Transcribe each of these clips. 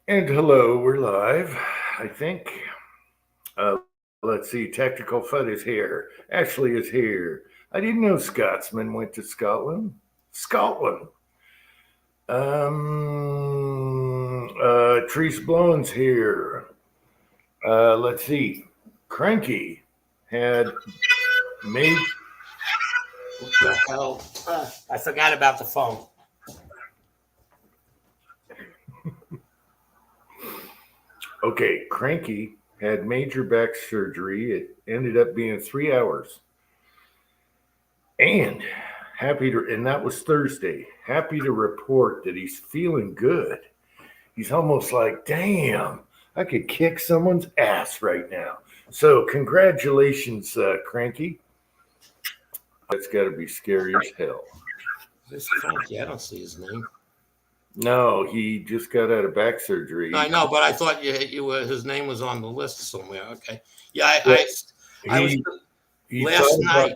And hello, we're live, I think. Let's see, Tactical Fud is here. Ashley is here. I didn't know Scotsman went to Scotland. Scotland. Trees Blowing's here. Let's see. Cranky had made. What the hell? I forgot about the phone. Okay, Cranky had major back surgery. It ended up being 3 hours. And and that was Thursday. Happy to report that he's feeling good. He's almost like, damn, I could kick someone's ass right now. So, congratulations, Cranky. That's got to be scary as hell. This Frankie, I don't see his name. No, he just got out of back surgery. I know, but I thought his name was on the list somewhere. Okay, yeah, I was last night.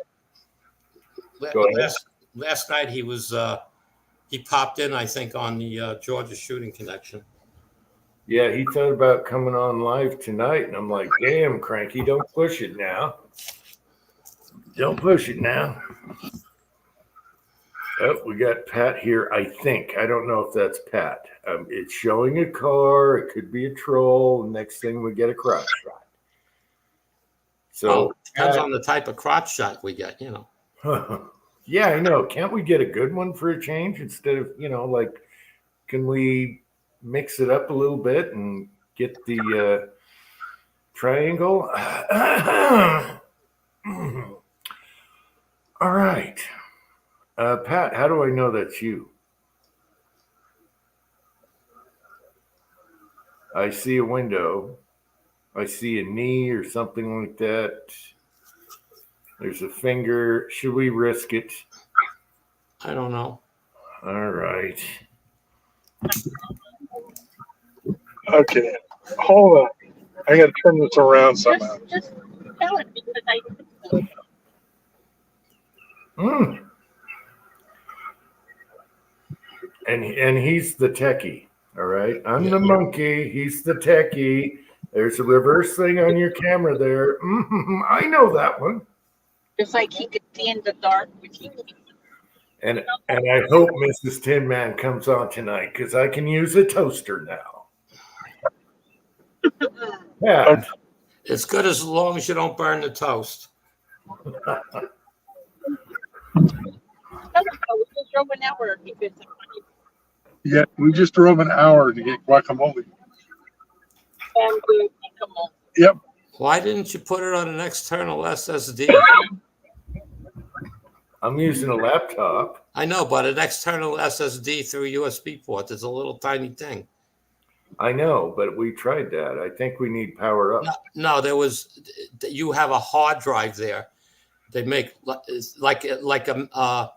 Last night he popped in, I think, on the Georgia Shooting Connection. Yeah, he thought about coming on live tonight, and I'm like, damn, Cranky, don't push it now. Don't push it now. Oh, we got Pat here, I think. I don't know if that's Pat. It's showing a car. It could be a troll. Next thing, we get a crotch shot. So depends on the type of crotch shot we get, Yeah, I know. Can't we get a good one for a change instead of, can we mix it up a little bit and get the triangle? All right. Pat, how do I know that's you? I see a window. I see a knee or something like that. There's a finger. Should we risk it? I don't know. All right. Okay. Hold on. I got to turn this around somehow. Just tell it because I. And he's the techie. All right. I'm the monkey. He's the techie. There's a reverse thing on your camera there. I know that one. Just like he could see in the dark, which he can. And I hope Mrs. Tin Man comes on tonight because I can use a toaster now. Yeah. It's good as long as you don't burn the toast. We just drove an hour to get some money. Yeah, we just drove an hour to get guacamole. Yep. Why didn't you put it on an external SSD? I'm using a laptop. I know, but an external SSD through a USB port is a little tiny thing. I know, but we tried that. I think we need power up. No, you have a hard drive there. They make like a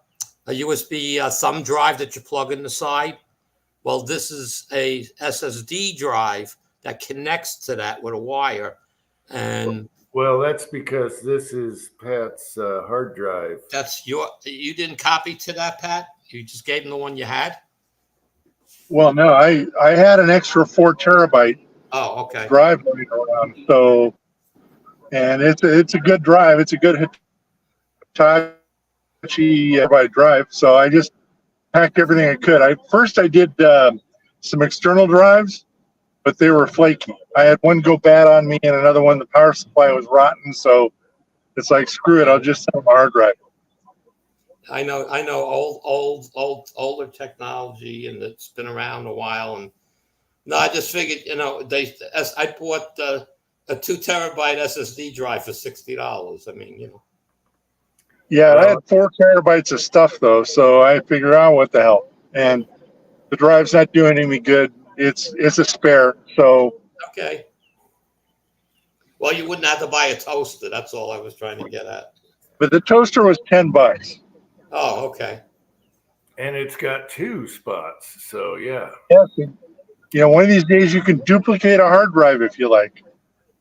USB thumb drive that you plug in the side. Well, this is a SSD drive that connects to that with a wire. And well, that's because this is Pat's hard drive. You didn't copy to that, Pat? You just gave him the one you had? Well, no, I had an extra 4 terabyte. Oh, okay. Drive around. So, and it's a good drive. It's a good Hitachi terabyte drive. So I just packed everything I could. I did some external drives, but they were flaky. I had one go bad on me and another one, the power supply was rotten. So it's like, screw it. I'll just send my hard drive. I know older technology, and it's been around a while. And no, I just figured, I bought a 2 terabyte SSD drive for $60. I mean, Yeah, I had 4 terabytes of stuff though, so I figured out what the hell. And the drive's not doing any good. It's a spare, so. Okay. Well, you wouldn't have to buy a toaster. That's all I was trying to get at. But the toaster was $10. Oh, okay. And it's got 2 spots, so yeah. Yeah, one of these days you can duplicate a hard drive if you like.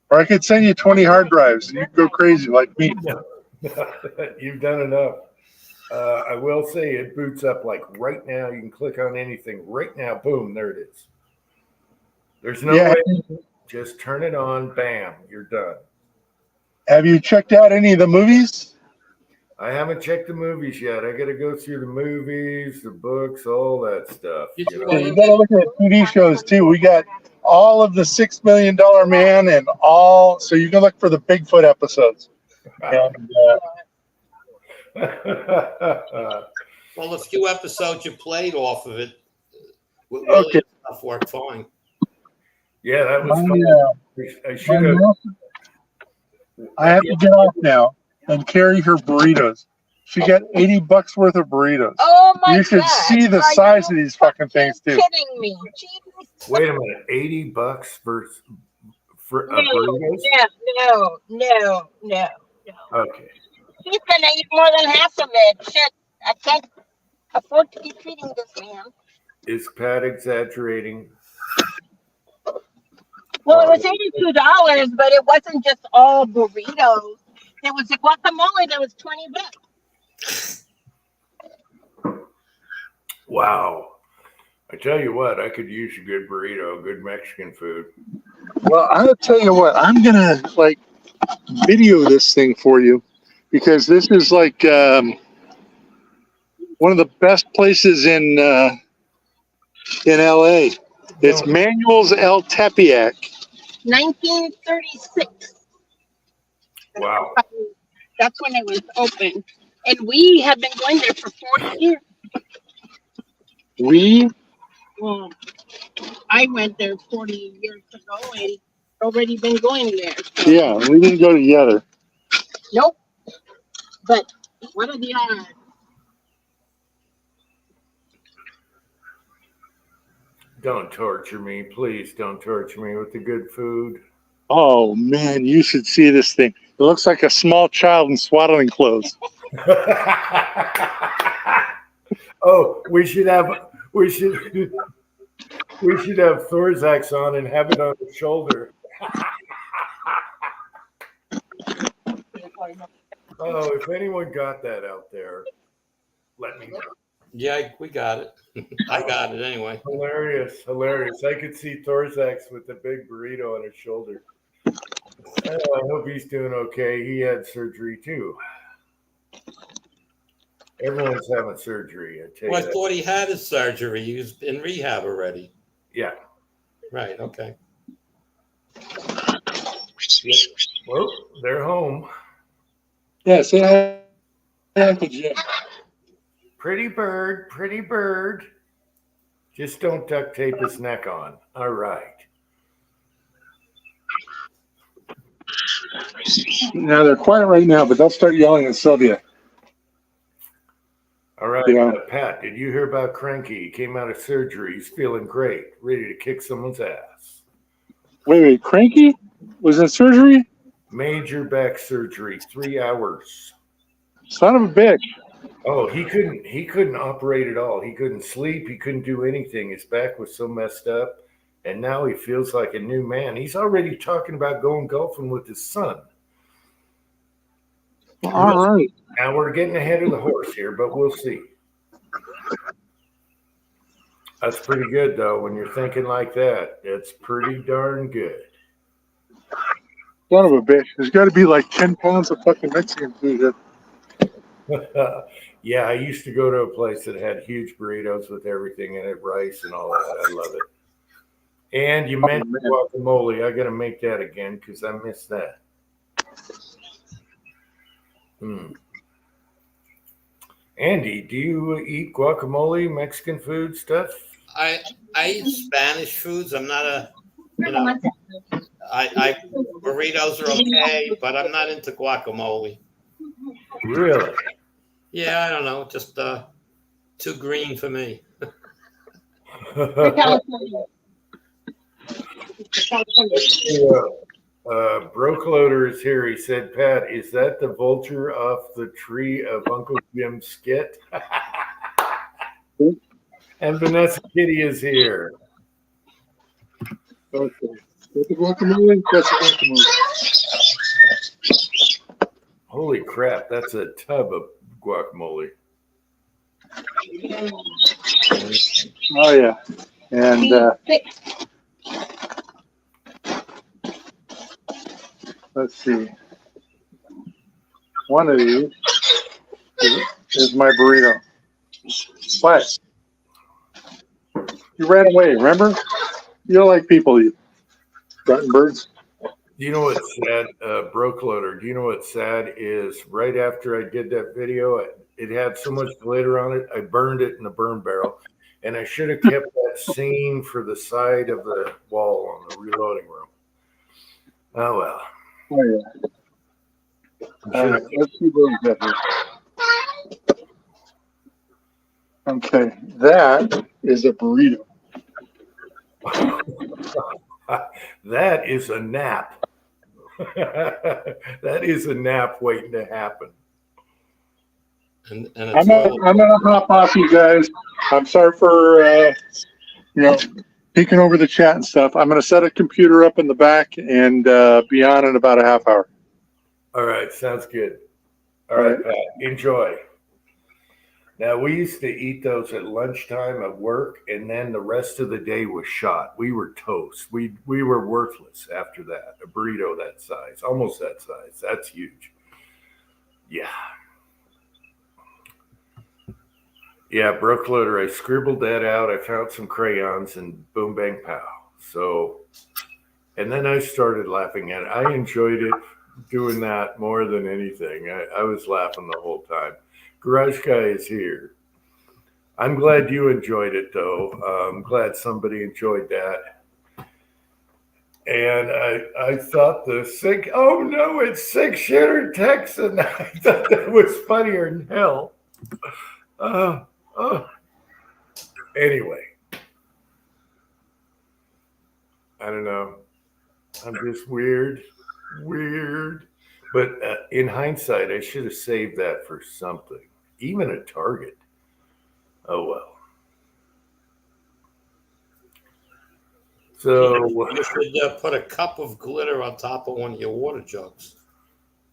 Or I could send you 20 hard drives and you can go crazy like me. You've done enough. I will say it boots up like right now. You can click on anything right now. Boom, there it is. There's no Yeah. way. Just turn it on. Bam. You're done. Have you checked out any of the movies? I haven't checked the movies yet. I got to go through the movies, the books, all that stuff. You You Yeah, know? you got to look at TV shows too. We got all of the $6 Million Man and all. So you can look for the Bigfoot episodes. And, Well, a few episodes you played off of it. With Okay. stuff worked fine. Yeah, that was My, fun. I should have. I have to get off now and carry her burritos. She got $80 worth of burritos. Oh my God. You should see the Are size you of these fucking things too. kidding me? Jesus. Wait a minute, $80 for a No, burritos? no. Okay. He's gonna eat more than half of it. Shit, I can't afford to keep feeding this man. Is Pat exaggerating? Well, it was $82, but it wasn't just all burritos. There was a guacamole that was $20. Wow. I tell you what, I could use a good burrito, good Mexican food. Well, I'll tell you what, I'm gonna like video this thing for you because this is like one of the best places in LA. It's Manuel's El Tepeyac. 1936. Wow. That's when it was open. And we have been going there for 40 years. Well, I went there 40 years ago and already been going there. So. Yeah, we didn't go together. Nope. But what are the odds? Don't torture me. Please don't torture me with the good food. Oh man, you should see this thing. It looks like a small child in swaddling clothes. Oh, we should have Thorzak's on and have it on the shoulder. Oh, if anyone got that out there, let me know. Yeah, we got it. I got it anyway. Hilarious. I could see Thorzak's with the big burrito on his shoulder. I hope he's doing okay. He had surgery too. Everyone's having surgery. I tell you Well, I that. thought he had his surgery. He was in rehab already. Yeah. Right. Okay. Well, they're home. Yeah, say hi to Jim. Pretty bird. Just don't duct tape his neck on. All right. Now they're quiet right now, but they'll start yelling at Sylvia. All right, Yeah. Pat, did you hear about Cranky? He came out of surgery. He's feeling great, ready to kick someone's ass. Wait, Cranky was in surgery? Major back surgery, 3 hours. Son of a bitch. Oh, he couldn't operate at all. He couldn't sleep. He couldn't do anything. His back was so messed up. And now he feels like a new man. He's already talking about going golfing with his son. All right. Now we're getting ahead of the horse here, but we'll see. That's pretty good, though. When you're thinking like that, it's pretty darn good. Son of a bitch. There's got to be like 10 pounds of fucking Mexican food here. Yeah, I used to go to a place that had huge burritos with everything in it, rice and all that. I love it. And you mentioned guacamole. I got to make that again because I missed that. Andy, do you eat guacamole, Mexican food stuff? I eat Spanish foods. I'm not a, I burritos are okay, but I'm not into guacamole. Really? Yeah, I don't know, just too green for me. Broke Loader is here. He said, Pat, is that the vulture off the tree of Uncle Jim's skit? And Vanessa Kitty is here. Okay. That's the guacamole. That's the guacamole. Holy crap, that's a tub of guacamole. Oh, yeah. And Let's see. One of these is my burrito. But you ran away, remember? You don't like people, you rotten birds. Do you know what's sad, Broke Loader? Do you know what's sad is right after I did that video, it had so much glitter on it, I burned it in a burn barrel. And I should have kept that scene for the side of the wall on the reloading room. Oh, well. Oh, yeah. All right, let's see those guys. Okay, that is a burrito. That is a nap. That is a nap waiting to happen. And I'm gonna hop off, you guys. I'm sorry for peeking over the chat and stuff. I'm gonna set a computer up in the back and be on in about a half hour. All right, sounds good. All right, Pat, enjoy. Now, we used to eat those at lunchtime at work, and then the rest of the day was shot. We were toast. We were worthless after that. A burrito that size, almost that size. That's huge. Yeah. Yeah, Brook Loader, I scribbled that out. I found some crayons and boom, bang, pow. So, and then I started laughing at it. I enjoyed it doing that more than anything. I was laughing the whole time. Garage Guy is here. I'm glad you enjoyed it, though. I'm glad somebody enjoyed that. And I thought oh no, it's 6-shooter Texan. I thought that was funnier than hell. Anyway, I don't know. I'm just weird. But in hindsight, I should have saved that for something, even a Target. Oh, well. So you should put a cup of glitter on top of one of your water jugs.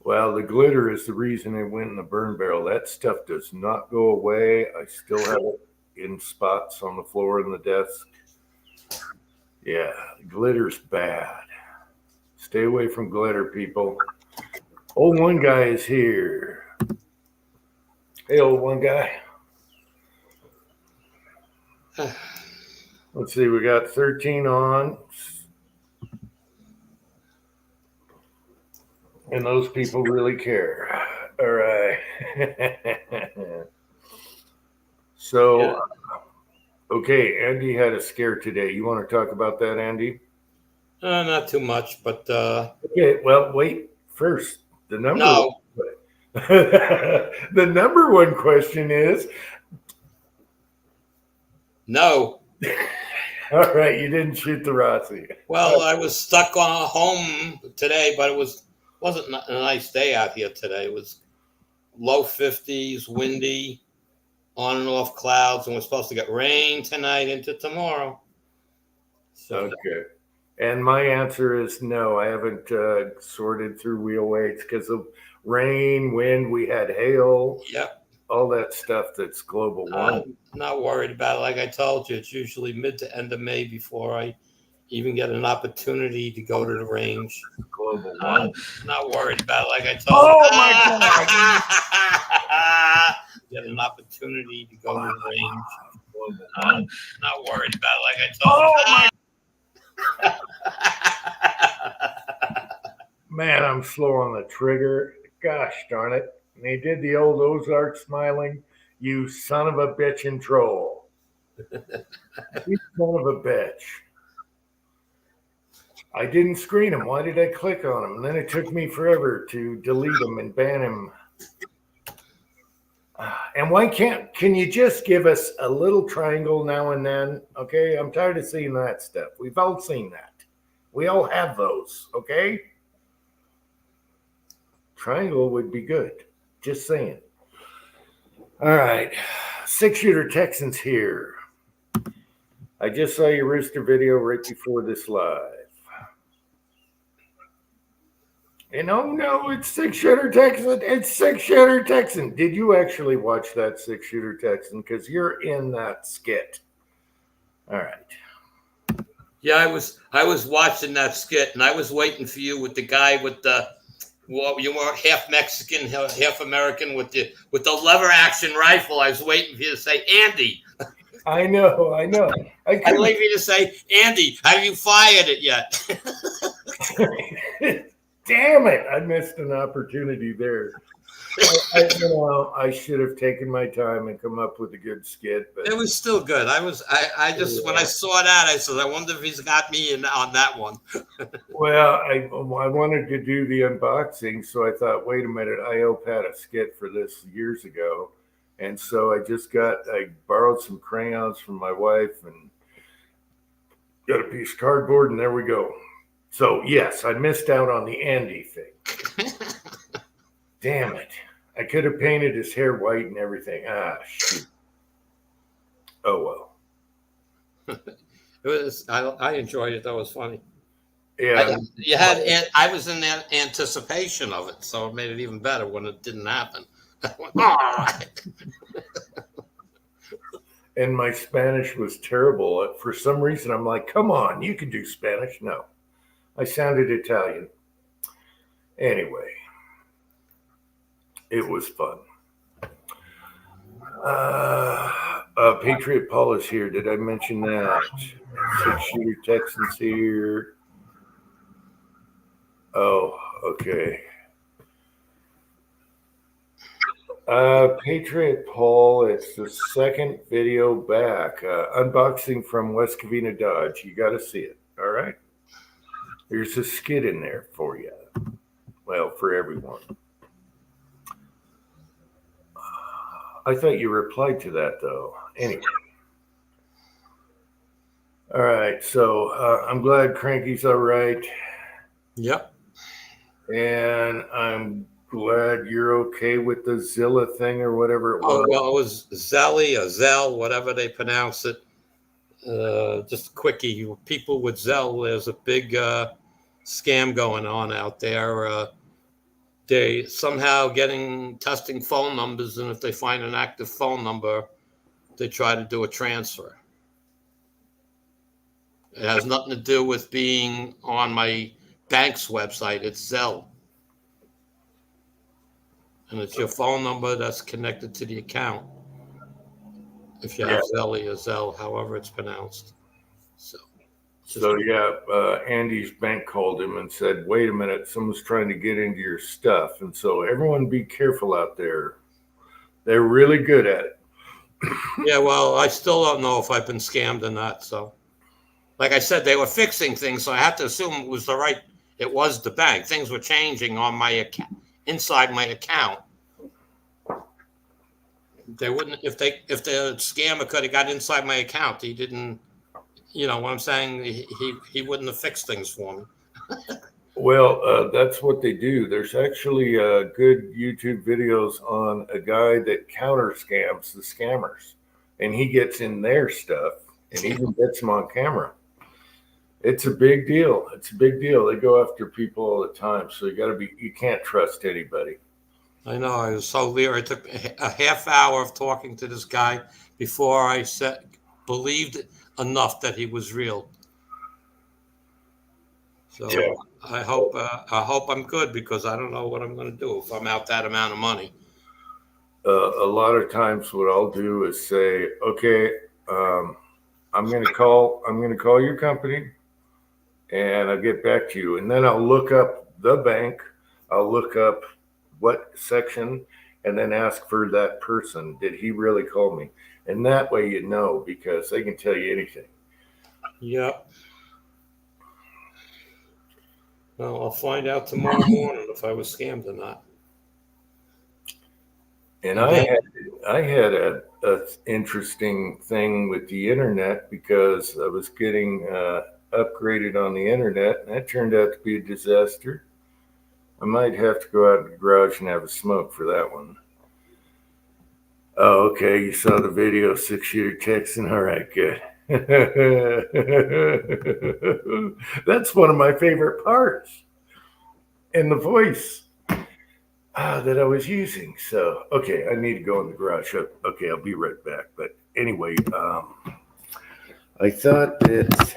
Well, the glitter is the reason it went in the burn barrel. That stuff does not go away. I still have it in spots on the floor and the desk. Yeah, glitter's bad. Stay away from glitter, people. Old one guy is here. Hey, old one guy. Let's see, we got 13 on. And those people really care. All right. So, Yeah. Okay, Andy had a scare today. You want to talk about that, Andy? Not too much, but Okay, well, wait. First, the number. no. The number one question is. No. All right, you didn't shoot the Rossi. Well, I was stuck on home today, but it wasn't a nice day out here today. It was low 50s, windy, on and off clouds, and we're supposed to get rain tonight into tomorrow. So Okay. And my answer is no. I haven't sorted through wheel weights because of rain, wind. We had hail. Yep. All that stuff that's global warming. Not worried about it. Like I told you, it's usually mid to end of May before I even get an opportunity to go to the range. Global warming. Not worried about it. Like I told you. Oh my God. Get an opportunity to go to the range. Global warming. Not worried about it. Like I told you. Man, I'm slow on the trigger. Gosh darn it. And they did the old Ozark smiling. You son of a bitch and troll. You son of a bitch. I didn't screen him. Why did I click on him? And then it took me forever to delete him and ban him. And why can you just give us a little triangle now and then? Okay, I'm tired of seeing that stuff. We've all seen that. We all have those, okay? Triangle would be good. Just saying. All right. 6-shooter Texans here. I just saw your rooster video right before this live. And oh no, it's 6-shooter Texan. It's 6-shooter Texan. Did you actually watch that 6-shooter Texan? Because you're in that skit. All right. Yeah, I was watching that skit, and I was waiting for you with the guy with the well, you were half Mexican, half American with the lever action rifle. I was waiting for you to say Andy. I know. I I waited for you to say Andy. Have you fired it yet? Damn it! I missed an opportunity there. I should have taken my time and come up with a good skit, but It was still good. I just when I saw that, I said, I wonder if he's got me in on that one. well, I wanted to do the unboxing, so I thought, wait a minute, I owe Pat a skit for this years ago, and so I borrowed some crayons from my wife and got a piece of cardboard, and there we go. So yes, I missed out on the Andy thing. Damn it. I could have painted his hair white and everything. Ah, shoot. Oh, well. It was. I enjoyed it. That was funny. Yeah. I was in that anticipation of it, so it made it even better when it didn't happen. I went, oh. And my Spanish was terrible. For some reason, I'm like, come on, you can do Spanish. No, I sounded Italian. Anyway, it was fun. Patriot Paul is here. Did I mention that? 6-shooter Texans here. Oh, okay. Patriot Paul, it's the second video back. Unboxing from West Covina Dodge. You got to see it. All right. There's a skit in there for you. Well, for everyone. I thought you replied to that, though. Anyway. All right. So I'm glad Cranky's all right. Yep. And I'm glad you're okay with the Zilla thing or whatever it was. Oh, well, it was Zelly or Zell, whatever they pronounce it. Just a quickie. People with Zell, there's a big scam going on out there. They somehow testing phone numbers, and if they find an active phone number, they try to do a transfer. It has nothing to do with being on my bank's website. It's Zelle. And it's your phone number that's connected to the account. If you have Zelly or Zell, however it's pronounced. Andy's bank called him and said, wait a minute, someone's trying to get into your stuff. And so everyone be careful out there. They're really good at it. Yeah, well, I still don't know if I've been scammed or not. So, like I said, they were fixing things, so I had to assume it was the bank. Things were changing on my account, inside my account. They wouldn't, if the scammer could have got inside my account, he didn't. You know what I'm saying? He wouldn't have fixed things for me. Well, that's what they do. There's actually good YouTube videos on a guy that counter scams the scammers, and he gets in their stuff and even gets them on camera. It's a big deal. It's a big deal. They go after people all the time, so you can't trust anybody. I know. I was so leery. It took a half hour of talking to this guy before I believed enough that he was real. So yeah. I hope I'm good, because I don't know what I'm going to do if I'm out that amount of money. A lot of times what I'll do is say, okay, I'm going to call your company and I'll get back to you. And then I'll look up the bank. I'll look up what section and then ask for that person. Did he really call me? And that way, because they can tell you anything. Yep. Well, I'll find out tomorrow morning if I was scammed or not. And I had a interesting thing with the internet, because I was getting upgraded on the internet, and that turned out to be a disaster. I might have to go out in the garage and have a smoke for that one. Oh, okay. You saw the video, 6-shooter Texan. All right, good. That's one of my favorite parts. And the voice that I was using. So, okay, I need to go in the garage. Okay, I'll be right back. But anyway, I thought that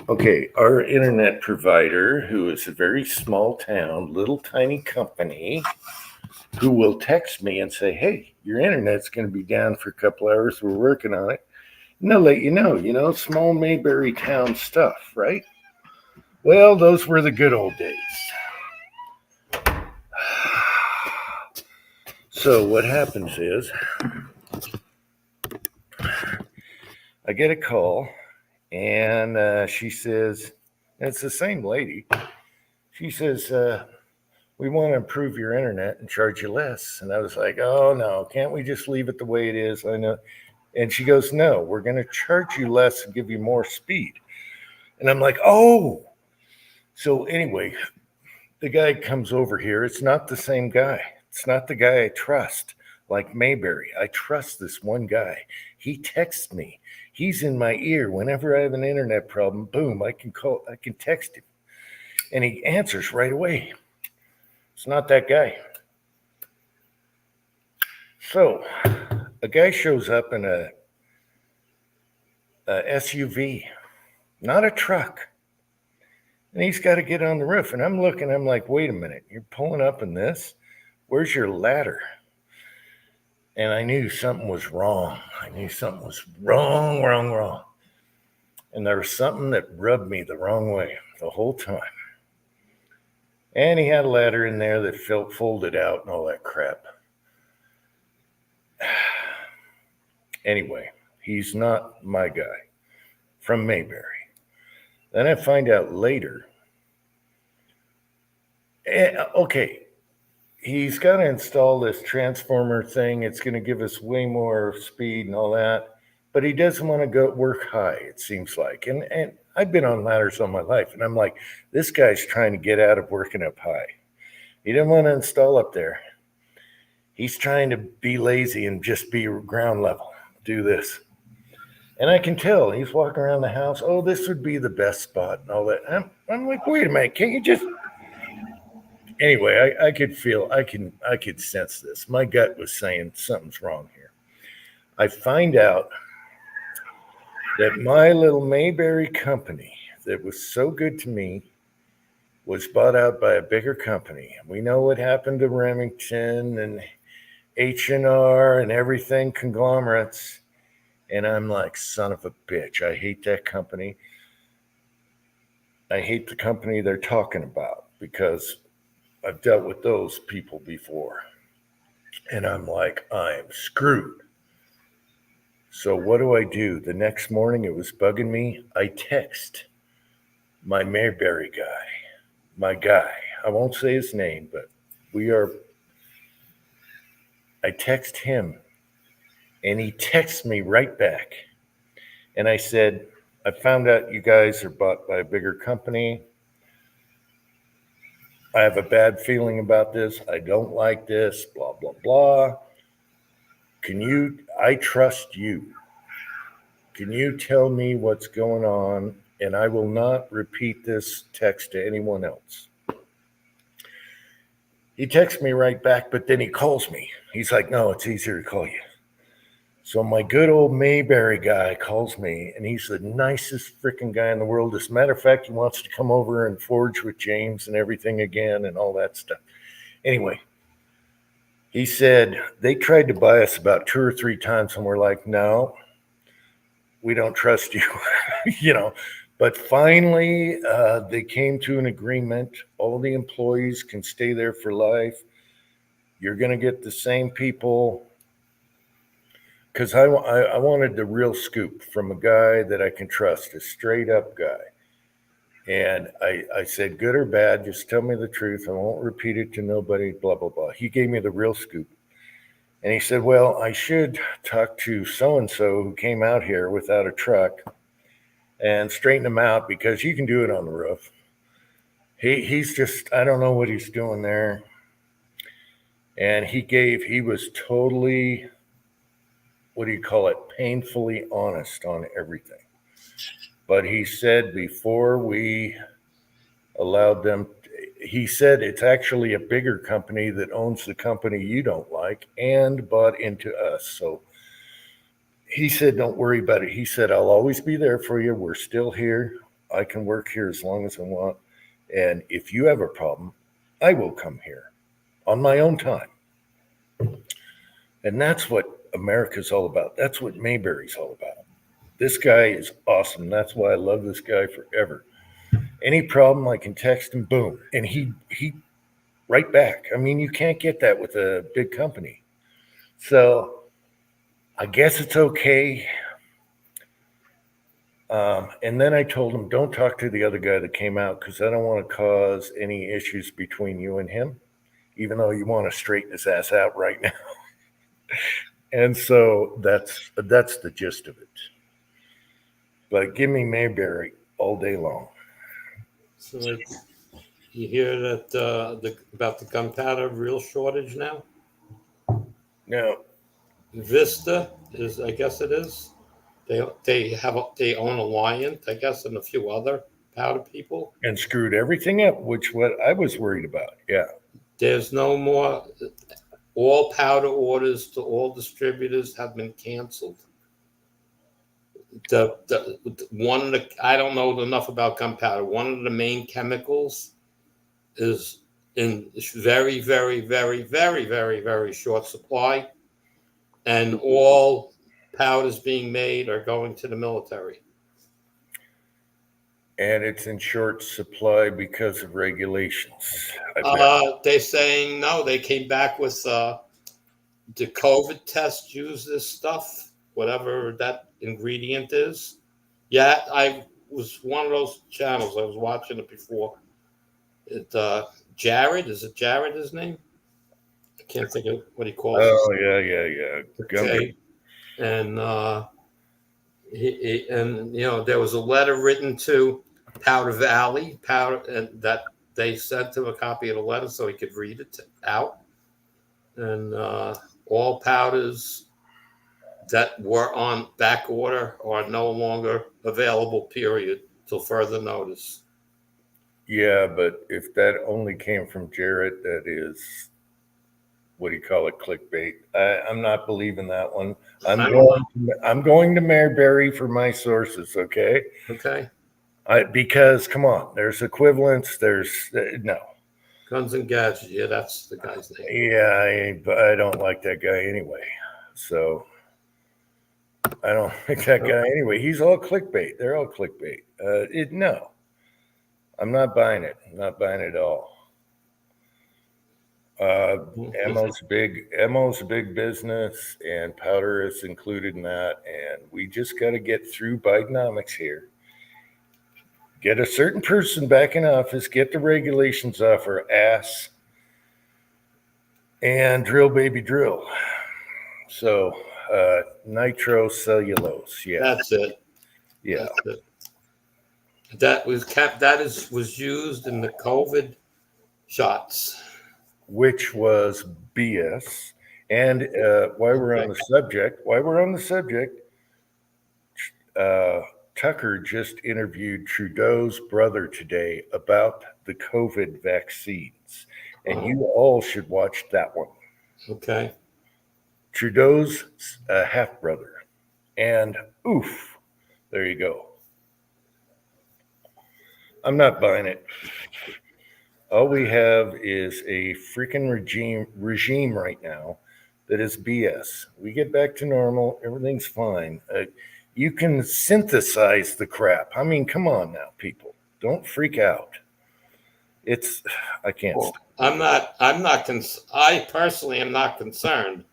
Okay, our internet provider, who is a very small town, little tiny company, who will text me and say, hey, your internet's going to be down for a couple hours. We're working on it. And they'll let you know, small Mayberry town stuff, right? Well, those were the good old days. So what happens is I get a call and she says, and it's the same lady. She says, we want to improve your internet and charge you less. And I was like, oh, no, can't we just leave it the way it is? I know. And she goes, no, we're going to charge you less and give you more speed. And I'm like, oh. So anyway, the guy comes over here. It's not the same guy. It's not the guy I trust, like Mayberry. I trust this one guy. He texts me. He's in my ear. Whenever I have an internet problem, boom, I can text him. And he answers right away. It's not that guy. So a guy shows up in a SUV, not a truck. And he's got to get on the roof. And I'm looking, I'm like, wait a minute, you're pulling up in this? Where's your ladder? And I knew something was wrong. I knew something was wrong. And there was something that rubbed me the wrong way the whole time. And he had a ladder in there that felt folded out and all that crap. Anyway, he's not my guy from Mayberry. Then I find out later, okay, he's got to install this transformer thing. It's going to give us way more speed and all that. But he doesn't want to go work high, it seems like. And I've been on ladders all my life. And I'm like, this guy's trying to get out of working up high. He didn't want to install up there. He's trying to be lazy and just be ground level. Do this. And I can tell he's walking around the house. Oh, this would be the best spot and all that. I'm like, wait a minute. Can't you just... Anyway, I could feel, I could sense this. My gut was saying something's wrong here. I find out that my little Mayberry company that was so good to me was bought out by a bigger company. We know what happened to Remington and H&R and everything, conglomerates. And I'm like, son of a bitch. I hate that company. I hate the company they're talking about because I've dealt with those people before. And I'm like, I'm screwed. So what do? The next morning, it was bugging me. I text my Mayberry guy, my guy. I won't say his name, but I text him, and he texts me right back. And I said, I found out you guys are bought by a bigger company. I have a bad feeling about this. I don't like this, blah, blah, blah. I trust you. Can you tell me what's going on? And I will not repeat this text to anyone else. He texts me right back, but then he calls me. He's like, no, it's easier to call you. So my good old Mayberry guy calls me, and he's the nicest freaking guy in the world. As a matter of fact, he wants to come over and forge with James and everything again and all that stuff. Anyway, he said they tried to buy us about 2 or 3 times, and we're like, no, we don't trust you, But finally, they came to an agreement. All the employees can stay there for life. You're going to get the same people. Because I wanted the real scoop from a guy that I can trust, a straight up guy. And I said, good or bad, just tell me the truth. I won't repeat it to nobody, blah, blah, blah. He gave me the real scoop. And he said, well, I should talk to so-and-so who came out here without a truck and straighten him out because you can do it on the roof. He's just, I don't know what he's doing there. And he was totally, painfully honest on everything. But he said before we allowed them, he said it's actually a bigger company that owns the company you don't like and bought into us. So he said, don't worry about it. He said, I'll always be there for you. We're still here. I can work here as long as I want. And if you have a problem, I will come here on my own time. And that's what America's all about. That's what Mayberry's all about. This guy is awesome. That's why I love this guy forever. Any problem, I can text him, boom. And he right back. I mean, you can't get that with a big company. So I guess it's okay. And then I told him, don't talk to the other guy that came out because I don't want to cause any issues between you and him, even though you want to straighten his ass out right now. And so that's the gist of it. But give me Mayberry all day long. So you hear that about the gunpowder real shortage now? Now, Vista is, I guess it is. They own Alliant, I guess, and a few other powder people. and screwed everything up, which what I was worried about. Yeah. There's no more. All powder orders to all distributors have been canceled. One of the, I don't know enough about gunpowder. One of the main chemicals is in very, very, very, very, very, very short supply, and all powders being made are going to the military. And it's in short supply because of regulations. They're saying no. They came back with the COVID test used this stuff, whatever that ingredient is. Yeah, I was one of those channels. I was watching it before. Jared, is it Jared? His name? I can't think of what he calls. Oh yeah. Okay. And and there was a letter written to Powder Valley, and that they sent him a copy of the letter so he could read it out. And all powders that were on back order are no longer available, period, till further notice. Yeah, but if that only came from Jarrett, that is, what do you call it, clickbait. I'm not believing that one. I'm going to Mayberry for my sources, okay? Okay. Because, come on, there's equivalents. There's, no. Guns and Gadgets. Yeah, that's the guy's name. Yeah, I don't like that guy anyway. So I don't like that guy anyway. He's all clickbait. They're all clickbait. No, I'm not buying it. I'm not buying it at all. Ammo's a big business, and powder is included in that. And we just got to get through Bidenomics here. Get a certain person back in office, get the regulations off her ass, and drill, baby, drill. So, nitrocellulose, yeah. That's it. Yeah. That's it. That was used in the COVID shots. Which was BS. And while we're on the subject, Tucker just interviewed Trudeau's brother today about the COVID vaccines. And you all should watch that one. Okay. Trudeau's half-brother. And oof, there you go. I'm not buying it. All we have is a freaking regime right now that is BS. We get back to normal, everything's fine. You can synthesize the crap. I mean, come on now, people. Don't freak out. I can't. I personally am not concerned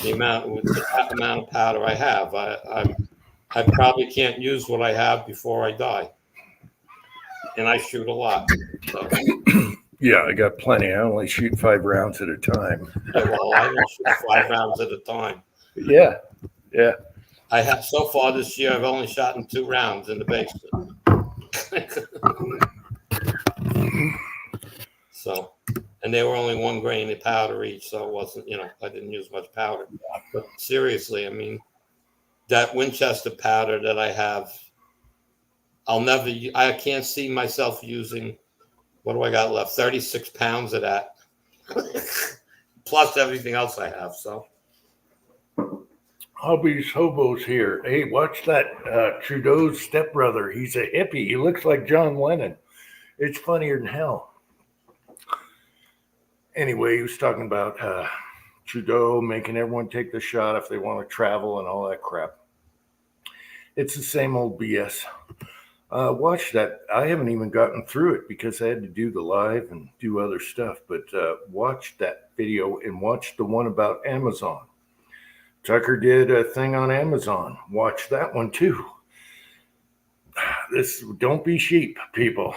the amount of powder I have. I probably can't use what I have before I die. And I shoot a lot. So. Yeah, I got plenty. I only shoot 5 rounds at a time. Yeah, well, I don't shoot 5 rounds at a time. Yeah. I have so far this year. I've only shot in 2 rounds in the basement. So, and they were only 1 grain of powder each, so it wasn't. I didn't use much powder. But seriously, I mean, that Winchester powder that I have, I can't see myself using. What do I got left? 36 pounds of that, plus everything else I have. So, Hobby's Hobo's here. Hey, watch that Trudeau's stepbrother. He's a hippie. He looks like John Lennon. It's funnier than hell. Anyway, he was talking about Trudeau making everyone take the shot if they want to travel and all that crap. It's the same old BS. Watch that. I haven't even gotten through it because I had to do the live and do other stuff. But watch that video and watch the one about Amazon. Tucker did a thing on Amazon. Watch that one too. Don't be sheep, people.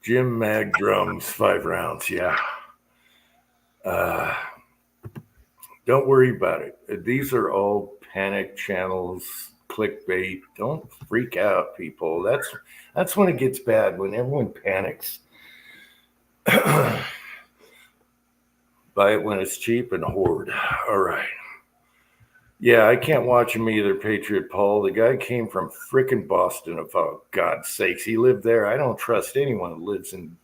Jim Mag drums, 5 rounds. Yeah. Don't worry about it. These are all panic channels, clickbait. Don't freak out, people. That's when it gets bad, when everyone panics. Buy it when it's cheap and hoard. All right. Yeah, I can't watch him either, Patriot Paul. The guy came from frickin' Boston, for God's sakes. He lived there. I don't trust anyone who lives in,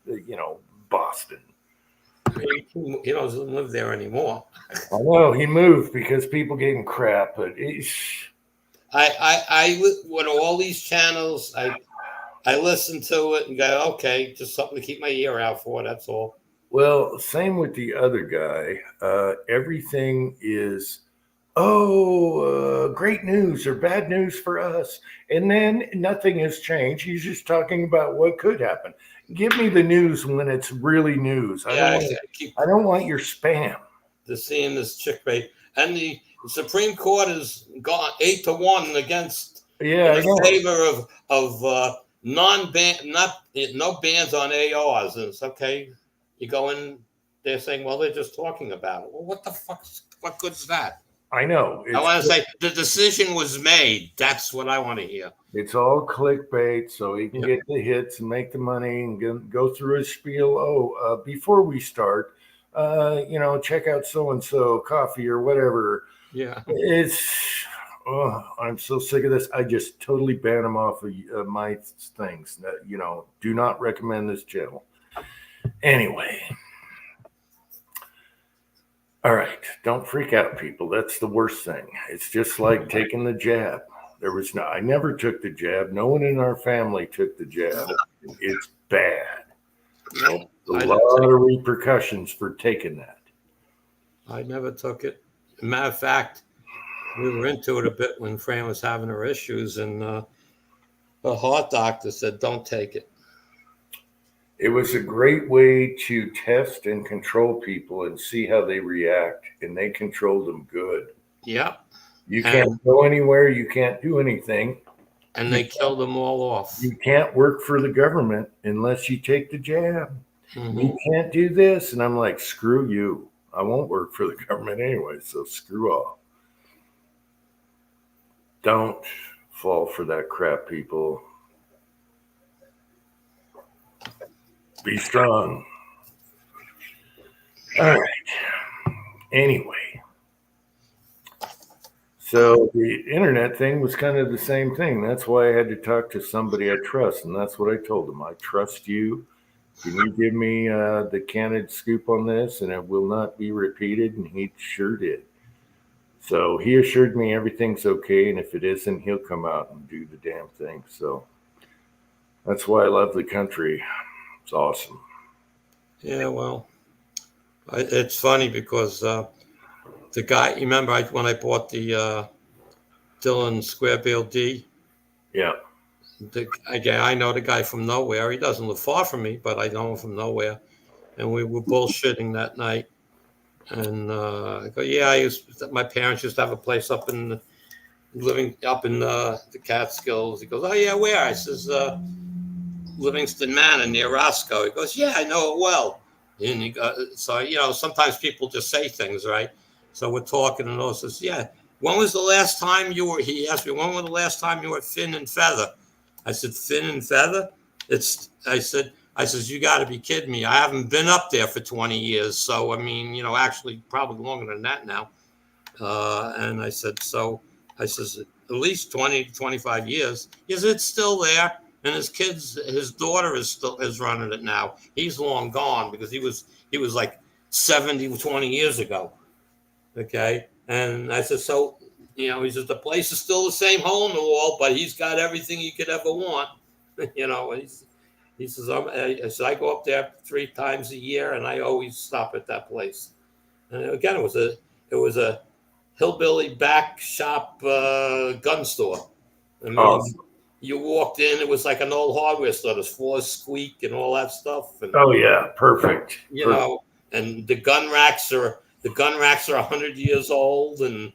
Boston. He doesn't live there anymore. I know he moved because people gave him crap, but I with all these channels, I listen to it and go, okay, just something to keep my ear out for. That's all. Well, same with the other guy. Everything is, great news or bad news for us. And then nothing has changed. He's just talking about what could happen. Give me the news when it's really news. I don't want your spam. To seeing this chick bait. And the Supreme Court has gone 8-1 against in favor of no bans on ARs. And it's okay. You go in, they're saying, well, they're just talking about it. Well, what the fuck? What good is that? I know. I want to say the decision was made. That's what I want to hear. It's all clickbait, so he can get the hits and make the money and go through his spiel. Before we start, check out so-and-so coffee or whatever. Yeah. I'm so sick of this. I just totally ban him off of my things. Do not recommend this channel. Anyway. All right. Don't freak out, people. That's the worst thing. It's just like taking the jab. I never took the jab. No one in our family took the jab. It's bad. Nope. A lot of repercussions for taking that. I never took it. Matter of fact, we were into it a bit when Fran was having her issues, and the heart doctor said, don't take it. It was a great way to test and control people and see how they react, and they controlled them good. Yep. You can't go anywhere. You can't do anything. And they killed them all off. You can't work for the government unless you take the jab. Mm-hmm. You can't do this. And I'm like, screw you. I won't work for the government anyway, so screw off. Don't fall for that crap, people. Be strong. All right. Anyway. So the internet thing was kind of the same thing. That's why I had to talk to somebody I trust. And that's what I told him. I trust you. Can you give me the candid scoop on this? And it will not be repeated. And he sure did. So he assured me everything's okay. And if it isn't, he'll come out and do the damn thing. So that's why I love the country. It's awesome. Yeah, well, it's funny because the guy, you remember when I bought the Dylan Square Bill D? Yeah. I know the guy from nowhere. He doesn't live far from me, but I know him from nowhere. And we were bullshitting that night. And I go, yeah, my parents used to have a place living up in the Catskills. He goes, oh, yeah, where? I says, Livingston Manor near Roscoe. He goes, yeah, I know it well. And he goes, so, sometimes people just say things, right? So we're talking and all says, yeah, when was the last time he asked me, when was the last time you were at Fin and Feather? I said, Fin and Feather? I says, you got to be kidding me. I haven't been up there for 20 years. So, I mean, actually probably longer than that now. And I said, at least 20 to 25 years. He says, it's still there. And his daughter is running it now. He's long gone because he was like 70, 20 years ago. Okay. And I said, so, he says, the place is still the same hole in the wall, but he's got everything you could ever want. And he says, I go up there 3 times a year, and I always stop at that place. And again, it was a hillbilly back shop gun store. I mean, Awesome. you walked in, it was like an old hardware store. There's floors squeak and all that stuff. And, Oh yeah, perfect. And the gun racks are 100 years old, and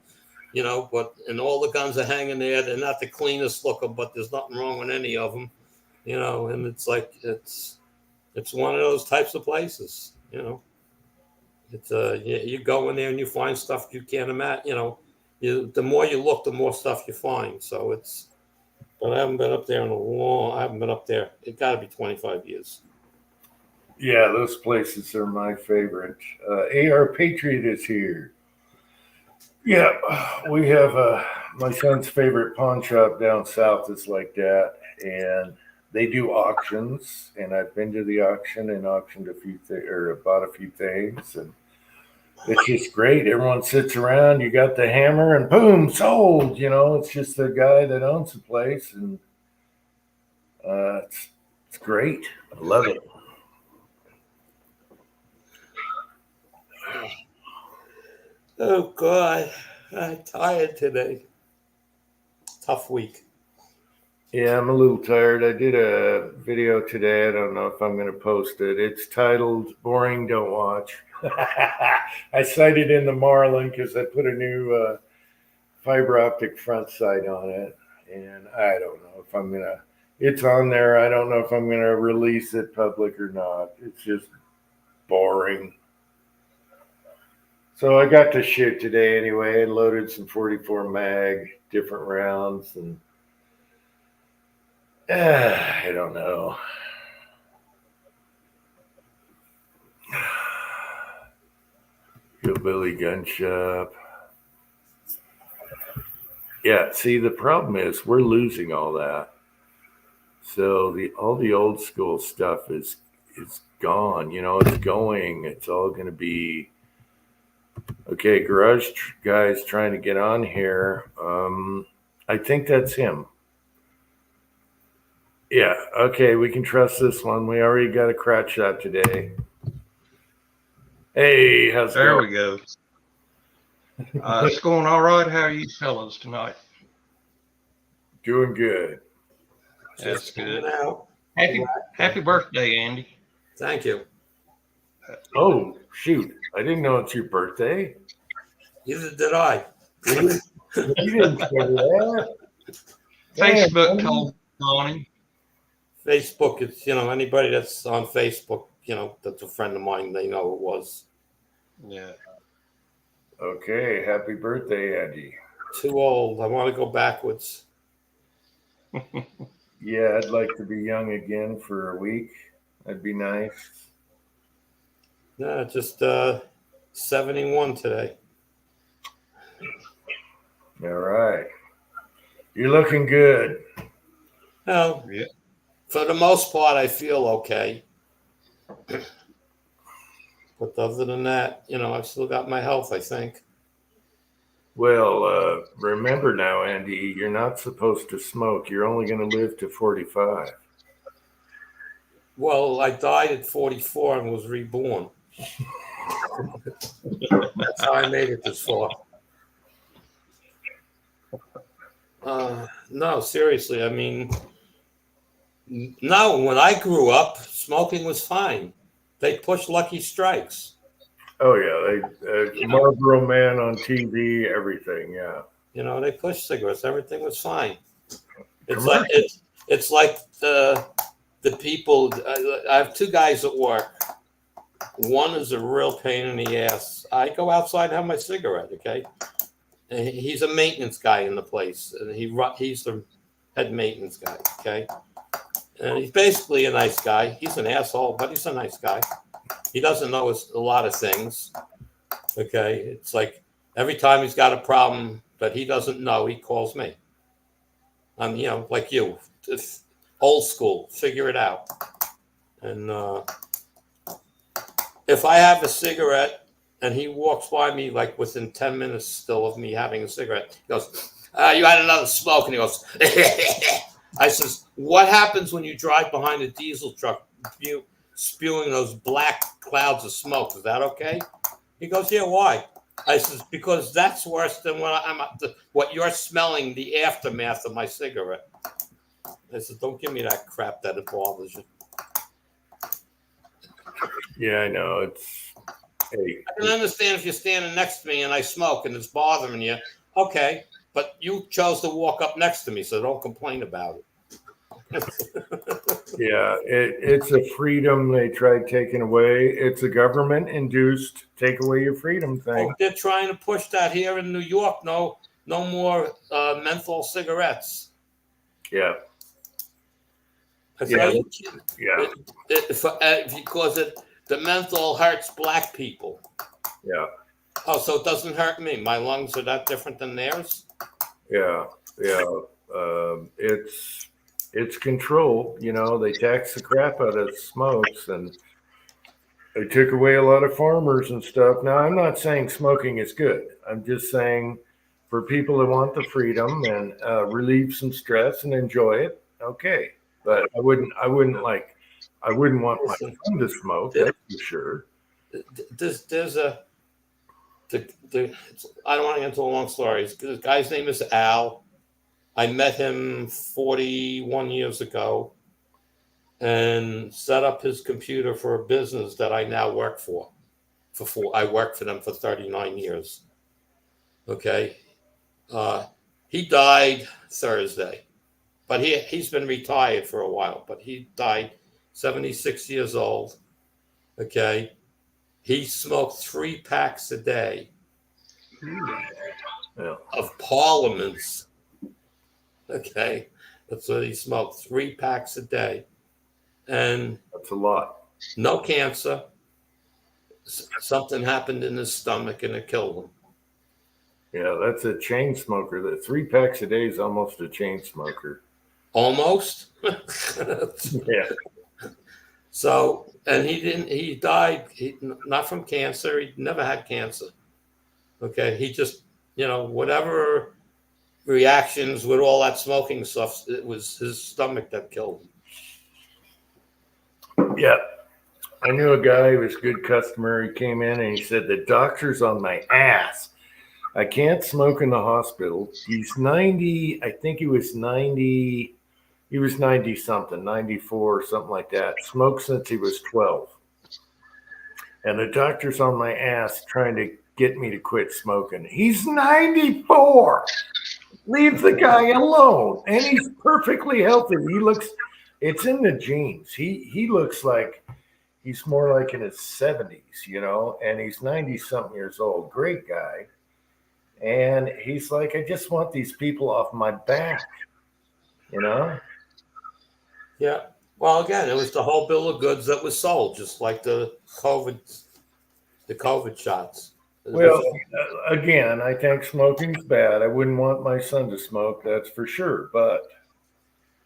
and all the guns are hanging there. They're not the cleanest looking, but there's nothing wrong with any of them. And it's like it's one of those types of places. It's you go in there and you find stuff you can't imagine. The more you look, the more stuff you find. So but I haven't been up there I haven't been up there. It got to be 25 years. Yeah, those places are my favorite. AR Patriot is here. Yeah, we have my son's favorite pawn shop down south is like that, and they do auctions. And I've been to the auction and auctioned a few bought a few things, and it's just great. Everyone sits around. You got the hammer, and boom, sold. It's just the guy that owns the place, and it's great. I love it. Oh God, I'm tired today. Tough week. Yeah, I'm a little tired. I did a video today. I don't know if I'm going to post it. It's titled "Boring, Don't Watch." I cited in the Marlin because I put a new fiber optic front sight on it, and I don't know if I'm going to. It's on there. I don't know if I'm going to release it public or not. It's just boring. So I got to shoot today anyway and loaded some 44 mag, different rounds, and I don't know. Hillbilly gun shop. Yeah, see, the problem is we're losing all that. So all the old school stuff is gone. It's going. It's all going to be okay. Garage guy's trying to get on here. I think that's him. Yeah. Okay, we can trust this one. We already got a crack shot today. Hey, how's it going? There we go. It's going all right. How are you fellas tonight? Doing good. That's good. Out. Happy birthday, Andy. Thank you. Oh, shoot. I didn't know it's your birthday. Neither did I. You didn't say that. Facebook told Bonnie. Facebook, it's, anybody that's on Facebook, that's a friend of mine, they know it was. Yeah. Okay. Happy birthday, Andy. Too old. I want to go backwards. Yeah, I'd like to be young again for a week. That'd be nice. No, just 71 today. All right. You're looking good. Well, Yeah. for the most part, I feel okay. But other than that, I've still got my health, I think. Well, remember now, Andy, you're not supposed to smoke. You're only going to live to 45. Well, I died at 44 and was reborn. That's how I made it this far. No, seriously. I mean, no, when I grew up, smoking was fine. They pushed Lucky Strikes. Oh, yeah. Marlboro Man on TV, everything. Yeah. They pushed cigarettes. Everything was fine. It's like the people. I have 2 guys at work. One is a real pain in the ass. I go outside and have my cigarette, okay? And he's a maintenance guy in the place, and he's the head maintenance guy, okay? And he's basically a nice guy. He's an asshole, but he's a nice guy. He doesn't know a lot of things, okay? It's like every time he's got a problem that he doesn't know, he calls me. I'm, like you, it's old school, figure it out. And if I have a cigarette and he walks by me like within 10 minutes still of me having a cigarette. He goes, you had another smoke. And he goes, I says, what happens when you drive behind a diesel truck spewing those black clouds of smoke? Is that okay? He goes, yeah, why? I says, because that's worse than what you're smelling, the aftermath of my cigarette. I said, don't give me that crap that it bothers you. Yeah, I know. Hey. I can understand if you're standing next to me and I smoke and it's bothering you. Okay, but you chose to walk up next to me, so don't complain about it. Yeah, it's a freedom they tried taking away. It's a government-induced take away your freedom thing. Oh, they're trying to push that here in New York. No more menthol cigarettes. Yeah. Yeah. Because the menthol hurts black people. Yeah. Oh, so it doesn't hurt me. My lungs are that different than theirs? Yeah. It's control. They tax the crap out of smokes, and they took away a lot of farmers and stuff. Now, I'm not saying smoking is good. I'm just saying for people that want the freedom and relieve some stress and enjoy it, okay. But I wouldn't want my son to smoke. That's for sure. There's I don't want to get into a long story. The guy's name is Al. I met him 41 years ago and set up his computer for a business that I now work for. I worked for them for 39 years. Okay. He died Thursday, but he's been retired for a while, but he died 76 years old. Okay. He smoked 3 packs a day of Parliaments. Okay. That's what he smoked, 3 packs a day. And that's a lot. No cancer. Something happened in his stomach and it killed him. Yeah, that's a chain smoker. The 3 packs a day is almost a chain smoker. Almost? Yeah. So, and he died, not from cancer. He never had cancer. Okay. He just, whatever reactions with all that smoking stuff, it was his stomach that killed him. Yeah. I knew a guy who was a good customer. He came in and he said, the doctor's on my ass. I can't smoke in the hospital. He's 90. I think he was 90. He was 90 something, 94, something like that. Smoked since he was 12. And the doctor's on my ass trying to get me to quit smoking. He's 94. Leave the guy alone. And he's perfectly healthy. It's in the genes. He looks like he's more like in his 70s, and he's 90 something years old. Great guy. And he's like, I just want these people off my back, Yeah. Well, again, it was the whole bill of goods that was sold, just like the COVID shots. Well, again, I think smoking's bad. I wouldn't want my son to smoke, that's for sure. But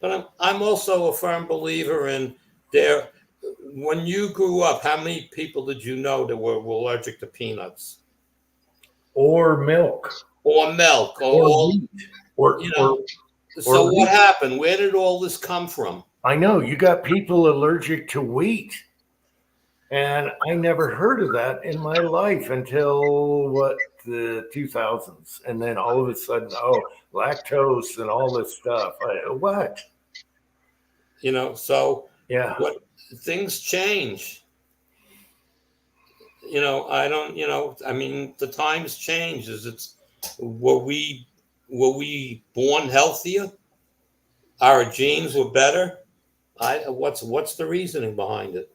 I'm also a firm believer in when you grew up, how many people did you know that were allergic to peanuts? Or milk. Or milk. Or wheat. So what happened? Where did all this come from? I know. You got people allergic to wheat. And I never heard of that in my life until the 2000s. And then all of a sudden, lactose and all this stuff. What? So yeah, things change. The times change. Were we born healthier? Our genes were better? What's the reasoning behind it?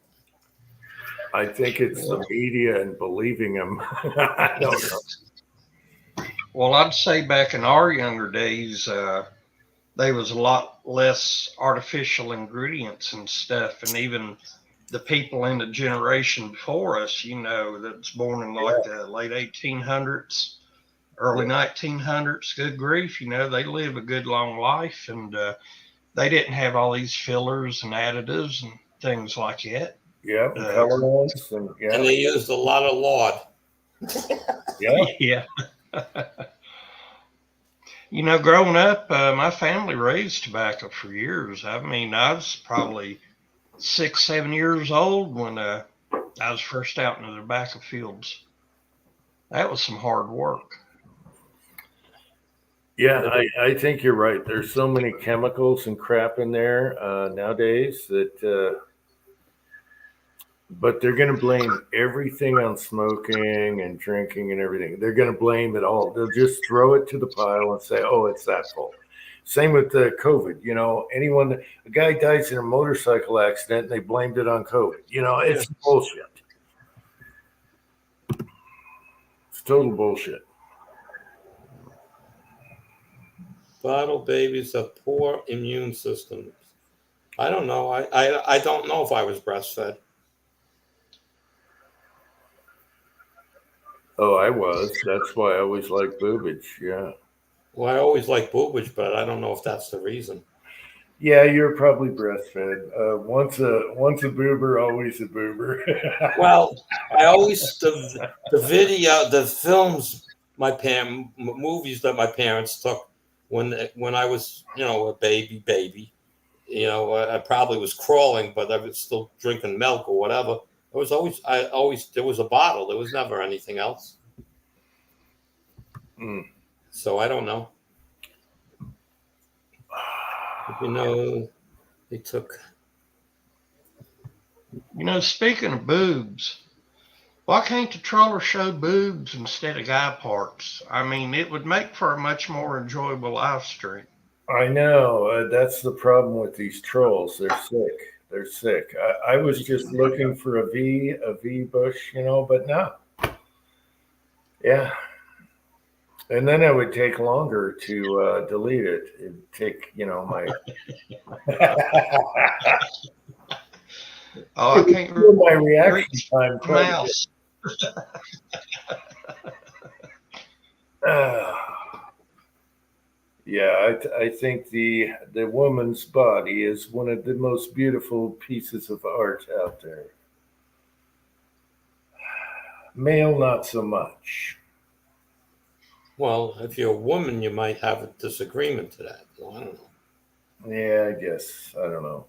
I think it's the media and believing them. I don't know. Well, I'd say back in our younger days, there was a lot less artificial ingredients and stuff. And even the people in the generation before us, that's born in the late 1800s, early 1900s, good grief, they live a good long life. And they didn't have all these fillers and additives and things like that. Yeah, colorants and they used a lot of lard. Yeah. Yeah. You know, growing up, my family raised tobacco for years. I mean, I was probably 6, 7 years old when I was first out in the tobacco fields. That was some hard work. Yeah, I think you're right. There's so many chemicals and crap in there nowadays that, but they're going to blame everything on smoking and drinking and everything. They're going to blame it all. They'll just throw it to the pile and say, "Oh, it's that fault." Same with the COVID. You know, a guy dies in a motorcycle accident, and they blamed it on COVID. You know, it's bullshit. It's total bullshit. Bottle babies have poor immune systems. I don't know. I don't know if I was breastfed. Oh, I was. That's why I always liked boobage. Yeah. Well, I always like boobage, but I don't know if that's the reason. Yeah, you're probably breastfed. Once a boober, always a boober. Well, I always the films movies that my parents took when I was a baby. I probably was crawling, but I was still drinking milk or whatever. There was a bottle. There was never anything else. Mm. So I don't know. They took. Speaking of boobs, why can't the trawler show boobs instead of guy parts? I mean, it would make for a much more enjoyable live stream. I know. That's the problem with these trolls. They're sick. They're sick. I was just looking for a V bush, but no. Yeah. And then it would take longer to delete it. It'd take, my. Oh, I can't remember my reaction time. Mouse. Yeah, I think the woman's body is one of the most beautiful pieces of art out there. Male, not so much. Well, if you're a woman, you might have a disagreement to that. So I don't know. Yeah, I guess. I don't know.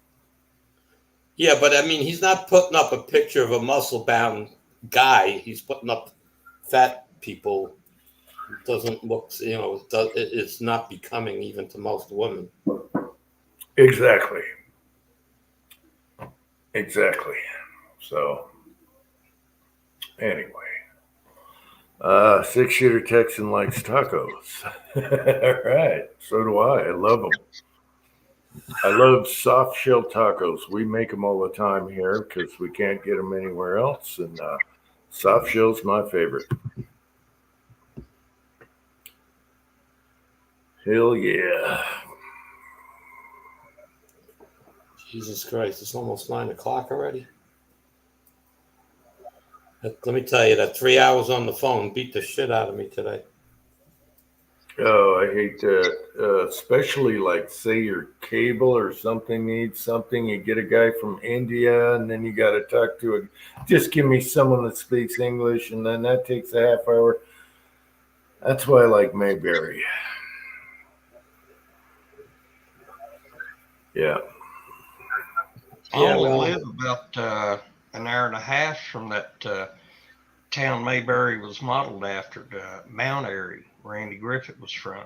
Yeah, but I mean, he's not putting up a picture of a muscle-bound guy. He's putting up fat people. It doesn't look, it's not becoming even to most women. Exactly. So, anyway. 6-shooter Texan likes tacos. All right. So do I. I love them. I love soft shell tacos. We make them all the time here because we can't get them anywhere else. And soft shell's my favorite. Hell yeah. Jesus Christ. It's almost 9 o'clock already. Let me tell you, that 3 hours on the phone beat the shit out of me today. Oh, I hate that. Especially like, say your cable or something needs something. You get a guy from India and then you got to talk to just give me someone that speaks English, and then that takes a half hour. That's why I like Mayberry. Yeah. I live about an hour and a half from that town Mayberry was modeled after, Mount Airy, where Andy Griffith was from.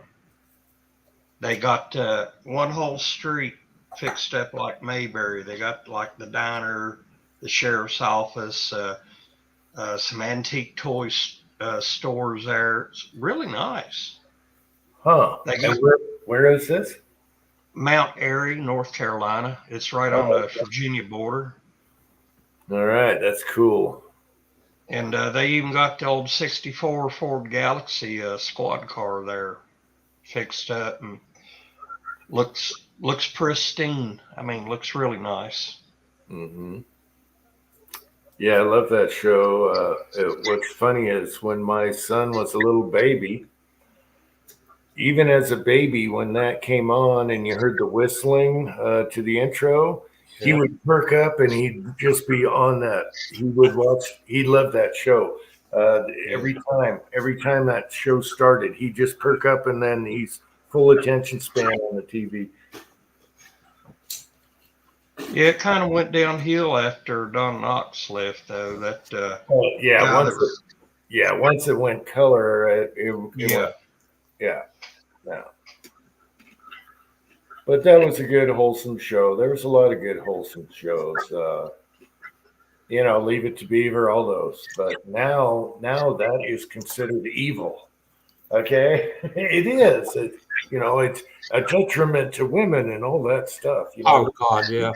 They got one whole street fixed up like Mayberry. They got like the diner, the sheriff's office, some antique toy stores there. It's really nice. Huh. They got, where is this? Mount Airy, North Carolina. It's right on the Virginia border. All right, that's cool. And they even got the old '64 Ford Galaxy squad car there, fixed up, and looks pristine. I mean, looks really nice. Mm-hmm. Yeah, I love that show. What's funny is when my son was a little baby, even as a baby, when that came on and you heard the whistling to the intro, he would perk up and he'd just be on that. He would watch. He loved that show. Every time that show started, he just perk up and then he's full attention span on the TV. Yeah, it kind of went downhill after Don Knox left, though. That Yeah, guy once that was- once it went color, it yeah. went, yeah. But that was a good wholesome show. There was a lot of good wholesome shows. Leave It to Beaver, all those. But now that is considered evil. Okay, it is. It's a detriment to women and all that stuff. Oh God, yeah.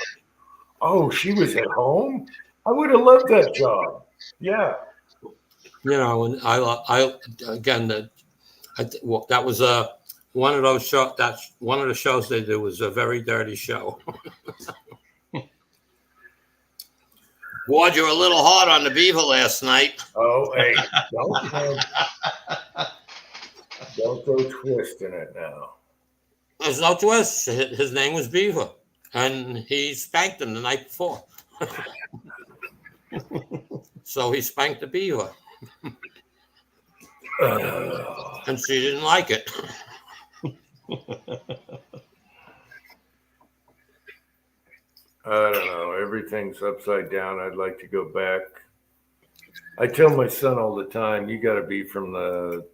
Oh, she was at home. I would have loved that job. Yeah. And I again that was one of those shows. That's one of the shows they did was a very dirty show. Ward, you were a little hard on the Beaver last night. Oh, hey, don't go twisting it now. There's no twist. His name was Beaver, and he spanked him the night before. So he spanked the Beaver, and she didn't like it. I don't know. Everything's upside down. I'd like to go back. I tell my son all the time, you got to be from the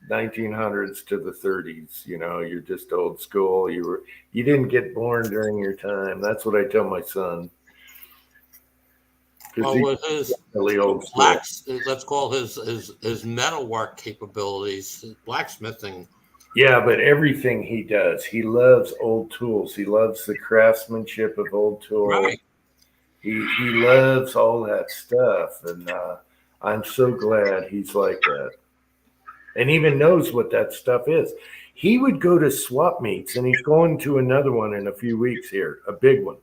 1900s to the 30s. You're just old school. You didn't get born during your time. That's what I tell my son. Well, with his really old school. let's call his metalwork capabilities, his blacksmithing. Yeah, but everything he does, he loves old tools. He loves the craftsmanship of old tools. Right. He loves all that stuff, and I'm so glad he's like that, and even knows what that stuff is. He would go to swap meets, and he's going to another one in a few weeks here, a big one.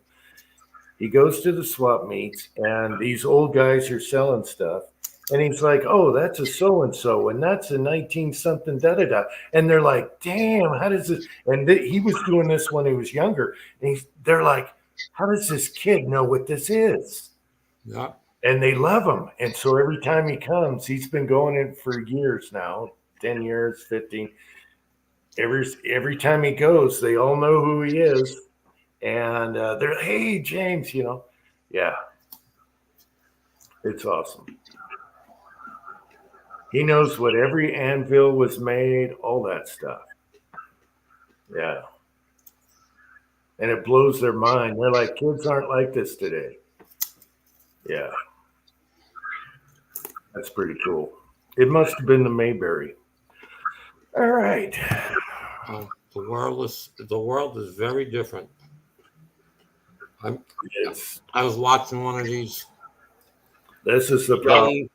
He goes to the swap meets, and these old guys are selling stuff. And he's like, oh, that's a so-and-so, and that's a 19-something, da-da-da. And they're like, damn, how does this? And he was doing this when he was younger. And they're like, how does this kid know what this is? Yeah. And they love him. And so every time he comes, he's been going in for years now, 10 years, 15. Every time he goes, they all know who he is. And they're like, hey, James, Yeah. It's awesome. He knows what every anvil was made, all that stuff. Yeah. And it blows their mind. They're like, kids aren't like this today. Yeah. That's pretty cool. It must have been the Mayberry. All right. The world is very different. I was watching one of these. This is the problem.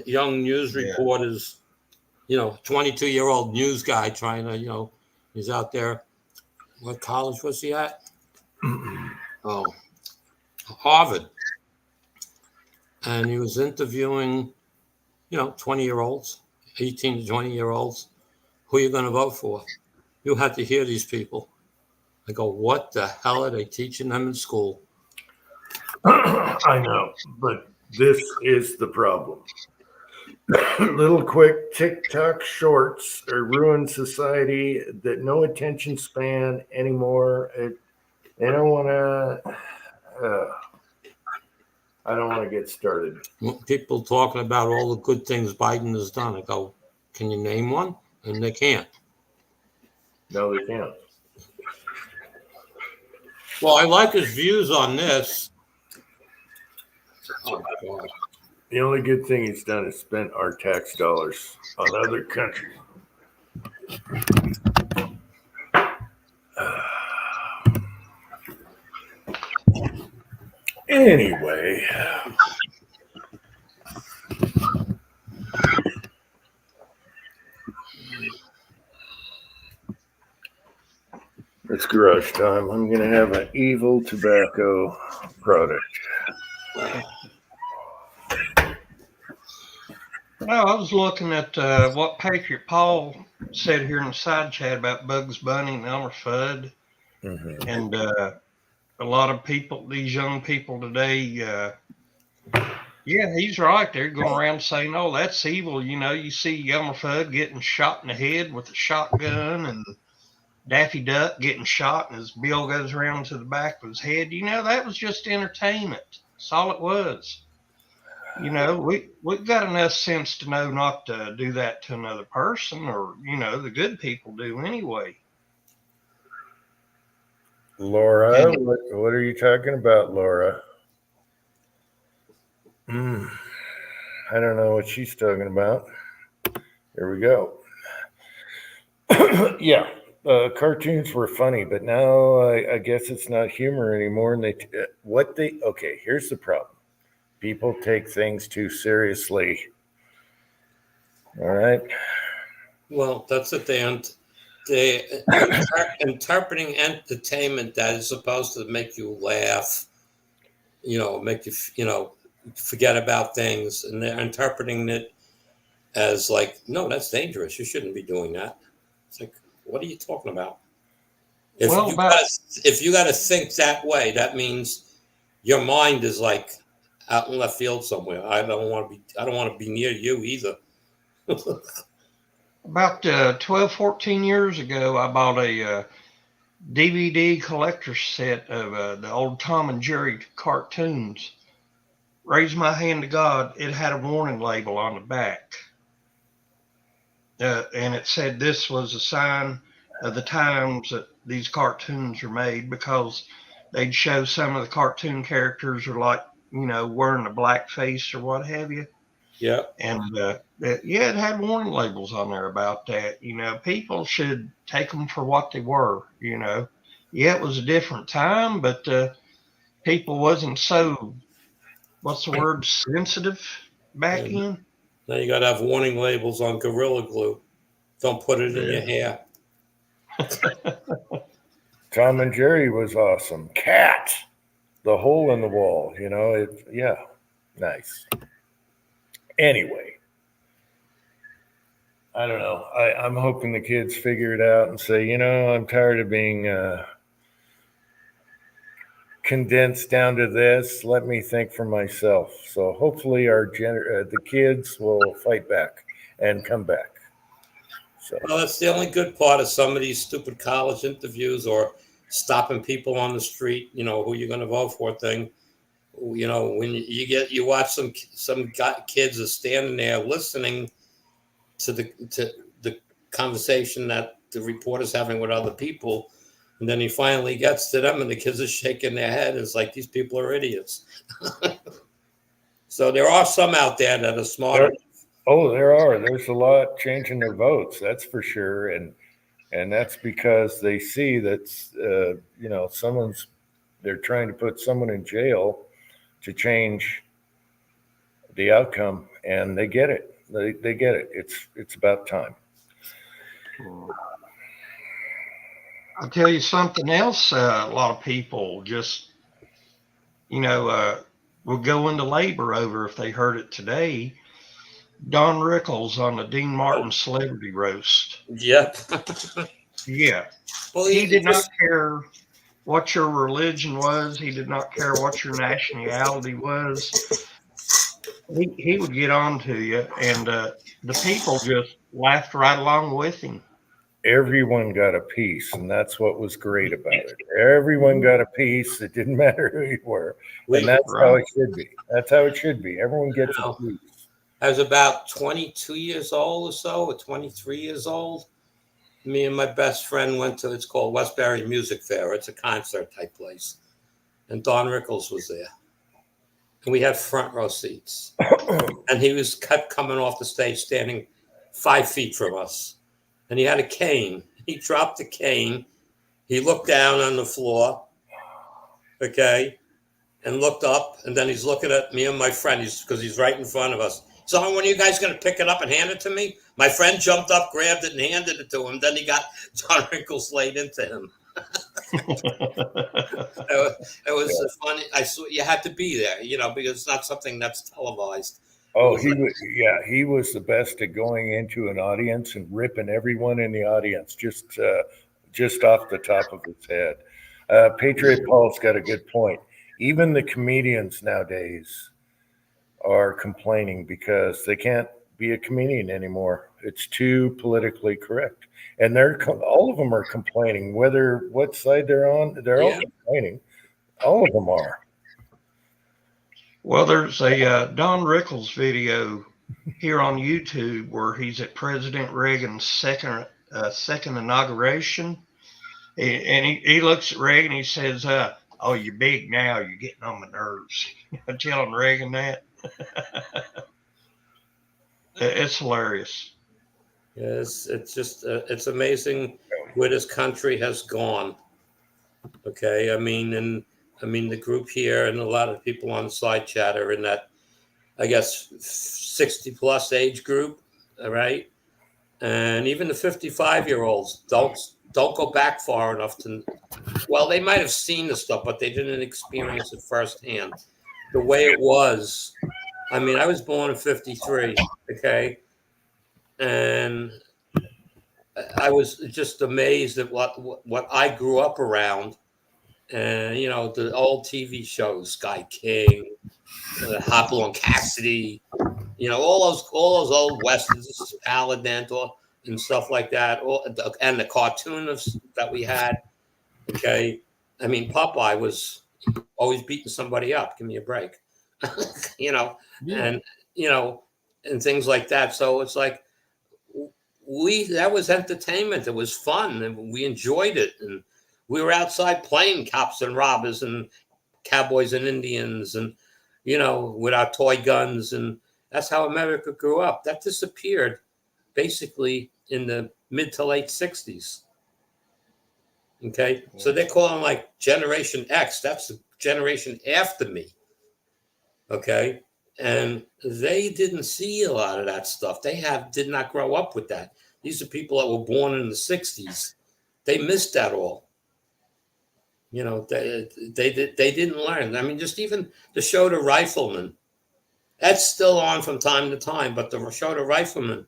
Young news reporters, 22-year-old news guy trying to, he's out there. What college was he at? Oh, Harvard. And he was interviewing, 20-year-olds, 18 to 20-year-olds. Who are you going to vote for? You had to hear these people. I go, what the hell are they teaching them in school? I know, but this is the problem. Little quick TikTok shorts ruin society. That no attention span anymore. They don't want to. I don't want to get started. People talking about all the good things Biden has done. I go, can you name one? And they can't. No, they can't. Well, I like his views on this. Oh, God. The only good thing he's done is spent our tax dollars on other countries. Anyway. It's garage time. I'm going to have an evil tobacco product. Well, I was looking at what Patriot Paul said here in the side chat about Bugs Bunny and Elmer Fudd. Mm-hmm. And a lot of people, these young people today, Yeah, he's right. They're going around saying, "Oh, that's evil." You know, you see Elmer Fudd getting shot in the head with a shotgun, and Daffy Duck getting shot, and his bill goes around to the back of his head. You know, that was just entertainment. That's all it was. You know, we've got enough sense to know not to do that to another person, or the good people do anyway. Laura, And what are you talking about, Laura? I don't know what she's talking about. Here we go. Yeah, cartoons were funny, but now I guess it's not humor anymore. And okay, here's the problem. People take things too seriously. All right. Well, that's what they interpreting entertainment that is supposed to make you laugh, make you forget about things, and they're interpreting it as like, no, that's dangerous. You shouldn't be doing that. It's like, what are you talking about? well, If you gotta think that way, that means your mind is like out in left field somewhere. I don't want to be near you either. about 12, 14 years ago, I bought a DVD collector set of the old Tom and Jerry cartoons. Raise my hand to God, it had a warning label on the back. And it said this was a sign of the times that these cartoons are made, because they'd show some of the cartoon characters are like, wearing a black face or what have you. Yeah. And it had warning labels on there about that. People should take them for what they were. Yeah, it was a different time, but people wasn't so, what's the word, sensitive back And in. now you gotta have warning labels on Gorilla Glue. Don't put it in your hair. Tom and Jerry was awesome. Cat, the hole in the wall. Yeah, nice. Anyway, I don't know. I'm hoping the kids figure it out and say, I'm tired of being condensed down to this. Let me think for myself. So hopefully the kids will fight back and come back. So Well, that's the only good part of some of these stupid college interviews or stopping people on the street, who you're going to vote for thing. When you watch some kids are standing there listening to the conversation that the reporter's having with other people, and then he finally gets to them, and the kids are shaking their head. It's like, these people are idiots. So there are some out there that are smarter. there are. There's a lot changing their votes. That's for sure, and that's because they see that they're trying to put someone in jail to change the outcome, and they get it. They get it. It's about time. I'll tell you something else. A lot of people just, will go into labor over if they heard it today. Don Rickles on the Dean Martin Celebrity Roast. Yep. Yeah. Well, he did not care what your religion was. He did not care what your nationality was. He would get on to you, and the people just laughed right along with him. Everyone got a piece, and that's what was great about it. Everyone got a piece. It didn't matter who you were, and that's how it should be. That's how it should be. Everyone gets a piece. I was about 22 years old or so, or 23 years old. Me and my best friend went to, it's called Westbury Music Fair. It's a concert type place. And Don Rickles was there. And we had front row seats. And he kept coming off the stage, standing 5 feet from us. And he had a cane. He dropped the cane. He looked down on the floor, okay, and looked up. And then he's looking at me and my friend, because he's right in front of us. So when are you guys going to pick it up and hand it to me? My friend jumped up, grabbed it, and handed it to him. Then he got Don Rickles laid into him. It was funny. I saw you had to be there, because it's not something that's televised. Oh, he was the best at going into an audience and ripping everyone in the audience just off the top of his head. Patriot Paul's got a good point. Even the comedians nowadays are complaining because they can't be a comedian anymore. It's too politically correct. And all of them are complaining, whether what side they're on, they're all Yeah. complaining. All of them are. Well, there's a Don Rickles video here on YouTube where he's at President Reagan's second inauguration, and he looks at Reagan. He says, "Oh, you're big now. You're getting on my nerves." Telling Reagan that. It's hilarious. Yes, it's just it's amazing where this country has gone. Okay, I mean the group here and a lot of people on the side chat are in that, I guess, 60 plus age group, all right? And even the 55-year-olds don't go back far enough to, well, they might have seen the stuff, but they didn't experience it firsthand. The way it was, I mean, I was born in 53, okay? And I was just amazed at what I grew up around. And, you know, the old TV shows, Sky King, Hopalong Cassidy, you know, all those old westerns, Paladin, and stuff like that, and the cartoons that we had. Okay, I mean, Popeye was always beating somebody up. Give me a break, you know, and you know, and things like that. So it's like that was entertainment. It was fun, and we enjoyed it, and we were outside playing cops and robbers and cowboys and Indians, and you know, with our toy guns, and that's how America grew up. That disappeared basically in the mid to late 60s. Okay, so they're calling like Generation X. That's the generation after me. Okay, and they didn't see a lot of that stuff. They did not grow up with that. These are people that were born in the 60s. They missed that all. You know, they didn't learn. I mean, just even the show The Rifleman, that's still on from time to time. But the show The Rifleman,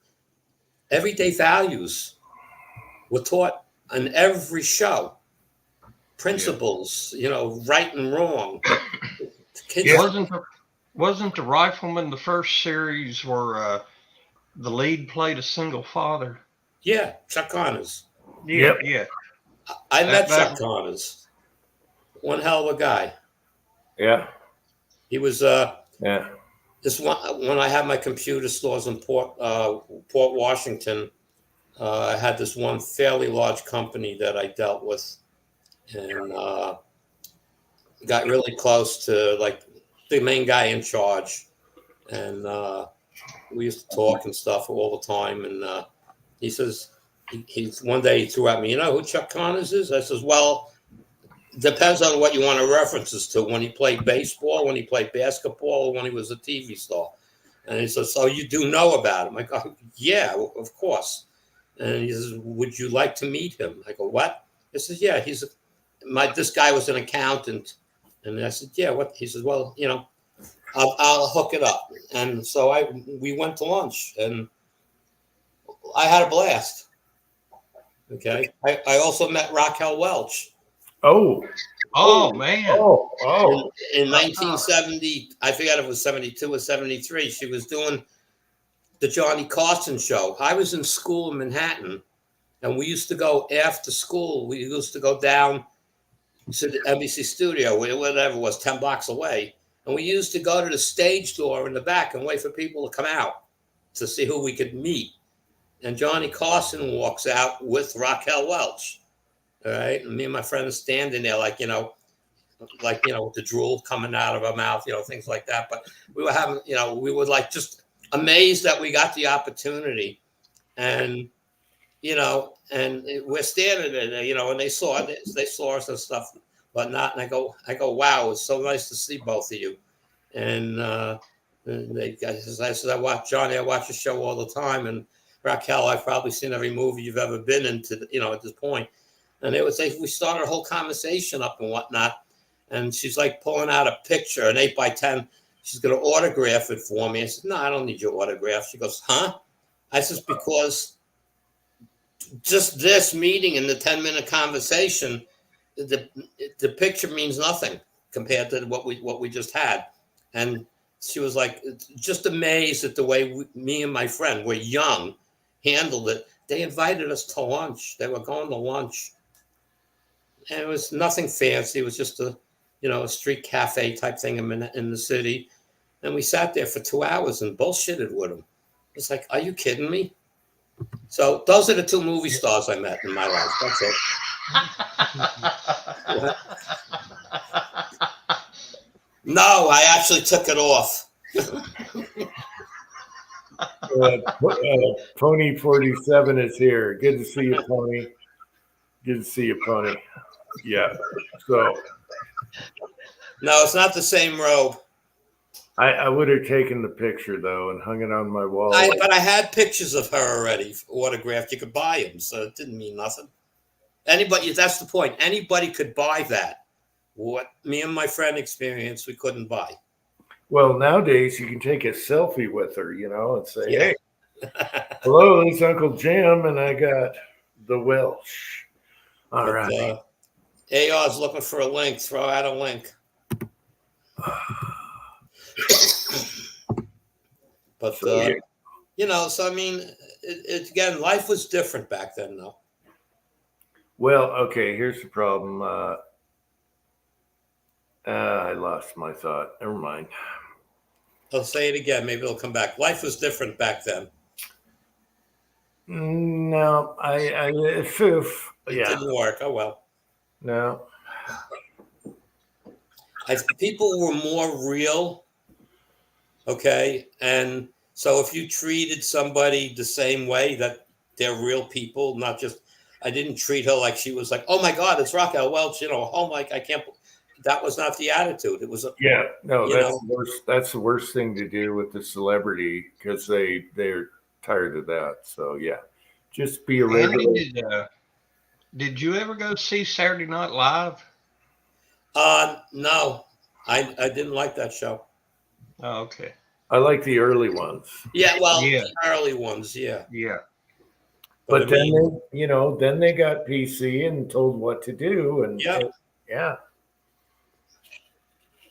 everyday values were taught on every show. Principles, you know, right and wrong. Kids, Wasn't The Rifleman the first series where the lead played a single father? Yeah, Chuck Connors. Yeah. I met Chuck Connors. One hell of a guy. Yeah. He was this one when I had my computer stores in Port Washington. I had this one fairly large company that I dealt with, and got really close to like the main guy in charge, and we used to talk and stuff all the time. And he says, one day he threw at me, "You know who Chuck Connors is?" I says, "Well, depends on what you want to references to. When he played baseball, when he played basketball, or when he was a TV star." And he says, "So you do know about him?" I go, "Yeah, of course." And he says, "Would you like to meet him?" I go, "What?" He says, "Yeah, this guy was an accountant." And I said, "Yeah, what?" He says, "Well, you know, I'll hook it up." And so we went to lunch, and I had a blast. Okay. I also met Raquel Welch. Man. In 1970, I forget if it was 72 or 73, she was doing the Johnny Carson show. I was in school in Manhattan, and we used to go after school. We used to go down to the NBC studio, whatever it was, 10 blocks away. And we used to go to the stage door in the back and wait for people to come out to see who we could meet. And Johnny Carson walks out with Raquel Welch. All right. And me and my friends standing there like, you know, with the drool coming out of our mouth, you know, things like that. But we were having, you know, we were like just amazed that we got the opportunity. And, you know, and we're standing there, you know, and they saw us and stuff, whatnot. And I go, "Wow, it's so nice to see both of you." And I said, "I watch your show all the time." And Raquel, I've probably seen every movie you've ever been into, you know, at this point. And they would say, we started a whole conversation up and whatnot. And she's like pulling out a picture, an 8x10. She's going to autograph it for me. I said, "No, I don't need your autograph." She goes, "Huh?" I says, "Because just this meeting and the 10-minute conversation, the picture means nothing compared to what we just had. And she was like just amazed at the way me and my friend were young handled it. They invited us to lunch. They were going to lunch, and it was nothing fancy. It was just a street cafe type thing in the city. And we sat there for 2 hours and bullshitted with them. It's like, are you kidding me? So those are the 2 movie stars I met in my life. That's it. No, I actually took it off. Pony 47 is here. Good to see you, Pony. Good to see you, Pony. Yeah. So. No, it's not the same robe. I would have taken the picture though and hung it on my wall. But I had pictures of her already autographed. You could buy them, so it didn't mean nothing. Anybody, that's the point. Anybody could buy that. What me and my friend experienced, we couldn't buy. Well, nowadays you can take a selfie with her, and say, "Hey, hello, it's Uncle Jim, and I got the Welsh." All right. AR's looking for a link. Throw out a link. But so I mean, it again, life was different back then, though. Well, okay. Here's the problem. I lost my thought. Never mind. I'll say it again. Maybe it'll come back. Life was different back then. No, it didn't work. Oh well. No. People were more real. Okay, and so if you treated somebody the same way, that they're real people, not just. I didn't treat her like she was like, oh my God, it's Raquel Welch. Oh my, I can't. That was not the attitude. It was the worst. That's the worst thing to do with the celebrity because they're tired of that. So yeah, just be a regular. Did you ever go see Saturday Night Live? No, I didn't like that show. Oh, okay. I like the early ones. Yeah, the early ones. Yeah. But then then they got PC and told what to do, and yeah.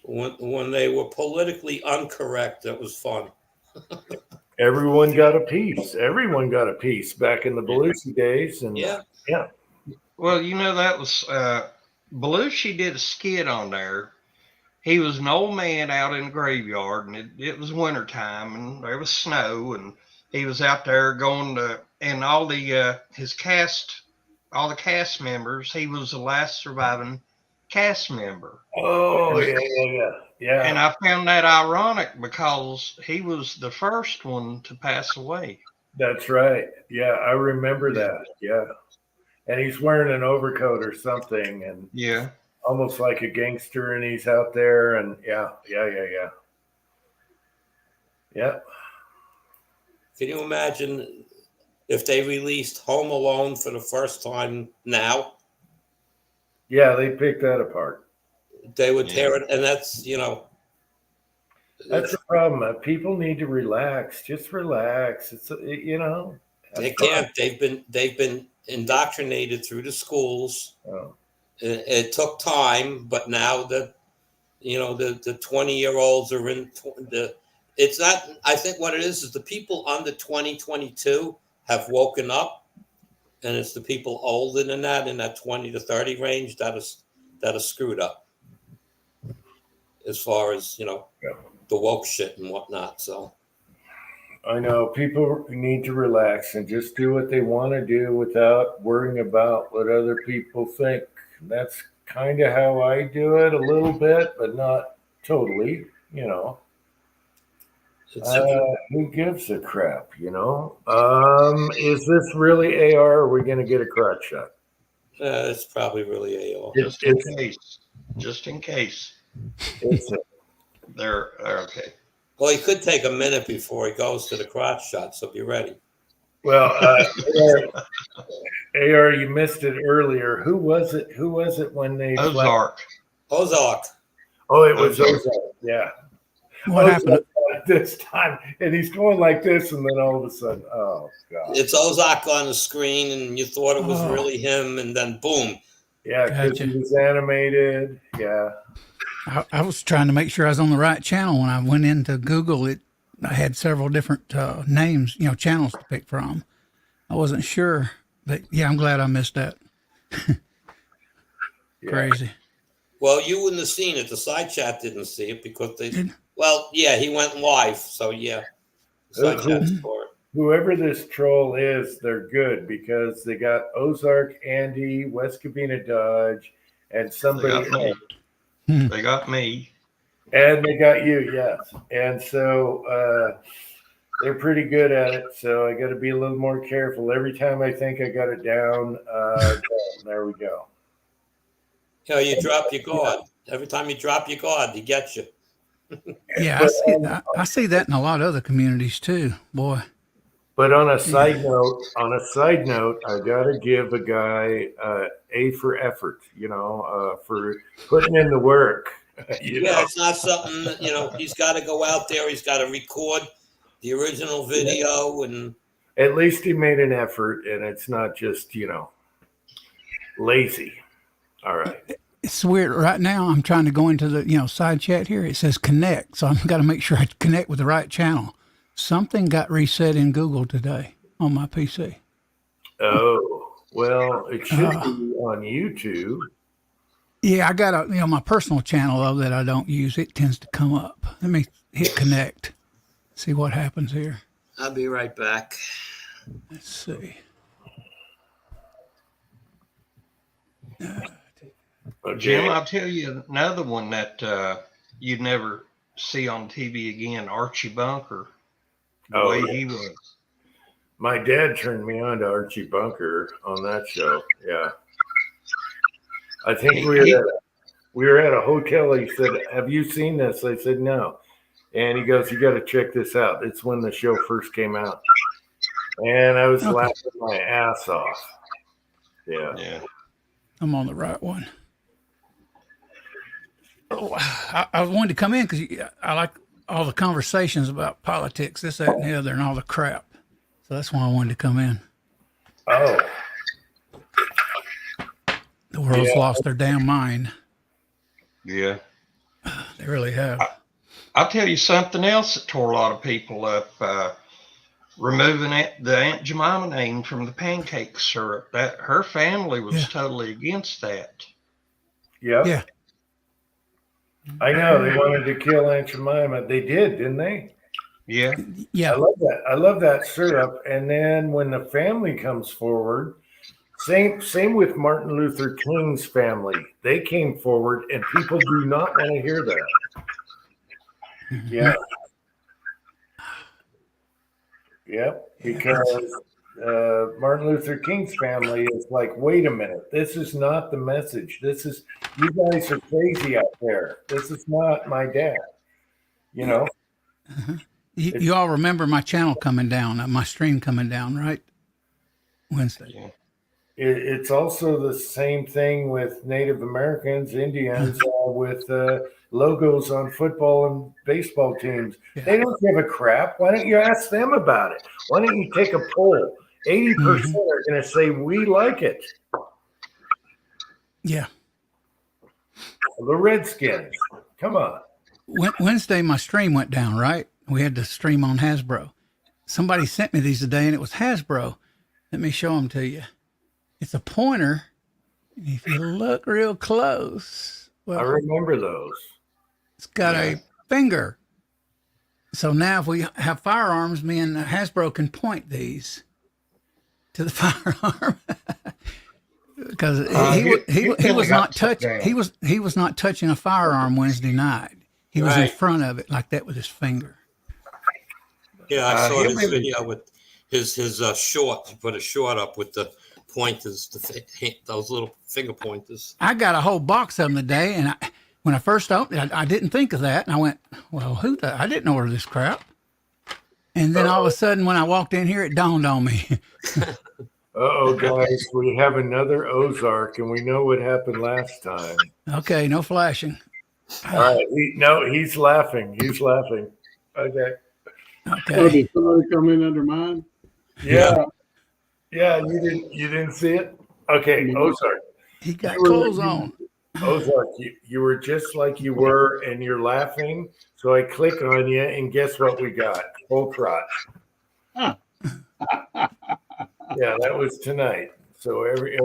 When they were politically incorrect, that was fun. Everyone got a piece. Everyone got a piece back in the Belushi days, and yeah. Well, that was Belushi did a skit on there. He was an old man out in the graveyard, and it was wintertime, and there was snow, and he was out there going to, and all the all the cast members, he was the last surviving cast member. Oh, yeah. And I found that ironic because he was the first one to pass away. That's right. Yeah, I remember that. Yeah. And he's wearing an overcoat or something, and almost like a gangster, and he's out there, and yeah. Can you imagine if they released Home Alone for the first time now? Yeah, they picked that apart. They would tear it, and that's that's the problem. People need to relax. Just relax. It's they can't. They've been indoctrinated through the schools. Oh. It took time, but now the 20-year-olds are in the. It's not. I think what it is the people under 2022 have woken up, and it's the people older than that in that 20 to 30 range that is screwed up. As far as the woke shit and whatnot. So I know people need to relax and just do what they want to do without worrying about what other people think. That's kind of how I do it a little bit, but not totally, who gives a crap, Is this really AR? Or are we going to get a crotch shot? It's probably really AR. Just in case. It's They're okay. Well, he could take a minute before he goes to the crotch shot, so be ready. Well, AR, you missed it earlier. Who was it when they Ozark? Oh, it was Ozark. Yeah. What happened this time? And he's going like this, and then all of a sudden, oh god! It's Ozark on the screen, and you thought it was really him, and then boom. Yeah, because he was animated. Yeah. I was trying to make sure I was on the right channel when I went into Google. I had several different names, channels to pick from. I wasn't sure, but yeah, I'm glad I missed that. Crazy. Well, you wouldn't have seen it. The side chat didn't see it because he went live. So yeah, the side chat's for it. Whoever this troll is, they're good because they got Ozark, Andy, West Covina Dodge, and somebody else. They got me. And they got you, yes. And so they're pretty good at it. So I got to be a little more careful. Every time I think I got it down, there we go. You drop your guard. Every time you drop your guard, he gets you. Yeah, I see that in a lot of other communities too, boy. But on a side note, I gotta give a guy A for effort, for putting in the work. It's not something that, he's got to go out there. He's got to record the original video, and at least he made an effort, and it's not just lazy. All right. It's weird. Right now, I'm trying to go into the side chat here. It says connect, so I've got to make sure I connect with the right channel. Something got reset in Google today on my PC. Oh, well, it should be on YouTube. Yeah, I got my personal channel though that I don't use. It tends to come up. Let me hit connect. See what happens here. I'll be right back. Let's see. Jim, I'll tell you another one that you'd never see on TV again, Archie Bunker. The way he was. My dad turned me on to Archie Bunker on that show. Yeah. I think we were at a hotel. He said, "Have you seen this?" I said, "No." And he goes, "You got to check this out. It's when the show first came out." And I was laughing my ass off. Yeah. I'm on the right one. Oh, I wanted to come in because I like all the conversations about politics, this, that, and the other, and all the crap. So that's why I wanted to come in. Oh. The world's lost their damn mind. Yeah. They really have. I'll tell you something else that tore a lot of people up. Removing the Aunt Jemima name from the pancake syrup. That her family was totally against that. Yep. Yeah. I know they wanted to kill Aunt Jemima. They did, didn't they? Yeah. Yeah. I love that. I love that syrup. And then when the family comes forward, same with Martin Luther King's family. They came forward, and people do not want to hear that. Yeah. Yep. Because Martin Luther King's family is like, wait a minute, this is not the message. This is, you guys are crazy out there. This is not my dad. You all remember my channel coming down, my stream coming down, right? Wednesday. Yeah. It's also the same thing with Native Americans, Indians, with logos on football and baseball teams. Yeah. They don't give a crap. Why don't you ask them about it? Why don't you take a poll? 80% are going to say we like it. Yeah. The Redskins. Come on. Wednesday, my stream went down, right? We had to stream on Hasbro. Somebody sent me these today, and it was Hasbro. Let me show them to you. It's a pointer. And if you look real close. Well, I remember those. It's got a finger. So now if we have firearms, me and Hasbro can point these to the firearm. Because he was not touching. He was not touching a firearm Wednesday night. He was in front of it like that with his finger. Yeah, I saw his video with his short. He put a short up with the pointers, those little finger pointers. I got a whole box of them today, and when I first opened it, I didn't think of that, and I went, "Well, I didn't order this crap." And then all of a sudden, when I walked in here, it dawned on me. Uh-oh, guys, we have another Ozark, and we know what happened last time. Okay, no flashing. All right, he's laughing. He's laughing. Okay. So did somebody come in under mine? Yeah. Yeah, you didn't see it? Okay, Ozark. He got clothes on. Ozark, you were just like you were, and you're laughing. So I click on you, and guess what we got? Full trot. Huh. Yeah, that was tonight. So every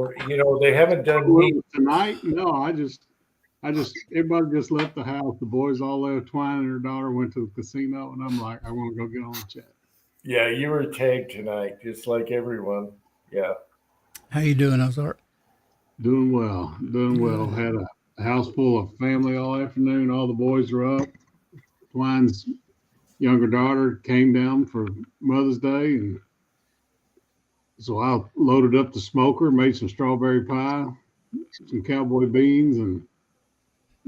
they haven't done Well, me. tonight? No, everybody just left the house. The boys all left. Twine and her daughter went to the casino, and I'm like, I want to go get on the chat. Yeah, you were tagged tonight, just like everyone. Yeah. How you doing, Ozark? Doing well, doing well. Had a house full of family all afternoon. All the boys are up. Twine's younger daughter came down for Mother's Day, and so I loaded up the smoker, made some strawberry pie, some cowboy beans, and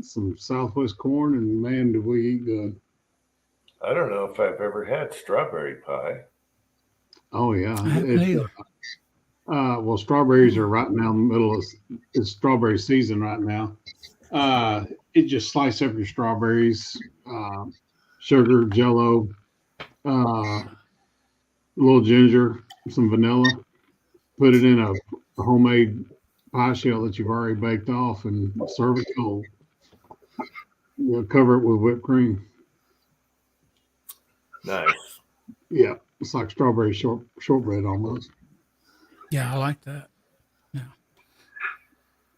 some Southwest corn, and man, did we eat good. I don't know if I've ever had strawberry pie. Oh yeah. I haven't either. Well, strawberries are right now in the middle of it's strawberry season right now. You just slice up your strawberries, sugar, Jello, a little ginger, some vanilla. Put it in a homemade pie shell that you've already baked off, and serve it cold. Cover it with whipped cream. Nice. Yeah, it's like strawberry shortbread almost. Yeah, I like that.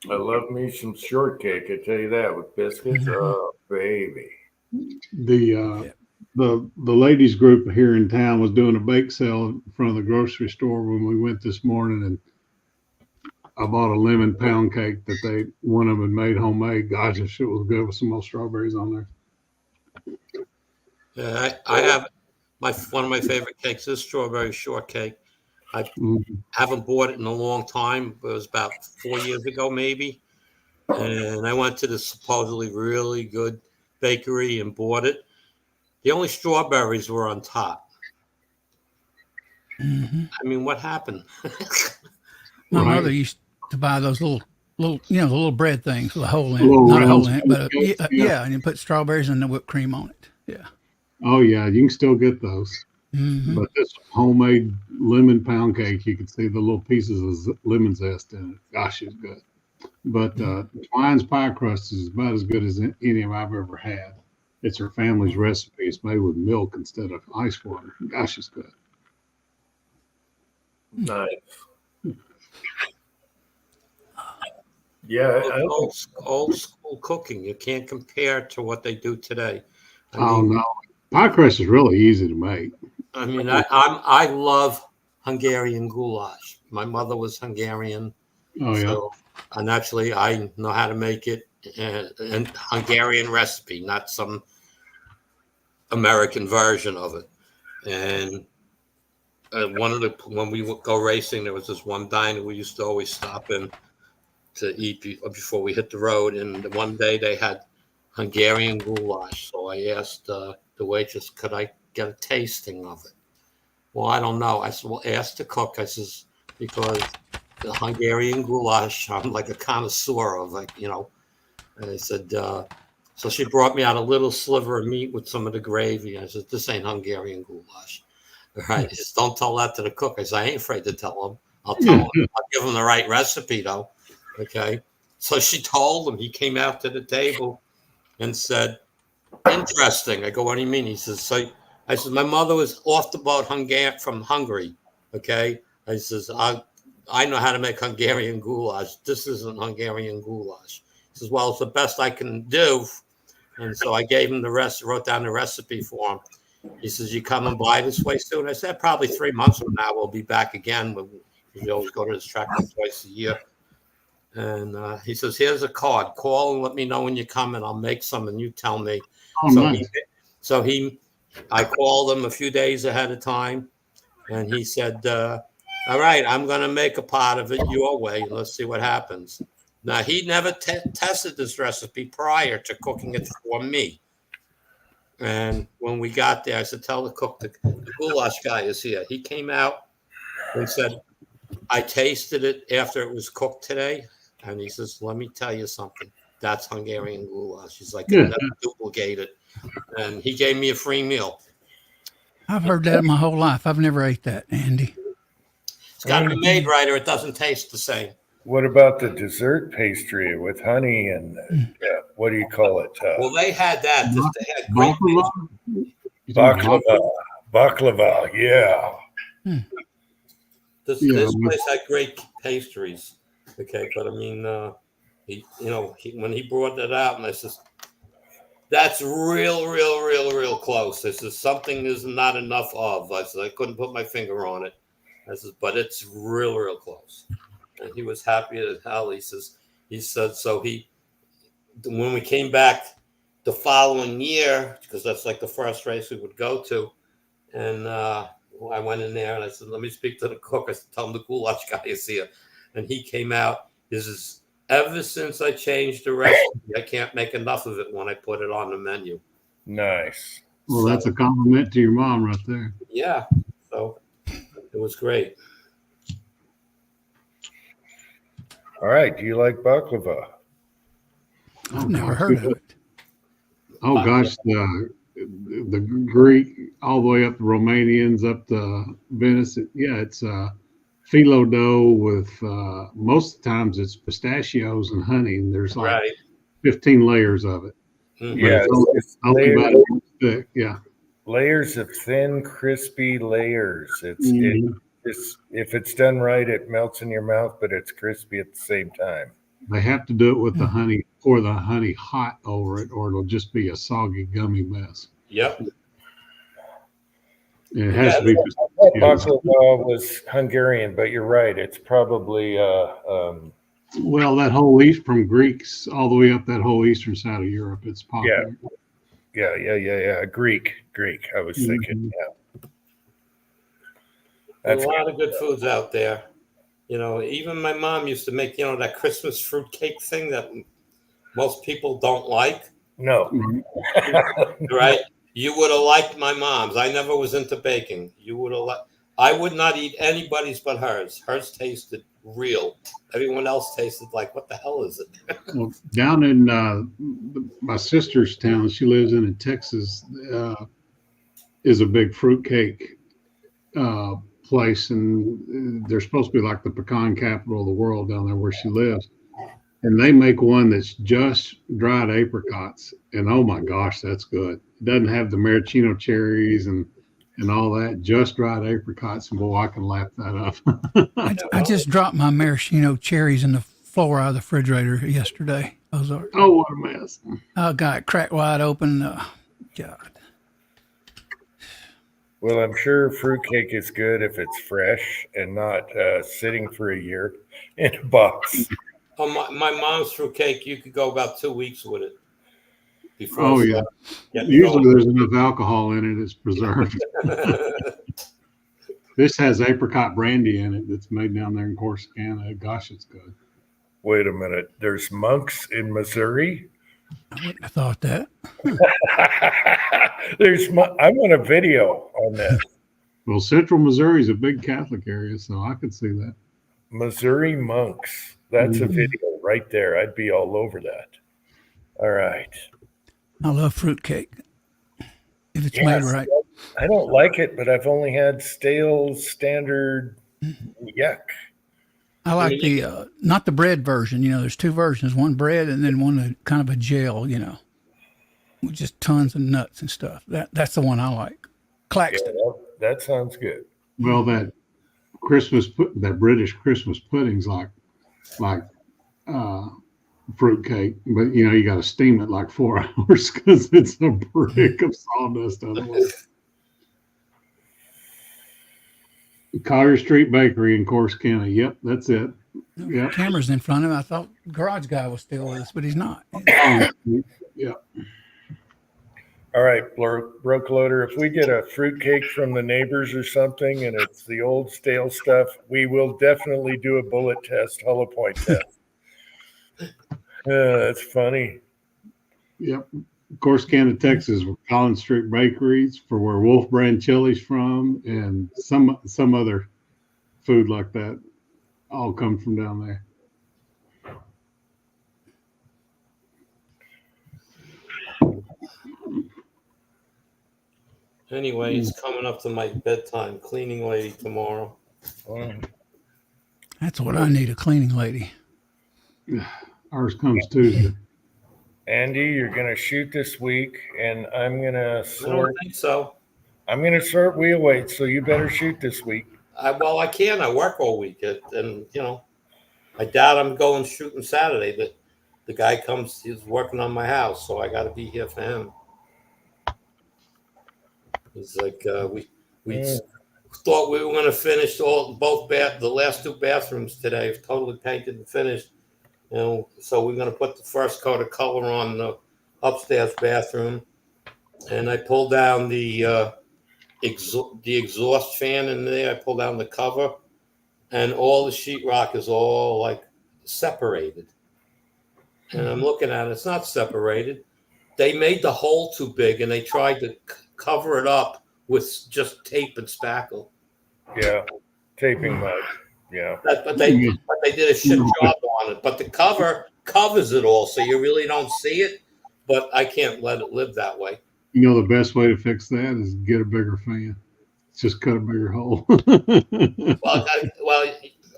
I love me some shortcake. I tell you that with biscuits. Oh, baby. The ladies group here in town was doing a bake sale in front of the grocery store when we went this morning, and I bought a lemon pound cake that one of them had made homemade. Gosh, this shit was good with some more strawberries on there. Yeah, I have one of my favorite cakes is strawberry shortcake. I haven't bought it in a long time. It was about 4 years ago, maybe. And I went to this supposedly really good bakery and bought it. The only strawberries were on top. Mm-hmm. I mean, what happened? My mother used to buy those little, the little bread things with a hole in it. Not a hole in it, but yeah, and you put strawberries and the whipped cream on it. Yeah. Oh yeah, you can still get those. Mm-hmm. But this homemade lemon pound cake, you can see the little pieces of lemon zest in it. Gosh, it's good. But Twine's pie crust is about as good as any I've ever had. It's her family's recipe. It's made with milk instead of ice water. Gosh, it's good. Nice. Yeah, Old school cooking. You can't compare to what they do today. No, pie crust is really easy to make. I mean, I love Hungarian goulash. My mother was Hungarian. Oh yeah. So, and actually, I know how to make it in Hungarian recipe, not some American version of it. And when we would go racing, there was this one diner we used to always stop in to eat before we hit the road. And one day they had Hungarian goulash. So I asked the waitress, could I get a tasting of it? Well, I don't know. I said, well, ask the cook. I says, because the Hungarian goulash, I'm like a connoisseur of And I said, so she brought me out a little sliver of meat with some of the gravy. I said, this ain't Hungarian goulash. All right. Just don't tell that to the cook. I said, I ain't afraid to tell him. I'll tell him. I'll give him the right recipe, though. Okay. So she told him. He came out to the table and said, interesting. I go, what do you mean? He says, I said, my mother was off the boat from Hungary. Okay. I says, I know how to make Hungarian goulash. This isn't Hungarian goulash. He says, well, it's the best I can do. And so I gave him wrote down the recipe for him. He says, you come and buy this way soon? I said, probably 3 months from now, we'll be back again. We always go to this track twice a year. And he says, here's a card. Call and let me know when you come, and I'll make some, and you tell me. Oh, nice. I called him a few days ahead of time, and he said, all right, I'm going to make a pot of it your way. Let's see what happens. Now, he never tested this recipe prior to cooking it for me. And when we got there, I said, tell the cook, the goulash guy is here. He came out and said, I tasted it after it was cooked today. And he says, let me tell you something. That's Hungarian goulash. He's like, I'll never duplicate it. And he gave me a free meal. I've heard that my whole life. I've never ate that, Andy. It's got to be made right or it doesn't taste the same. What about the dessert pastry with honey and what do you call it? Well, they had that. They had great Baklava? You talking about Baklava. Yeah. This Yeah, place had great pastries. Okay, but I mean, when he brought that out, and I says, "That's real close." I says, "Something is not enough of." I said, "I couldn't put my finger on it." I says, "But it's real close." And he was happy as hell. He said, so when we came back the following year, because that's like the first race we would go to, and I went in there and I said, "Let me speak to the cook." I said, "Tell him the goulash guy is here." And he came out. This is ever since I changed the recipe, I can't make enough of it when I put it on the menu. Nice. Well, that's a compliment to your mom right there. Yeah. So it was great. All right. Do you like baklava? I've never heard of it. Oh gosh, the Greek all the way up to Romanians up to Venice. It's phyllo dough with most of the times it's pistachios and honey, and there's like 15 layers of it. Mhm. Yeah. It's only about an inch thick. Yeah. Layers of thin, crispy layers. Mhm. If it's done right, it melts in your mouth, but it's crispy at the same time. They have to do it with the honey, pour the honey hot over it, or it'll just be a soggy, gummy mess. Yep. And it has to be. Baklava was Hungarian, but you're right. It's probably Well, that whole east from Greeks all the way up that whole eastern side of Europe, it's popular. yeah. Greek. I was thinking, yeah. There's a lot of good foods out there. Even my mom used to make, that Christmas fruit cake thing that most people don't like. No. Right? You would have liked my mom's. I never was into baking. You would have liked. I would not eat anybody's but hers. Hers tasted real. Everyone else tasted like, what the hell is it? Well, down in my sister's town, she lives in Texas, is a big fruitcake place, and they're supposed to be like the pecan capital of the world down there where she lives. And they make one that's just dried apricots, and oh my gosh, that's good. It doesn't have the maraschino cherries and all that, just dried apricots, and boy, I can lap that up. I just dropped my maraschino cherries in the floor out of the refrigerator yesterday. Ozark. Oh, what a mess. I got it cracked wide open. God. Well, I'm sure fruitcake is good if it's fresh and not sitting for a year in a box. Oh, my mom's fruitcake, you could go about 2 weeks with it. Oh, yeah. Usually there's enough alcohol in it, it's preserved. This has apricot brandy in it that's made down there in Corsicana. Gosh, it's good. Wait a minute. There's monks in Missouri? I wouldn't have thought that. I want a video on that. Well, Central Missouri is a big Catholic area, so I could see that. Missouri monks. That's a video right there. I'd be all over that. All right. I love fruitcake. If it's made right. I don't like it, but I've only had stale, standard, yuck. I like the, not the bread version. There's two versions, one bread and then one kind of a gel, with just tons of nuts and stuff. That's the one I like. Claxton. Yeah, that sounds good. Well, that British Christmas pudding's like fruitcake, but you got to steam it like 4 hours because it's a brick of sawdust otherwise. Collier Street Bakery in Corsicana. Yep, that's it. Yep. Camera's in front of him. I thought garage guy was still with us, but he's not. Yeah. All right, broke loader. If we get a fruitcake from the neighbors or something, and it's the old stale stuff, we will definitely do a bullet test, hollow point test. That's funny. Yep. Corsicana, Texas, where Collins Street Bakeries, for where Wolf Brand Chili's from, and some other food like that, all come from down there. Anyway, it's coming up to my bedtime cleaning lady tomorrow. That's what I need, a cleaning lady. Ours comes Tuesday. Andy, you're gonna shoot this week, and I'm gonna I sort. don't think so. I'm gonna sort wheel weights, so you better shoot this week. Well, I can. I work all week, and I doubt I'm going shooting Saturday. But the guy comes, he's working on my house, so I got to be here for him. He's like, we thought we were going to finish the last two bathrooms today, totally painted and finished. So we're going to put the first coat of color on the upstairs bathroom, and I pulled down the exhaust fan in there. I pulled down the cover, and all the sheetrock is all like separated. And I'm looking at it; it's not separated. They made the hole too big, and they tried to cover it up with just tape and spackle. Yeah, taping mud. Yeah. But they did a shit job on it. But the cover covers it all, so you really don't see it. But I can't let it live that way. You know, the best way to fix that is get a bigger fan. Just cut a bigger hole. Well,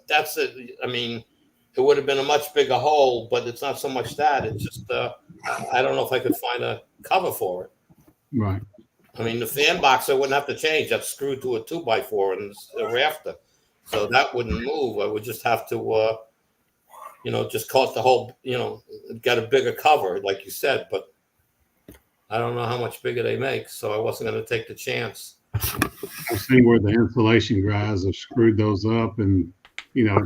that's it. I mean, it would have been a much bigger hole, but it's not so much that. It's just I don't know if I could find a cover for it. Right. I mean, the fan box I wouldn't have to change. That's screwed to a 2x4 and a rafter, so that wouldn't move. I would just have to, just cut the whole, get a bigger cover, like you said. But I don't know how much bigger they make, so I wasn't going to take the chance. I've seen where the insulation guys have screwed those up and,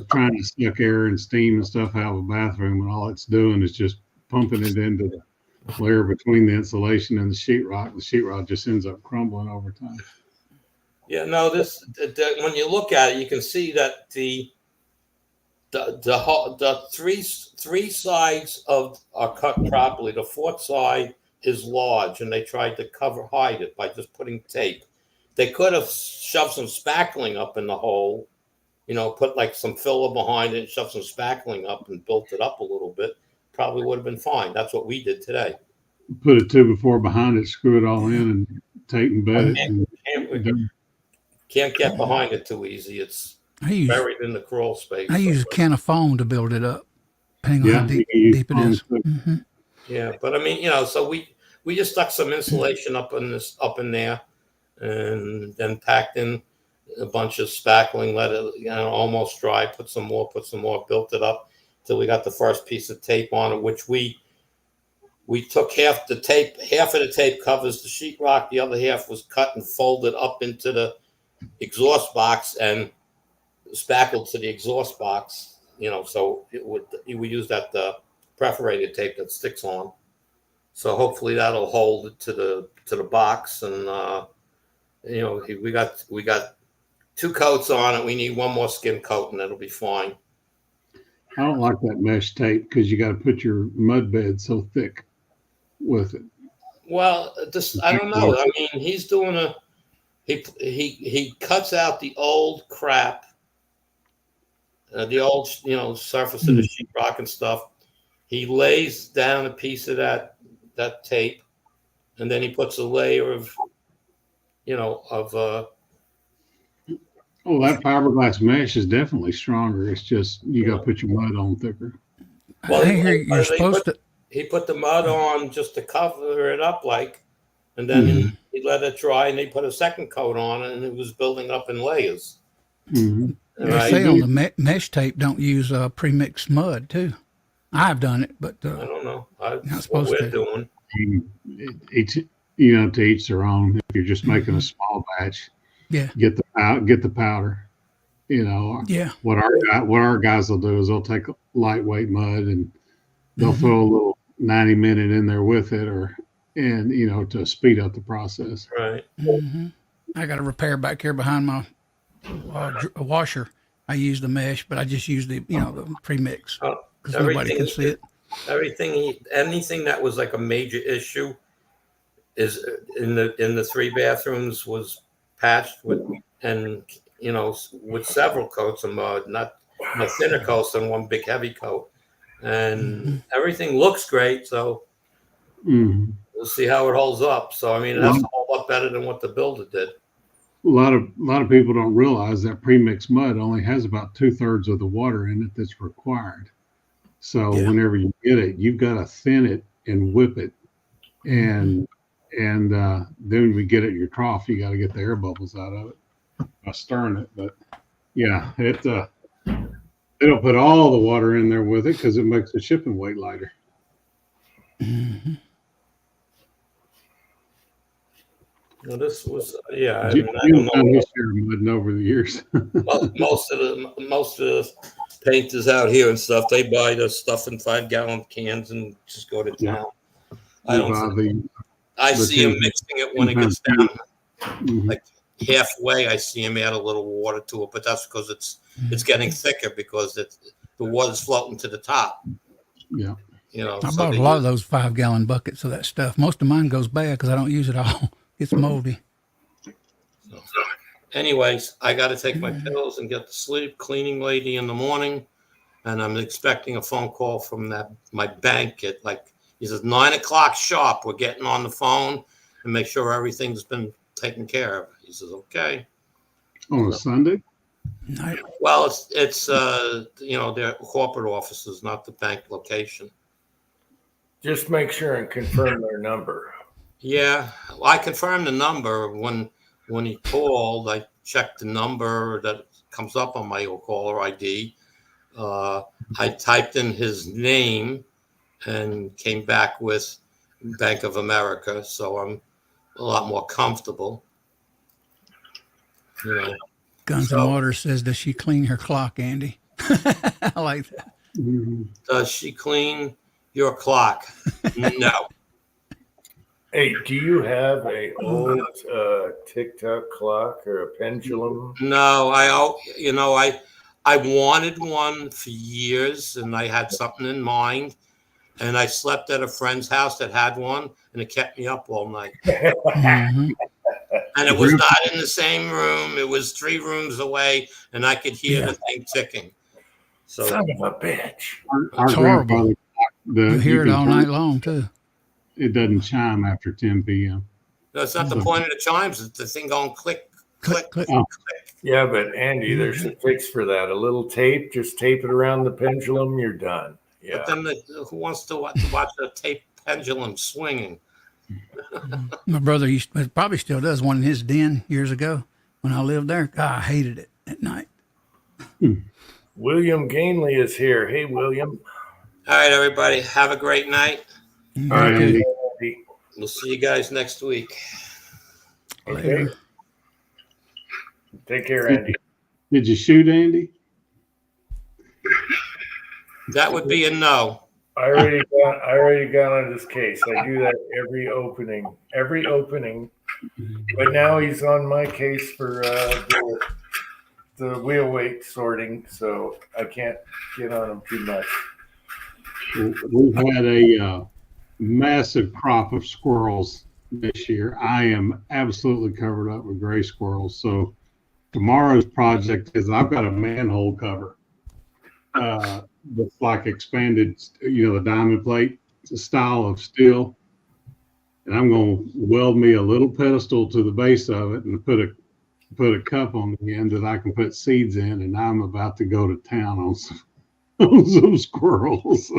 trying to suck air and steam and stuff out of a bathroom, and all it's doing is just pumping it into the layer between the insulation and the sheetrock. The sheetrock just ends up crumbling over time. Yeah, no, when you look at it, you can see that the three sides are cut properly. The fourth side is large, and they tried to hide it by just putting tape. They could have shoved some spackling up in the hole, put like some filler behind it, shove some spackling up and built it up a little bit. Probably would have been fine. That's what we did today. Put a 2x4 behind it, screw it all in, and tape and bed it. Can't get behind it too easy. It's buried in the crawl space. I use a can of foam to build it up, depending on how deep it is. Mm-hmm. Yeah, but I mean, so we just stuck some insulation up in there, and then packed in a bunch of spackling, let it almost dry, put some more, built it up till we got the first piece of tape on it, which we took half of the tape covers the sheetrock, the other half was cut and folded up into the exhaust box and spackled to the exhaust box, so we use that perforated tape that sticks on. So hopefully that'll hold it to the box, and we got 2 coats on it. We need one more skin coat, and it'll be fine. I don't like that mesh tape because you got to put your mud bed so thick with it. Well, I don't know. I mean, he's doing he cuts out the old crap, the old surface of the sheetrock and stuff. He lays down a piece of that tape, and then he puts a layer of that fiberglass mesh is definitely stronger. It's just you got to put your mud on thicker. Well, I hear you're supposed to. He put the mud on just to cover it up, and then he let it dry, and he put a second coat on it, and it was building up in layers. Mm-hmm. They say on the mesh tape, don't use pre-mixed mud too. I've done it, but I don't know. That's supposed what we're to. doing. It's to each their own. If you're just making a small batch, get the powder. What our guys will do is they'll take lightweight mud and they'll throw a little 90-minute in there with it, to speed up the process. Right. Mm-hmm. I got a repair back here behind my washer. I use the mesh, but I just use the pre-mix because nobody can see it. Anything that was like a major issue is in the 3 bathrooms was patched with several coats of mud, not thinner coats than one big heavy coat, and everything looks great. So we'll see how it holds up. So I mean, that's a whole lot better than what the builder did. lot of people don't realize that premixed mud only has about 2/3 of the water in it that's required. So Yeah. whenever you get it, you've got to thin it and whip it, and then when we get it in your trough, you got to get the air bubbles out of it by stirring it. But yeah, they don't put all the water in there with it because it makes the shipping weight lighter. Mm-hmm. Well, this was I Jim don't done know. his share of mudding over the years. Most of the painters out here and stuff, they buy the stuff in 5-gallon cans and just go to town. Yeah. I don't. I see them mixing it when it gets down like halfway. I see them add a little water to it, but that's because it's getting thicker because the water's floating to the top. Yeah. You know, I bought a lot of those 5-gallon buckets of that stuff. Most of mine goes bad because I don't use it all. It's moldy. So, anyways, I got to take my pills and get to sleep. Cleaning lady in the morning, and I'm expecting a phone call from my bank at he says 9 o'clock sharp. We're getting on the phone and make sure everything's been taken care of. He says okay. On a Sunday? Night. Well, it's their corporate offices, not the bank location. Just make sure and confirm their number. Yeah, well, I confirmed the number when he called. I checked the number that comes up on my caller ID. I typed in his name and came back with Bank of America, so I'm a lot more comfortable. You know. Guns and Water says, does she clean her clock, Andy? I like that. Does she clean your clock? No. Hey, do you have a old TikTok clock or a pendulum? No, I wanted one for years, and I had something in mind, and I slept at a friend's house that had one, and it kept me up all night. Mm-hmm. And it was not in the same room; it was 3 rooms away, and I could hear the thing ticking. So, son of a bitch! Our horrible. You hear it all night long too. It doesn't chime after 10 p.m. No, it's not the point of the chimes; it's the thing going click, click, click, Oh. click. Yeah, but Andy, there's a fix for that. A little tape, just tape it around the pendulum. You're done. Yeah. But then who wants to watch a tape pendulum swinging? My brother probably still does one in his den years ago when I lived there. God, I hated it at night. William Gainley is here. Hey, William. All right, everybody, have a great night. All right, Andy. We'll see you guys next week. Okay. Take care, Andy. Did you shoot Andy? That would be a no. I already got on his case. I do that every opening. But now he's on my case for the wheel weight sorting, so I can't get on him too much. We've had a massive crop of squirrels this year. I am absolutely covered up with gray squirrels. So tomorrow's project is I've got a manhole cover that's like expanded, the diamond plate style of steel. And I'm going to weld me a little pedestal to the base of it and put a cup on the end that I can put seeds in. And I'm about to go to town on some squirrels.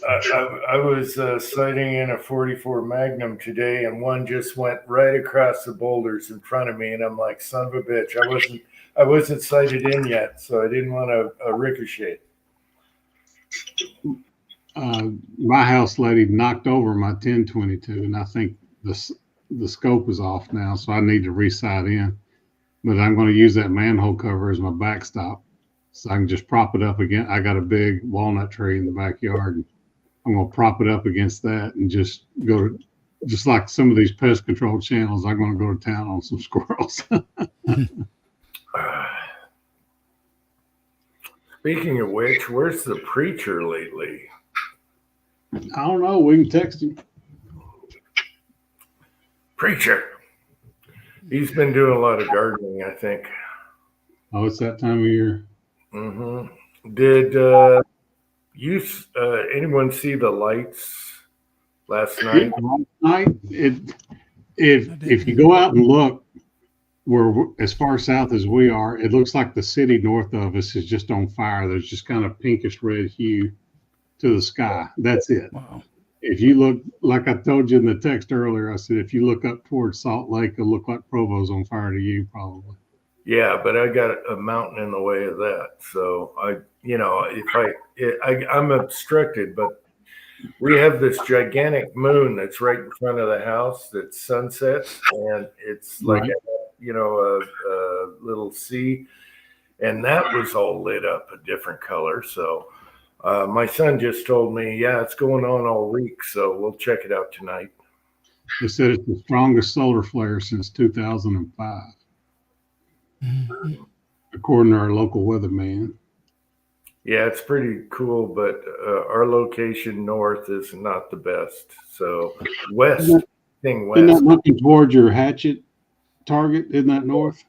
I was sighting in a 44 Magnum today, and one just went right across the boulders in front of me, and I'm like, son of a bitch. I wasn't sighted in yet, so I didn't want to ricochet. My house lady knocked over my 1022, and I think the scope is off now, so I need to re-sight in. But I'm going to use that manhole cover as my backstop, so I can just prop it up again. I got a big walnut tree in the backyard. And I'm going to prop it up against that and just just like some of these pest control channels, I'm going to go to town on some squirrels. Speaking of which, where's the preacher lately? I don't know. We can text him. Preacher. He's been doing a lot of gardening, I think. Oh, it's that time of year. Mm-hmm. Did anyone see the lights last night? Last night, if you go out and look, as far south as we are, it looks like the city north of us is just on fire. There's just kind of pinkish red hue to the sky. That's it. Wow. If you look, like I told you in the text earlier, I said, if you look up towards Salt Lake, it'll look like Provo's on fire to you, probably. Yeah, but I got a mountain in the way of that. So I'm obstructed, but we have this gigantic moon that's right in front of the house that sunsets, and it's like, Right. a little sea, and that was all lit up a different color. So my son just told me, yeah, it's going on all week, so we'll check it out tonight. They said it's the strongest solar flare since 2005, according to our local weatherman. Yeah, it's pretty cool, but our location north is not the best. So west, Isn't that looking toward your hatchet target? Isn't that north?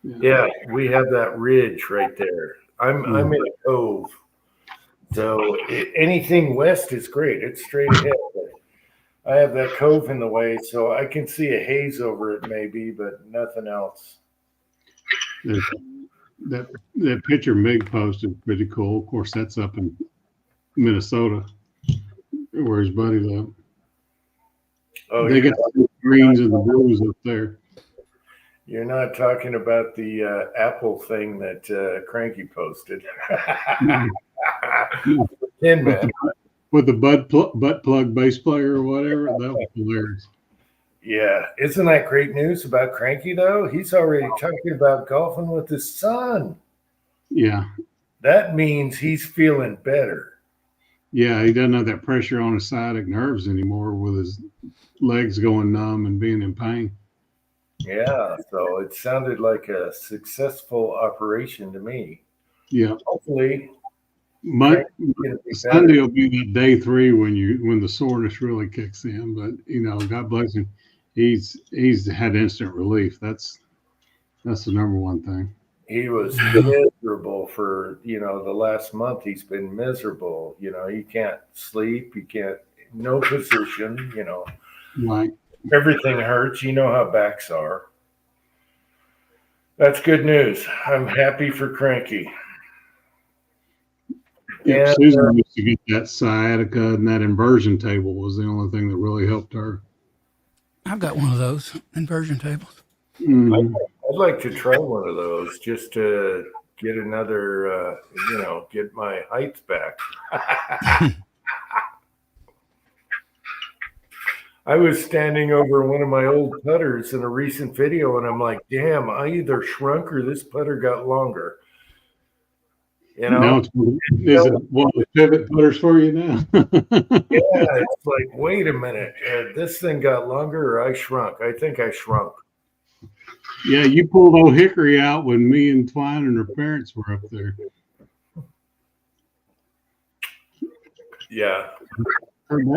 Yeah, we have that ridge right there. I'm in a cove. So anything west is great. It's straight ahead. But I have that cove in the way, so I can see a haze over it maybe, but nothing else. That picture Mig posted pretty cool. Of course, that's up in Minnesota, where his buddy lived. Oh, They got the greens and the blues up there. you're not talking about the Apple thing that Cranky posted. Tin Man. With the butt plug bass player or whatever. That was hilarious. Yeah, isn't that great news about Cranky though? He's already talking about golfing with his son. Yeah. That means he's feeling better. Yeah, he doesn't have that pressure on his sciatic nerves anymore with his legs going numb and being in pain. Yeah, so it sounded like a successful operation to me. Yeah. Hopefully, Sunday will be the day 3 when the soreness really kicks in. But God bless him. He's had instant relief. That's the number one thing. he was miserable for the last month. He's been miserable. He can't sleep. He can't no position. Right. Everything hurts. You know how backs are. That's good news. I'm happy for Cranky. Yeah, And, Susan used to get that sciatica, and that inversion table was the only thing that really helped her. I've got one of those inversion tables. Mhm. I'd like to try one of those just to get another, get my height back. I was standing over one of my old putters in a recent video, and I'm like, damn, I either shrunk or this putter got longer. Now is it one of the pivot putters for you now? Yeah, it's like, wait a minute, this thing got longer or I shrunk? I think I shrunk. Yeah, you pulled old Hickory out when me and Twine and her parents were up there. Yeah.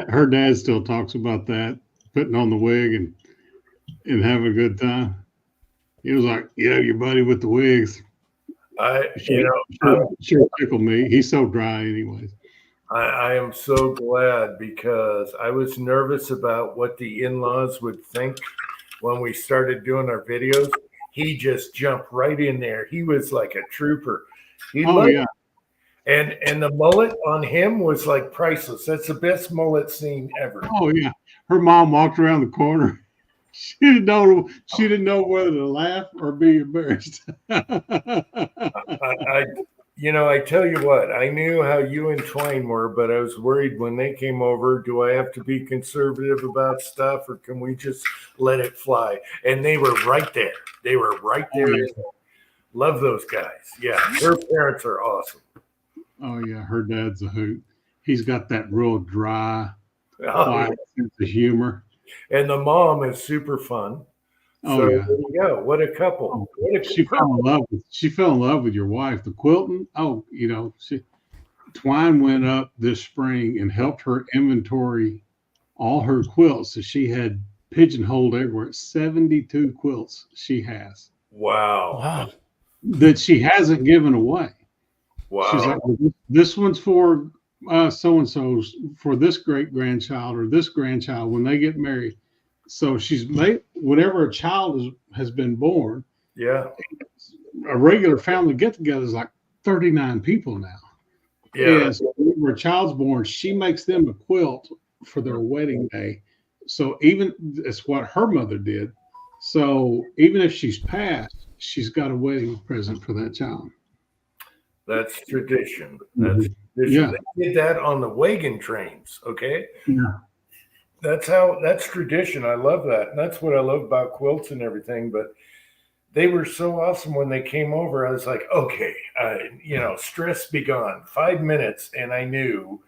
Her dad still talks about that, putting on the wig and having a good time. He was like, yeah, your buddy with the wigs. Sure tickled me. He's so dry anyways. I am so glad because I was nervous about what the in-laws would think when we started doing our videos. He just jumped right in there. He was like a trooper. Yeah. And the mullet on him was like priceless. That's the best mullet scene ever. Oh yeah. Her mom walked around the corner. She didn't know whether to laugh or be embarrassed. I tell you what, I knew how you and Twine were, but I was worried when they came over, do I have to be conservative about stuff or can we just let it fly? And they were right there. They were right there. Love those guys. Yeah. Their parents are awesome. Oh yeah. Her dad's a hoot. He's got that real dry, quiet sense of humor. And the mom is super fun. Oh so yeah. There you go. What a couple. She fell in love with your wife. The quilting. Oh, Twine went up this spring and helped her inventory all her quilts. So she had pigeonholed everywhere. 72 quilts she has. Wow. That she hasn't given away. Wow. She's like, well, this one's for so-and-so's for this great grandchild or this grandchild when they get married. So she's made whenever a child has been born, Yeah. a regular family get together is like 39 people now. Yeah. And so whenever a child's born, she makes them a quilt for their wedding day. So even it's what her mother did. So even if she's passed, she's got a wedding present for that child. That's tradition. That's tradition. Yeah. They did that on the wagon trains. Okay. Yeah. That's tradition. I love that. And that's what I love about quilts and everything. But they were so awesome when they came over. I was like, okay, stress be gone. 5 minutes. And I knew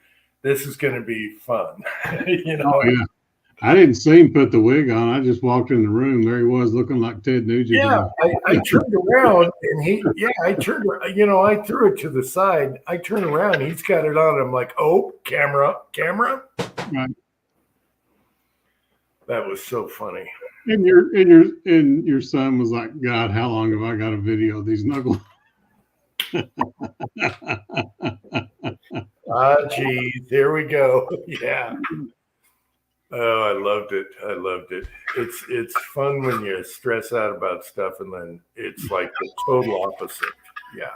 this is going to be fun. Oh, yeah. I didn't see him put the wig on. I just walked in the room. There he was looking like Ted Nugent. Yeah, I turned around and I threw it to the side. I turn around, he's got it on. I'm like, oh, camera. Right. That was so funny. And your son was like, God, how long have I got a video of these knuckles? Geez, here we go. Yeah. Oh, I loved it. It's fun when you stress out about stuff and then it's like the total opposite. Yeah.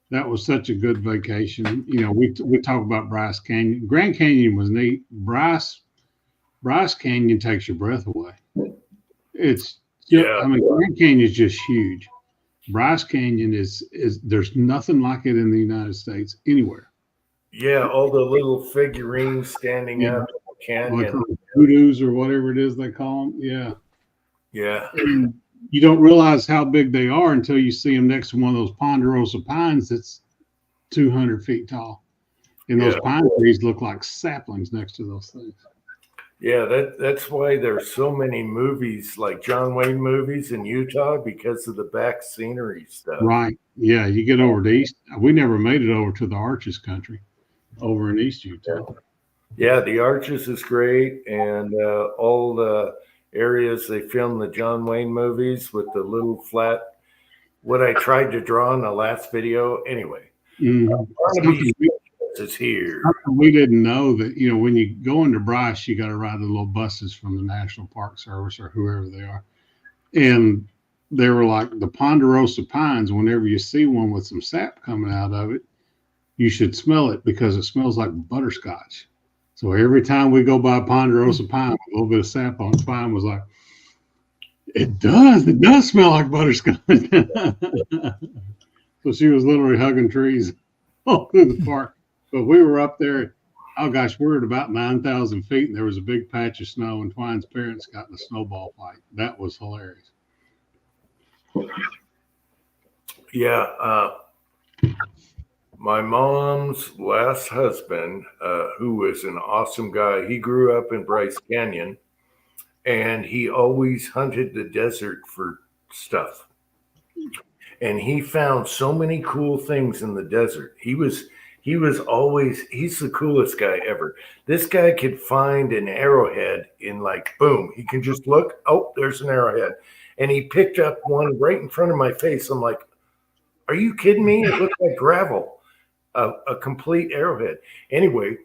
That was such a good vacation. We talk about Bryce Canyon. Grand Canyon was neat. Bryce Canyon takes your breath away. Grand Canyon is just huge. Bryce Canyon is there's nothing like it in the United States anywhere. Yeah, all the little figurines standing up in the canyon. Like hoodoos or whatever it is they call them. Yeah. Yeah. And you don't realize how big they are until you see them next to one of those ponderosa pines that's 200 feet tall. And those pine trees look like saplings next to those things. Yeah, that's why there's so many movies, like John Wayne movies in Utah, because of the back scenery stuff. Right. Yeah, you get over to East. We never made it over to the Arches country over in East Utah. Yeah, the Arches is great, and all the areas they filmed the John Wayne movies with the little flat, what I tried to draw in the last video. Anyway, Barnaby is here. We didn't know that, when you go into Bryce, you got to ride the little buses from the National Park Service or whoever they are. And they were like the ponderosa pines. Whenever you see one with some sap coming out of it, you should smell it because it smells like butterscotch. So every time we go by a ponderosa pine with a little bit of sap on it, pine was like, it does smell like butterscotch. So she was literally hugging trees all through the park. But we were up there, oh gosh, we're at about 9,000 feet, and there was a big patch of snow, and Twine's parents got in a snowball fight. That was hilarious. Yeah. My mom's last husband, who was an awesome guy, he grew up in Bryce Canyon, and he always hunted the desert for stuff. And he found so many cool things in the desert. He's the coolest guy ever. This guy could find an arrowhead in like, boom, he can just look, oh, there's an arrowhead. And he picked up one right in front of my face. I'm like, are you kidding me? It looked like gravel, a complete arrowhead. Anyway,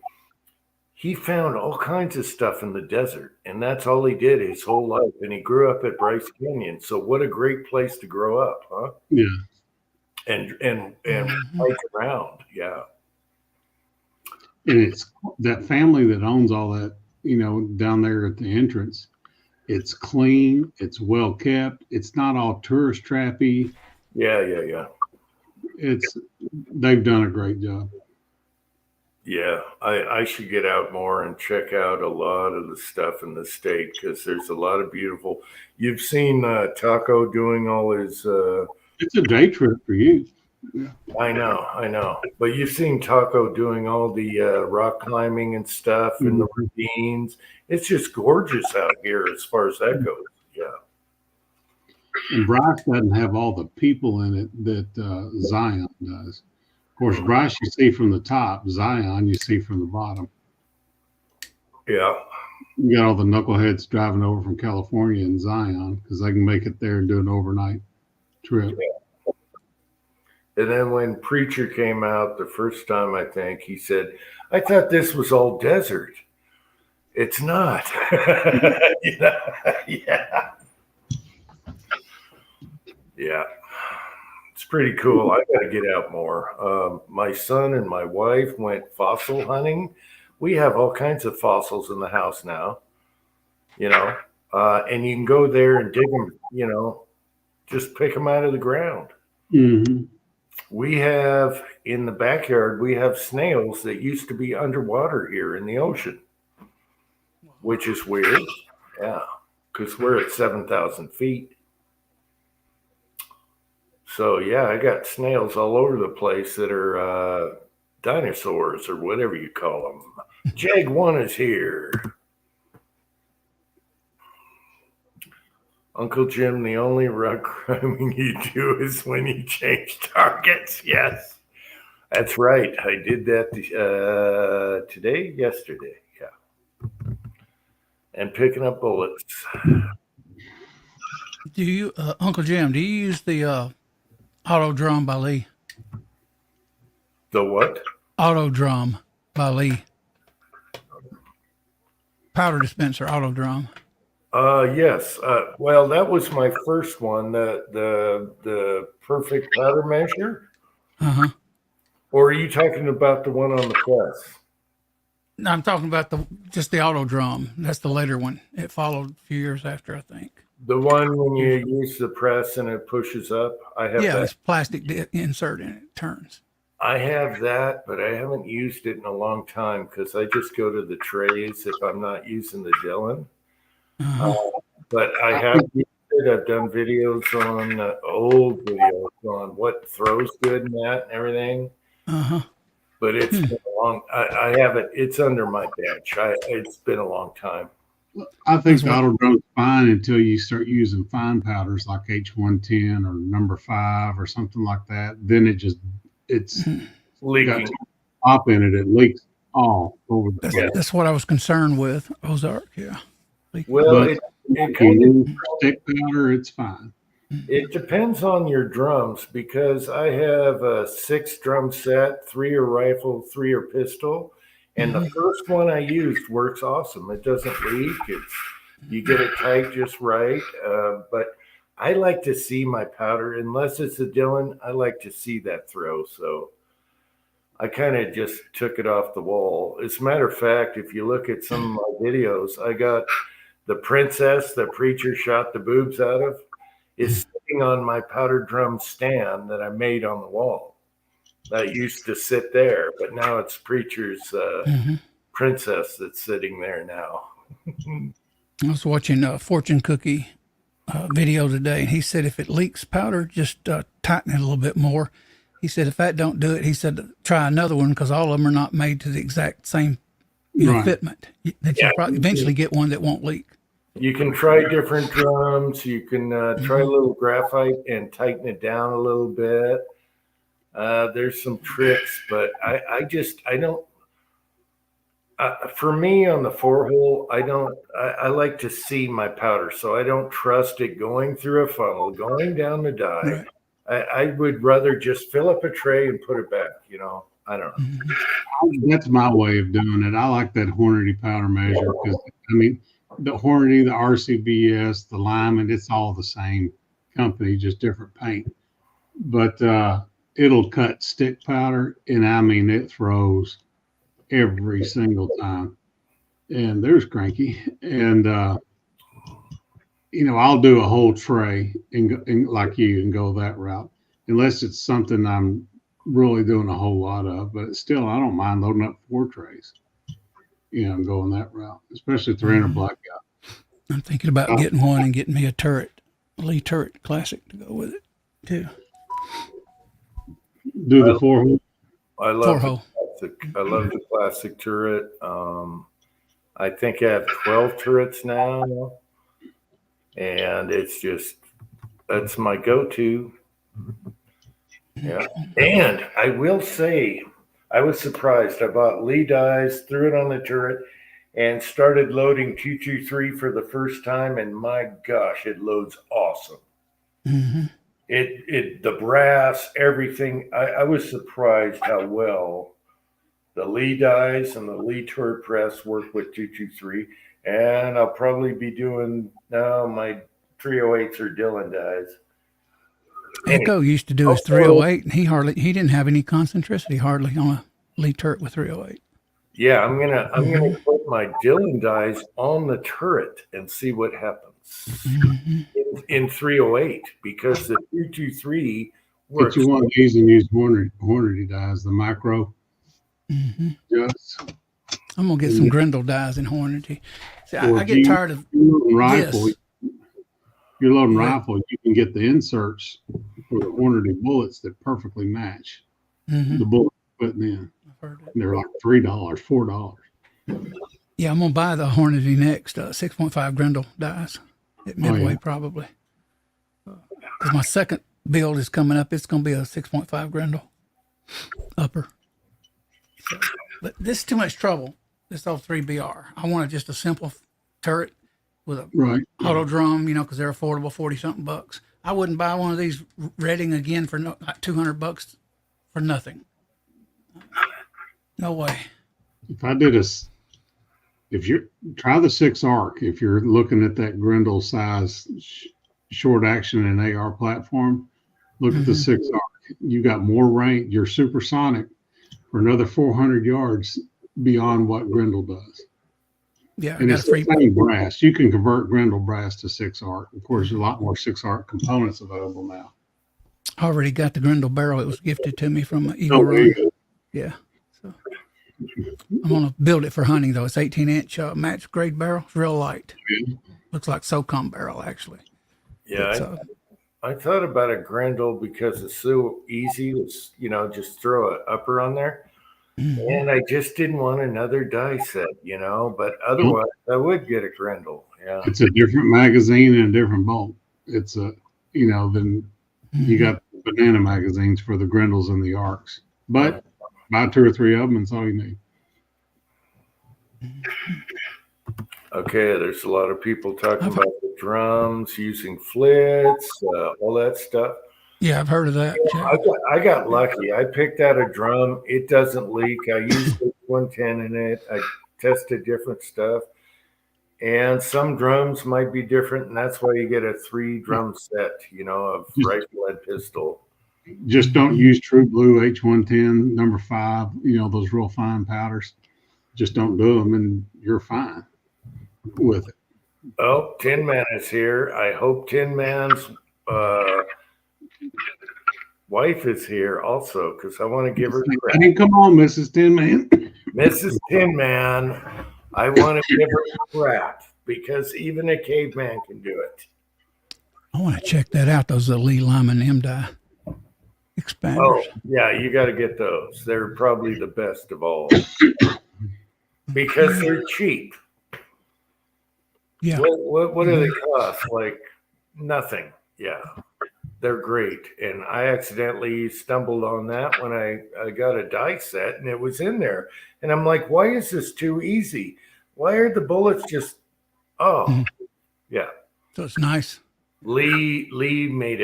he found all kinds of stuff in the desert, and that's all he did his whole life. And he grew up at Bryce Canyon. So what a great place to grow up, huh? Yeah. And hike around, yeah. And it's that family that owns all that, down there at the entrance. It's clean. It's well kept. It's not all tourist trappy. Yeah. They've done a great job. Yeah, I should get out more and check out a lot of the stuff in the state because there's a lot of beautiful. You've seen Taco doing all his. It's a day trip for you. Yeah. I know. But you've seen Taco doing all the rock climbing and stuff and the ravines. It's just gorgeous out here as far as that goes. Yeah. And Bryce doesn't have all the people in it that Zion does. Of course, Bryce you see from the top, Zion you see from the bottom. Yeah. You got all the knuckleheads driving over from California in Zion because they can make it there and do an overnight trip. Yeah. And then when Preacher came out the first time, I think, he said, I thought this was all desert. It's not. Yeah. Yeah. It's pretty cool. I got to get out more. My son and my wife went fossil hunting. We have all kinds of fossils in the house now, and you can go there and dig them, just pick them out of the ground. Mm-hmm. We have in the backyard, we have snails that used to be underwater here in the ocean, which is weird. Yeah, because we're at 7,000 feet. So, yeah, I got snails all over the place that are dinosaurs or whatever you call them. Jag1 is here. Uncle Jim, the only rug climbing you do is when you change targets. Yes, that's right. I did that yesterday. Yeah. And picking up bullets. Do you, Uncle Jim, do you use the auto drum by Lee? The what? Auto drum by Lee. Powder dispenser, auto drum. Yes. Well, that was my first one, the perfect powder measure. Uh-huh. Or are you talking about the one on the press? No, I'm talking about just the auto drum. That's the later one. It followed a few years after, I think. The one when you use the press and it pushes up. I have that. It's plastic insert and it turns. I have that, but I haven't used it in a long time because I just go to the trays if I'm not using the Dillon. But I have used it. I've done videos on old videos on what throws good in that and everything. But it's been a long. I have it. It's under my bench. It's been a long time. I think the auto drum's fine until you start using fine powders like H110 or number 5 or something like that. Then it's Leaking. Pop in it. It leaks all over the place. That's what I was concerned with. Ozark, yeah. Well, it can stick powder. It's fine. It depends on your drums because I have a 6 drum set, 3 are rifle, 3 are pistol. And the first one I used works awesome. It doesn't leak. You get it tight just right. But I like to see my powder, unless it's a Dillon, I like to see that throw. So I kind of just took it off the wall. As a matter of fact, if you look at some of my videos, I got the princess that preacher shot the boobs out of is sitting on my powder drum stand that I made on the wall. That used to sit there, but now it's preacher's princess that's sitting there now. I was watching a fortune cookie video today, and he said if it leaks powder, just tighten it a little bit more. He said if that don't do it, he said try another one because all of them are not made to the exact same fitment. That you'll probably eventually get one that won't leak. You can try different drums. You can try a little graphite and tighten it down a little bit. There's some tricks, but I don't. For me on the 4-hole, I like to see my powder, so I don't trust it going through a funnel, going down the die. Right. I would rather just fill up a tray and put it back. I don't know. That's my way of doing it. I like that Hornady powder measure because the Hornady, the RCBS, the Lyman, it's all the same company, just different paint. But it'll cut stick powder, and it throws every single time. And there's Cranky. And I'll do a whole tray and like you and go that route, unless it's something I'm really doing a whole lot of. But still, I don't mind loading up 4 trays. Going that route, especially if they're in a blackout. I'm thinking about getting one and getting me a Lee turret classic to go with it too. Do the 4-hole. I love the classic turret. I think I have 12 turrets now, and that's my go-to. Yeah, and I will say, I was surprised. I bought Lee dies, threw it on the turret, and started loading 223 for the first time. And my gosh, it loads awesome. The brass, everything. I was surprised how well The Lee dies and the Lee turret press work with 223. And I'll probably be doing my 308s or Dylan dies. Echo used to do his 308, and he didn't have any concentricity hardly on a Lee turret with 308. Yeah, I'm gonna put my Dylan dies on the turret and see what happens in 308 because the 223 works. But you want these and use Hornady dies, the micro. Just I'm gonna get some Grendel dies in Hornady. See, I get tired of rifle. this. You're loading rifle, you can get the inserts for the Hornady bullets that perfectly match the bullet putting in. They're like $3, $4. Yeah, I'm gonna buy the Hornady next 6.5 Grendel dies at Midway probably. Because my second build is coming up. It's gonna be a 6.5 Grendel upper. So, but this is too much trouble. This old 3BR. I wanted just a simple turret with a auto drum, because they're affordable, 40 something bucks. I wouldn't buy one of these Redding again for like $200 for nothing. No way. If I did if you try the 6 arc, if you're looking at that Grendel size short action and AR platform, look at the 6 arc. You got more range. You're supersonic for another 400 yards beyond what Grendel does. Yeah, and it's the same brass. You can convert Grendel brass to 6 arc. Of course, there's a lot more 6 arc components available now. I already got the Grendel barrel. It was gifted to me from Eagle Run. Yeah. So I'm going to build it for hunting, though. It's 18-inch match grade barrel. It's real light. Looks like SOCOM barrel, actually. Yeah, I thought about a Grendel because it's so easy to, just throw an upper on there. And I just didn't want another die set, but otherwise I would get a Grendel. Yeah. It's a different magazine and a different bolt. It's then you got banana magazines for the Grendels and the arcs. But buy 2 or 3 of them, and that's all you need. Okay, there's a lot of people talking about the drums, using flits, all that stuff. Yeah, I've heard of that. I got lucky. I picked out a drum. It doesn't leak. I used 110 in it. I tested different stuff. And some drums might be different, and that's why you get a 3 drum set, of rifle and pistol. Just don't use True Blue H110 number 5, those real fine powders. Just don't do them, and you're fine with it. Oh, Tin Man is here. I hope Tin Man's wife is here also, because I want to give her credit. Hey, come on, Mrs. Tin Man. Mrs. Tin Man, I want to give her crap because even a caveman can do it. I want to check that out. Those are Lee Lyman M-Die expanders. Oh, yeah, you got to get those. They're probably the best of all because they're cheap. Yeah. What do they cost? Like nothing. Yeah. They're great. And I accidentally stumbled on that when I got a die set and it was in there. And I'm like, why is this too easy? Why are the bullets just, yeah. So it's nice. Lee made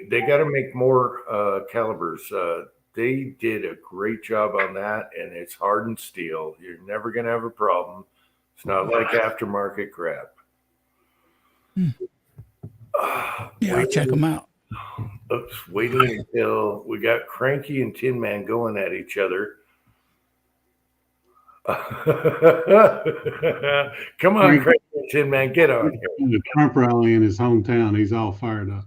they got to make more calibers. They did a great job on that, and it's hardened steel. You're never going to have a problem. It's not like aftermarket crap. Yeah, I'll check them out. Oops, waiting until we got Cranky and Tin Man going at each other. Come on, Cranky and Tin Man, get on here. The Trump rally in his hometown, he's all fired up.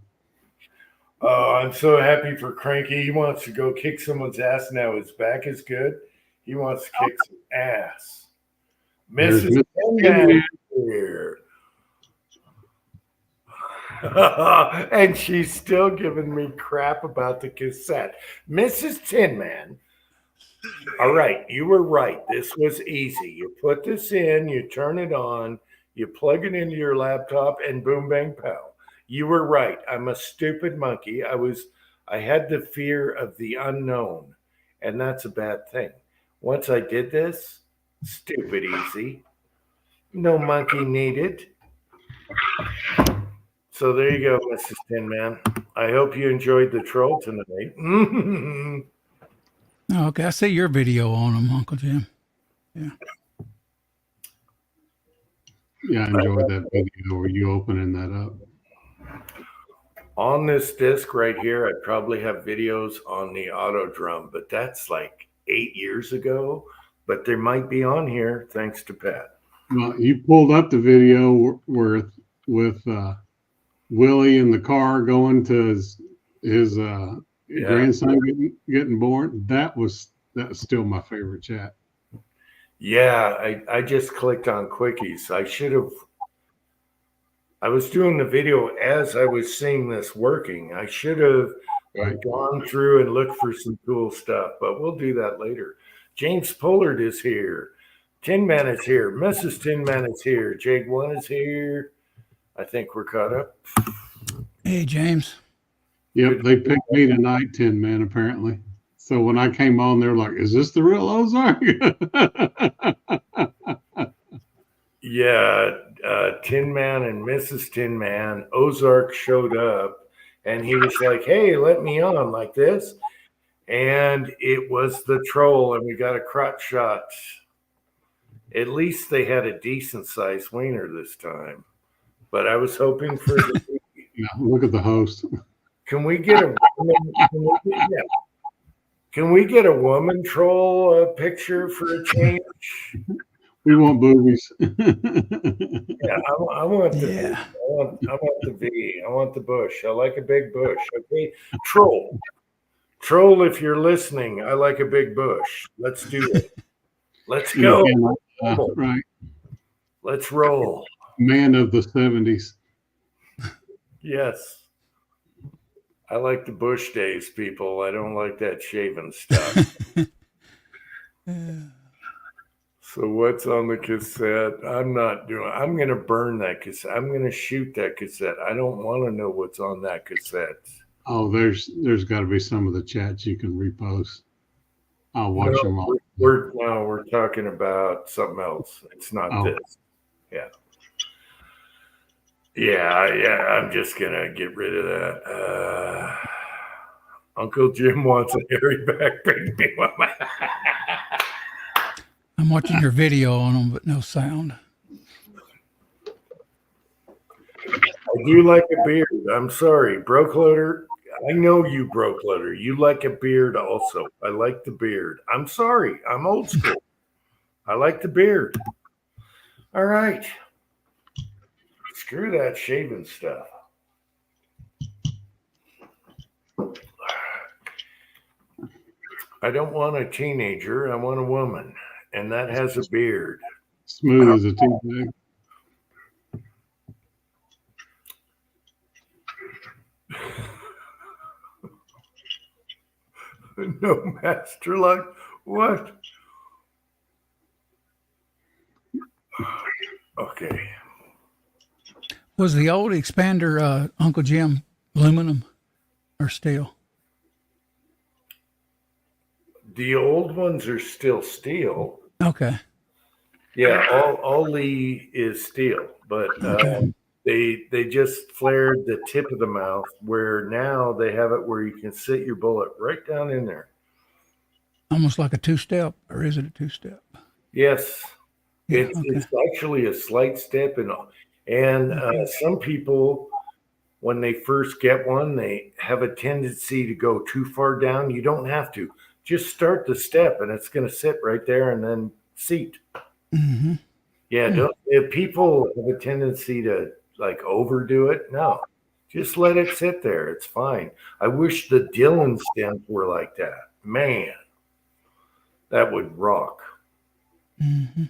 Oh, I'm so happy for Cranky. He wants to go kick someone's ass now. His back is good. He wants to kick some ass. Mrs. Tin Man here. And she's still giving me crap about the cassette. Mrs. Tin Man. All right, you were right. This was easy. You put this in, you turn it on, you plug it into your laptop, and boom, bang, pow. You were right. I'm a stupid monkey. I had the fear of the unknown, and that's a bad thing. Once I did this, stupid easy. No monkey needed. So there you go, Mrs. Tin Man. I hope you enjoyed the troll tonight. Oh, okay, I see your video on them, Uncle Jim. Yeah, I enjoyed that video where you opening that up. On this disc right here, I probably have videos on the auto drum, but that's like 8 years ago. But they might be on here thanks to Pat. Well, you pulled up the video with Willie in the car going to his grandson getting born. That's still my favorite chat. Yeah, I just clicked on quickies. I was doing the video as I was seeing this working. I should have gone through and looked for some cool stuff, but we'll do that later. James Pollard is here. Tin Man is here. Mrs. Tin Man is here. Jake One is here. I think we're caught up. Hey, James. Yep, they picked me tonight, Tin Man, apparently. So when I came on, they're like, "Is this the real Ozark?" Yeah, Tin Man and Mrs. Tin Man, Ozark showed up, and he was like, "Hey, let me on like this," and it was the troll, and we got a crotch shot. At least they had a decent sized wiener this time, but I was hoping for. Yeah, look at the host. Can we get a woman? Can we get a woman troll picture for a change? We want boobies. Yeah, I want the V. I want the V. I want the bush. I like a big bush. Okay, troll. If you're listening, I like a big bush. Let's do it. Let's go. Right. Let's roll. Man of the 70s. Yes. I like the bush days, people. I don't like that shaven stuff. So what's on the cassette? I'm going to burn that cassette. I'm going to shoot that cassette. I don't want to know what's on that cassette. Oh, there's got to be some of the chats you can repost. I'll watch them all. We're talking about something else. It's not this. Yeah. Yeah, I'm just going to get rid of that. Uncle Jim wants a hairy back baby. I'm watching your video on them, but no sound. I do like a beard. I'm sorry. Broke Loader, I know you, Broke Loader. You like a beard also. I like the beard. I'm sorry. I'm old school. I like the beard. All right. Screw that shaving stuff. I don't want a teenager. I want a woman. And that has a beard. Smooth as a tea bag. No master lock. What? Okay. Was the old expander, Uncle Jim, aluminum or steel? The old ones are still steel. Okay. Yeah, all Lee is steel, but they just flared the tip of the mouth where now they have it where you can sit your bullet right down in there. Almost like a two-step, or is it a two-step? Yes. Yeah, It's actually a slight step and some people, when they first get one, they have a tendency to go too far down. You don't have to. Just start the step, and it's going to sit right there and then seat. Mm-hmm. Yeah, if people have a tendency to like overdo it, no. Just let it sit there. It's fine. I wish the Dylan stems were like that. Man, that would rock. Mm-hmm.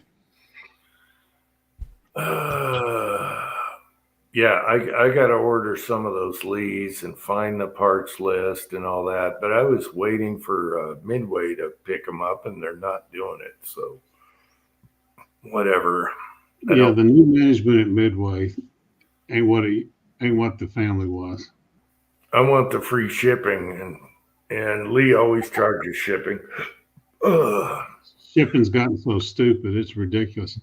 Yeah, I got to order some of those Lees and find the parts list and all that. But I was waiting for Midway to pick them up, and they're not doing it. So whatever. Yeah, the new management at Midway ain't what the family was. I want the free shipping, and Lee always charges shipping. Shipping's gotten so stupid; it's ridiculous.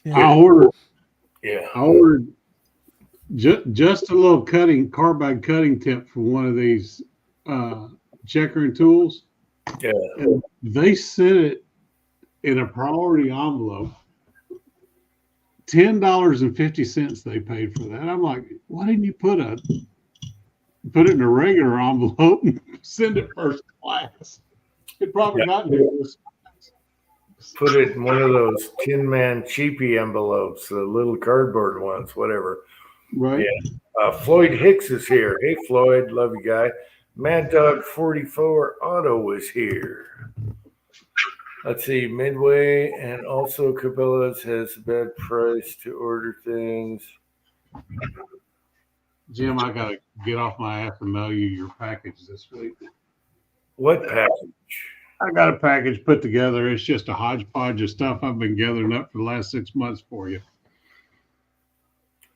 Yeah. I ordered just a little carbide cutting tip for one of these checkering tools. Yeah. And they sent it in a priority envelope. $10.50 they paid for that. I'm like, why didn't you put it in a regular envelope and send it first class? It probably got there. Put it in one of those Tin Man cheapy envelopes, the little cardboard ones, whatever. Right. Yeah. Floyd Hicks is here. Hey, Floyd. Love you, guy. Mad Dog 44 Auto is here. Let's see. Midway and also Cabela's has a bad price to order things. Jim, I got to get off my ass and mail you your package this week. What package? I got a package put together. It's just a hodgepodge of stuff I've been gathering up for the last 6 months for you.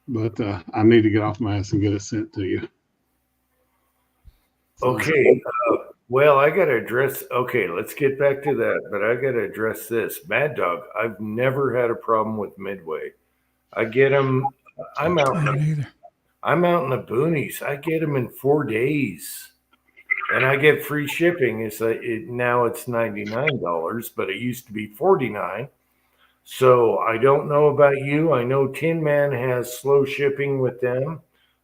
But I need to get off my ass and get it sent to you. Okay. Well, I got to address. Okay, let's get back to that. But I got to address this. Mad Dog, I've never had a problem with Midway. I get them. I'm out in the boonies. I get them in 4 days. And I get free shipping. Now it's $99, but it used to be $49. So I don't know about you. I know Tin Man has slow shipping with them.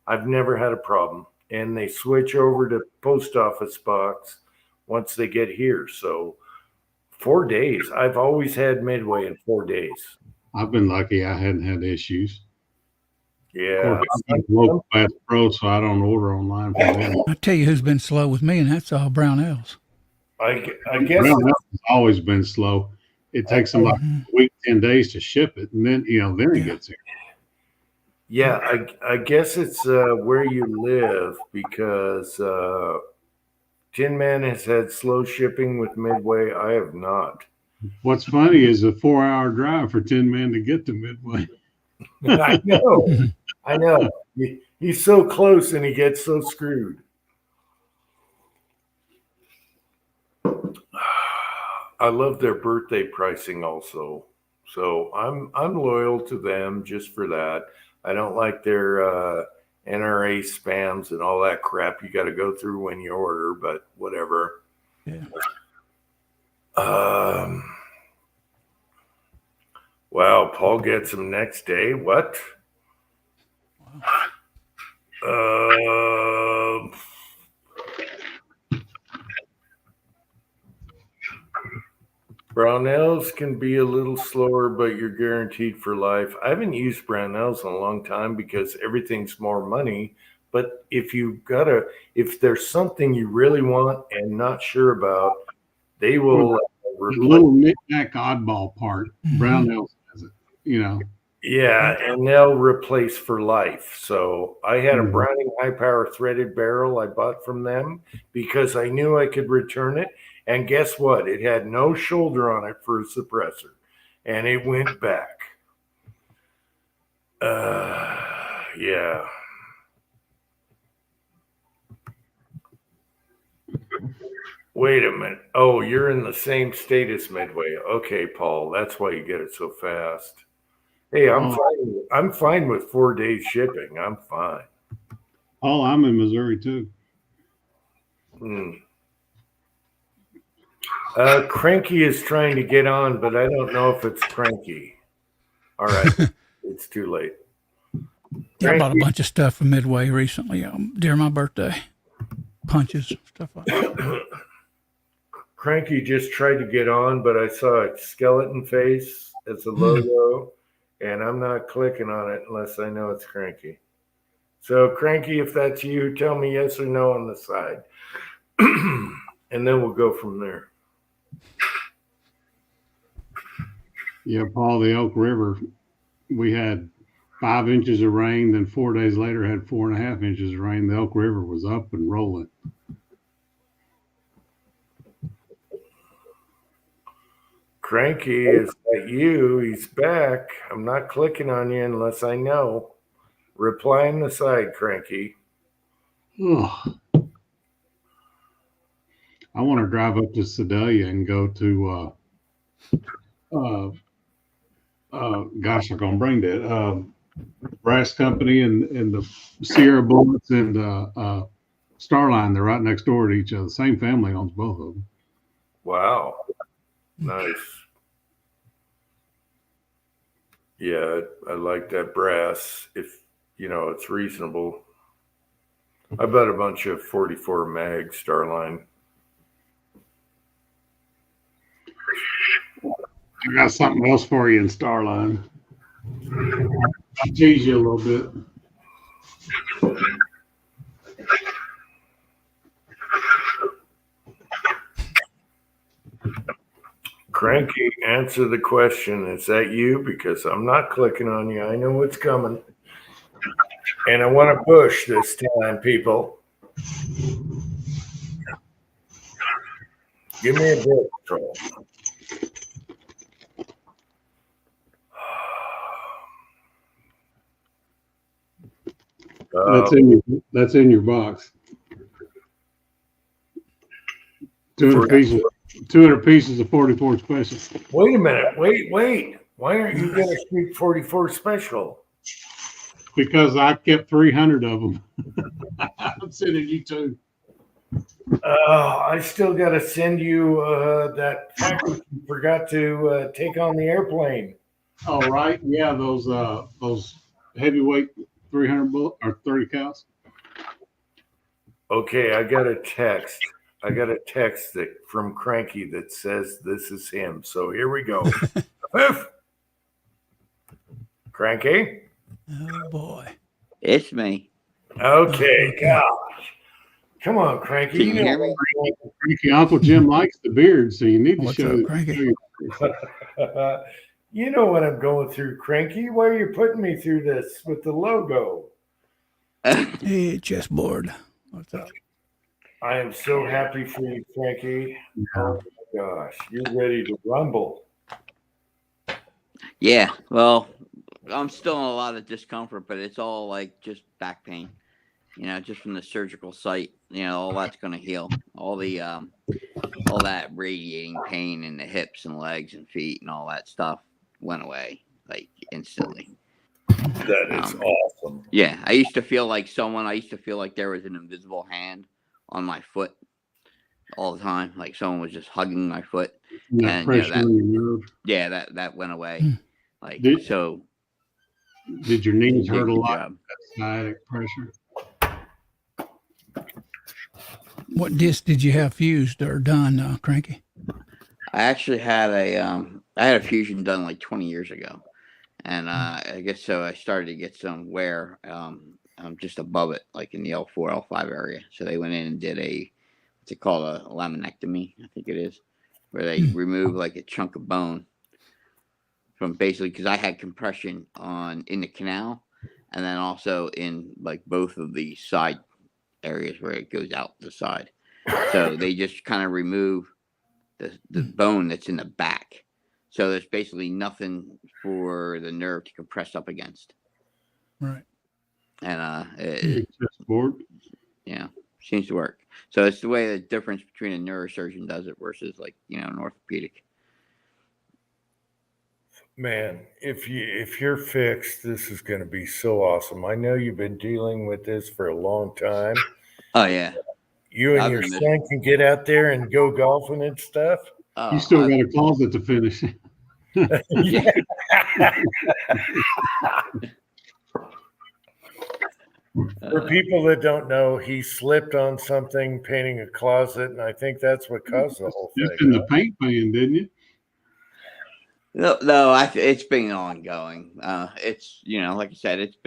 I've never had a problem. And they switch over to post office box once they get here. So 4 days. I've always had Midway in 4 days. I've been lucky. I hadn't had issues. Yeah. I'm local Bass Pro, so I don't order online from them. I tell you who's been slow with me, and that's all Brownells. I guess Brownells has always been slow. It takes them like a week, 10 days to ship it, and then it gets here. Yeah, I guess it's where you live, because Tin Man has had slow shipping with Midway. I have not. What's funny is a 4-hour drive for Tin Man to get to Midway. I know. He's so close and he gets so screwed. I love their birthday pricing also. So I'm loyal to them just for that. I don't like their NRA spams and all that crap you got to go through when you order, but whatever. Yeah. Wow, Paul gets them next day. What? Brownells can be a little slower, but you're guaranteed for life. I haven't used Brownells in a long time because everything's more money. But if there's something you really want and not sure about, they will little knick-knack oddball part. Brownells has it, Yeah, and they'll replace for life. So I had a Browning high power threaded barrel I bought from them because I knew I could return it. And guess what? It had no shoulder on it for a suppressor, and it went back. Yeah. Wait a minute. Oh, you're in the same state as Midway. Okay, Paul, that's why you get it so fast. Hey, I'm fine with 4 days shipping. I'm fine. Oh, I'm in Missouri too. Cranky is trying to get on, but I don't know if it's Cranky. All right. It's too late. Yeah, I bought a bunch of stuff from Midway recently during my birthday. Punches, stuff like that. Cranky just tried to get on, but I saw a skeleton face as a logo, and I'm not clicking on it unless I know it's Cranky. So, Cranky, if that's you, tell me yes or no on the side. And then we'll go from there. Yeah, Paul, the Elk River, we had 5 inches of rain, then 4 days later had 4.5 inches of rain. The Elk River was up and rolling. Cranky, is that you? He's back. I'm not clicking on you unless I know. Reply on the side, Cranky. Oh. I want to drive up to Sedalia and go to gosh, I'm gonna bring that Brass Company and the Sierra Bullets and Starline. They're right next door to each other. Same family owns both of them. Wow. Nice. Yeah, I like that brass. If it's reasonable. I bet a bunch of 44 mag Starline. I got something else for you in Starline. I'll tease you a little bit. Cranky, answer the question. Is that you? Because I'm not clicking on you. I know what's coming. And I want to push this time, people. Give me a break, troll. That's in your box. 200 pieces of 44 special. Wait a minute. Wait. Why aren't you going to speak 44 special? Because I kept 300 of them. I'm sending you 2. I still got to send you that package you forgot to take on the airplane. Oh, right. Yeah, those heavyweight 300 bullet or 30 cows. Okay, I got a text. From Cranky that says this is him. So here we go. Cranky? Oh boy. It's me. Okay, gosh. Come on, Cranky. Can you hear me? Cranky, Uncle Jim likes the beard, so you need to What's show up, Cranky? You know what I'm going through, Cranky. Why are you putting me through this with the logo? Hey, chessboard. What's up? I am so happy for you, Cranky. Oh my gosh, you're ready to rumble. Yeah, well, I'm still in a lot of discomfort, but it's all like just back pain, just from the surgical site. All that's going to heal. All that radiating pain in the hips and legs and feet and all that stuff went away like instantly. That is awesome. Yeah, I used to feel like there was an invisible hand on my foot all the time, like someone was just hugging my foot. That pressure on your nerve. Yeah, that went away. Like Did your knees did a hurt a good lot? job. That sciatic pressure. What disc did you have fused or done, Cranky? I actually had a fusion done like 20 years ago, and I guess so. I started to get some wear just above it, like in the L4, L5 area. So they went in and did what's it called, a laminectomy, I think it is, where they remove like a chunk of bone from basically, because I had compression in the canal, and then also in like both of the side areas where it goes out the side. So they just kind of remove the bone that's in the back. So there's basically nothing for the nerve to compress up against. Right. And seems to work. So it's the way the difference between a neurosurgeon does it versus like, an orthopedic. Man, if you're fixed, this is going to be so awesome. I know you've been dealing with this for a long time. Oh yeah. You and your son can get out there and go golfing and stuff. You still got a closet to finish. Yeah. For people that don't know, he slipped on something painting a closet, and I think that's what caused the whole thing. Just in the paint pan, didn't you? No, it's been ongoing. It's like I said, it's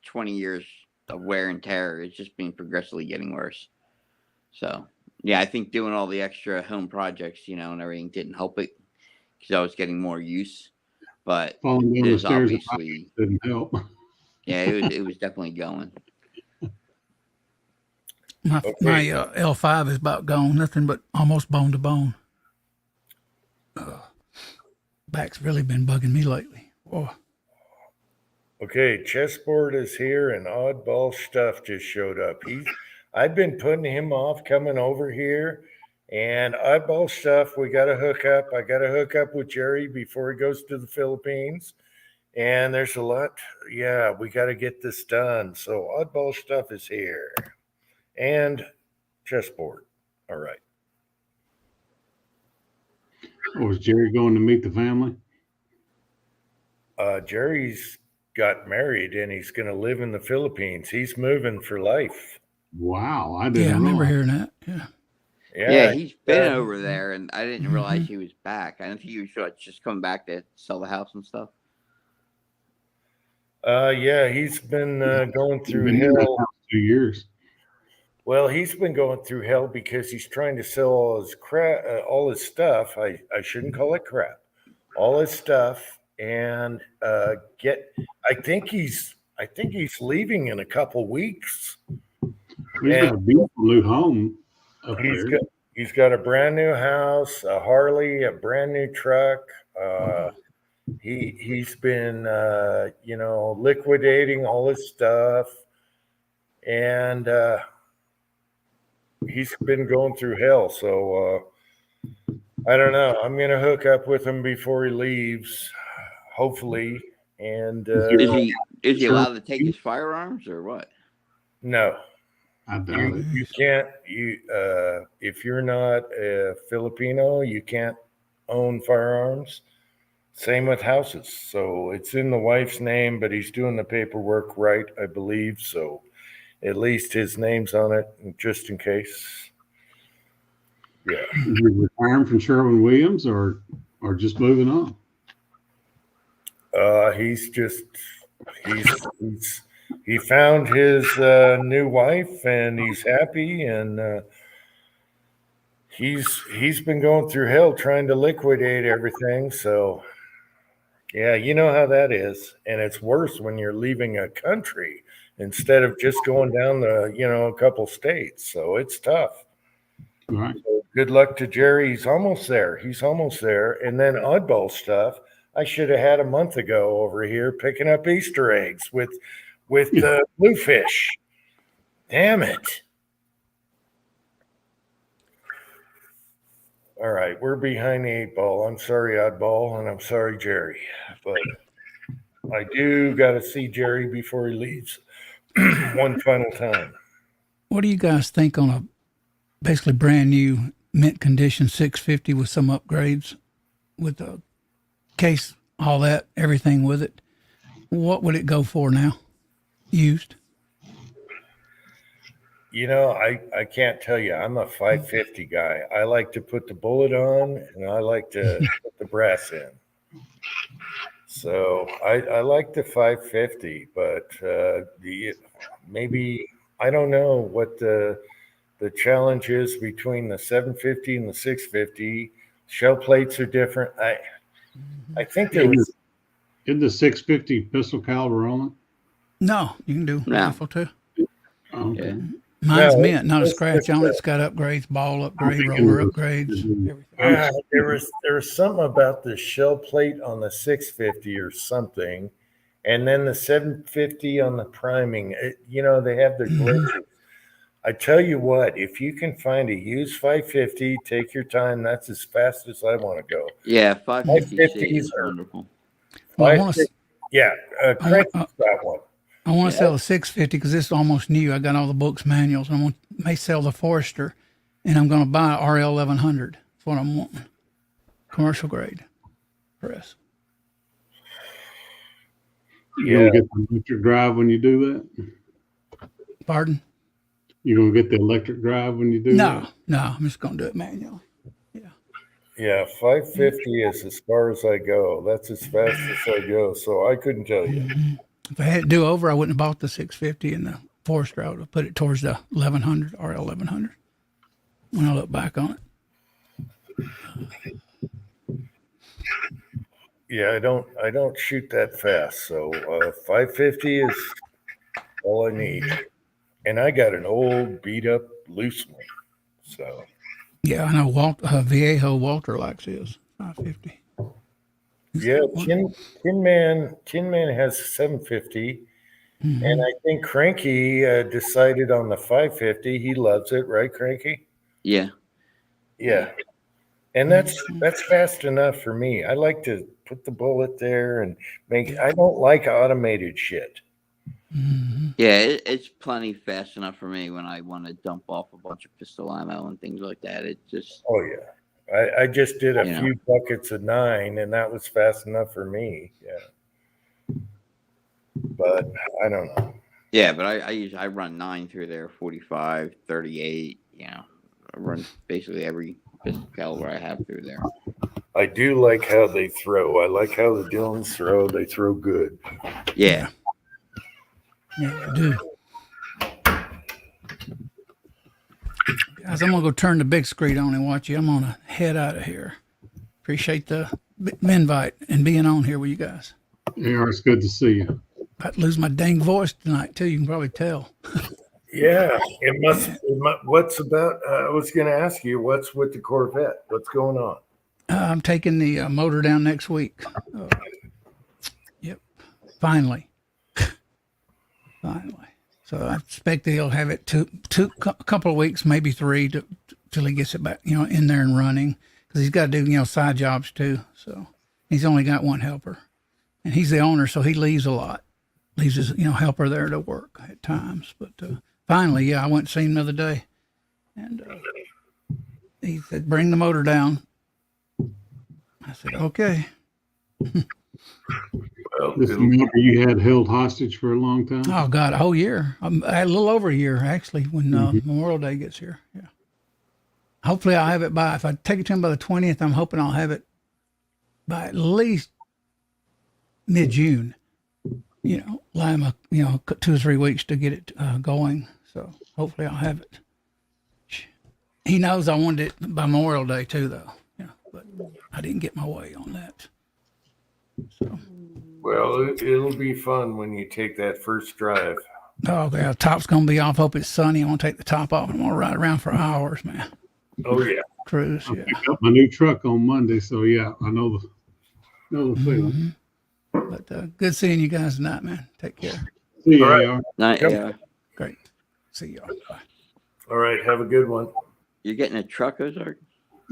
20 years of wear and tear. It's just been progressively getting worse. So yeah, I think doing all the extra home projects, and everything didn't help it because I was getting more use. But Falling down the stairs obviously didn't help. Yeah, it was definitely going. My L5 is about gone, nothing but almost bone to bone. Back's really been bugging me lately. Whoa. Okay, chessboard is here, and oddball stuff just showed up. I've been putting him off coming over here, and oddball stuff. We got to hook up. I got to hook up with Jerry before he goes to the Philippines. And there's a lot. Yeah, we got to get this done. So oddball stuff is here, and chessboard. All right. Or was Jerry going to meet the family? Jerry's got married and he's going to live in the Philippines. He's moving for life. Wow, I Yeah, I didn't remember realize. hearing that. Yeah. Yeah, he's been uh, over there, and I didn't realize he was back. I didn't think he was just coming back to sell the house and stuff. yeah, he's been going He's through been in that hell. house 2 years. Well, he's been going through hell because he's trying to sell all his crap, all his stuff. I shouldn't call it crap. All his stuff and get. I think he's leaving in a couple weeks. He's got a beautiful new home up He's there. got he's got a brand new house, a Harley, a brand new truck. He's been liquidating all his stuff, and he's been going through hell. So I don't know. I'm gonna hook up with him before he leaves, hopefully. And Is he allowed to take his firearms or what? no, I doubt it. you can't. If you're not a Filipino, you can't own firearms. Same with houses. So it's in the wife's name, but he's doing the paperwork right, I believe. So at least his name's on it, just in case. Yeah. Is he retiring from Sherwin-Williams or just moving on? He found his new wife and he's happy, and he's been going through hell trying to liquidate everything. So yeah, you know how that is, and it's worse when you're leaving a country instead of just going down a couple states. So it's tough. Right. So good luck to Jerry. He's almost there. And then oddball stuff. I should have had a month ago over here picking up Easter eggs with bluefish. Damn it. All right, we're behind the 8 ball. I'm sorry, oddball, and I'm sorry, Jerry. But I do got to see Jerry before he leaves one final time. What do you guys think on a basically brand new mint condition 650 with some upgrades, with the case, all that, everything with it? What would it go for now, used? I can't tell you. I'm a 550 guy. I like to put the bullet on, and I like to put the brass in. So I like the 550, but maybe I don't know what the challenge is between the 750 and the 650. Shell plates are different. I think there was. Isn't the 650 pistol caliber only? No, you can do rifle too. Oh, okay. Yeah. Mine's No, mint, not a it's scratch on it. just It's got upgrades, ball upgrade, thinking roller it was- upgrades, everything. There was something about the shell plate on the 650 or something, and then the 750 on the priming. They have their glitches. I tell you what, if you can find a used 550, take your time. That's as fast as I want to go. Yeah, 550 is 550s are- wonderful. Well, I want to. Yeah, Craig's got one. I want to sell the 650 because this is almost new. I got all the books, manuals. I may sell the Forester, and I'm going to buy a RL 1100. That's what I'm wanting. Commercial grade press. You gonna get the electric drive when you do that? Pardon? You gonna get the electric drive when you do that? No, I'm just going to do it manually. Yeah, 550 is as far as I go. That's as fast as I go. So I couldn't tell you. If I had to do over, I wouldn't have bought the 650 and the Forester. I would have put it towards the 1100, RL 1100, when I look back on it. Yeah, I don't shoot that fast. So 550 is all I need. And I got an old beat up loose one. So Yeah, I know Viejo Walter likes his 550. yeah, Tin Man has 750. And I think Cranky decided on the 550. He loves it, right, Cranky? Yeah. Yeah. And that's fast enough for me. I like to put the bullet there and I don't like automated shit. Yeah, it's plenty fast enough for me when I want to dump off a bunch of pistol ammo and things like that. It just. Oh yeah. I just did a You know. few buckets of 9, and that was fast enough for me. Yeah. But I don't know. Yeah, but I run 9 through there, 45, 38. You know, I run basically every pistol caliber I have through there. I do like how they throw. I like how the Dillons throw. They throw good. Yeah. Yeah, I do. Guys, I'm gonna go turn the big screen on and watch you. I'm gonna head out of here. Appreciate the invite and being on here with you guys. Yeah, it's good to see you. About to lose my dang voice tonight too. You can probably tell. Yeah, it must. What's about? I was going to ask you, what's with the Corvette? What's going on? I'm taking the motor down next week. Yep, finally. So I expect he'll have it a couple of weeks, maybe 3, till he gets it back, in there and running. Because he's got to do, side jobs too. So he's only got one helper, and he's the owner, so he leaves a lot. Leaves his, helper there to work at times. But finally, yeah, I went and seen him the other day, and he said, "Bring the motor down." I said, "Okay." Well, This motor you had held hostage for a long time. Oh God, a whole year. A little over a year actually. When Memorial Day gets here, yeah. Hopefully, I'll have it by. If I take it to him by the 20th, I'm hoping I'll have it by at least mid-June. Allow him 2 or 3 weeks to get it going. So hopefully, I'll have it. He knows I wanted it by Memorial Day too, though. But I didn't get my way on that. So. Well, it'll be fun when you take that first drive. Oh, yeah, top's gonna be off. Hope it's sunny. I'm gonna take the top off and I'm gonna ride around for hours, man. Oh yeah, Cruise, I yeah. picked up my new truck on Monday, so yeah, I know the feeling. But good seeing you guys tonight, man. Take care. See you, All right. AR. Not, Yep. yeah. Great. See y'all. Bye. all right. Have a good one. You're getting a truck, Ozark?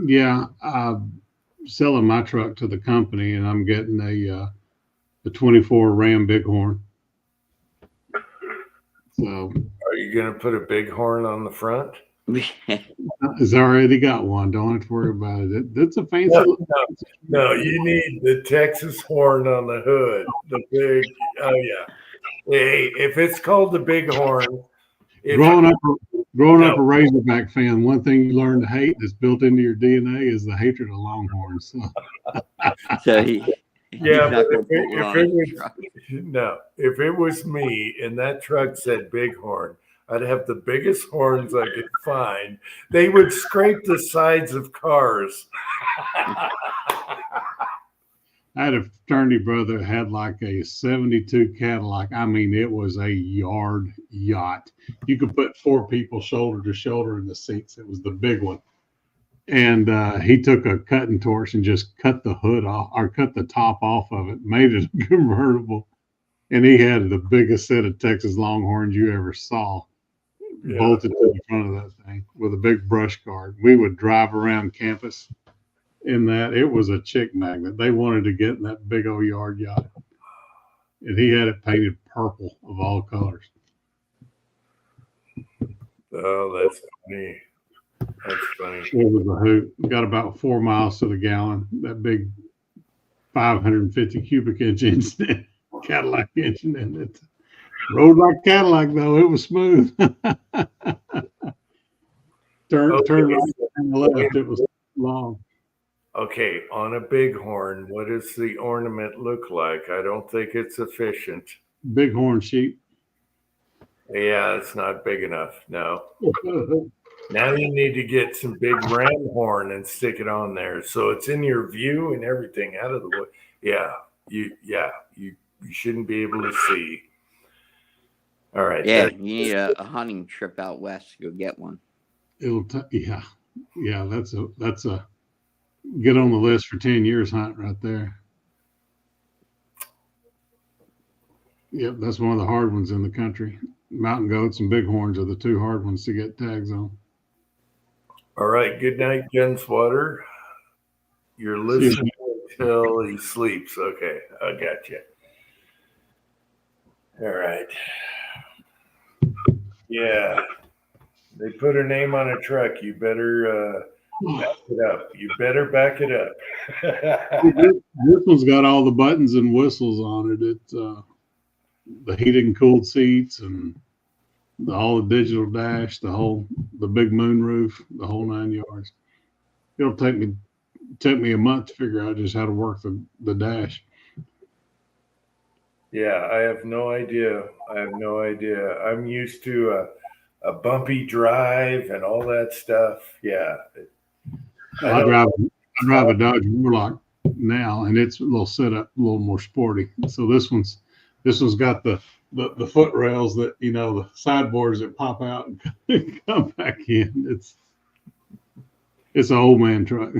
Yeah, I'm selling my truck to the company, and I'm getting the 24 Ram Bighorn. So Are you going to put a big horn on the front? it's already got one. Don't have to worry about it. That's a fancy. No, you need the Texas horn on the hood. The big. Oh yeah. Hey, if it's called the big horn, Growing up a Razorback fan, one thing you learn to hate that's built into your DNA is the hatred of Longhorns. So. So he. Yeah, but Truck. if it was me and that truck said Bighorn, I'd have the biggest horns I could find. They would scrape the sides of cars. I had a fraternity brother that had like a 72 Cadillac. I mean, it was a yard yacht. You could put 4 people shoulder to shoulder in the seats. It was the big one. And he took a cutting torch and just cut the hood off, or cut the top off of it, made it a convertible. And he had the biggest set of Texas Longhorns you ever saw, bolted to the front of that thing with a big brush guard. We would drive around campus in that. It was a chick magnet. They wanted to get in that big old yard yacht. And he had it painted purple of all colors. Oh, that's funny. That's funny. It was a hoot. Got about 4 miles to the gallon. That big 550 cubic inch engine, Cadillac engine in it. Rode like Cadillac though. It was smooth. Turn right and left. It was long. Okay, on a Bighorn, what does the ornament look like? I don't think it's efficient. Bighorn sheep. Yeah, it's not big enough. No. Now you need to get some big ram horn and stick it on there, so it's in your view and everything out of the way. Yeah, you shouldn't be able to see. All right. Yeah, you need a hunting trip out west to go get one. Yeah. That's a get on the list for 10 years hunt right there. Yep, that's one of the hard ones in the country. Mountain goats and bighorns are the 2 hard ones to get tags on. All right. Good night, Gunswatter. You're listening until he sleeps. Okay, I got you. All right. Yeah. They put her name on a truck. You better Back it up. You better back it up. This one's got all the buttons and whistles on it. It's the heated and cooled seats and all the digital dash, the big moonroof, the whole 9 yards. It'll take me a month to figure out just how to work the dash. Yeah, I have no idea. I'm used to a bumpy drive and all that stuff. Yeah. I drive a Dodge Warlock now, and it's a little set up, a little more sporty. So this one's got the foot rails that, the sideboards that pop out and come back in. It's an old man truck.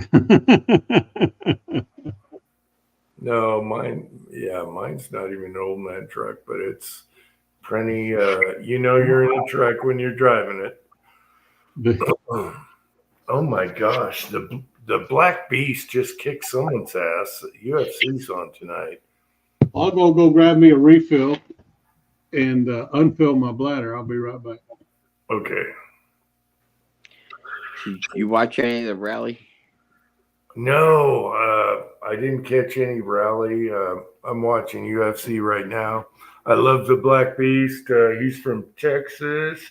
No, mine's not even an old man truck, but it's plenty. You're in a truck when you're driving it. Oh my gosh, the Black Beast just kicked someone's ass. UFC's on tonight. I'll go grab me a refill and unfill my bladder. I'll be right back. Okay. Did you watch any of the rally? No, I didn't catch any rally. I'm watching UFC right now. I love the Black Beast. He's from Texas.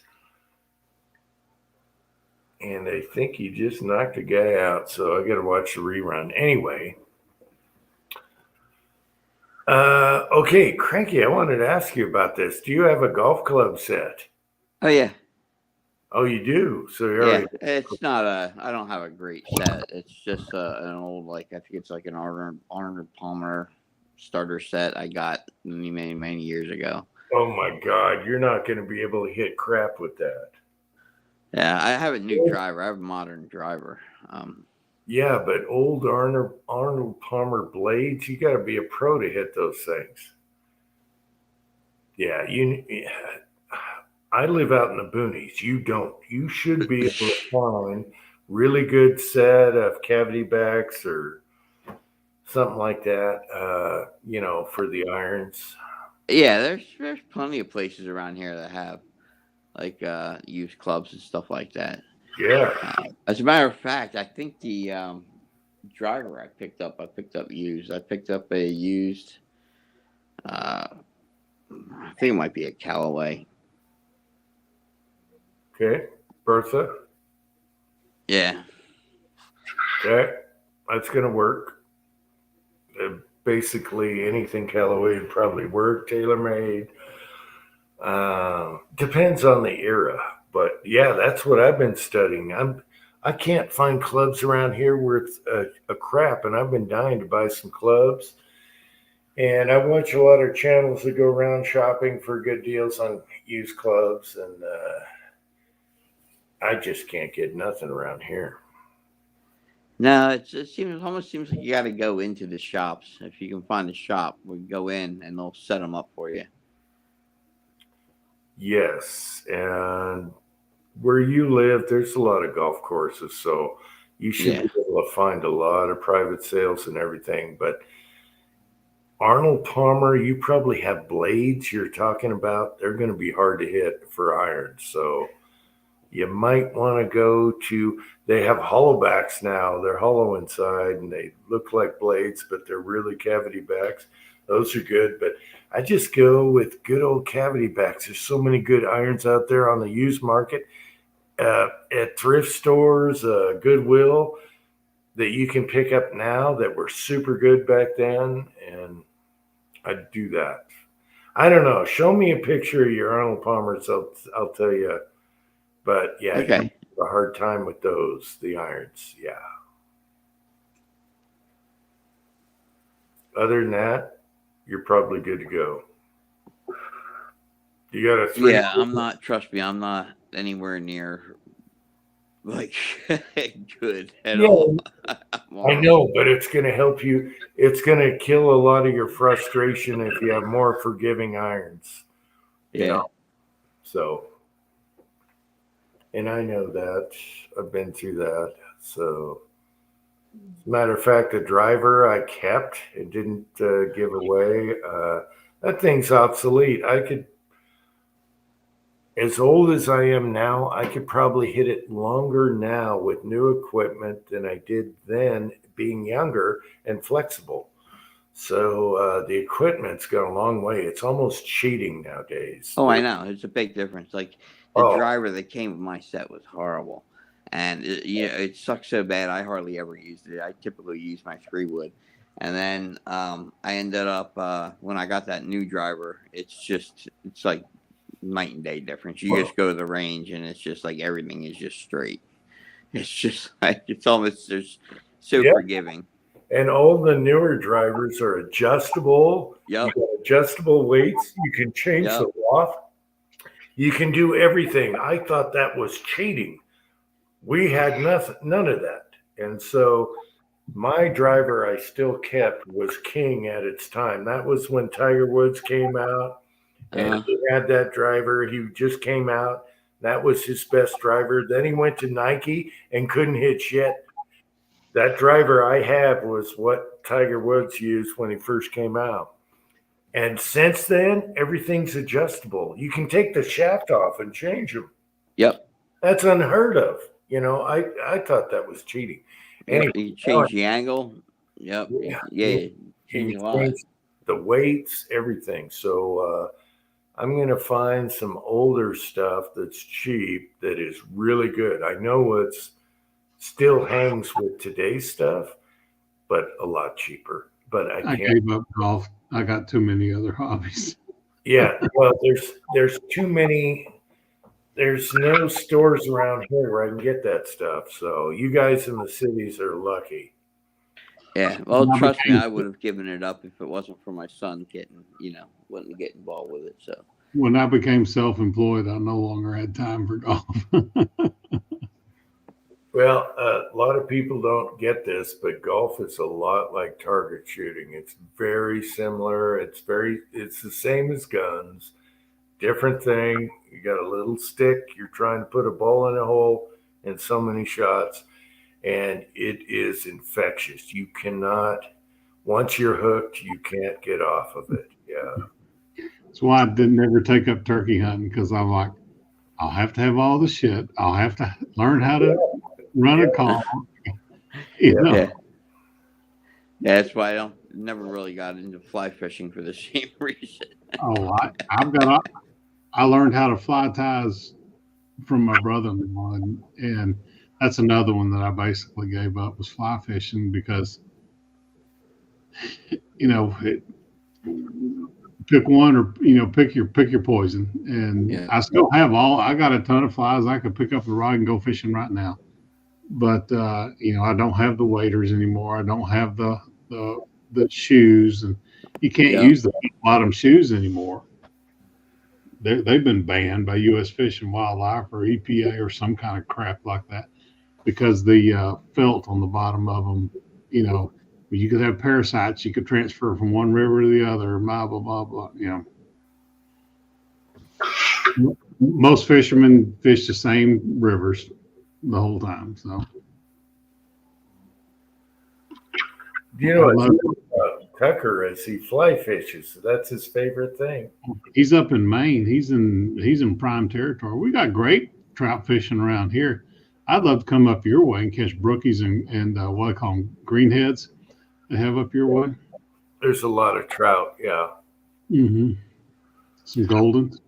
And I think he just knocked a guy out, so I got to watch the rerun. Anyway. Okay, Cranky, I wanted to ask you about this. Do you have a golf club set? Oh, yeah. Oh, you do? So you're Yeah, it's not I don't have a great set. It's just an old, I think it's like an Arnold Palmer starter set I got many, many, many years ago. Oh, my God. You're not going to be able to hit crap with that. Yeah, I have a new driver. I have a modern driver. Yeah, but old Arnold Palmer blades, you got to be a pro to hit those things. Yeah, I live out in the boonies. You don't. You should be able to find really good set of cavity backs or something like that, for the irons. Yeah, there's plenty of places around here that have used clubs and stuff like that. Yeah. As a matter of fact, I think the driver I picked up used. I picked up a used. I think it might be a Callaway. Okay. Bertha. Yeah. Okay. That's going to work. Basically, anything Callaway would probably work. TaylorMade. Depends on the era. But, yeah, that's what I've been studying. I can't find clubs around here worth a crap, and I've been dying to buy some clubs. And I watch a lot of channels that go around shopping for good deals on used clubs, and I just can't get nothing around here. No, it almost seems like you got to go into the shops. If you can find a shop, we go in and they'll set them up for you. Yes, and where you live, there's a lot of golf courses, so you should be able to find a lot of private sales and everything. But Arnold Palmer, you probably have blades you're talking about. They're going to be hard to hit for irons, so you might want to go to. They have hollow backs now. They're hollow inside, and they look like blades, but they're really cavity backs. Those are good, but I just go with good old cavity backs. There's so many good irons out there on the used market at thrift stores, Goodwill, that you can pick up now that were super good back then, and I'd do that. I don't know. Show me a picture of your Arnold Palmers. I'll tell you. But, yeah, okay. You have a hard time with those, the irons. Yeah. Other than that, you're probably good to go. You got a 3. Yeah, trust me, I'm not anywhere near good at all. I know, but it's going to help you. It's going to kill a lot of your frustration if you have more forgiving irons. Yeah. So, and I know that. I've been through that. So, as a matter of fact, the driver I kept, it didn't give away. That thing's obsolete. as old as I am now, I could probably hit it longer now with new equipment than I did then, being younger and flexible. So the equipment's gone a long way. It's almost cheating nowadays. Oh, I know. It's a big difference. Like the Oh, driver that came with my set was horrible, and it sucked so bad. I hardly ever used it. I typically use my 3-wood, and then I ended up when I got that new driver. It's like night and day difference. You just go to the range, and it's just like everything is just straight. It's just like it's almost just so yeah. forgiving. And all the newer drivers are adjustable. Yep. You got adjustable weights. You can change Yep. the loft. You can do everything. I thought that was cheating. We had none of that. And so my driver I still kept was king at its time. That was when Tiger Woods came out, and he had that driver. He just came out. That was his best driver. Then he went to Nike and couldn't hit shit. That driver I have was what Tiger Woods used when he first came out. And since then, everything's adjustable. You can take the shaft off and change them. Yep. That's unheard of. You know, I thought that was cheating. Anyway, You change the angle. Yep. Yeah. Change a lot. change the weights, everything. So I'm going to find some older stuff that's cheap that is really good. I know it's still hangs with today's stuff, but a lot cheaper. But I I can't. gave up golf. I got too many other hobbies. Yeah, well, there's too many. There's no stores around here where I can get that stuff. So you guys in the cities are lucky. Yeah. Well, trust me, I would have given it up if it wasn't for my son wouldn't get involved with it. So When I became self-employed, I no longer had time for golf. Well, a lot of people don't get this, but golf is a lot like target shooting. It's very similar. It's the same as guns. Different thing. You got a little stick. You're trying to put a ball in a hole and so many shots, and it is infectious. You cannot, once you're hooked, you can't get off of it. Yeah. That's why I didn't ever take up turkey hunting, because I'm like, I'll have to have all the shit. I'll have to learn how to run a call. yeah. That's why I never really got into fly fishing for the same reason. Oh, I learned how to fly ties from my brother-in-law, and that's another one that I basically gave up, was fly fishing, because pick one, or pick your poison. And I still have I got a ton of flies. I could pick up the rod and go fishing right now, but I don't have the waders anymore. I don't have the shoes, and you can't use the bottom shoes anymore. They've been banned by U.S. Fish and Wildlife or EPA or some kind of crap like that, because the felt on the bottom of them, you could have parasites. You could transfer from one river to the other, blah, blah, blah, blah. Most fishermen fish the same rivers the whole time. So, Tucker, as he fly fishes, that's his favorite thing. He's up in Maine. He's in prime territory. We got great trout fishing around here. I'd love to come up your way and catch brookies and what I call them, greenheads. They have up your way. There's a lot of trout, yeah. Mm-hmm. Some goldens.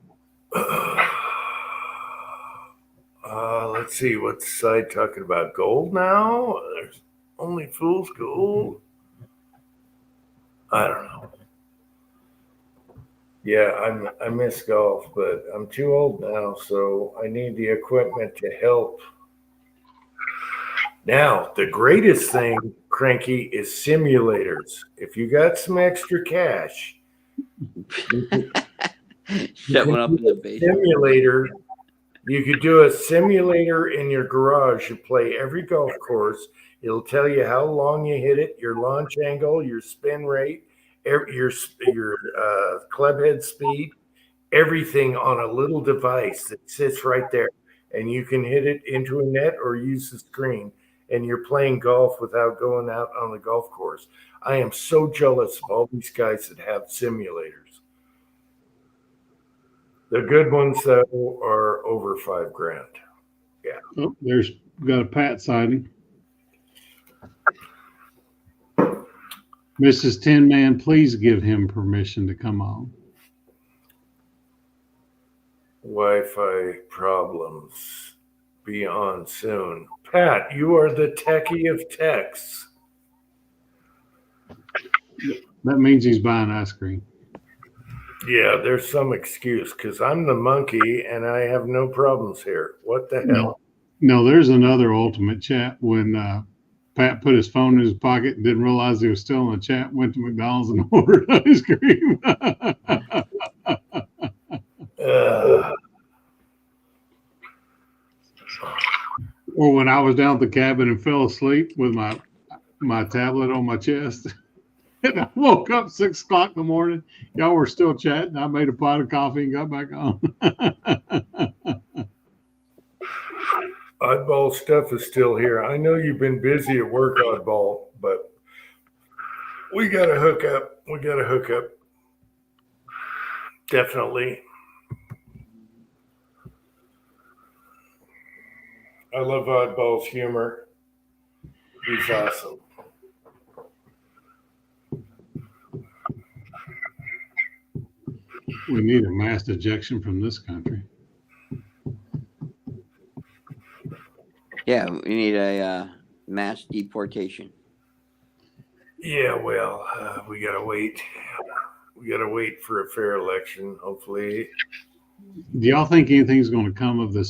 Let's see, what's side talking about? Gold now? There's only fool's gold. I don't know. Yeah, I miss golf, but I'm too old now, so I need the equipment to help. Now, the greatest thing, Cranky, is simulators. If you got some extra cash, Set one up in the basement. Simulator. You could do a simulator in your garage. You play every golf course. It'll tell you how long you hit it, your launch angle, your spin rate, your club head speed, everything on a little device that sits right there. And you can hit it into a net or use the screen. And you're playing golf without going out on the golf course. I am so jealous of all these guys that have simulators. The good ones though are over $5,000. Oh, there's got a Pat sighting. Mrs. Tin Man, please give him permission to come on. Wi-Fi problems. Be on soon. Pat, you are the techie of techs. That means he's buying ice cream. Yeah, there's some excuse because I'm the monkey and I have no problems here. What the hell? No, there's another ultimate chat when Pat put his phone in his pocket and didn't realize he was still in the chat, went to McDonald's and ordered ice cream. Or when I was down at the cabin and fell asleep with my tablet on my chest. And I woke up 6 o'clock in the morning. Y'all were still chatting. I made a pot of coffee and got back on. Oddball stuff is still here. I know you've been busy at work, Oddball, but we got to hook up. Definitely. I love Oddball's humor. He's awesome. We need a mass ejection from this country. Yeah, we need a mass deportation. Yeah, well, we gotta wait. We gotta wait for a fair election, hopefully. Do y'all think anything's going to come of the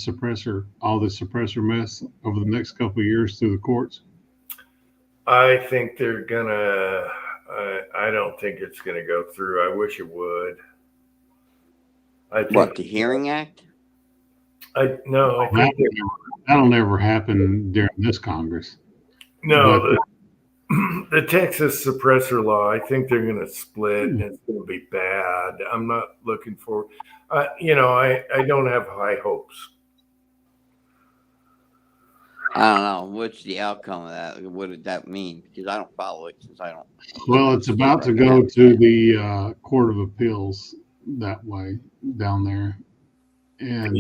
all the suppressor mess over the next couple of years through the courts? I think they're gonna. I don't think it's gonna go through. I wish it would. I think, What, the Hearing Act? I think That'll never happen during this Congress. no. The Texas suppressor law. I think they're going to split, and it's going to be bad. I'm not looking for. I don't have high hopes. I don't know. What's the outcome of that? What did that mean? Because I don't follow it since I don't. Well, it's about to go to the Court of Appeals that way down there. And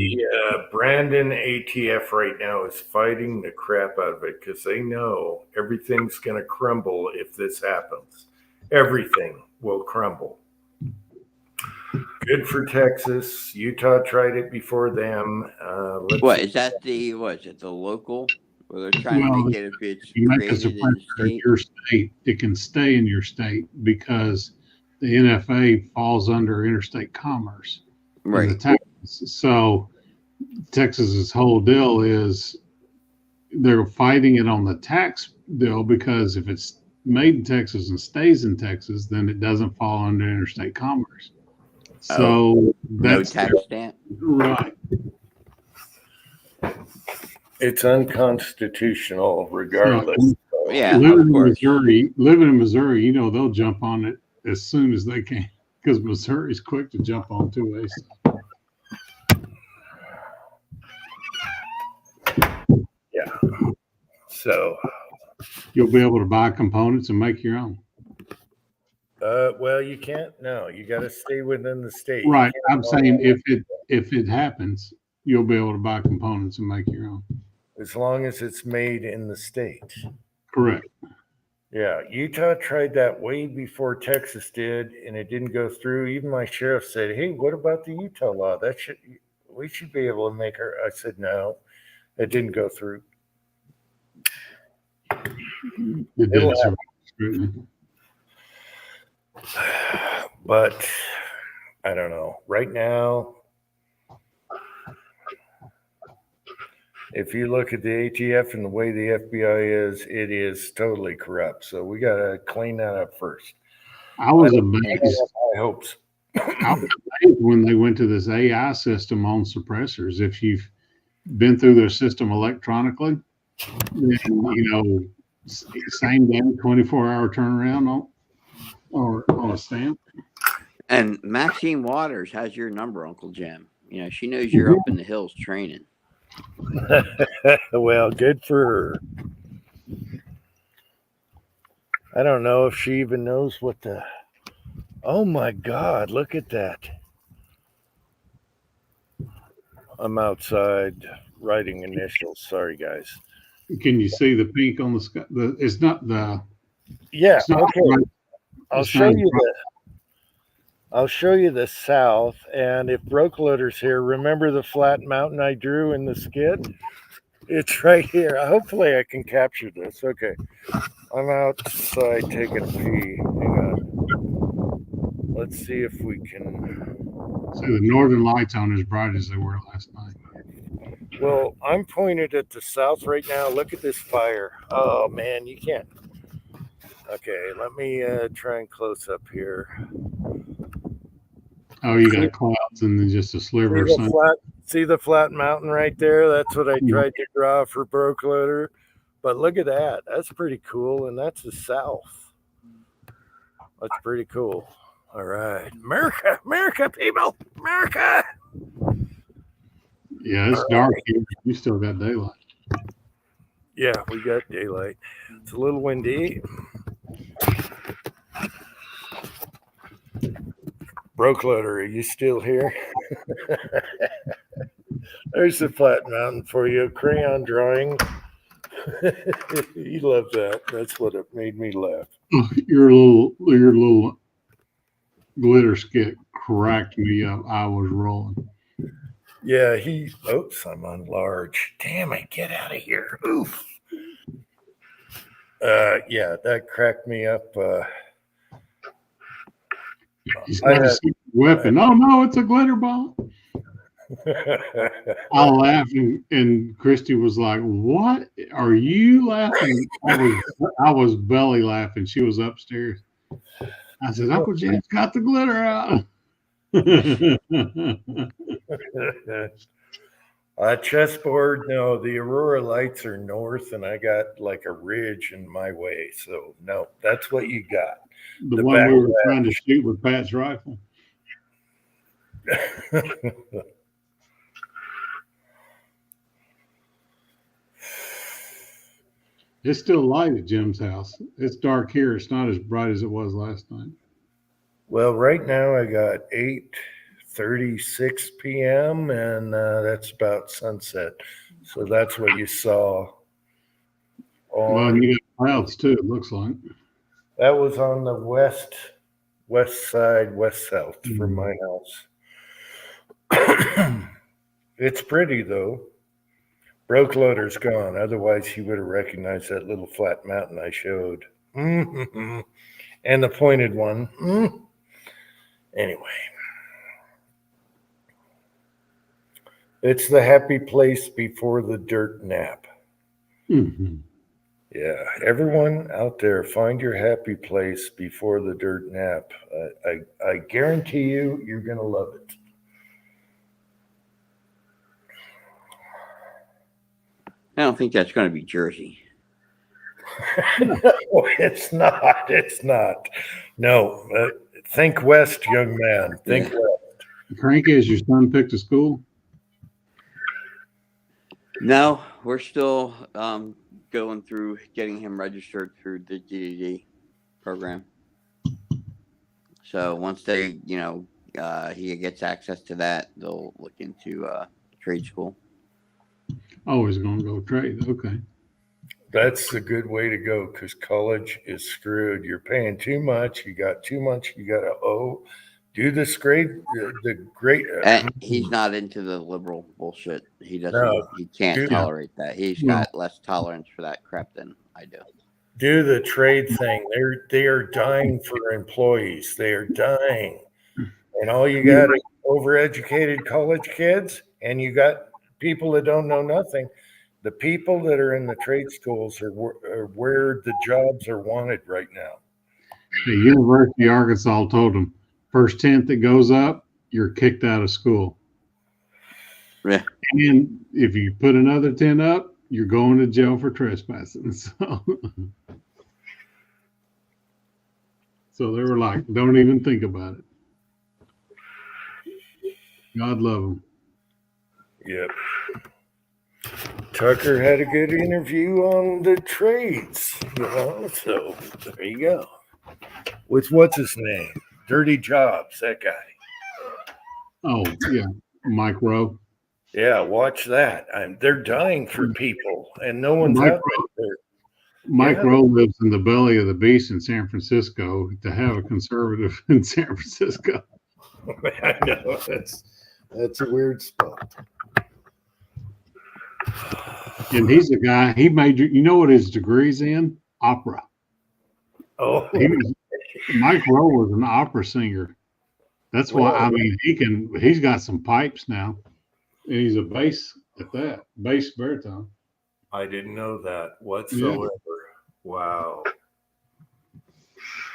Brandon ATF right now is fighting the crap out of it because they know everything's going to crumble if this happens. Everything will crumble. Good for Texas. Utah tried it before them. Is it the local? Where they're trying to make it if it's you make a created in the suppressor in state? your state, it can stay in your state because the NFA falls under interstate commerce. Right. So Texas's whole deal is they're fighting it on the tax bill because if it's made in Texas and stays in Texas, then it doesn't fall under interstate commerce. So No tax stamp. Right. It's unconstitutional regardless. Yeah, Living in Missouri, you know, they'll jump on it as soon as they can because Missouri's quick to jump on 2A stuff. Yeah. So. You'll be able to buy components and make your own. Well, you can't. No, you got to stay within the state. Right. I'm saying if it happens, you'll be able to buy components and make your own. As long as it's made in the state. Correct. Yeah, Utah tried that way before Texas did, and it didn't go through. Even my sheriff said, "Hey, what about the Utah law? We should be able to make her." I said, "No, it didn't go through." It did survive scrutiny. But I don't know. Right now, if you look at the ATF and the way the FBI is, it is totally corrupt. So we got to clean that up first. I was amazed. I hope so. I was amazed when they went to this AI system on suppressors. If you've been through their system electronically, then, you know, same day, 24-hour turnaround on a stamp. And Maxine Waters has your number, Uncle Jim. You know, she knows you're up in the hills training. Well, good for her. I don't know if she even knows what the. Oh my God! Look at that. I'm outside writing initials. Sorry, guys. Can you see the pink on the sky? It's not the. Yeah. It's not Okay. right. I'll It's show not you right. the. I'll show you the south. And if Broke Loader's here, remember the flat mountain I drew in the skid? It's right here. Hopefully, I can capture this. Okay. I'm outside taking a pee. Hang on. Let's see if we can. See the northern lights aren't as bright as they were last night. Well, I'm pointed at the south right now. Look at this fire. Oh, man, you can't. Okay, let me try and close up here. Oh, you got clouds and then just a sliver of sun. See the flat mountain right there? That's what I tried to draw for Broke Loader. But look at that. That's pretty cool. And that's the south. That's pretty cool. All right. America, America, people. America. Yeah, it's dark here. You still got daylight. Yeah, we got daylight. It's a little windy. Broke Loader, are you still here? There's the flat mountain for you. Crayon drawing. You love that. That's what it made me laugh. Your little glitter skit cracked me up. I was rolling. Yeah, oops, I'm on large. Damn it, get out of here. Oof. Yeah, that cracked me up. He's got a secret weapon. Oh no, it's a glitter ball. I laughed and Christy was like, "What are you laughing?" I was belly laughing. She was upstairs. I said, "Uncle James got the glitter out." Chessboard, no, the Aurora lights are north, and I got like a ridge in my way. So no, that's what you got. The one we were trying to shoot with Pat's rifle. It's still light at Jim's house. It's dark here. It's not as bright as it was last night. Well, right now I got 8:36 p.m. and that's about sunset. So that's what you saw. Well, and you got clouds too, it looks like. That was on the west side, west south from my house. It's pretty though. Broke Loader's gone. Otherwise, he would have recognized that little flat mountain I showed. And the pointed one. Anyway. It's the happy place before the dirt nap. Mm-hmm. Yeah, everyone out there, find your happy place before the dirt nap. I guarantee you, you're going to love it. I don't think that's going to be Jersey. No, it's not. It's not. No, think west, young man. Think west. Cranky, has your son picked a school? No, we're still going through getting him registered through the GED program. So once they, he gets access to that, they'll look into trade school. Oh, he's going to go trade. Okay. That's a good way to go because college is screwed. You're paying too much. You got too much. You got to owe. Do this great. And he's not into the liberal bullshit. He doesn't. No, he can't tolerate that. He's got less tolerance for that crap than I do. Do the trade thing. They are dying for employees. They are dying, and all you got is overeducated college kids, and you got people that don't know nothing. The people that are in the trade schools are where the jobs are wanted right now. The University of Arkansas told them, first 10th that goes up, you're kicked out of school. Yeah. And if you put another 10 up, you're going to jail for trespassing. So they were like, don't even think about it. God love them. Yep. Tucker had a good interview on the trades, so there you go. With what's his name? Dirty Jobs, that guy. Oh, yeah. Mike Rowe. Yeah, watch that. They're dying for people, and no one's Mike, out there. Mike Yeah. Rowe lives in the belly of the beast in San Francisco. To have a conservative in San Francisco, I know that's a weird spot. and he's a guy. He majored. You know what his degree's in? Opera. Oh, Mike Rowe was an opera singer. That's why. Whoa. I mean, he's got some pipes now, and he's a bass at that, bass baritone. I didn't know that whatsoever. Wow.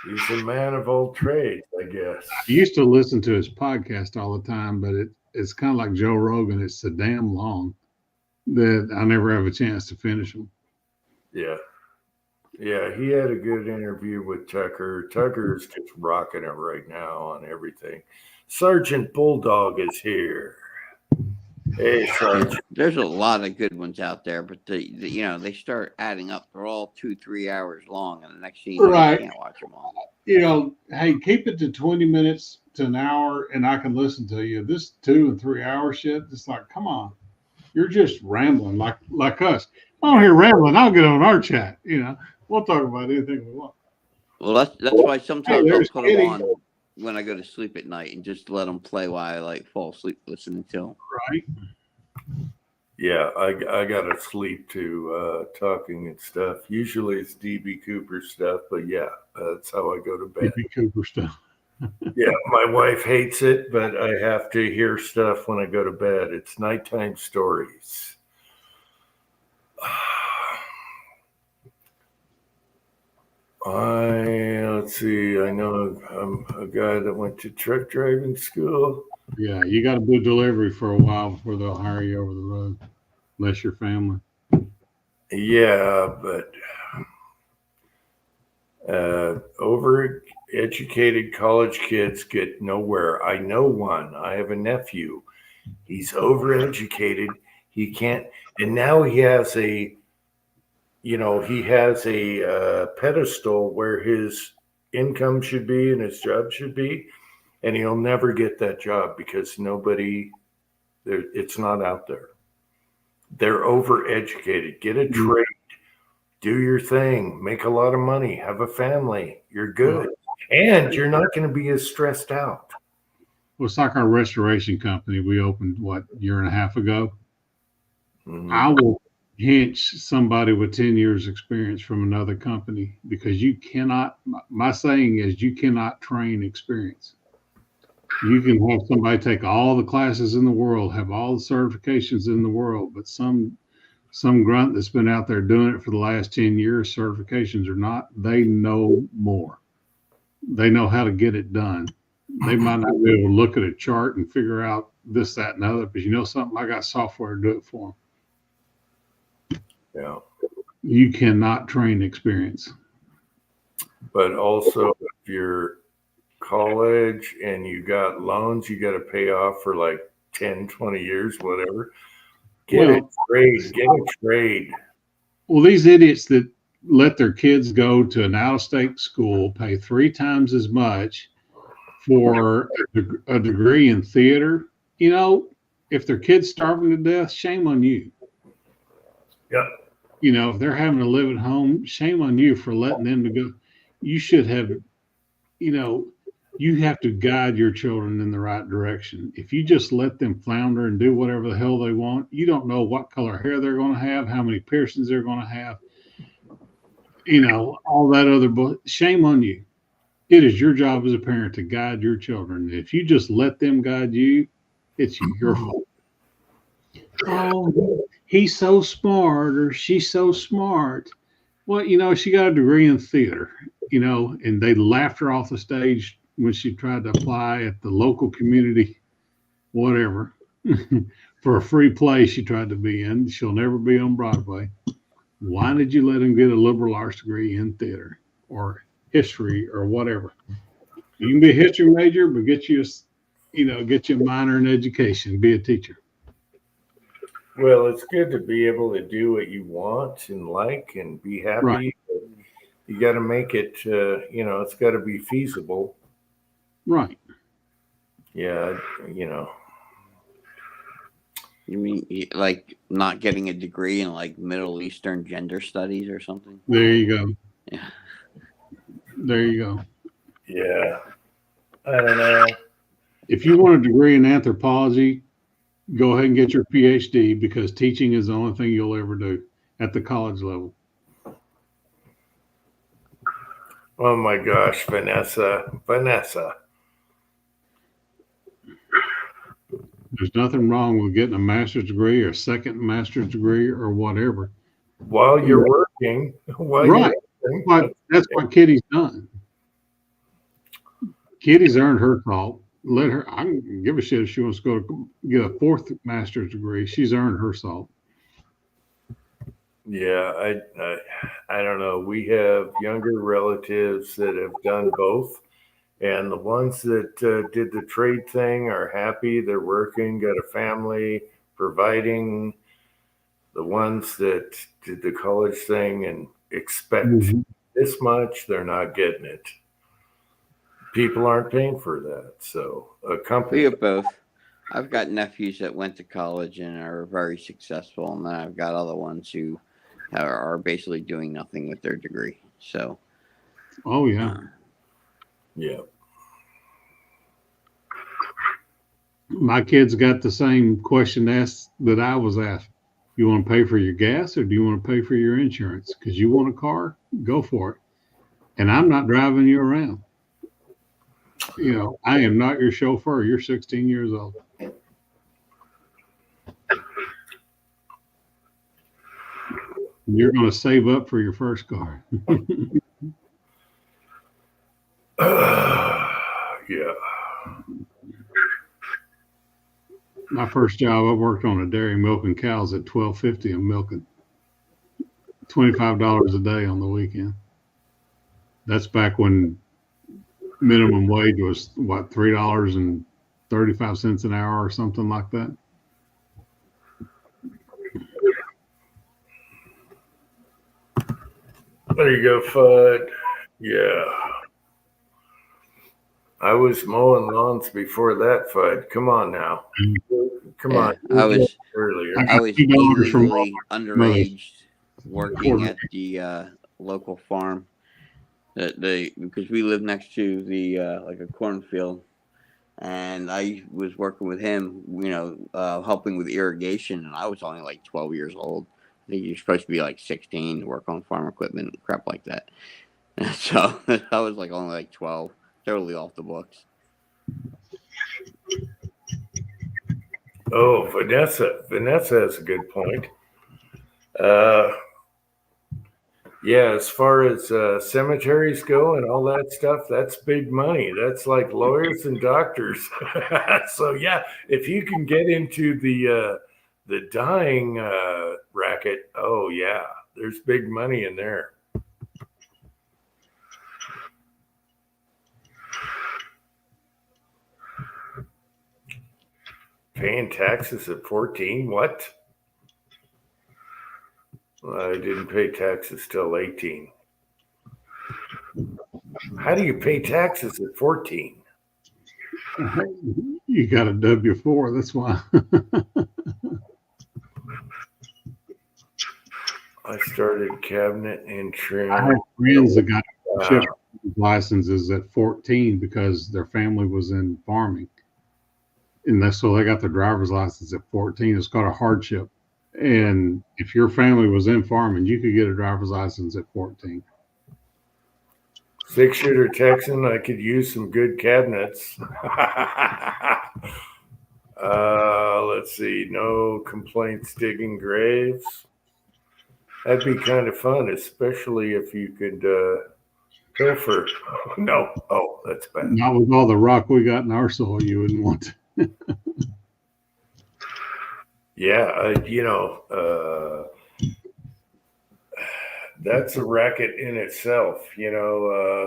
He's a man of all trades, I guess. I used to listen to his podcast all the time, but it's kind of like Joe Rogan. It's so damn long that I never have a chance to finish them. Yeah. Yeah, he had a good interview with Tucker. Tucker's just rocking it right now on everything. Sergeant Bulldog is here. Hey, Sergeant. There's a lot of good ones out there, but they start adding up. They're all 2-3 hours long, and the next thing you know, Right. you can't watch them all. Hey, keep it to 20 minutes to an hour, and I can listen to you. This 2 and 3 hour shit, it's like, come on, you're just rambling like us. I'm here rambling. I'll get on our chat. We'll talk about anything we want. Well, that's why sometimes I'll there's put Kitty. them on when I go to sleep at night and just let them play while I fall asleep listening to them. Right? Yeah, I gotta sleep to talking and stuff. Usually it's DB Cooper stuff, but yeah, that's how I go to bed. DB Cooper stuff. Yeah, my wife hates it, but I have to hear stuff when I go to bed. It's nighttime stories. Let's see. I know I'm a guy that went to truck driving school. Yeah, you got to do delivery for a while before they'll hire you over the road, unless you're family. Yeah, but overeducated college kids get nowhere. I know one. I have a nephew. He's overeducated. He can't, and now he has a pedestal where his income should be and his job should be, and he'll never get that job because it's not out there. They're overeducated. Get a trade, do your thing, make a lot of money, have a family. You're good, and you're not going to be as stressed out. Well, it's like our restoration company we opened, a year and a half ago. Mhm. I will hinch somebody with 10 years experience from another company because you cannot, my saying is you cannot train experience. You can have somebody take all the classes in the world, have all the certifications in the world, but some grunt that's been out there doing it for the last 10 years, certifications or not, they know more. They know how to get it done. They might not be able to look at a chart and figure out this, that, and the other, but you know something? I got software to do it for them. Yeah. You cannot train experience. But also, if you're college and you got loans you got to pay off for like 10, 20 years, whatever, get a trade. Well, these idiots that let their kids go to an out-of-state school, pay 3 times as much for a degree in theater, if their kid's starving to death, shame on you. Yeah. If they're having to live at home, shame on you for letting them to go. You should have, you have to guide your children in the right direction. If you just let them flounder and do whatever the hell they want, you don't know what color hair they're going to have, how many piercings they're going to have, all that other shame on you. It is your job as a parent to guide your children. If you just let them guide you, it's your fault. Oh, he's so smart or she's so smart. Well, she got a degree in theater, and they laughed her off the stage when she tried to apply at the local community, whatever, for a free play she tried to be in. She'll never be on Broadway. Why did you let him get a liberal arts degree in theater or history or whatever? You can be a history major, but get you a minor in education, be a teacher. Well, it's good to be able to do what you want and like and be happy. Right. But you got to make it, it's got to be feasible. Right. Yeah, You mean like not getting a degree in like Middle Eastern gender studies or something? There you go. Yeah. There you go. Yeah. I don't know. If you want a degree in anthropology, go ahead and get your PhD because teaching is the only thing you'll ever do at the college level. Oh my gosh, Vanessa. There's nothing wrong with getting a master's degree or second master's degree or whatever. While you're working, Right. That's what Kitty's done. Kitty's earned her salt. Let her. I don't give a shit if she wants to go get a fourth master's degree. She's earned her salt. Yeah, I don't know. We have younger relatives that have done both, and the ones that did the trade thing are happy. They're working, got a family, providing. The ones that did the college thing and expect this much, they're not getting it. People aren't paying for that. So a company. We have both. I've got nephews that went to college and are very successful, and then I've got other ones who are basically doing nothing with their degree. So, oh yeah, yeah. My kids got the same question asked that I was asked. You want to pay for your gas or do you want to pay for your insurance? Because you want a car, go for it. And I'm not driving you around. You know, I am not your chauffeur. You're 16 years old. You're going to save up for your first car. Yeah. My first job, I worked on a dairy milking cows at $12.50 and milking $25 a day on the weekend. That's back when minimum wage was what, $3.35 an hour or something like that. There you go, Fudd. Yeah. I was mowing lawns before that, Fudd. Come on now. Come on. I was earlier. I was $2 from illegally underage working at the local farm. Because we live next to the like a cornfield, and I was working with him, you know, helping with irrigation, and I was only like 12 years old. I think you're supposed to be like 16 to work on farm equipment and crap like that. So I was like only like 12, totally off the books. Oh, Vanessa has a good point. Yeah, as far as cemeteries go and all that stuff, that's big money. That's like lawyers and doctors. So yeah, if you can get into the dying racket, oh yeah, there's big money in there. Paying taxes at 14? What? I didn't pay taxes till 18. How do you pay taxes at 14? You got a W-4, that's why. I started cabinet and trim. I had friends that got shipped licenses at 14 because their family was in farming. And that's so they got their driver's license at 14. It's called a hardship. And if your family was in farming, you could get a driver's license at 14. 6-shooter Texan, I could use some good cabinets. Let's see. No complaints digging graves. That'd be kind of fun, especially if you could go for. No. Oh, that's bad. Not with all the rock we got in our soil, you wouldn't want to. Yeah, that's a racket in itself,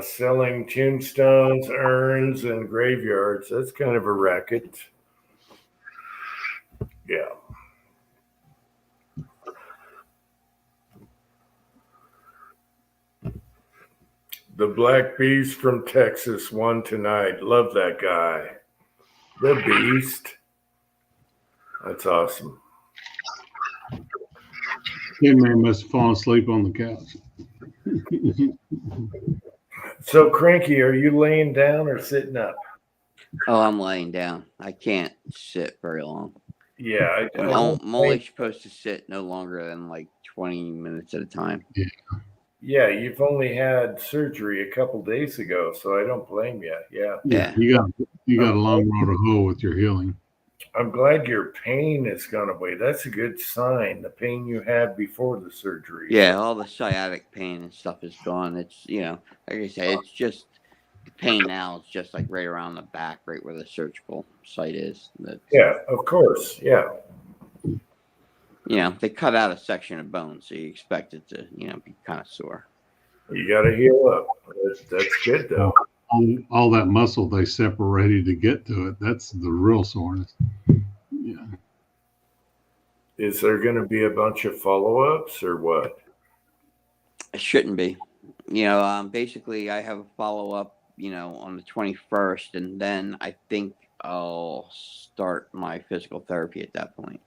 selling tombstones, urns, and graveyards. That's kind of a racket. Yeah. The Black Beast from Texas won tonight. Love that guy. The Beast. That's awesome. Kid man must have fallen asleep on the couch. So, Cranky, are you laying down or sitting up? Oh, I'm laying down. I can't sit very long. Yeah, I'm only supposed to sit no longer than like 20 minutes at a time. Yeah, you've only had surgery a couple days ago, so I don't blame you. Yeah. You got a long road to hoe with your healing. I'm glad your pain has gone away. That's a good sign. The pain you had before the surgery. Yeah, all the sciatic pain and stuff is gone. It's, like I said, it's just the pain now is just like right around the back, right where the surgical site is. Yeah, of course. Yeah. They cut out a section of bone, so you expect it to, be kind of sore. You got to heal up. That's good, though. All that muscle they separated to get to it, that's the real soreness. Yeah. Is there going to be a bunch of follow-ups or what? It shouldn't be. Basically, I have a follow-up, on the 21st, and then I think I'll start my physical therapy at that point.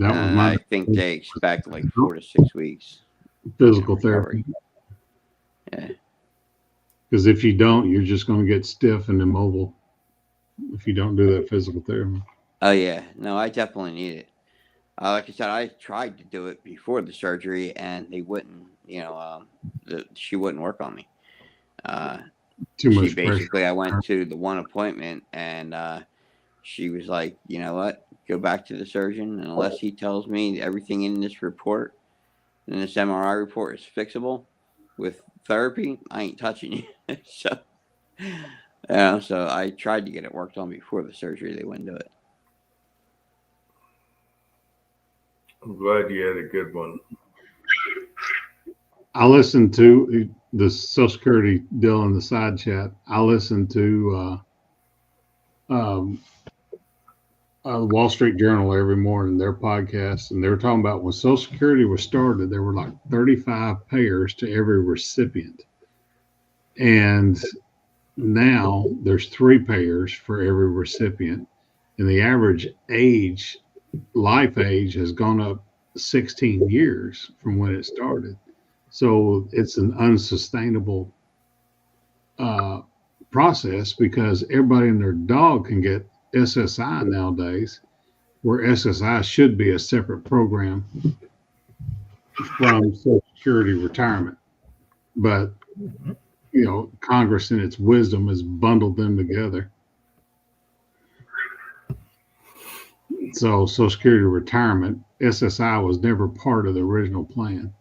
I think they expect like 4 to 6 weeks. Physical therapy. Yeah. Because if you don't, you're just going to get stiff and immobile if you don't do that physical therapy. Oh, yeah. No, I definitely need it. Like I said, I tried to do it before the surgery, and they wouldn't, she wouldn't work on me. Too much basically, pressure. I went to the one appointment, and she was like, you know what? Go back to the surgeon, and unless he tells me everything in this report, in this MRI report is fixable with therapy, I ain't touching you. So I tried to get it worked on before the surgery. They wouldn't do it. I'm glad you had a good one. I listened to the Social Security deal in the side chat. I listened to Wall Street Journal every morning, their podcast, and they were talking about when Social Security was started, there were like 35 payers to every recipient. And now there's 3 payers for every recipient. And the average life age has gone up 16 years from when it started. So it's an unsustainable process because everybody and their dog can get SSI nowadays, where SSI should be a separate program from Social Security retirement. But, Congress in its wisdom has bundled them together. So Social Security retirement, SSI was never part of the original plan.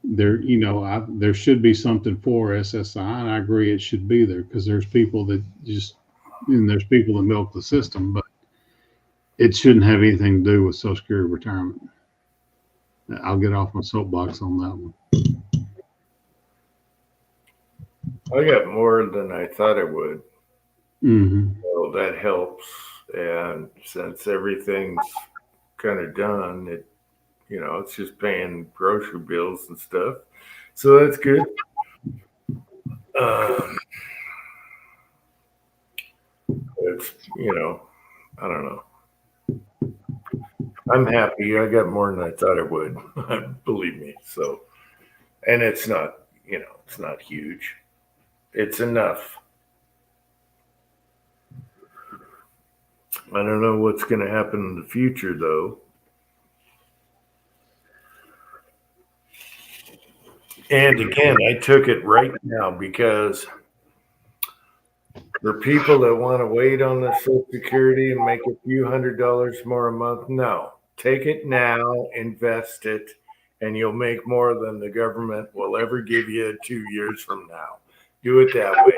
There should be something for SSI, and I agree it should be there because there's people that there's people that milk the system, but it shouldn't have anything to do with Social Security retirement. I'll get off my soapbox on that one. I got more than I thought I would. Mm-hmm. So that helps. And since everything's kind of done, it's just paying grocery bills and stuff. So that's good. It's, I don't know. I'm happy. I got more than I thought I would. Believe me. So, and it's not, it's not huge. It's enough. I don't know what's going to happen in the future, though. And again, I took it right now because for people that want to wait on the Social Security and make a few $100s more a month, no. Take it now, invest it, and you'll make more than the government will ever give you 2 years from now. Do it that way.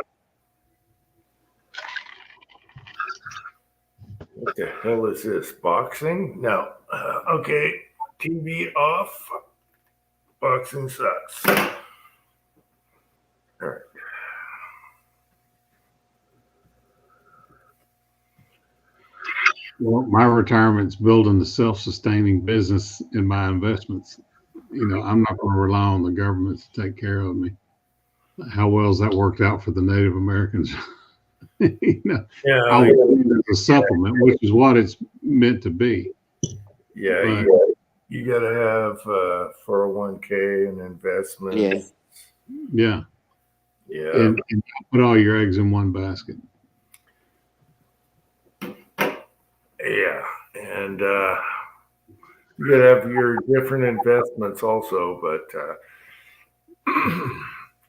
What the hell is this? Boxing? No. Okay. TV off. Boxing sucks. All right. Well, my retirement's building the self-sustaining business in my investments. I'm not going to rely on the government to take care of me. How well has that worked out for the Native Americans? You know, Yeah, I would see it as a supplement, which is what it's meant to be. yeah. But- You got to have 401k and investments. Yeah. Yeah. And put all your eggs in one basket. Yeah. And you got to have your different investments also. But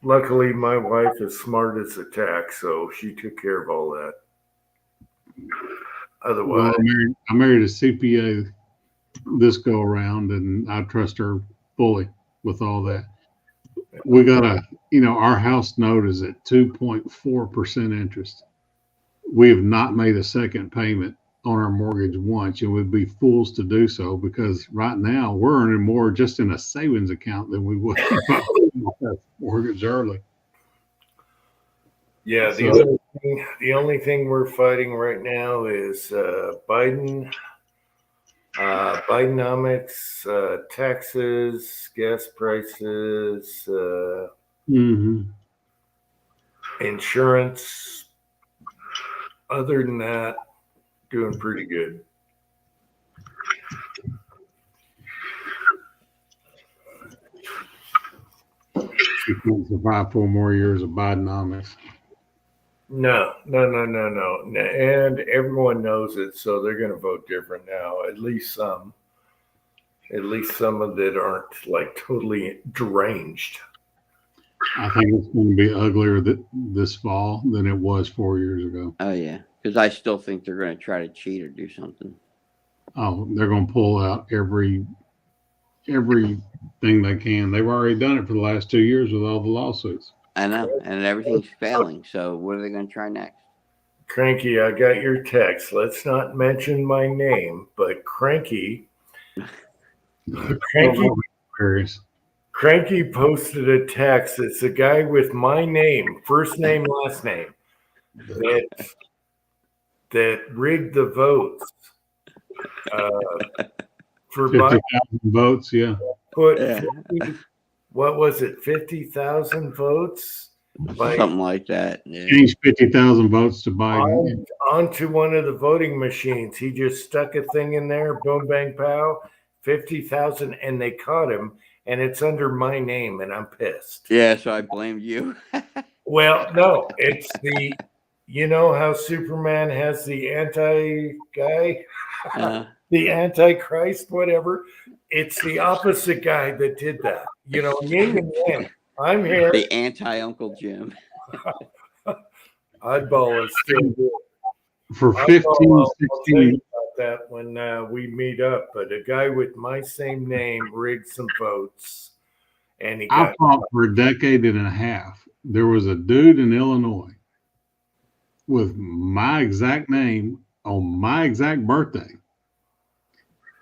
luckily, my wife is smart as a tack, so she took care of all that. Well, Otherwise, I married a CPA this go around, and I trust her fully with all that. We got our house note is at 2.4% interest. We have not made a second payment on our mortgage once, and we'd be fools to do so because right now we're earning more just in a savings account than we would if I paid that mortgage early. yeah, the only thing we're fighting right now is Bidenomics, taxes, gas prices, Mm-hmm. insurance. Other than that, doing pretty good. She can't survive 4 more years of Bidenomics. No. And everyone knows it, so they're going to vote different now. At least some of that aren't like totally deranged. I think it's going to be uglier this fall than it was 4 years ago. Oh yeah, because I still think they're going to try to cheat or do something. Oh, they're going to pull out everything they can. They've already done it for the last 2 years with all the lawsuits. I know, and everything's failing. So what are they going to try next? Cranky, I got your text. Let's not mention my name, but Cranky posted a text. It's a guy with my name, first name, last name, that rigged the votes for 50,000 votes, yeah. put Yeah. 50, what was it, 50,000 votes Something like that. Yeah. Changed 50,000 votes to Biden. onto one of the voting machines. He just stuck a thing in there, boom, bang, pow, 50,000, and they caught him, and it's under my name, and I'm pissed. Yeah, so I blamed you. Well, no, it's you know how Superman has the anti-guy, the Antichrist, whatever. It's the opposite guy that did that. You know, yin and yang. I'm here. The anti-Uncle Jim. Oddball is still good. For I'll 15, tell you 16, about that when we meet up. But a guy with my same name rigged some votes, and he I got fought for a decade and a half. There was a dude in Illinois with my exact name on my exact birthday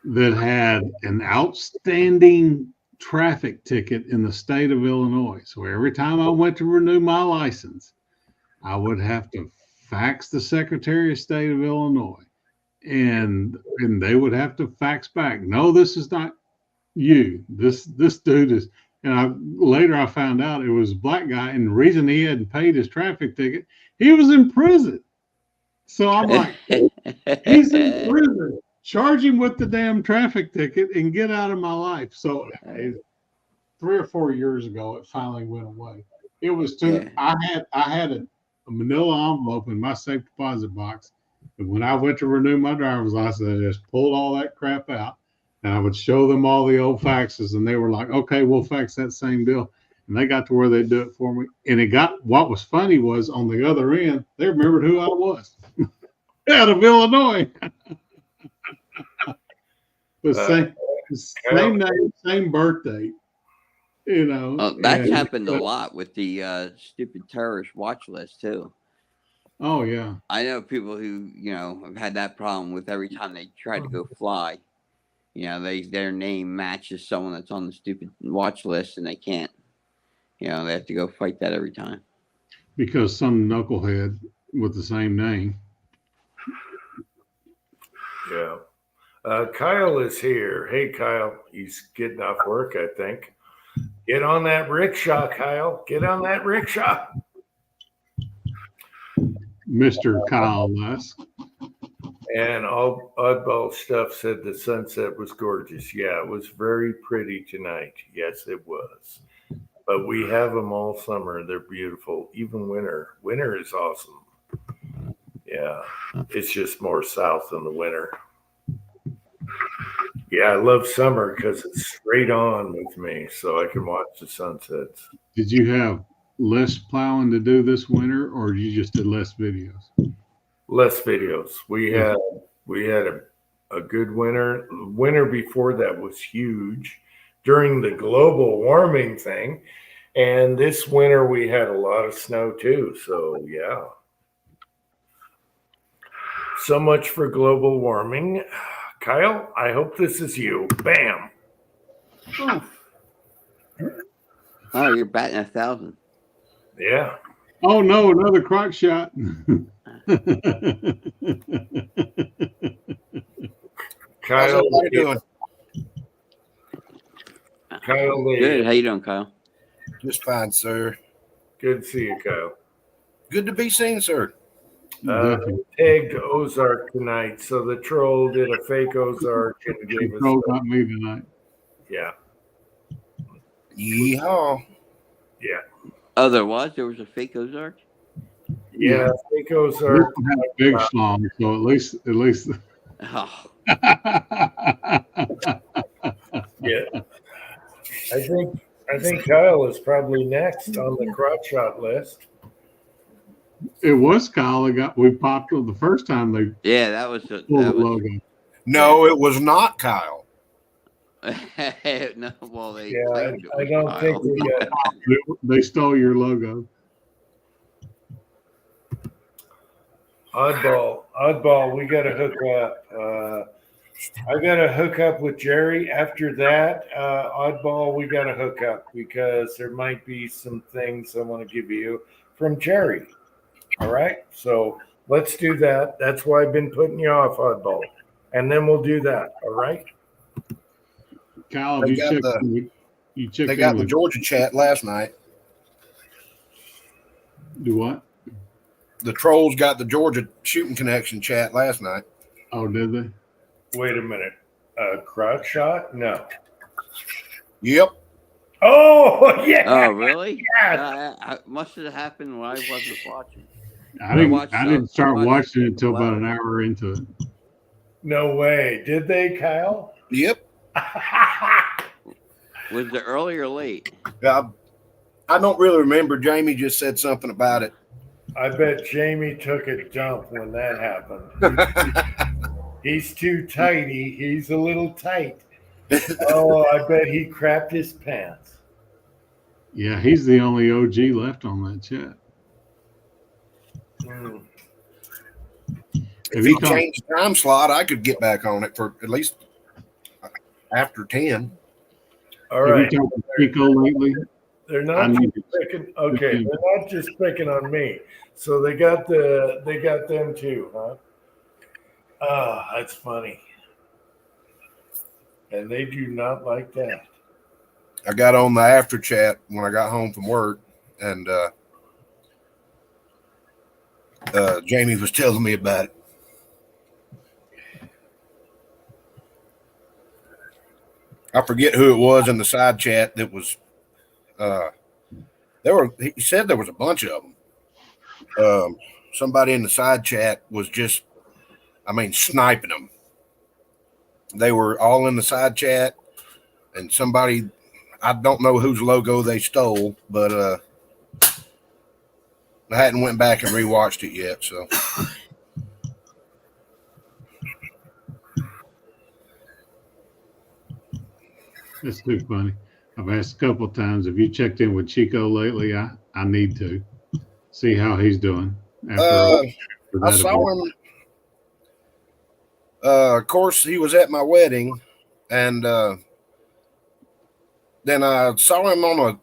that had an outstanding traffic ticket in the state of Illinois. So every time I went to renew my license, I would have to fax the Secretary of State of Illinois, and they would have to fax back, no, this is not you. This dude is. And later I found out it was a black guy, and the reason he hadn't paid his traffic ticket, he was in prison. So I'm like, he's in prison. Charge him with the damn traffic ticket and get out of my life. So 3 or 4 years ago, it finally went away. It was too. Yeah. I had a manila envelope in my safe deposit box, and when I went to renew my driver's license, I just pulled all that crap out, and I would show them all the old faxes, and they were like, "Okay, we'll fax that same bill." And they got to where they'd do it for me. And it got, what was funny was on the other end, they remembered who I was out of Illinois. The same name, same birthday. You know, that's happened a lot with the stupid terrorist watch list too. Oh yeah, I know people who have had that problem with every time they try to go fly. Their name matches someone that's on the stupid watch list, and they can't. They have to go fight that every time because some knucklehead with the same name. Yeah. Kyle is here. Hey, Kyle. He's getting off work, I think. Get on that rickshaw, Kyle. Get on that rickshaw. Mr. Kyle Lusk. And all oddball stuff said the sunset was gorgeous. Yeah, it was very pretty tonight. Yes, it was. But we have them all summer. They're beautiful. Even winter. Winter is awesome. Yeah, it's just more south in the winter. Yeah, I love summer because it's straight on with me, so I can watch the sunsets. Did you have less plowing to do this winter, or you just did less videos? Less videos. We had a good winter. Winter before that was huge during the global warming thing, and this winter we had a lot of snow too. So yeah. So much for global warming. Kyle, I hope this is you. Bam. Oh, you're batting 1,000. Yeah. Oh no, another crock shot. Kyle, everybody doing? Kyle Lee. Good. How you doing, Kyle? Just fine, sir. Good to see you, Kyle. Good to be seen, sir. Tagged Ozark tonight, so the troll did a fake Ozark and gave us. Troll got me tonight. Yeah. Yeehaw. Yeah. Oh, there was a fake Ozark. Yeah, fake We Ozark. don't have a big schlong, so at least. Oh, Yeah. I think Kyle is probably next on the crotch shot list. It was Kyle that we popped up the first time they yeah, that was pulled the logo. No, it was not Kyle. no, well, they Yeah, claimed it I was don't Kyle. think we They stole your logo. Oddball, we got to hook up. I got to hook up with Jerry. After that, Oddball, we got to hook up because there might be some things I want to give you from Jerry. All right, so let's do that. That's why I've been putting you off, Oddball, and then we'll do that. All right. Kyle, They you got checked. the- You checked. They got in the with- Georgia chat last night. Do what? The trolls got the Georgia shooting connection chat last night. Oh, did they? Wait a minute. Crowd shot? No. Yep. Oh yeah. Oh, really? Yes. Must have happened when I wasn't watching. I didn't. watched I didn't some- start I watched watching it until about 11. an hour into it. No way. Did they, Kyle? Yep. Was it early or late? I don't really remember. Jamie just said something about it. I bet Jamie took a dump when that happened. He's too tighty. He's a little tight. Oh, I bet he crapped his pants. Yeah, he's the only OG left on that chat. Mm. If he changed the time slot, I could get back on it for at least after 10. All Have right. you talked to Chico lately? They're I not need just picking. Okay, they're not just picking on me. So they got them too, huh? Ah, that's funny. And they do not like that. I got on the after chat when I got home from work, and Jamie was telling me about it. I forget who it was in the side chat that was. He said there was a bunch of them. Somebody in the side chat was just, sniping them. They were all in the side chat, and somebody, I don't know whose logo they stole, but I hadn't went back and rewatched it yet. So That's too funny. I've asked a couple of times, have you checked in with Chico lately? I need to see how he's doing. I saw him. Of course, he was at my wedding, and then I saw him on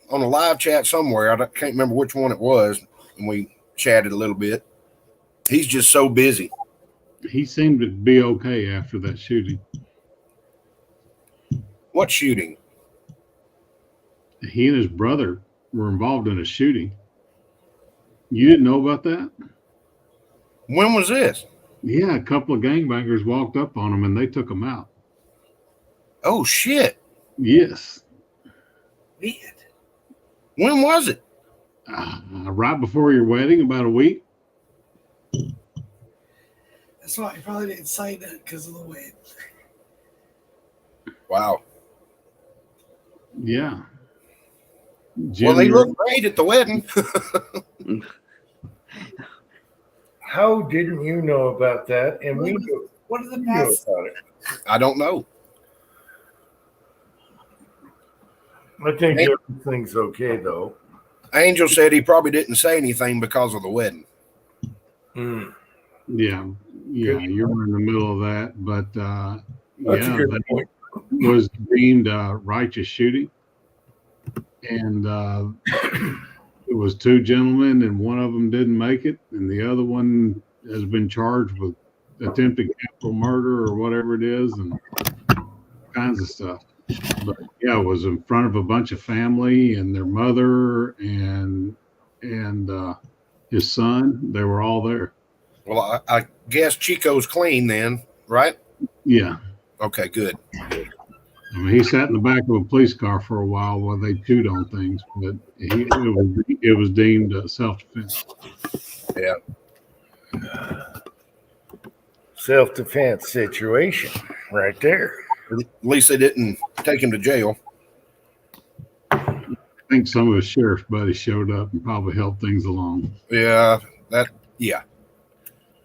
a live chat somewhere. I can't remember which one it was, and we chatted a little bit. He's just so busy. He seemed to be okay after that shooting. What shooting? He and his brother were involved in a shooting. You didn't know about that? When was this? Yeah, a couple of gangbangers walked up on them and they took them out. Oh shit! Yes. When was it? Right before your wedding, about a week. That's why I probably didn't say that because of the way. Wow. Yeah. Well, they looked great at the wedding. How didn't you know about that? And we What are the knew past? about it. I don't know. I think everything's okay though. Angel said he probably didn't say anything because of the wedding. Mm. Yeah. Yeah. You're in the middle of that. But That's a yeah, good that point. was deemed righteous shooting. And it was two gentlemen, and one of them didn't make it, and the other one has been charged with attempted capital murder or whatever it is, and kinds of stuff. But yeah, it was in front of a bunch of family and their mother and his son. They were all there. Well, I guess Chico's clean then, right? Yeah. Okay, good. I mean, he sat in the back of a police car for a while they chewed on things, but it was deemed self-defense. Yeah. Self-defense situation right there. At least they didn't take him to jail. I think some of his sheriff's buddies showed up and probably helped things along. Yeah,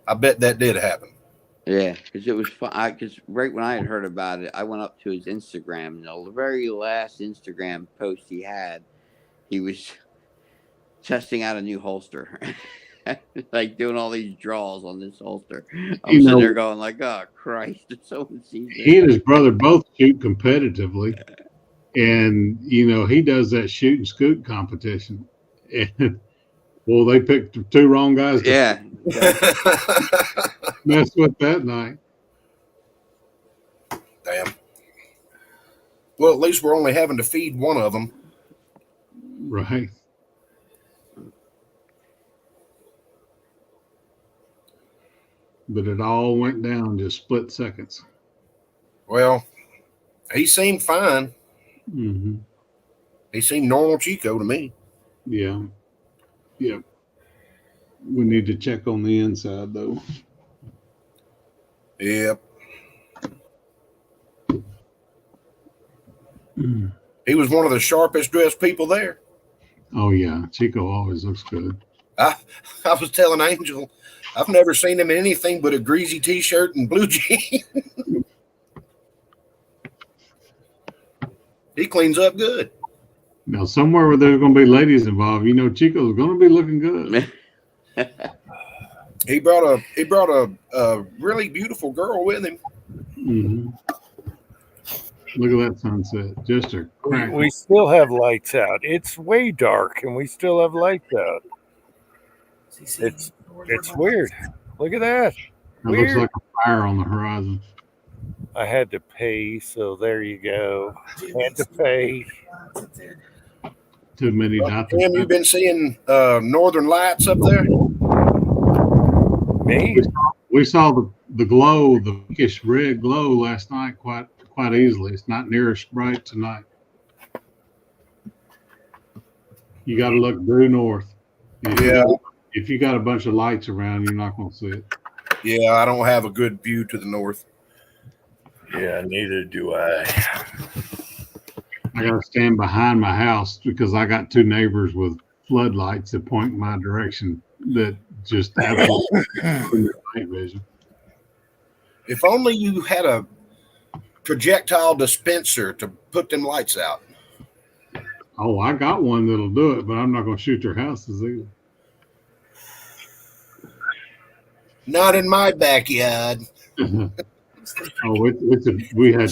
I bet that did happen. Yeah, because it was fun. Because right when I had heard about it, I went up to his Instagram. The very last Instagram post he had, he was testing out a new holster, like doing all these draws on this holster. I'm sitting there going like, "Oh Christ!" If someone sees this. He and his brother both shoot competitively, and he does that shoot and scoot competition. And well, they picked two wrong guys. Yeah. Mess with that night. Damn. Well, at least we're only having to feed one of them. Right. But it all went down just split seconds. Well, he seemed fine. Mm-hmm. He seemed normal Chico to me. Yeah. Yeah. We need to check on the inside, though. Yep. He was one of the sharpest dressed people there. Oh, yeah. Chico always looks good. I was telling Angel, I've never seen him in anything but a greasy T-shirt and blue jeans. He cleans up good. Now, somewhere where there's going to be ladies involved, Chico's going to be looking good. He brought a really beautiful girl with him. Mm-hmm. Look at that sunset. Just a crack. We still have lights out. It's way dark, and we still have lights out. It's weird. Look at that. It looks like a fire on the horizon. I had to pay, so there you go. Had to pay. Too many dots. Tim, you've been seeing northern lights up there? Me? We saw the glow, the pinkish red glow last night quite easily. It's not near as bright tonight. You got to look due north. If you got a bunch of lights around, you're not going to see it. Yeah, I don't have a good view to the north. Yeah, neither do I. I got to stand behind my house because I got two neighbors with floodlights that point in my direction that just absolutely night vision. If only you had a projectile dispenser to put them lights out. Oh, I got one that'll do it, but I'm not going to shoot their houses either. Not in my backyard. We had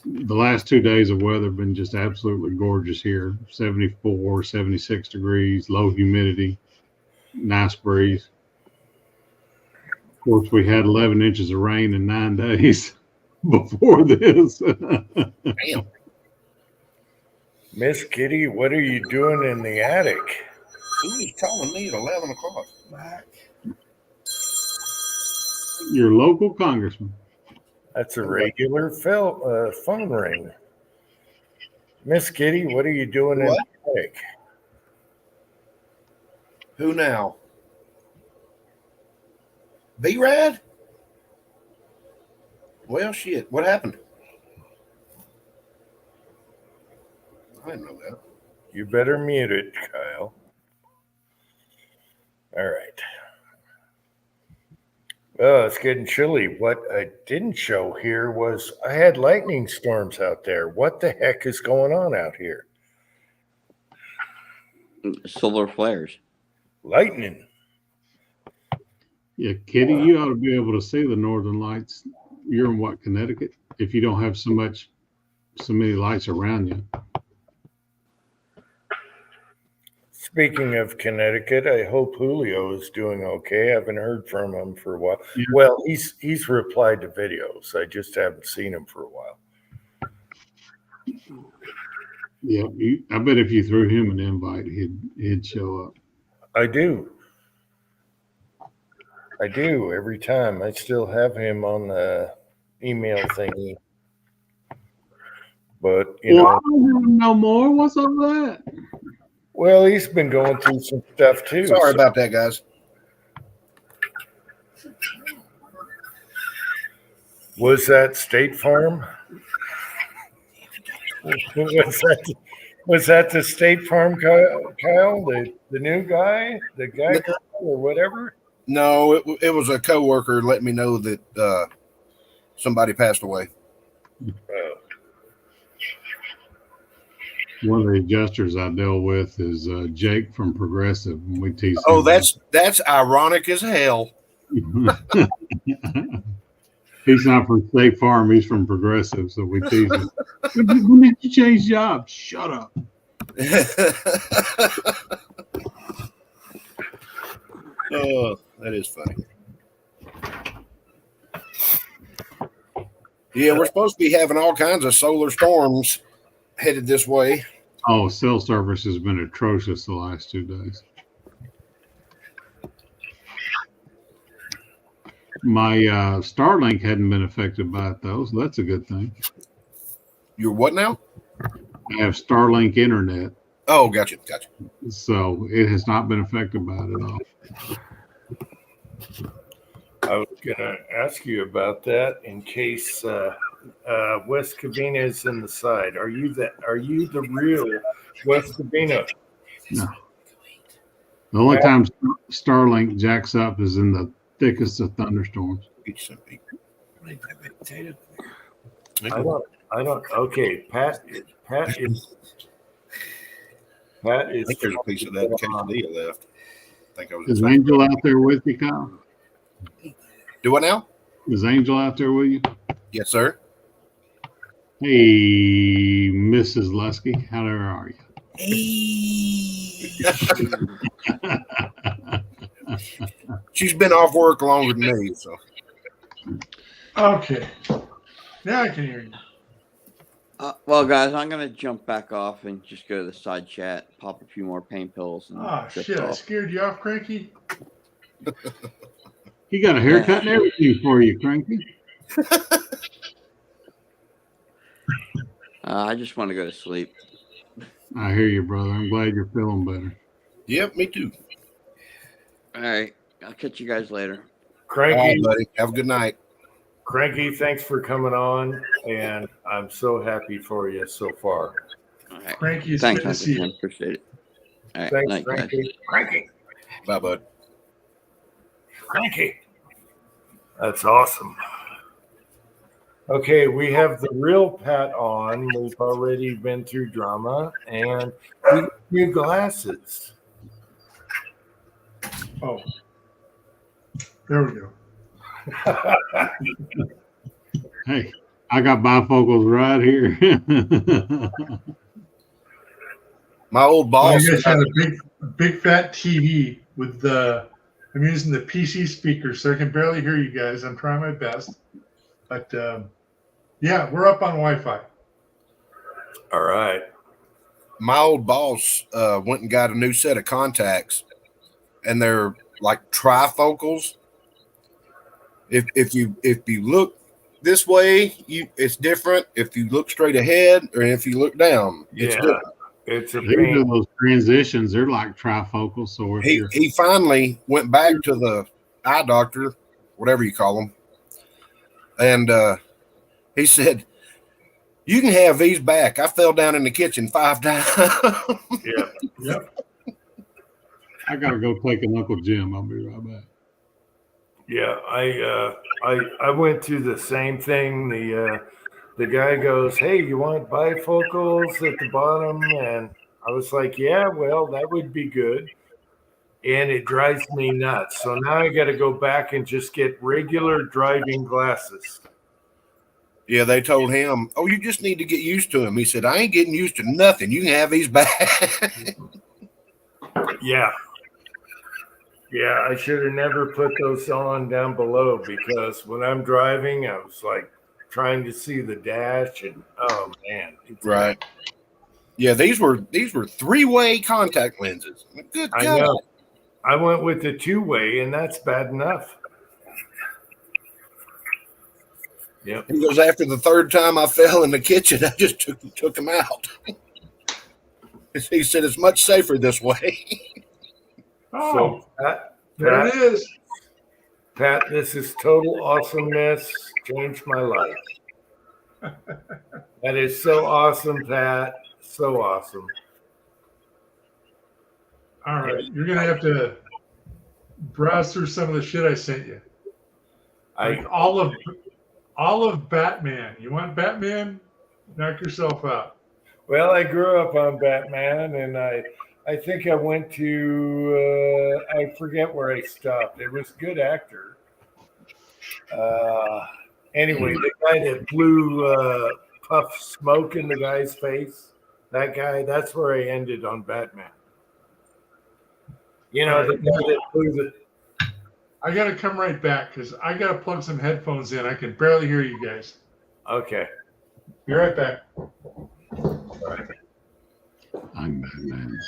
the last 2 days of weather been just absolutely gorgeous here. 74, 76 degrees, low humidity, nice breeze. Of course, we had 11 inches of rain in 9 days before this. Damn. Miss Kitty, what are you doing in the attic? Who's calling me at 11 o'clock? Your local congressman. That's a regular phone ring. Miss Kitty, what are you doing in What? the break? Who now? B-Rad? Well, shit. What happened? I didn't know that. You better mute it, Kyle. All right. Oh, it's getting chilly. What I didn't show here was I had lightning storms out there. What the heck is going on out here? Solar flares. Lightning. Yeah, Kitty, you ought to be able to see the northern lights. You're in what, Connecticut? If you don't have so many lights around you. Speaking of Connecticut, I hope Julio is doing okay. I haven't heard from him for a while. Yeah. Well, he's replied to videos. I just haven't seen him for a while. Yeah, I bet if you threw him an invite, he'd show up. I do every time. I still have him on the email thingy. But I don't have no more. What's all that? Well, he's been going through some stuff too. Sorry about that, guys. Was that State Farm? Was that the State Farm, Kyle? The new guy, the guy or whatever? No, it was a coworker let me know that somebody passed away. One of the adjusters I deal with is Jake from Progressive, and we tease him. Oh, that's ironic as hell. He's not from State Farm. He's from Progressive, so we tease him. When did you change jobs? Shut up. Oh, that is funny. Yeah, we're supposed to be having all kinds of solar storms headed this way. Oh, cell service has been atrocious the last 2 days. My Starlink hadn't been affected by it, though, so that's a good thing. You're what now? I have Starlink internet, Oh, gotcha. so it has not been affected by it at all. I was going to ask you about that in case West Covina is in the side. Are you the real West Covina? No. The only time Starlink jacks up is in the thickest of thunderstorms. I don't. Okay, Pat is. I think there's a piece of that quesadilla left. I think I was. Is Angel out there with you, Kyle? Do what now? Is Angel out there with you? Yes, sir. Hey, Mrs. Lusky, how are you? She's been off work longer than me, so. Okay. Now I can hear you. Well, guys, I'm going to jump back off and just go to the side chat, pop a few more pain pills. And Shit. I scared you off, Cranky? He got a haircut and everything for you, Cranky. I just want to go to sleep. I hear you, brother. I'm glad you're feeling better. Yep, me too. All right. I'll catch you guys later. Cranky, All right, buddy. Have a good night. Cranky, thanks for coming on, and I'm so happy for you so far. All right. Cranky, it's Thanks, good to see you. appreciate it. All right. Thanks, Night, guys. Cranky. Cranky. Bye, bud. Cranky. That's awesome. Okay, we have the real Pat on. We've already been through drama and new glasses. Oh. There we go. Hey, I got bifocals right here. My old boss. You guys had a big fat TV with I'm using the PC speaker, so I can barely hear you guys. I'm trying my best. But yeah, we're up on Wi-Fi. All right. My old boss went and got a new set of contacts, and they're like trifocals. If you look this way, it's different. If you look straight ahead, or if you look down, it's different. It's a These pain. are those transitions. They're like trifocal. So if you're He finally went back to the eye doctor, whatever you call them, and he said, "You can have these back. I fell down in the kitchen 5 times." Yeah. Yep. I gotta go take an Uncle Jim. I'll be right back. Yeah, I went through the same thing. The guy goes, "Hey, you want bifocals at the bottom?" And I was like, "Yeah, well, that would be good." And it drives me nuts. So now I got to go back and just get regular driving glasses. Yeah, they told him, "Oh, you just need to get used to him." He said, "I ain't getting used to nothing. You can have these back." Yeah. Yeah, I should have never put those on down below, because when I'm driving, I was like trying to see the dash, and oh man. Right. Yeah, these were 3-way contact lenses. Good I God. know. I went with the 2-way, and that's bad enough. Yep. He goes, after the 3rd time I fell in the kitchen, I just took him out. He said, "It's much safer this way." Oh, So Pat, there it is. Pat, this is total awesomeness. Changed my life. That is so awesome, Pat. So awesome. All right, you're gonna have to browse through some of the shit I sent you. Like all of Batman. You want Batman? Knock yourself out. Well, I grew up on Batman, and I think I went to I forget where I stopped. It was good actor. Anyway, the guy that blew puff smoke in the guy's face, that guy, that's where I ended on Batman. You know, the guy that blew the. I gotta come right back because I gotta plug some headphones in. I can barely hear you guys. Okay. Be right back. I'm Batman.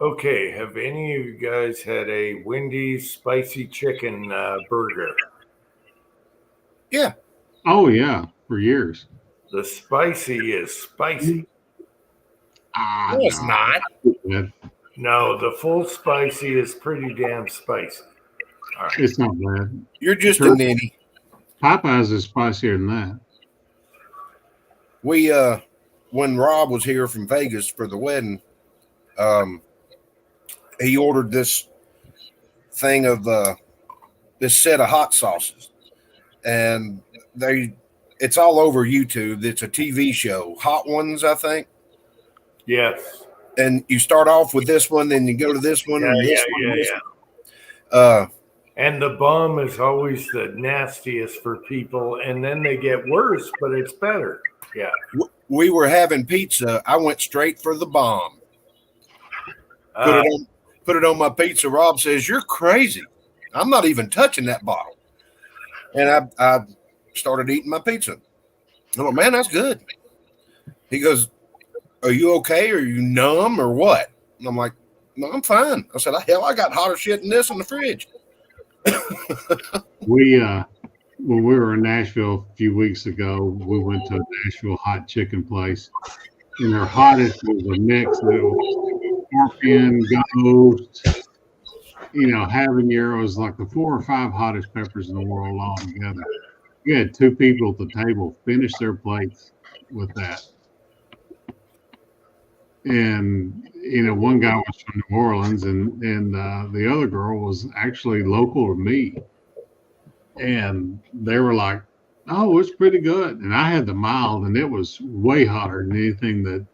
Okay, have any of you guys had a Wendy's spicy chicken burger? Yeah. Oh yeah, for years. The spicy is spicy. Ah, No, it's not. not. No, the full spicy is pretty damn spicy. All right. It's not bad. You're just a Sure. ninny. Popeyes is spicier than that. We when Rob was here from Vegas for the wedding, he ordered this thing of this set of hot sauces, and it's all over YouTube. It's a TV show, Hot Ones, I think. Yes. And you start off with this one, then you go to this one, and this one. Yeah, this yeah. one. And the bomb is always the nastiest for people, and then they get worse, but it's better. Yeah. We were having pizza. I went straight for the bomb. Put it on my pizza. Rob says, "You're crazy. I'm not even touching that bottle." And I started eating my pizza. I'm like, "Man, that's good." He goes, "Are you okay? Are you numb or what?" And I'm like, "No, I'm fine." I said, "Hell, I got hotter shit than this in the fridge." When we were in Nashville a few weeks ago, we went to a Nashville hot chicken place, and their hottest was a mix that was scorpion, ghost, habanero was like the 4 or 5 hottest peppers in the world all together. You had 2 people at the table finish their plates with that. And one guy was from New Orleans, and the other girl was actually local to me. And they were like, "Oh, it's pretty good." And I had the mild, and it was way hotter than anything that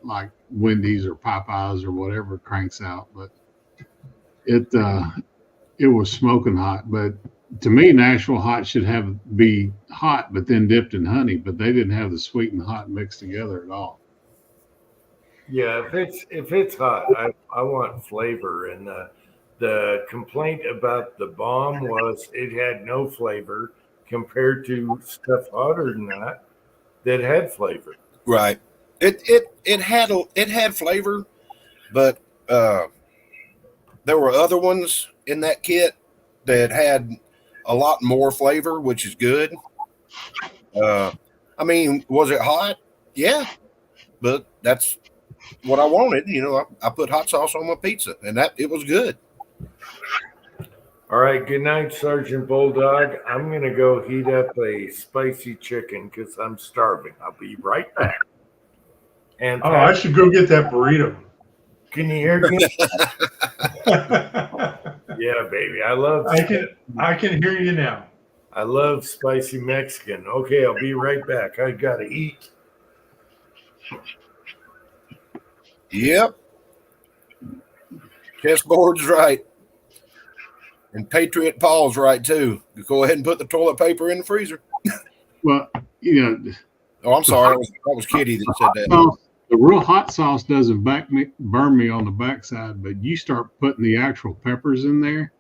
like Wendy's or Popeyes or whatever cranks out. But it was smoking hot. But to me, Nashville hot should be hot, but then dipped in honey. But they didn't have the sweet and hot mixed together at all. Yeah, if it's hot, I want flavor. And the complaint about the bomb was it had no flavor compared to stuff hotter than that had flavor. Right. It had flavor, But there were other ones in that kit that had a lot more flavor, which is good. I mean, was it hot? Yeah, but that's what I wanted. You know, I put hot sauce on my pizza, and that it was good. All right. Good night, Sergeant Bulldog. I'm going to go heat up a spicy chicken because I'm starving. I'll be right back. And Oh, I should go get that burrito. Can you hear me? Yeah, baby. I can hear you now. I love spicy Mexican. Okay, I'll be right back. I got to eat. Yep. Chessboard's right. And Patriot Paul's right, too. You go ahead and put the toilet paper in the freezer. Well, you know. Oh, I'm sorry. That was Kitty that said that. The real hot sauce doesn't burn me on the backside, but you start putting the actual peppers in there,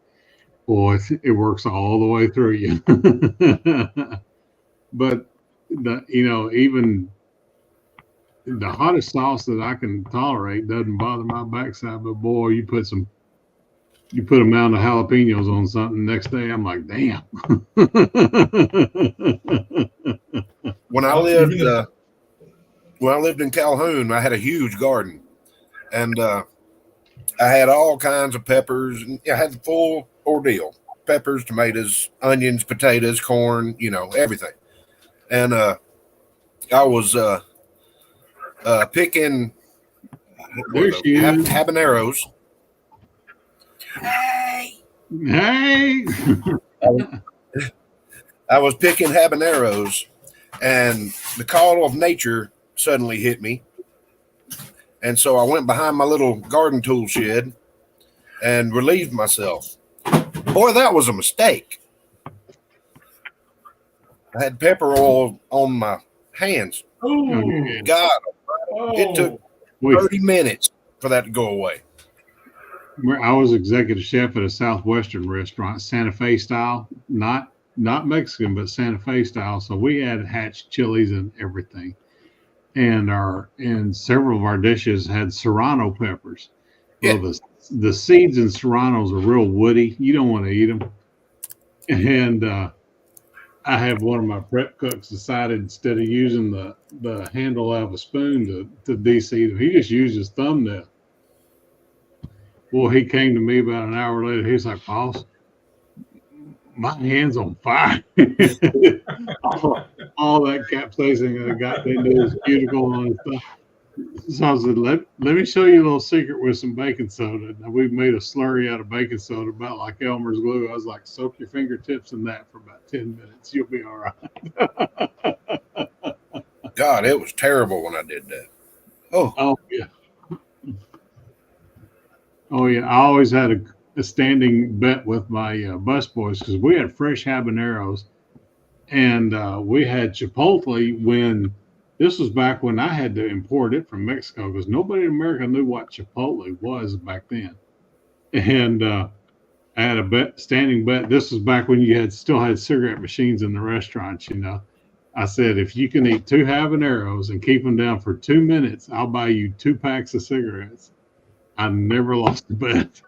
boy, it works all the way through you. But even the hottest sauce that I can tolerate doesn't bother my backside. But boy, you put a mound of jalapenos on something, next day I'm like, damn. When I lived in Calhoun, I had a huge garden, and I had all kinds of peppers, and I had the full ordeal: peppers, tomatoes, onions, potatoes, corn, everything. And I was picking habaneros. Hey. I was picking habaneros, and the call of nature suddenly hit me. And so I went behind my little garden tool shed and relieved myself. Boy, that was a mistake. I had pepper oil on my hands. Oh, God, it took 30 minutes for that to go away. I was executive chef at a Southwestern restaurant, Santa Fe style, not Mexican, but Santa Fe style. So we had hatch chilies and everything. And several of our dishes had serrano peppers. Yeah. Well, the seeds in serranos are real woody. You don't want to eat them. And I had one of my prep cooks decided instead of using the handle of a spoon to de-seed them, he just used his thumbnail. Well, he came to me about an hour later. He's like, boss, my hand's on fire. all that capsaicin that I got into his cuticle and stuff. So I said, let me show you a little secret with some baking soda. Now, we made a slurry out of baking soda about like Elmer's glue. I was like, soak your fingertips in that for about 10 minutes. You'll be all right. God, it was terrible when I did that. Oh yeah. Oh, yeah. I always had a standing bet with my bus boys because we had fresh habaneros and we had chipotle when this was back when I had to import it from Mexico because nobody in America knew what chipotle was back then. And I had a standing bet. This was back when you still had cigarette machines in the restaurants, I said, if you can eat 2 habaneros and keep them down for 2 minutes, I'll buy you 2 packs of cigarettes. I never lost a bet.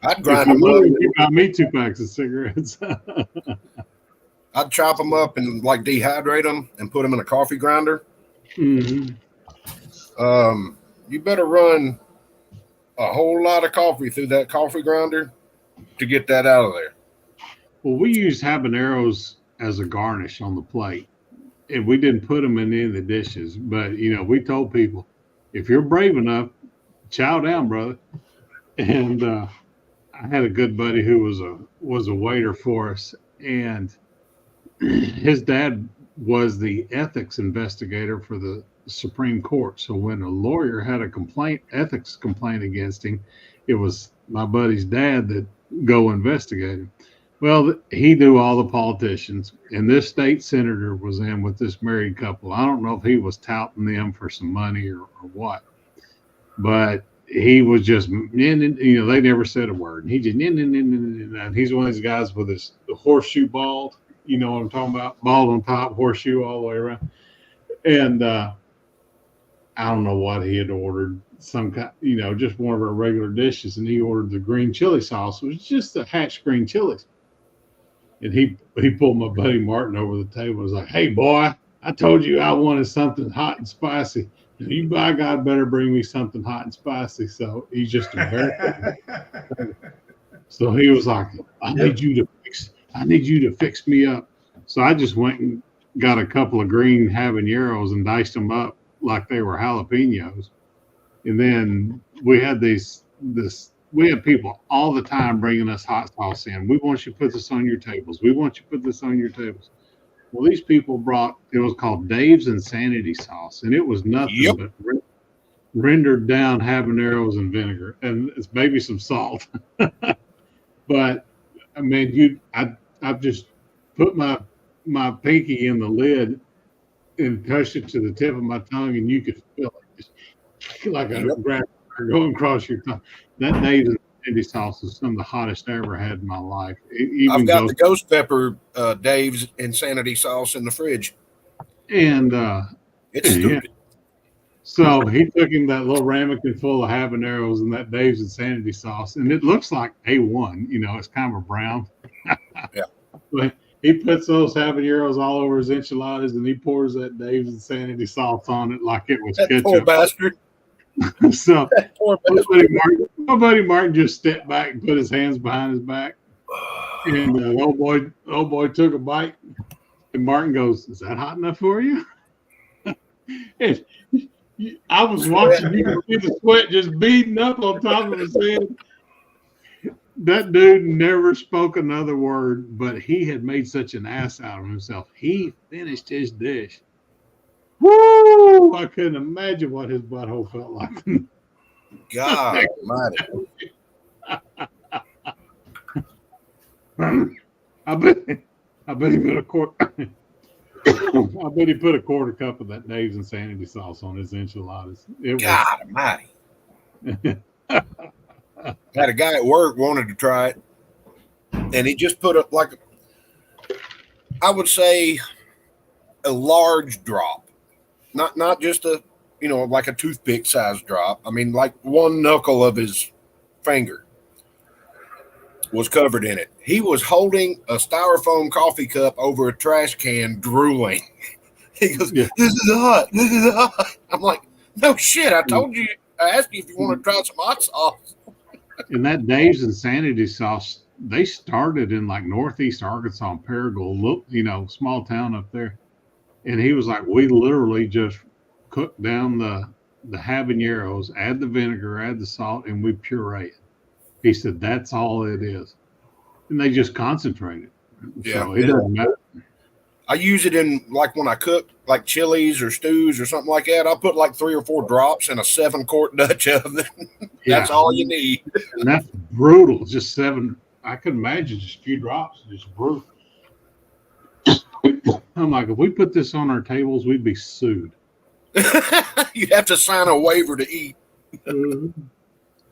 I'd grind them up. You got me 2 packs of cigarettes. I'd chop them up and dehydrate them and put them in a coffee grinder. Mm-hmm. You better run a whole lot of coffee through that coffee grinder to get that out of there. Well, we used habaneros as a garnish on the plate, and we didn't put them in any of the dishes. But we told people, if you're brave enough, chow down, brother. And I had a good buddy who was a waiter for us, and his dad was the ethics investigator for the Supreme Court. So when a lawyer had a ethics complaint against him, it was my buddy's dad that go investigate him. Well, he knew all the politicians, and this state senator was in with this married couple. I don't know if he was touting them for some money or what, but he was just, they never said a word. He just, and he's one of these guys with his horseshoe bald, you know what I'm talking about? Bald on top, horseshoe all the way around. And I don't know what he had ordered, some kind, just one of our regular dishes, and he ordered the green chili sauce. It was just the hatch green chilies. And he pulled my buddy Martin over the table and was like, "Hey, boy, I told you I wanted something hot and spicy. And you, by God, better bring me something hot and spicy." So he's just American. So he was like, I need you to fix me up. So I just went and got a couple of green habaneros and diced them up like they were jalapenos. And then we had we had people all the time bringing us hot sauce in. "We want you to put this on your tables. We want you to put this on your tables." Well, these people brought, it was called Dave's Insanity Sauce, and it was nothing but rendered down habaneros and vinegar, and it's maybe some salt. But I mean, I've just put my pinky in the lid and touched it to the tip of my tongue, and you could feel it just like a grab going across your tongue. That Dave's Insanity Sauce is some of the hottest I ever had in my life. I've got the ghost pepper Dave's Insanity Sauce in the fridge. And it's stupid. So he took him that little ramekin full of habaneros and that Dave's Insanity Sauce, and it looks like A1. It's kind of a brown. Yeah. But he puts those habaneros all over his enchiladas, and he pours that Dave's Insanity Sauce on it like it was ketchup. Poor bastard. So my buddy Martin just stepped back and put his hands behind his back, and the old boy took a bite, and Martin goes, "Is that hot enough for you?" And I was watching, you could see the sweat just beating up on top of his head. That dude never spoke another word, but he had made such an ass out of himself. He finished his dish. Woo! I couldn't imagine what his butthole felt like. God almighty. I bet he put a quarter. I bet he put a quarter cup of that Dave's Insanity Sauce on his enchiladas. God almighty. Had a guy at work wanted to try it, and he just put up like, I would say, a large drop. Not just a, like a toothpick size drop. I mean, like one knuckle of his finger was covered in it. He was holding a styrofoam coffee cup over a trash can, drooling. He goes, "This is hot. This is hot." I'm like, "No shit. I told you. I asked you if you want to try some hot sauce." And that Dave's Insanity Sauce, they started in like Northeast Arkansas, Paragould, small town up there. And he was like, "We literally just cook down the habaneros, add the vinegar, add the salt, and we puree it." He said, "That's all it is." And they just concentrate it. Yeah. So it doesn't matter. I use it in, like, when I cook like chilies or stews or something like that. I'll put like 3 or 4 drops in a 7-quart Dutch oven. That's all you need. And that's brutal. Just 7. I could imagine just a few drops. Just brutal. I'm like, if we put this on our tables, we'd be sued. You'd have to sign a waiver to eat.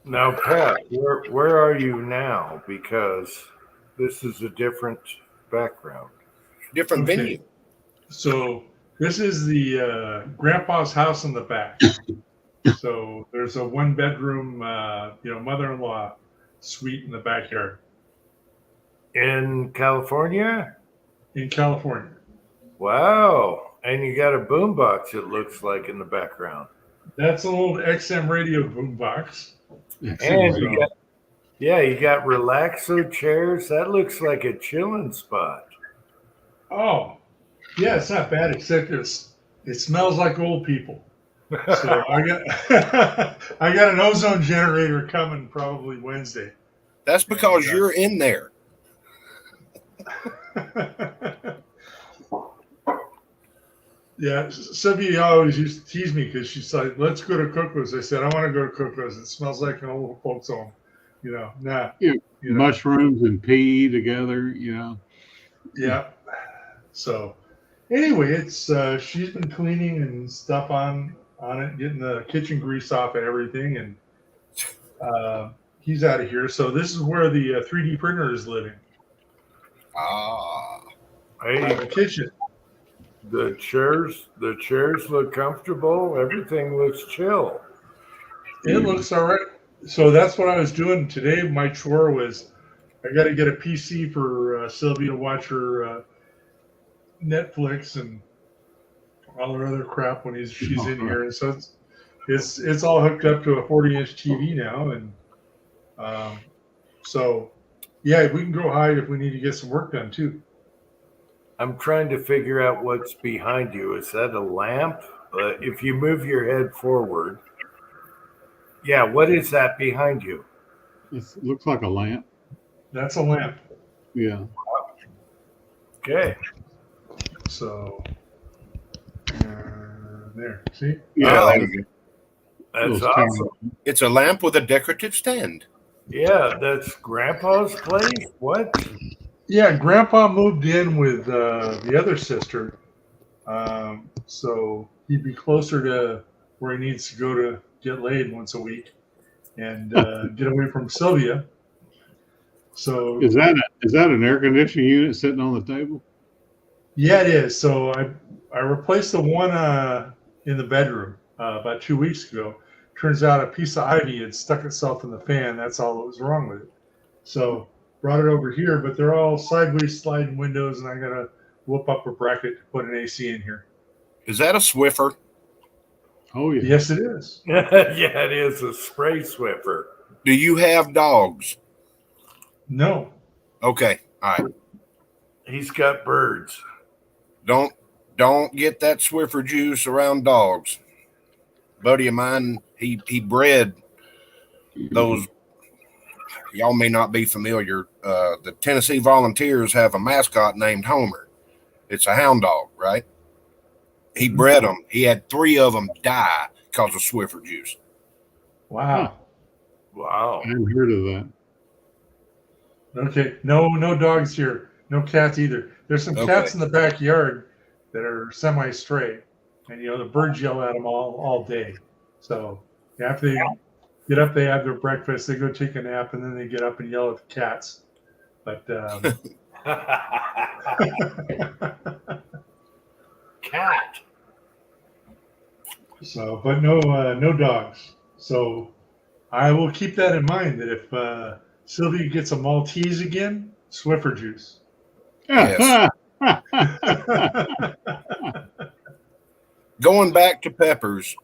Now, Pat, where are you now? Because this is a different background. Different venue. So this is the grandpa's house in the back. So there's a 1-bedroom, mother-in-law suite in the backyard. In California? In California. Wow. And you got a boombox, it looks like, in the background. That's an old XM radio boombox. And you got relaxo chairs. That looks like a chilling spot. Oh, yeah, it's not bad, except it smells like old people. So I got an ozone generator coming probably Wednesday. That's because you're in there. Yeah, Sylvia always used to tease me because she's like, "Let's go to Coco's." I said, "I want to go to Coco's. It smells like an old folks' home." Mushrooms and pee together, Yeah. So anyway, it's she's been cleaning and stuff on it, getting the kitchen grease off and everything, and he's out of here. So this is where the 3D printer is living. Hey, the kitchen. The chairs look comfortable. Everything looks chill. It looks all right. So that's what I was doing today. My chore was I got to get a PC for Sylvia to watch her Netflix and all her other crap when she's in here. And so it's all hooked up to a 40-inch TV now, and so yeah, we can go hide if we need to get some work done too. I'm trying to figure out what's behind you. Is that a lamp? If you move your head forward, yeah, what is that behind you? It looks like a lamp. That's a lamp. Yeah. Okay. So there, see? Yeah. That's awesome. It's a lamp with a decorative stand. Yeah, that's Grandpa's place? What? Yeah, Grandpa moved in with the other sister, so he'd be closer to where he needs to go to get laid once a week and get away from Sylvia. So Is that an air conditioning unit sitting on the table? yeah, it is. So I replaced the one in the bedroom about 2 weeks ago. Turns out a piece of ivy had stuck itself in the fan. That's all that was wrong with it. So brought it over here, but they're all sideways sliding windows, and I got to whoop up a bracket to put an AC in here. Is that a Swiffer? Oh yeah. Yes, it is. Yeah, it is a spray Swiffer. Do you have dogs? No. Okay. All right. He's got birds. Don't get that Swiffer juice around dogs. Buddy of mine, he bred those. Y'all may not be familiar. The Tennessee Volunteers have a mascot named Homer. It's a hound dog, right? He bred them. He had 3 of them die because of Swiffer juice. Wow. Wow. I hadn't heard of that. Okay. No dogs here. No cats either. There's some cats in the backyard that are semi-stray, and the birds yell at them all day. So after they get up, they have their breakfast, they go take a nap, and then they get up and yell at the cats. But cat. So, but no dogs. So I will keep that in mind. That if Sylvia gets a Maltese again, Swiffer juice. Yes. Going back to peppers,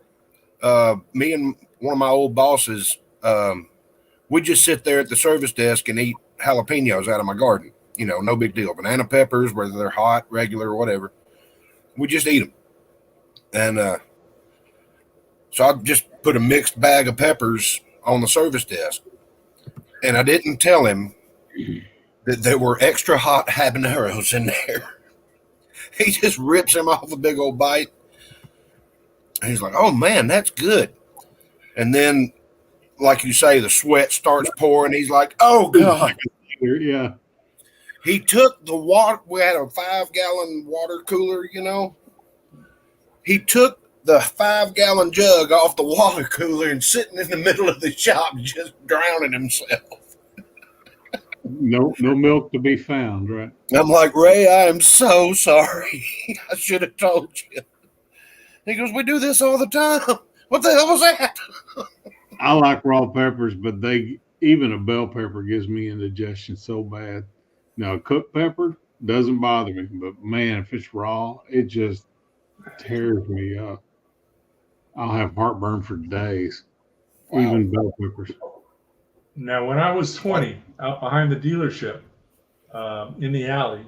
me and one of my old bosses, we just sit there at the service desk and eat jalapenos out of my garden. You know, no big deal. Banana peppers, whether they're hot, regular, or whatever. We just eat them. And so I just put a mixed bag of peppers on the service desk. And I didn't tell him that there were extra hot habaneros in there. He just rips them off a big old bite. And he's like, oh, man, that's good. And then, like you say, the sweat starts pouring. He's like, oh, God. Yeah. He took the water. We had a 5-gallon water cooler, you know. He took the 5-gallon jug off the water cooler and sitting in the middle of the shop just drowning himself. No milk to be found, right? I'm like, Ray, I am so sorry. I should have told you. He goes, we do this all the time. What the hell was that? I like raw peppers, but even a bell pepper gives me indigestion so bad. Now, a cooked pepper doesn't bother me, but man, if it's raw, it just tears me up. I'll have heartburn for days. Wow. Even bell peppers. Now, when I was 20, out behind the dealership in the alley,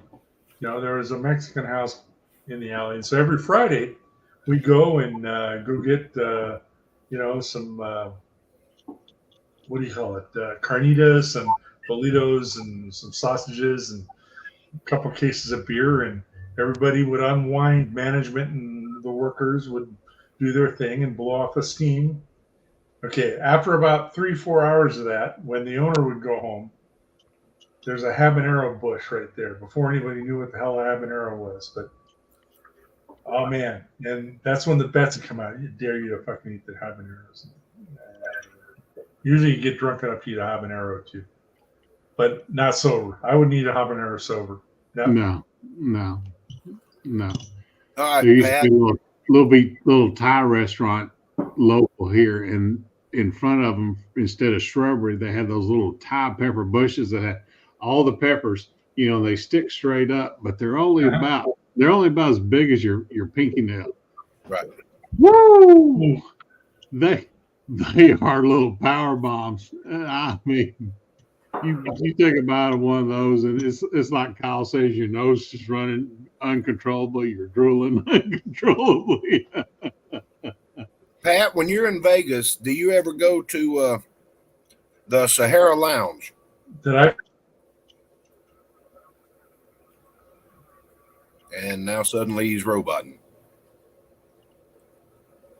there was a Mexican house in the alley. And so every Friday, we go and go get, some, what do you call it? Carnitas and burritos and some sausages and a couple cases of beer. And everybody would unwind. Management and the workers would do their thing and blow off the steam. Okay, after about 3-4 hours of that, when the owner would go home, there's a habanero bush right there before anybody knew what the hell a habanero was. But, oh, man. And that's when the bets would come out. I dare you to fucking eat the habaneros. Usually you get drunk enough to eat a habanero, too. But not sober. I wouldn't eat a habanero sober. No. All There right, used to Pat. be a little Thai restaurant local here, and in front of them, instead of shrubbery, they had those little Thai pepper bushes that had all the peppers. You know, they stick straight up, but they're only about as big as your pinky nail. Right. Woo! They are little power bombs. I mean, you take a bite of one of those, and it's like Kyle says, your nose is just running uncontrollably. You're drooling uncontrollably. Pat, when you're in Vegas, do you ever go to the Sahara Lounge? Did I? And now suddenly he's roboting.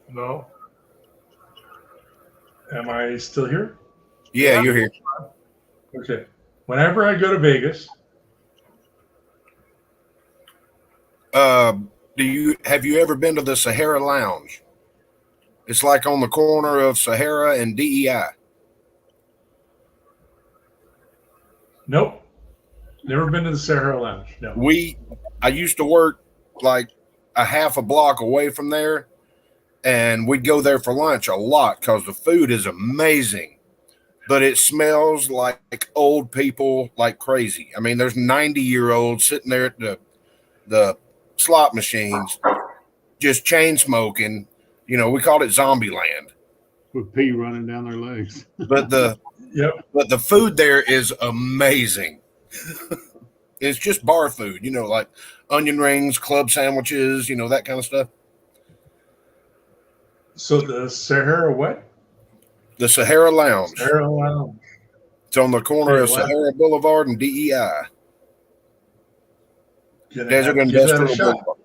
No. Am I still here? Yeah, you're here. Okay. Whenever I go to Vegas, Have you ever been to the Sahara Lounge? It's like on the corner of Sahara and DEI. nope. Never been to the Sahara Lounge. No. I used to work like a half a block away from there, and we'd go there for lunch a lot because the food is amazing, but it smells like old people like crazy. I mean, there's 90-year-olds sitting there at the slot machines, just chain smoking. You know, we called it Zombie Land. With pee running down their legs. But the food there is amazing. It's just bar food, you know, like onion rings, club sandwiches, you know, that kind of stuff. So the Sahara what? The Sahara Lounge. Sahara Lounge. It's on the corner of Wow. Sahara Boulevard and DEI. Gonna Desert have to give that a Industrial shot. Boulevard.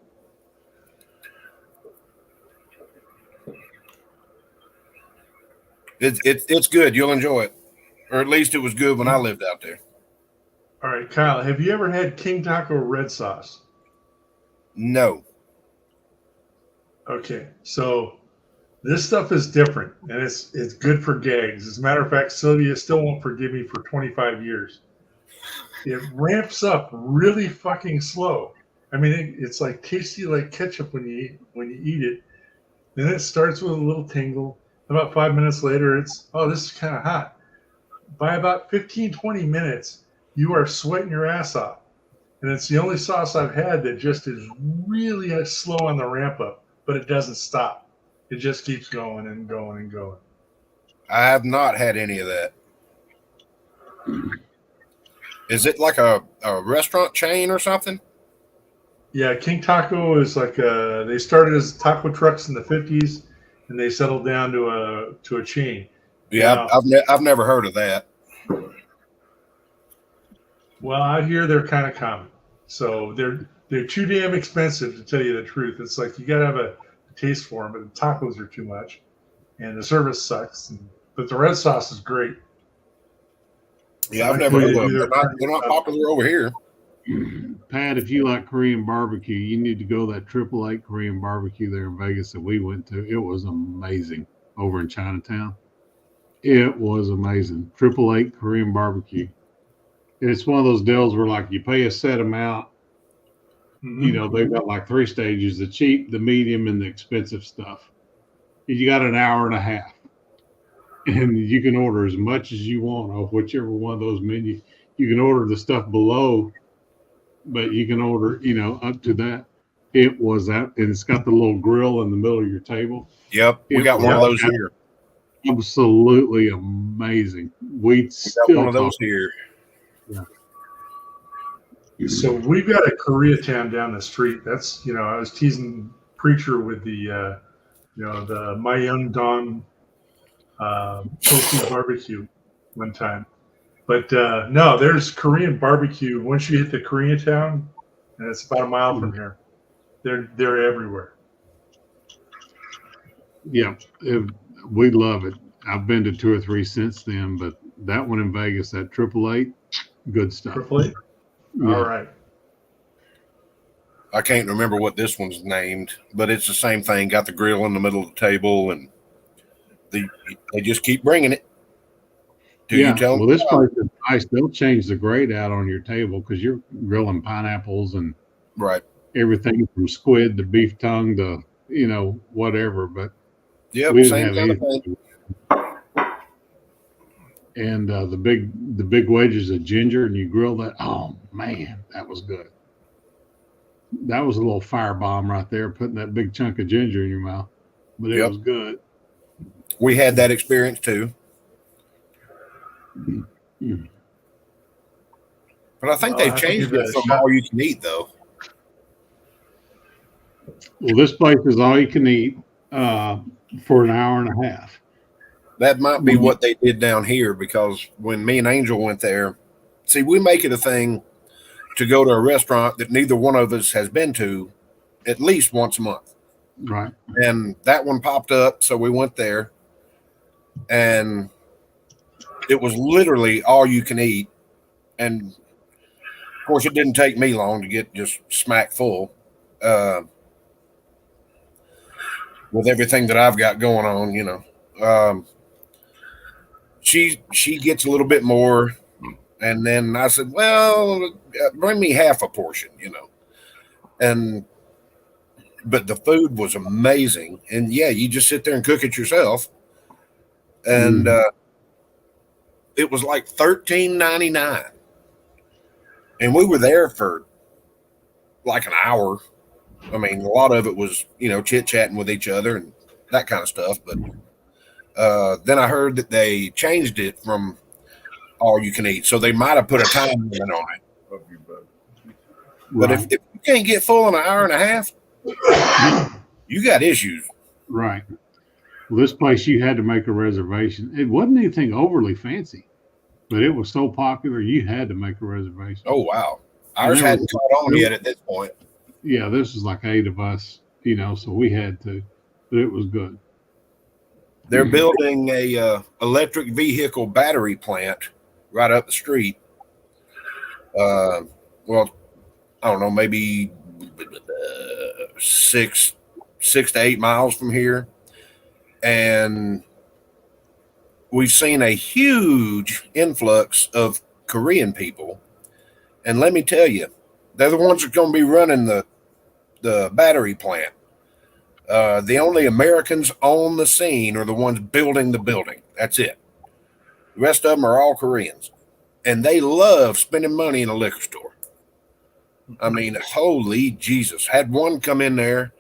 It's good. You'll enjoy it. Or at least it was good when I lived out there. All right, Kyle, have you ever had King Taco red sauce? No. Okay, so this stuff is different, and it's good for gags. As a matter of fact, Sylvia still won't forgive me for 25 years. It ramps up really fucking slow. I mean, it's like tasty like ketchup when you eat it. Then it starts with a little tingle. About 5 minutes later, it's, oh, this is kind of hot. By about 15, 20 minutes, you are sweating your ass off. And it's the only sauce I've had that just is really slow on the ramp up, but it doesn't stop. It just keeps going and going and going. I have not had any of that. Is it like a restaurant chain or something? Yeah, King Taco is like they started as taco trucks in the 50s, and they settled down to a chain. Yeah, I've never heard of that. Well, out here they're kind of common, so they're too damn expensive to tell you the truth. It's like you gotta have a taste for them, but the tacos are too much, and the service sucks. But the red sauce is great. Yeah, I've never heard of them. They're not popular over here. Pat, if you like Korean barbecue, you need to go to that 888 Korean barbecue there in Vegas that we went to. It was amazing over in Chinatown. It was amazing. 888 Korean barbecue. It's one of those deals where like you pay a set amount. Mm-hmm. You know, they've got like 3 stages: the cheap, the medium, and the expensive stuff. You got an hour and a half, and you can order as much as you want off whichever one of those menus. You can order the stuff below, but you can order, you know, up to that. It was that, and it's got the little grill in the middle of your table. Yep, we got one of those here. Absolutely amazing. We got one of those here. Yeah. So we've got a Koreatown down the street. That's, you know, I was teasing Preacher with the, the Myeongdong Tofu barbecue one time. But no, there's Korean barbecue. Once you hit the Koreatown, and it's about a mile from here, they're everywhere. Yeah, we love it. I've been to 2 or 3 since then, but that one in Vegas, that 888, good stuff. 888? Yeah. All right. I can't remember what this one's named, but it's the same thing. Got the grill in the middle of the table, and they just keep bringing it. You tell well, this place is nice. They'll change the grate out on your table because you're grilling pineapples and right. everything from squid to beef tongue to, whatever. But Yep, we didn't same have kind of thing. anything. And the big wedges of ginger, and you grill that. Oh man, that was good. That was a little firebomb right there, putting that big chunk of ginger in your mouth. But it Yep. was good. We had that experience too. Mm. But I think I'll they've have to changed give that it a from shot. all you can eat, though. Well, this place is all you can eat for an hour and a half. That might be what they did down here, because when me and Angel went there, see, we make it a thing to go to a restaurant that neither one of us has been to at least once a month. Right. And that one popped up, so we went there, and it was literally all you can eat. And of course, it didn't take me long to get just smack full with everything that I've got going on. She gets a little bit more, and then I said, well, bring me half a portion, but the food was amazing. And yeah, you just sit there and cook it yourself. And it was like $13.99. And we were there for like an hour. I mean, a lot of it was, chit-chatting with each other and that kind of stuff. But then I heard that they changed it from all you can eat. So they might have put a time limit on it. But if you can't get full in an hour and a half, you got issues. Right. Well, this place, you had to make a reservation. It wasn't anything overly fancy, but it was so popular, you had to make a reservation. Oh, wow. Ours hadn't caught on yet at this point. Yeah, this was like 8 of us, so we had to, but it was good. They're building a electric vehicle battery plant right up the street. Well, I don't know, maybe 6 to 8 miles from here. And we've seen a huge influx of Korean people. And let me tell you, they're the ones that are going to be running the battery plant. The only Americans on the scene are the ones building the building. That's it. The rest of them are all Koreans. And they love spending money in a liquor store. I mean, holy Jesus. Had one come in there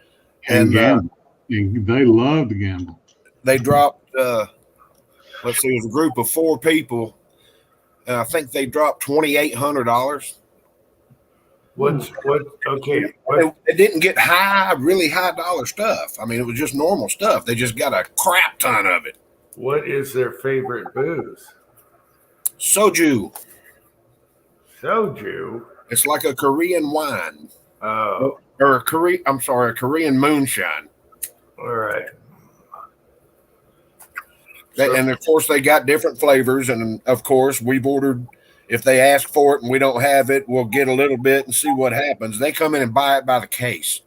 and they love to gamble. They dropped, let's see, it was a group of 4 people. And I think they dropped $2,800. Okay. They didn't get really high dollar stuff. I mean, it was just normal stuff. They just got a crap ton of it. What is their favorite booze? Soju. Soju? It's like a Korean wine. Oh. Or a Korean moonshine. All right. And of course, they got different flavors. And of course, we've ordered, if they ask for it and we don't have it, we'll get a little bit and see what happens. They come in and buy it by the case.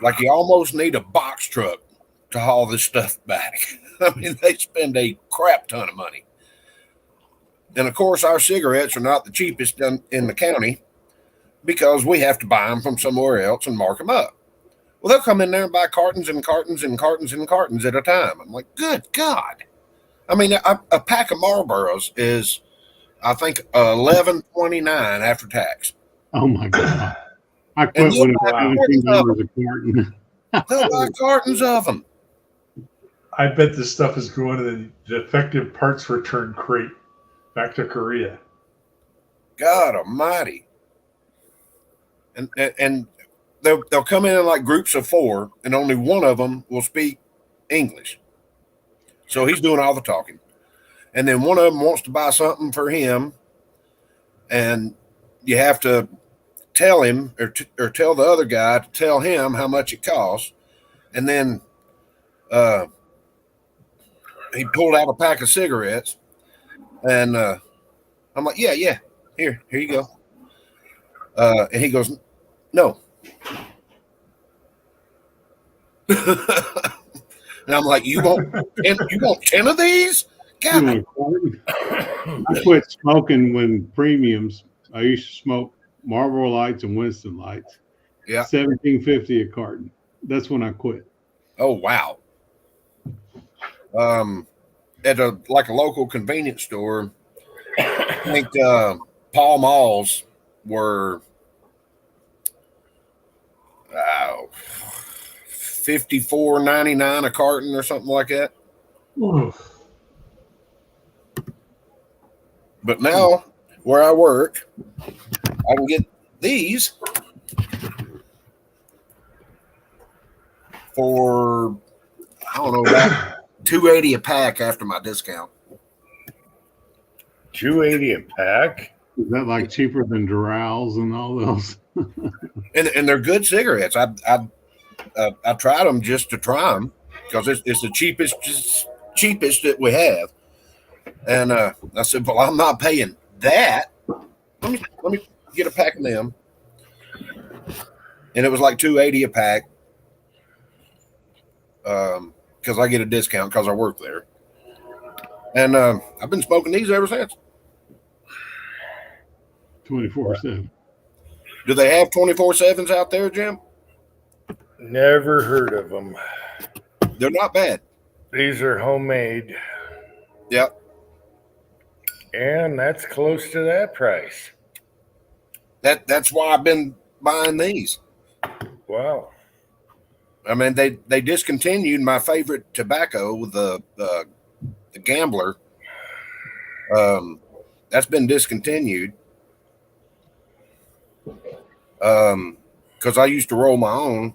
Like you almost need a box truck to haul this stuff back. I mean, they spend a crap ton of money. And of course, our cigarettes are not the cheapest in the county because we have to buy them from somewhere else and mark them up. Well, they'll come in there and buy cartons and cartons and cartons and cartons at a time. I'm like, good God. I mean, a pack of Marlboros is, I think, $11.29 after tax. Oh my God! I quit when it was $17 a carton. They'll buy cartons of them. I bet this stuff is going to the defective parts return crate back to Korea. God Almighty! And they'll come in like groups of 4, and only one of them will speak English. So he's doing all the talking. And then one of them wants to buy something for him, and you have to tell him or tell the other guy to tell him how much it costs. And then he pulled out a pack of cigarettes, and I'm like, yeah, here you go. And he goes, no. And I'm like, you want 10 of these? God. I quit smoking when premiums. I used to smoke Marlboro Lights and Winston Lights. Yeah. $17.50 a carton. That's when I quit. Oh wow. At a local convenience store, I think Pall Malls were $54.99 a carton or something like that. Oof. But now, where I work, I can get these for, I don't know, about $2.80 a pack after my discount. $2.80 a pack? Is that like cheaper than Dural's and all those? And they're good cigarettes. I tried them just to try them because it's the cheapest that we have. And I said, well, I'm not paying that. Let me get a pack of them. And it was like $2.80 a pack. Because I get a discount because I work there. And I've been smoking these ever since. 24/7. Do they have 24/7s out there, Jim? Never heard of them. They're not bad. These are homemade. Yep. And that's close to that price. That's why I've been buying these. Wow. I mean, they discontinued my favorite tobacco, the Gambler. That's been discontinued. Because I used to roll my own,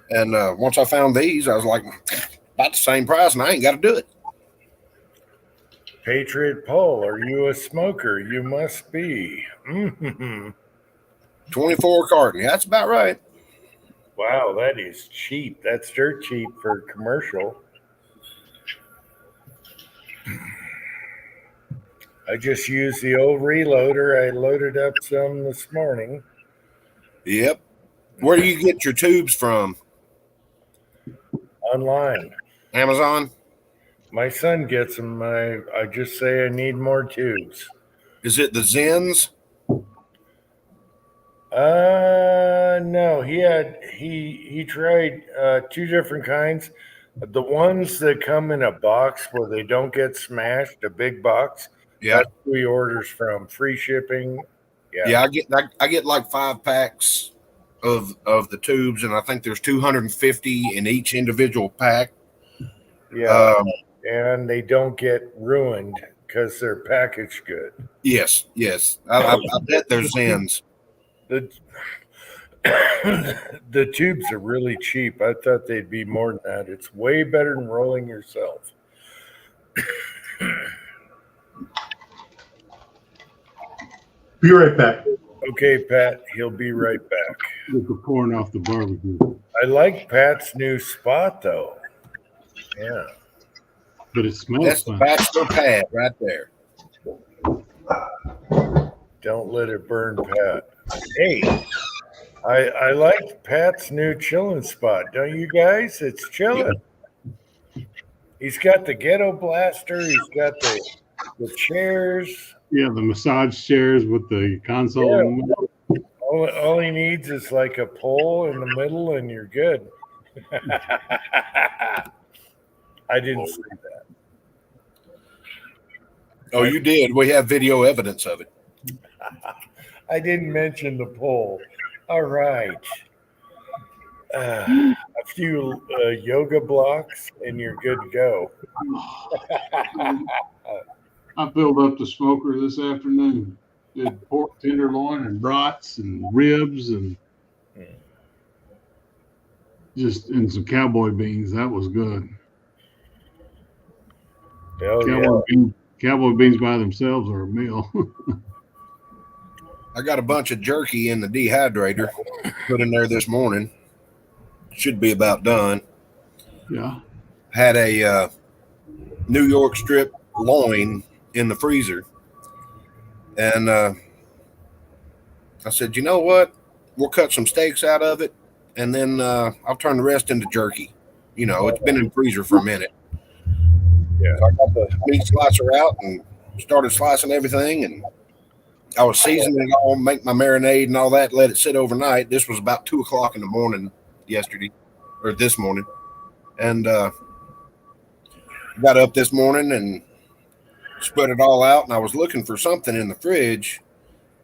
and once I found these, I was like, about the same price, and I ain't got to do it. Patriot Paul, are you a smoker? You must be. 24 carton. Yeah, that's about right. Wow, that is cheap. That's dirt cheap for commercial. I just used the old reloader. I loaded up some this morning. Yep. Where do you get your tubes from? Online. Amazon? My son gets them. I just say I need more tubes. Is it the Zens? No. He tried two different kinds. The ones that come in a box where they don't get smashed, a big box. Yeah. That's who he orders from. Free shipping. Yeah, I get like 5 packs of the tubes, and I think there's 250 in each individual pack. Yeah. And they don't get ruined because they're packaged good. Yes. I bet there's Zens. The tubes are really cheap. I thought they'd be more than that. It's way better than rolling yourself. Be right back. Okay, Pat. He'll be right back. With the pouring off the barbecue. I like Pat's new spot, though. Yeah. But it smells That's the fun. bachelor pad right there. Don't let it burn, Pat. Hey, I like Pat's new chilling spot. Don't you guys? It's chilling. He's got the ghetto blaster. He's got the chairs. Yeah, the massage chairs with the console in the middle. All he needs is like a pole in the middle, and you're good. I didn't say that. Oh, you did. We have video evidence of it. I didn't mention the pole. All right. A few yoga blocks, and you're good to go. I filled up the smoker this afternoon. Did pork tenderloin and brats and ribs and some cowboy beans. That was good. Cowboy beans by themselves are a meal. I got a bunch of jerky in the dehydrator put in there this morning. Should be about done. Yeah. Had a New York strip loin in the freezer. And I said, you know what? We'll cut some steaks out of it, and then I'll turn the rest into jerky. You know, it's been in the freezer for a minute. Yeah. So I got the meat slicer out and started slicing everything and I was seasoning it all, make my marinade and all that, let it sit overnight. This was about 2:00 in the morning yesterday, or this morning. And got up this morning and spread it all out. And I was looking for something in the fridge,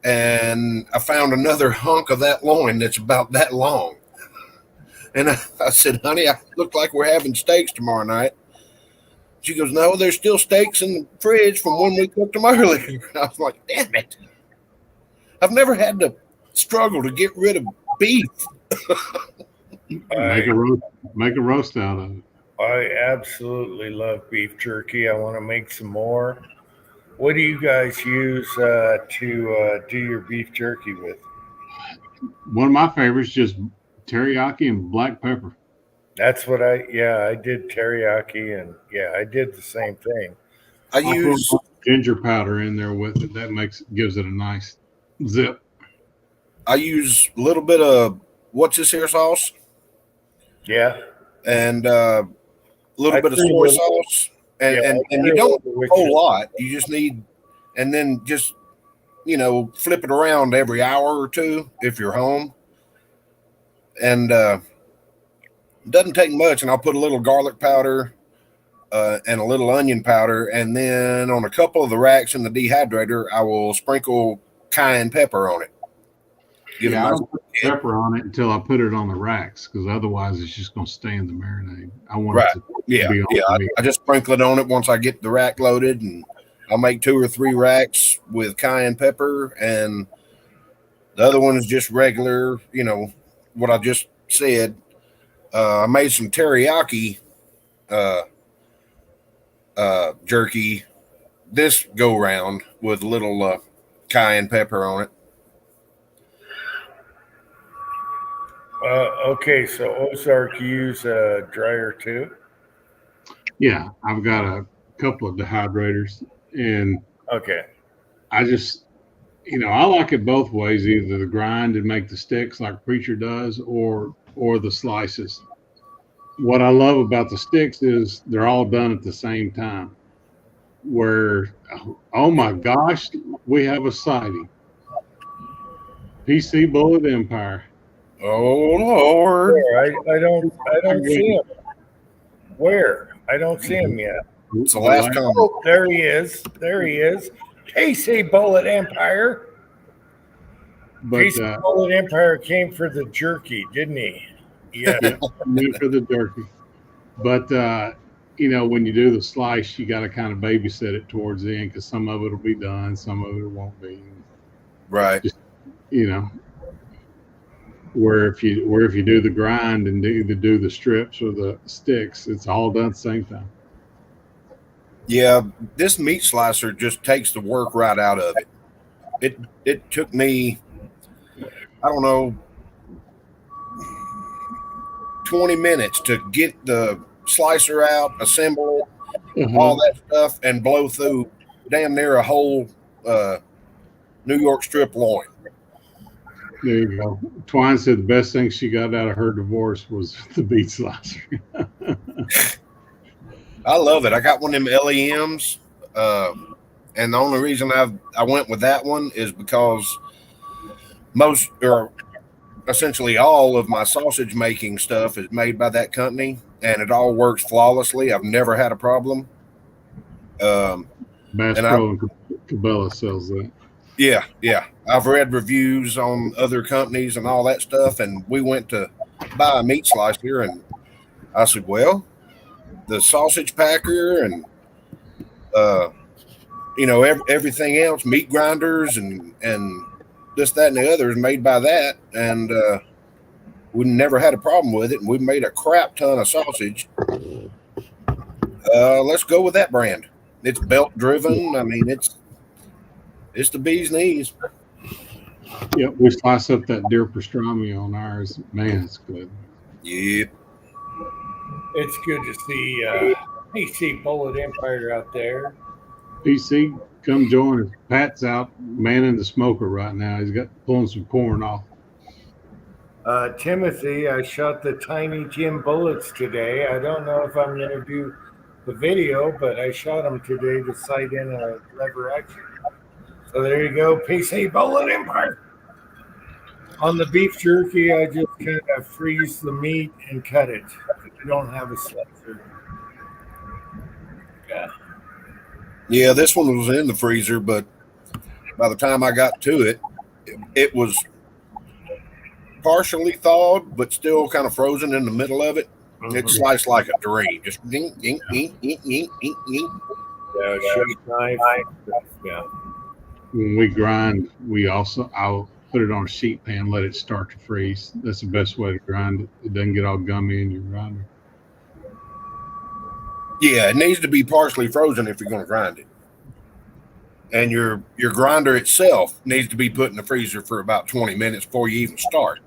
and I found another hunk of that loin that's about that long. And I said, honey, I look like we're having steaks tomorrow night. She goes, no, there's still steaks in the fridge from when we cooked them earlier. I was like, damn it. I've never had to struggle to get rid of beef. Make a roast out of it. I absolutely love beef jerky. I want to make some more. What do you guys use to do your beef jerky with? One of my favorites, just teriyaki and black pepper. That's what I did teriyaki, and I did the same thing. I use ginger powder in there with it. That gives it a nice zip. I use a little bit of what's this here sauce? Yeah. And a little bit of soy sauce. And you don't a whole lot. You just need, and then just, flip it around every hour or two if you're home. And it doesn't take much. And I'll put a little garlic powder and a little onion powder. And then on a couple of the racks in the dehydrator, I will sprinkle cayenne pepper on it. I don't put pepper on it until I put it on the racks, because otherwise it's just going to stay in the marinade. I want it to be on the meat. I just sprinkle it on it once I get the rack loaded, and I'll make 2 or 3 racks with cayenne pepper, and the other one is just regular, what I just said. I made some teriyaki jerky this go round with a little cayenne pepper on it. Okay, so Ozark, you use a dryer too? Yeah, I've got a couple of dehydrators, and okay, I just, I like it both ways, either the grind and make the sticks like Preacher does, or the slices. What I love about the sticks is they're all done at the same time. Where, oh my gosh, we have a sighting. PC Bullet Empire. Oh Lord! I don't see him. Where? I don't see him yet. It's the last comment. Oh, there he is. PC Bullet Empire. But PC Bullet Empire came for the jerky, didn't he? Yeah, went for the jerky. But when you do the slice, you got to kind of babysit it towards the end, because some of it will be done, some of it won't be. Right. Just, where if you do the grind and either do the strips or the sticks, it's all done at the same time. Yeah, this meat slicer just takes the work right out of it. It took me, I don't know, 20 minutes to get the slicer out, assemble it, all that stuff, and blow through damn near a whole New York strip loin. There you go. Twine said the best thing she got out of her divorce was the beet slicer. I love it. I got one of them LEMs, and the only reason I went with that one is because most, or essentially all of my sausage making stuff is made by that company, and it all works flawlessly. I've never had a problem. Bass Pro and Cabela sells that. Yeah. I've read reviews on other companies and all that stuff, and we went to buy a meat slicer, and I said, well, the sausage packer and everything else, meat grinders and this, that, and the other is made by that, and we never had a problem with it, and we made a crap ton of sausage. Let's go with that brand. It's belt driven. I mean, it's the bee's knees. Yep, we slice up that deer pastrami on ours. Man, it's good. Yep. It's good to see PC Bullet Empire out there. PC, come join us. Pat's out manning the smoker right now. He's got pulling some corn off. Timothy, I shot the Tiny Jim bullets today. I don't know if I'm going to do the video, but I shot them today to sight in a lever action. So there you go. PC Bowling Empire. On the beef jerky, I just kind of freeze the meat and cut it. I don't have a slicer. Yeah. Yeah, this one was in the freezer, but by the time I got to it, it was partially thawed, but still kind of frozen in the middle of it. It sliced like a dream. Just ding, ding, ding, ding, ding, ding, ding. Yeah, chef knife. Yeah. When we grind, I'll put it on a sheet pan, let it start to freeze. That's the best way to grind it. It doesn't get all gummy in your grinder. Yeah, it needs to be partially frozen if you're going to grind it. And your grinder itself needs to be put in the freezer for about 20 minutes before you even start.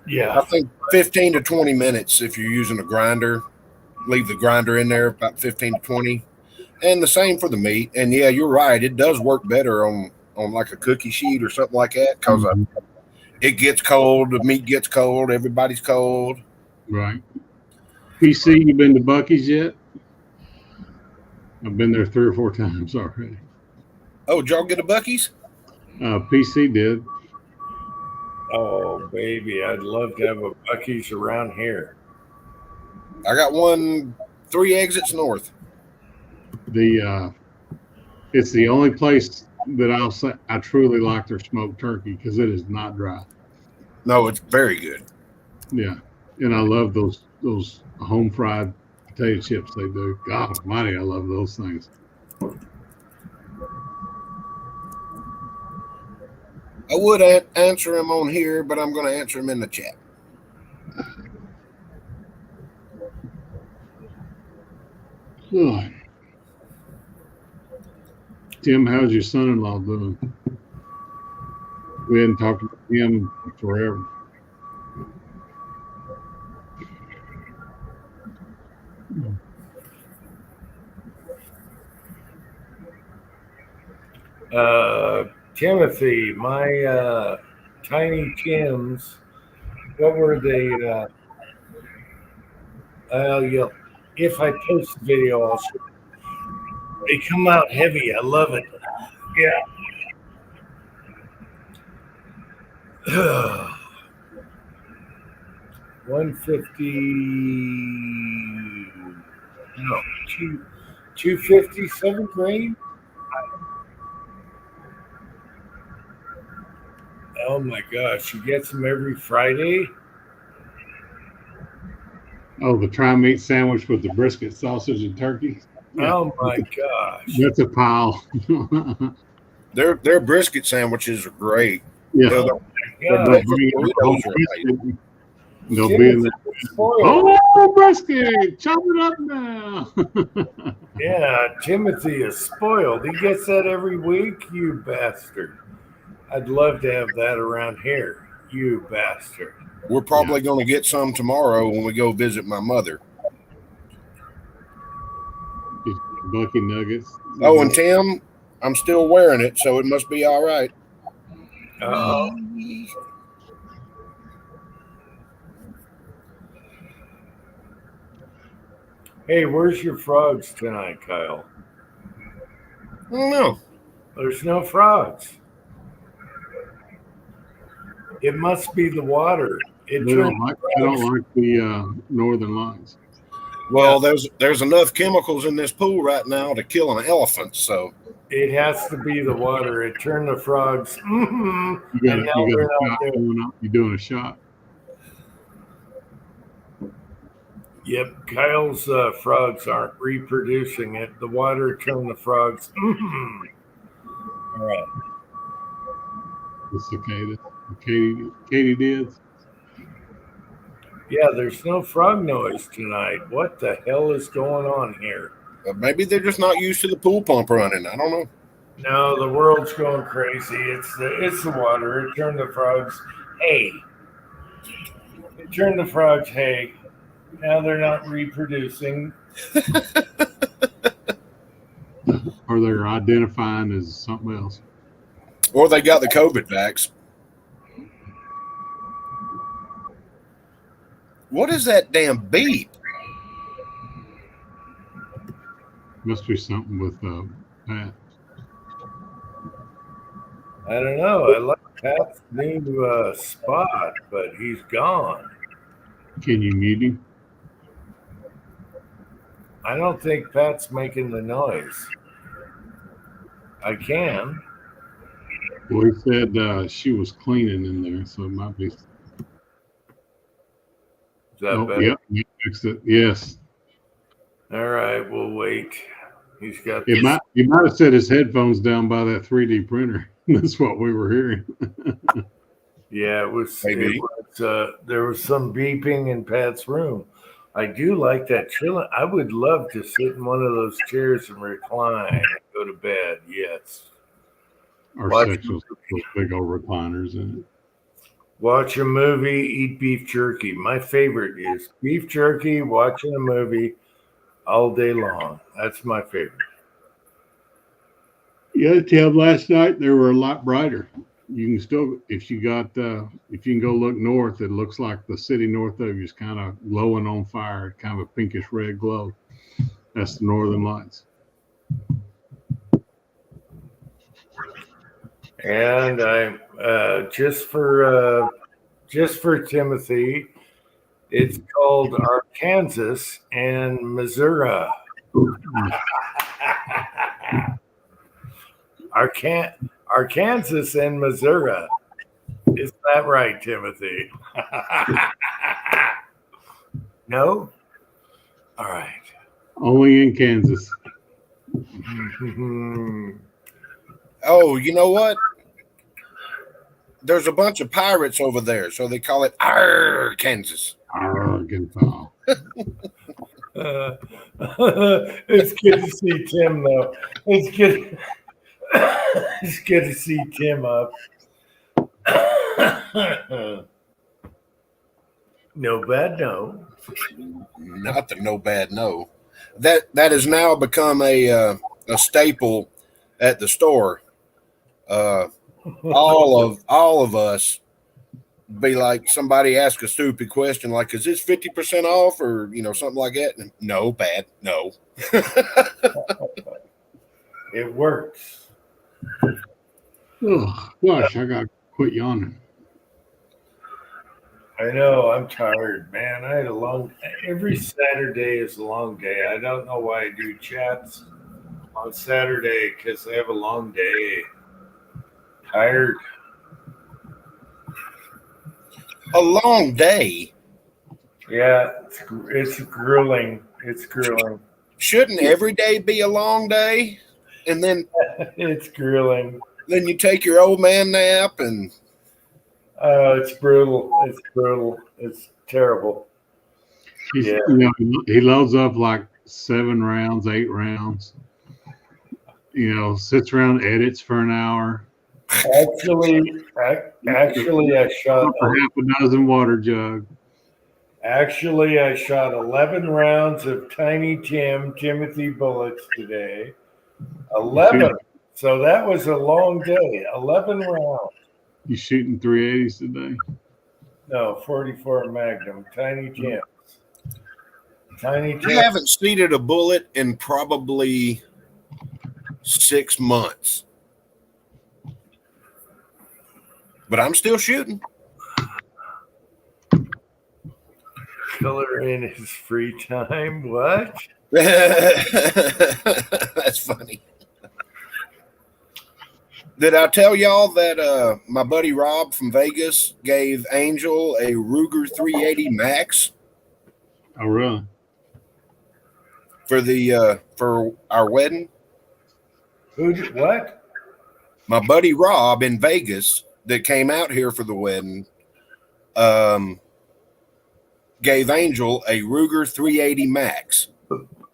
Yeah. I think 15 to 20 minutes if you're using a grinder. Leave the grinder in there about 15 to 20. And the same for the meat. And yeah, you're right. It does work better on like a cookie sheet or something like that because it gets cold. The meat gets cold. Everybody's cold. Right. PC, you been to Buc-ee's yet? I've been there 3 or 4 times already. Oh, did y'all get a Buc-ee's? PC did. Oh, baby. I'd love to have a Buc-ee's around here. I got one 3 exits north. It's the only place that I'll say I truly like their smoked turkey because it is not dry. No, it's very good. Yeah, and I love those home fried potato chips they do. God Almighty, I love those things. I would answer him on here, but I'm going to answer him in the chat. Good. Tim, how's your son-in-law doing? We hadn't talked about him forever. Timothy, my Tiny Tims, what were they? If I post the video, I'll show you. They come out heavy. I love it. Yeah. 150. No, 257 grain. Oh my gosh, she gets them every Friday. Oh, the tri-meat sandwich with the brisket, sausage, and turkey. Yeah. Oh my gosh, that's a pile. Their brisket sandwiches are great. Yeah. They'll be in there. Oh, brisket! Chop it up now. Yeah, Timothy is spoiled. He gets that every week. You bastard. I'd love to have that around here. You bastard. We're probably going to get some tomorrow when we go visit my mother. Bucky nuggets. Oh, and Tim, I'm still wearing it, so it must be all right. Hey, where's your frogs tonight, Kyle? I don't know. There's no frogs. It must be the water. I don't like the northern lights. Well, there's enough chemicals in this pool right now to kill an elephant, so it has to be the water. It turned the frogs. You got a shot going up. You're doing a shot. Yep, Kyle's frogs aren't reproducing it. The water turned the frogs. All right. The cicada. Katie did. Yeah, there's no frog noise tonight. What the hell is going on here? Maybe they're just not used to the pool pump running. I don't know. No, the world's going crazy. It's the water. It turned the frogs hay. It turned the frogs hay. Now they're not reproducing. Or they're identifying as something else. Or they got the COVID vax. What is that damn beep? Must be something with Pat. I don't know. I like Pat's new spot, but he's gone. Can you mute him? I don't think Pat's making the noise. I can. Well, he said she was cleaning in there, so it might be. Is that better? Yep, you fixed it. Yes. All right, we'll wait. He's got. He might have set his headphones down by that 3D printer. That's what we were hearing. Yeah, it was. Maybe. There was some beeping in Pat's room. I do like that chilling. I would love to sit in one of those chairs and recline and go to bed. Yes. Our Watch- section's those big old recliners in it. Watch a movie, eat beef jerky. My favorite is beef jerky, watching a movie all day long. That's my favorite. Yeah, Tim, last night they were a lot brighter. You can still, if you can go look north, it looks like the city north of you is kind of glowing on fire, kind of a pinkish red glow. That's the northern lights. And I just for Timothy, it's called Arkansas and Missouri. Arkansas and Missouri. Is that right, Timothy? No? All right. Only in Kansas. Oh, you know what? There's a bunch of pirates over there, so they call it Arkansas. Arkansas. It's good to see Tim, though. It's good. It's good to see Tim up. No bad no. Not the no bad no. That has now become a staple at the store. All of us be like, somebody ask a stupid question like, is this 50% off or something like that? And, no, bad, no. It works. Oh, gosh, I got to quit yawning. I know, I'm tired, man. I had every Saturday is a long day. I don't know why I do chats on Saturday because I have a long day. Tired. A long day. Yeah, it's grueling. It's grueling. Shouldn't every day be a long day? And then It's grueling. Then you take your old man nap and It's brutal. It's brutal. It's terrible. Yeah. He loads up like 7 rounds, 8 rounds. Sits around, edits for an hour. Actually, I shot For half a dozen water jug. Actually, I shot 11 rounds of Tiny Timothy bullets today. 11. So that was a long day. 11 rounds. You shooting 380s today? No, 44 Magnum. Tiny Tim. I haven't seated a bullet in probably 6 months. But I'm still shooting. Killer in his free time. What? That's funny. Did I tell y'all that my buddy Rob from Vegas gave Angel a Ruger 380 Max? Oh, really? For our wedding? What? My buddy Rob in Vegas that came out here for the wedding gave Angel a Ruger 380 Max.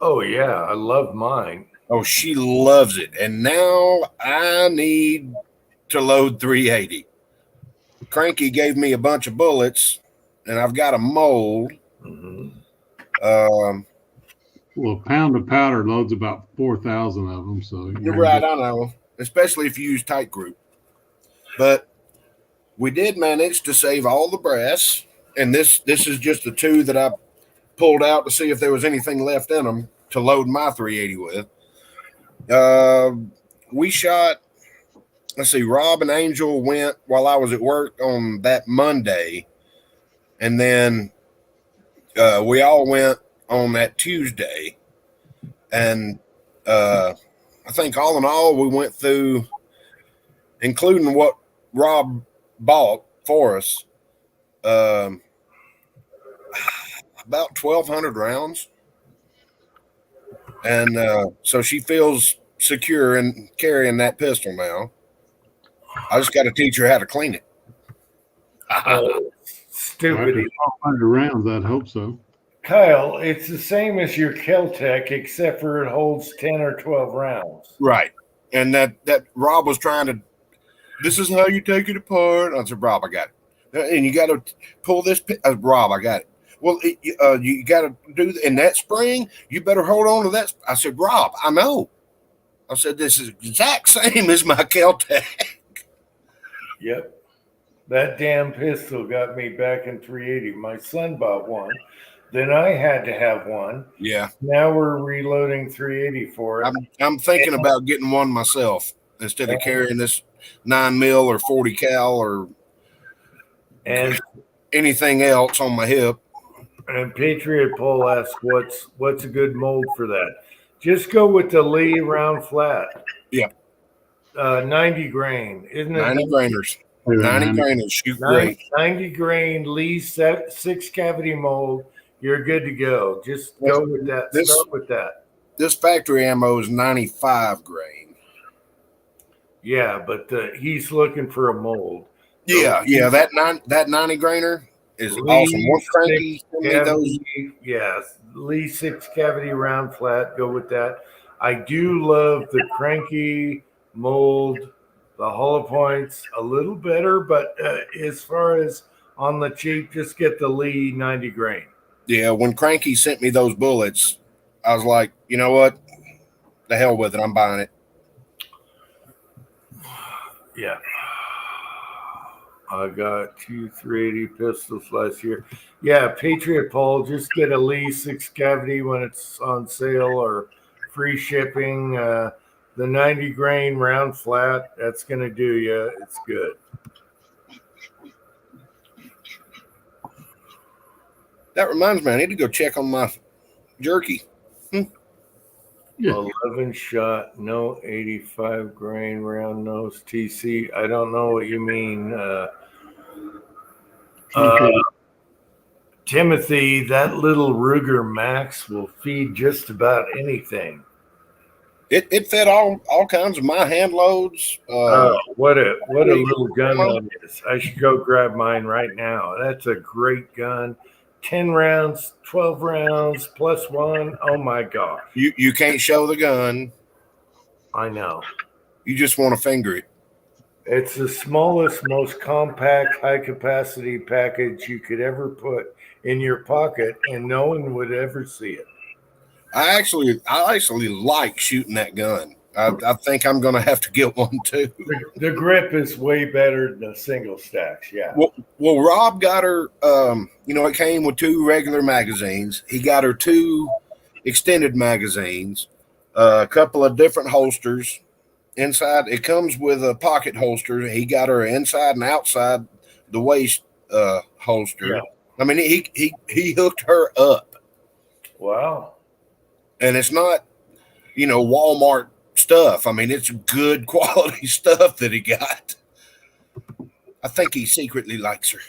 Oh, yeah. I love mine. Oh, she loves it. And now I need to load 380. Cranky gave me a bunch of bullets, and I've got a mold. Mm-hmm. Well, a pound of powder loads about 4,000 of them. So You're right, I know, especially if you use tight group. But we did manage to save all the brass, and this is just the 2 that I pulled out to see if there was anything left in them to load my 380 with. We shot. Let's see. Rob and Angel went while I was at work on that Monday, and then we all went on that Tuesday. And I think all in all, we went through, including what Rob bought for us, about 1,200 rounds. And so she feels secure in carrying that pistol now. I just got to teach her how to clean it. Stupid. 1,200 rounds, I'd hope so. Kyle, it's the same as your Kel-Tec, except for it holds 10 or 12 rounds. Right. And that Rob was trying to, this is how you take it apart. I said, Rob, I got it. And you got to pull this. Rob, I got it. Well, you got to do in that spring. You better hold on to that. I said, Rob, I know. I said, this is exact same as my Kel-Tec. Yep. That damn pistol got me back in 380. My son bought one. Then I had to have one. Yeah. Now we're reloading 380 for it. I'm thinking about getting one myself instead of carrying this 9mm or 40 cal or anything else on my hip. And Patriot Pole asks, what's a good mold for that? Just go with the Lee round flat. Yeah. 90 grain, isn't it? 90 grainers. 90 grainers shoot great. 90 grain Lee 6 cavity mold. You're good to go. Just go with that. Start with that. This factory ammo is 95 grain. Yeah, but he's looking for a mold. Yeah, that 90 grainer is awesome. Once Cranky send me those. Yes, Lee 6 cavity round flat. Go with that. I do love the Cranky mold. The hollow points a little better, but as far as on the cheap, just get the Lee 90 grain. Yeah, when Cranky sent me those bullets, I was like, you know what? The hell with it. I'm buying it. Yeah. I got 2 380 pistols last year. Yeah, Patriot Pole, just get a Lee 6 cavity when it's on sale or free shipping. The 90 grain round flat, that's going to do you. It's good. That reminds me, I need to go check on my jerky. Yeah. 11 shot, no 85 grain round nose TC. I don't know what you mean. Timothy, that little Ruger Max will feed just about anything. It fed all kinds of my hand loads. What a little gun that is. I should go grab mine right now. That's a great gun. 10 rounds, 12 rounds, plus one. Oh my gosh. You can't show the gun. I know. You just want to finger it. It's the smallest, most compact, high capacity package you could ever put in your pocket, and no one would ever see it. I actually like shooting that gun. I think I'm going to have to get one too. The grip is way better than the single stacks. Yeah. Well, Rob got her. It came with 2 regular magazines. He got her 2 extended magazines, a couple of different holsters. Inside, it comes with a pocket holster. He got her inside and outside the waist holster. Yeah. I mean, he hooked her up. Wow. And it's not, Walmart stuff. I mean, it's good quality stuff that he got. I think he secretly likes her.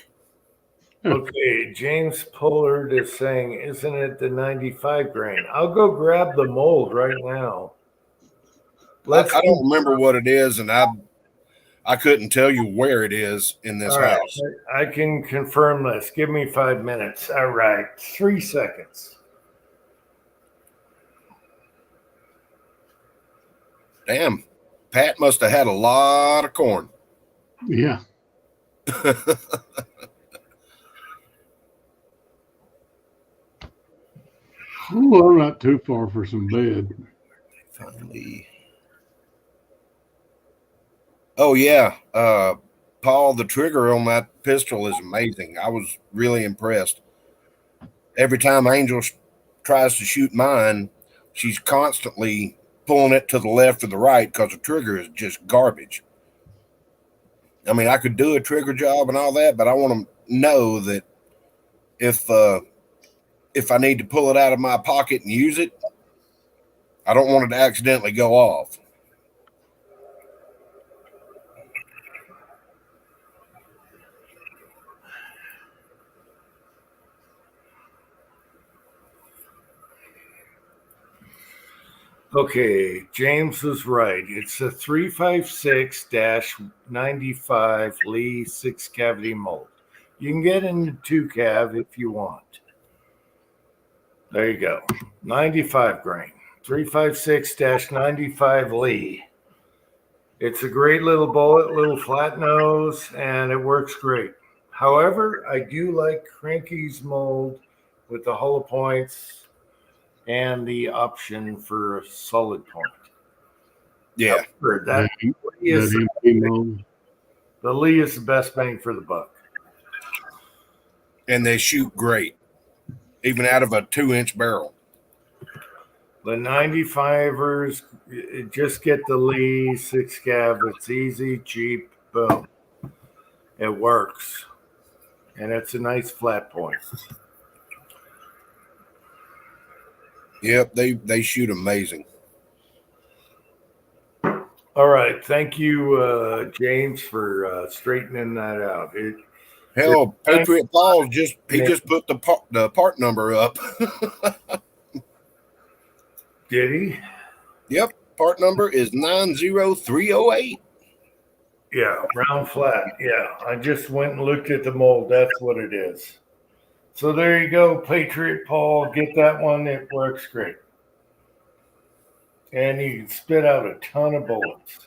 Okay, James Pollard is saying, isn't it the 95 grain? I'll go grab the mold right now. I don't remember what it is, and I couldn't tell you where it is in this house. I can confirm this. Give me 5 minutes. All right, 3 seconds. Damn, Pat must have had a lot of corn. Yeah. Well, I'm not too far for some bed. Finally. Oh, yeah. Paul, the trigger on that pistol is amazing. I was really impressed. Every time Angel tries to shoot mine, she's constantly pulling it to the left or the right because the trigger is just garbage. I mean, I could do a trigger job and all that, but I want to know that if I need to pull it out of my pocket and use it, I don't want it to accidentally go off. Okay, James was right. It's a 356-95 Lee 6-cavity mold. You can get into 2-cav if you want. There you go. 95 grain. 356-95 Lee. It's a great little bullet, little flat nose, and it works great. However, I do like Cranky's mold with the hollow points and the option for a solid point. Yeah. That is the Lee is the best bang for the buck. And they shoot great, even out of a 2-inch barrel. The 95ers, just get the Lee 6-cav. It's easy, cheap, boom. It works. And it's a nice flat point. Yep, they shoot amazing. All right. Thank you, James, for straightening that out. Hell, Patriot Paul just put the part number up. Did he? Yep, part number is 90308. Yeah, round flat. Yeah, I just went and looked at the mold. That's what it is. So there you go, Patriot Paul. Get that one. It works great. And you can spit out a ton of bullets.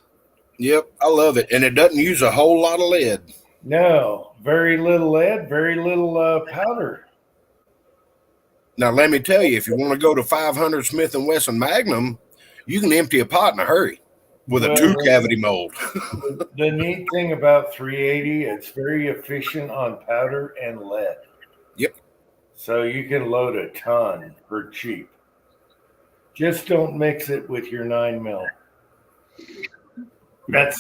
Yep, I love it. And it doesn't use a whole lot of lead. No, very little lead, very little powder. Now, let me tell you, if you want to go to 500 Smith & Wesson Magnum, you can empty a pot in a hurry with a 2-cavity mold. The neat thing about 380, it's very efficient on powder and lead. Yep. So you can load a ton for cheap. Just don't mix it with your 9mm. And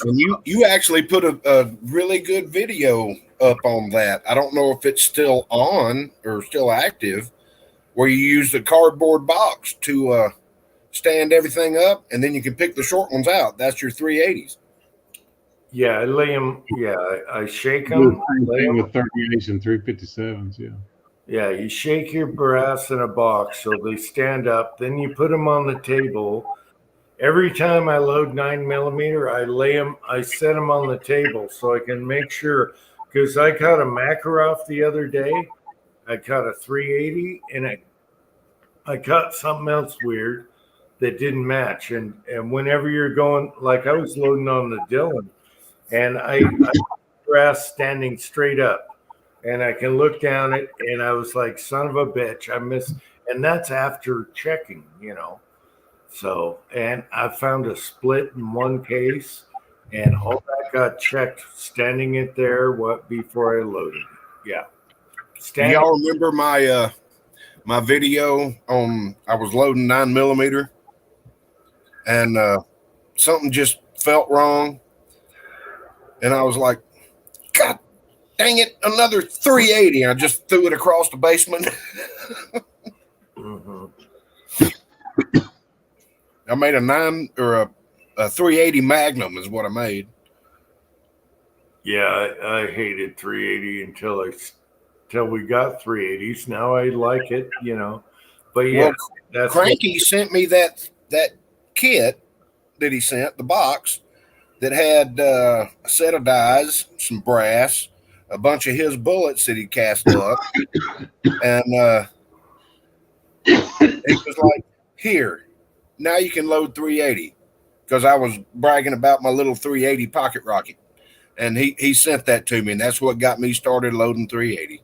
you actually put a really good video up on that. I don't know if it's still on or still active, where you use the cardboard box to stand everything up, and then you can pick the short ones out. That's your 380s. Yeah, I lay them. Yeah, I shake them. With 38s and 357s. Yeah. Yeah, you shake your brass in a box so they stand up. Then you put them on the table. Every time I load 9mm, I set them on the table so I can make sure. Because I caught a Makarov the other day. I caught a 380, and I caught something else weird that didn't match. And whenever you're going, like I was loading on the Dillon, and I brass standing straight up. And I can look down it, and I was like, son of a bitch, I missed. And that's after checking, So, and I found a split in one case, and all that got checked standing it there before I loaded it. Yeah. Do y'all remember my my video on I was loading 9mm, and something just felt wrong, and I was like, God dang it, another 380. I just threw it across the basement. Mm-hmm. I made a 380 Magnum is what I made. Yeah, I hated 380 until we got 380s. Now I like it, But yeah, well, Cranky sent me that kit that he sent, the box that had a set of dies, some brass, a bunch of his bullets that he cast up, and it was like, here, now you can load 380, because I was bragging about my little 380 pocket rocket, and he sent that to me, and that's what got me started loading 380.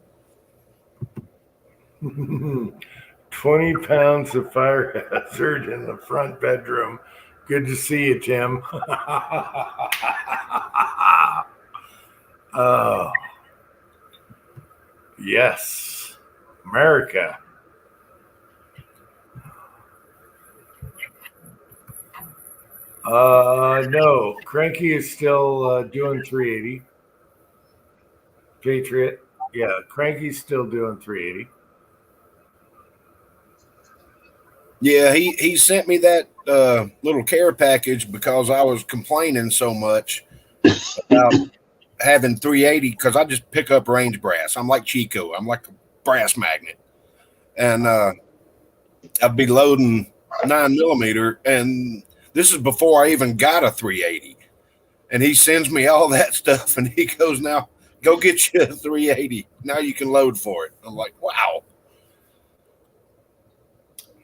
20 pounds of fire hazard in the front bedroom. Good to see you, Tim. Oh, yes, America. No, Cranky is still doing 380. Patriot, yeah, Cranky's still doing 380. Yeah, he sent me that little care package because I was complaining so much about having 380 because I just pick up range brass. I'm like Chico. I'm like a brass magnet. And I'd be loading 9mm, and this is before I even got a 380. And he sends me all that stuff, and he goes, now go get you a 380. Now you can load for it. I'm like, wow.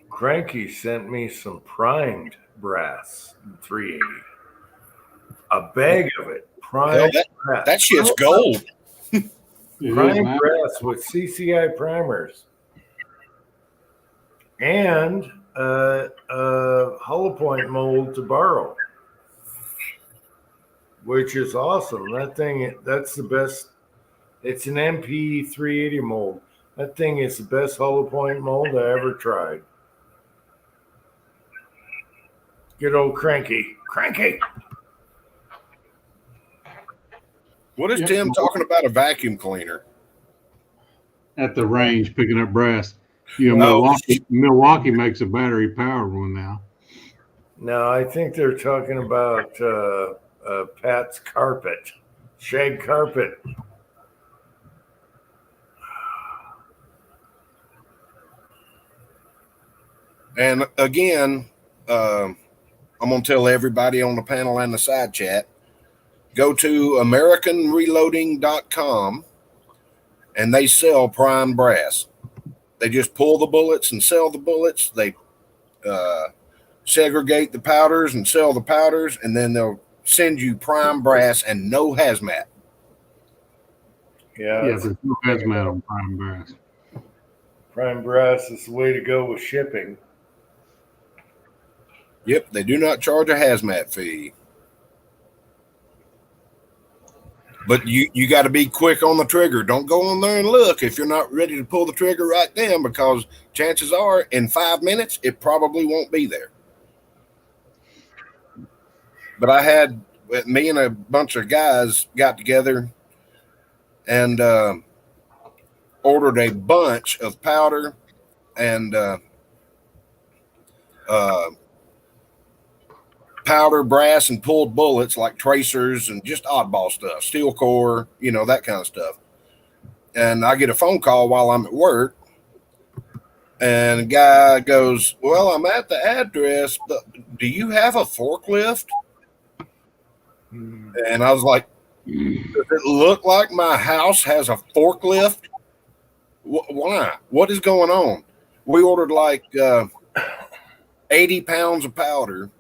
Cranky sent me some primed brass 380. A bag of it. Primed brass. That shit's gold. Primed brass with CCI primers. And a hollow point mold to borrow, which is awesome. That thing, that's the best. It's an MP 380 mold. That thing is the best hollow point mold I ever tried. Good old Cranky. Cranky. What is Tim talking about? A vacuum cleaner at the range picking up brass. You know, Milwaukee makes a battery powered one now. No, I think they're talking about Pat's carpet, shag carpet. And again, I'm going to tell everybody on the panel and the side chat, go to AmericanReloading.com and they sell prime brass. They just pull the bullets and sell the bullets. They segregate the powders and sell the powders, and then they'll send you prime brass and no hazmat. Yeah, there's no hazmat on prime brass. Prime brass is the way to go with shipping. Yep, they do not charge a hazmat fee. But you got to be quick on the trigger. Don't go on there and look if you're not ready to pull the trigger right then, because chances are in 5 minutes, it probably won't be there. But I had, me and a bunch of guys got together and ordered a bunch of powder and powder, brass, and pulled bullets like tracers and just oddball stuff, steel core, you know, that kind of stuff. And I get a phone call while I'm at work, and a guy goes, well, I'm at the address, but do you have a forklift? And I was like, does it look like my house has a forklift? Why? What is going on? We ordered like 80 pounds of powder,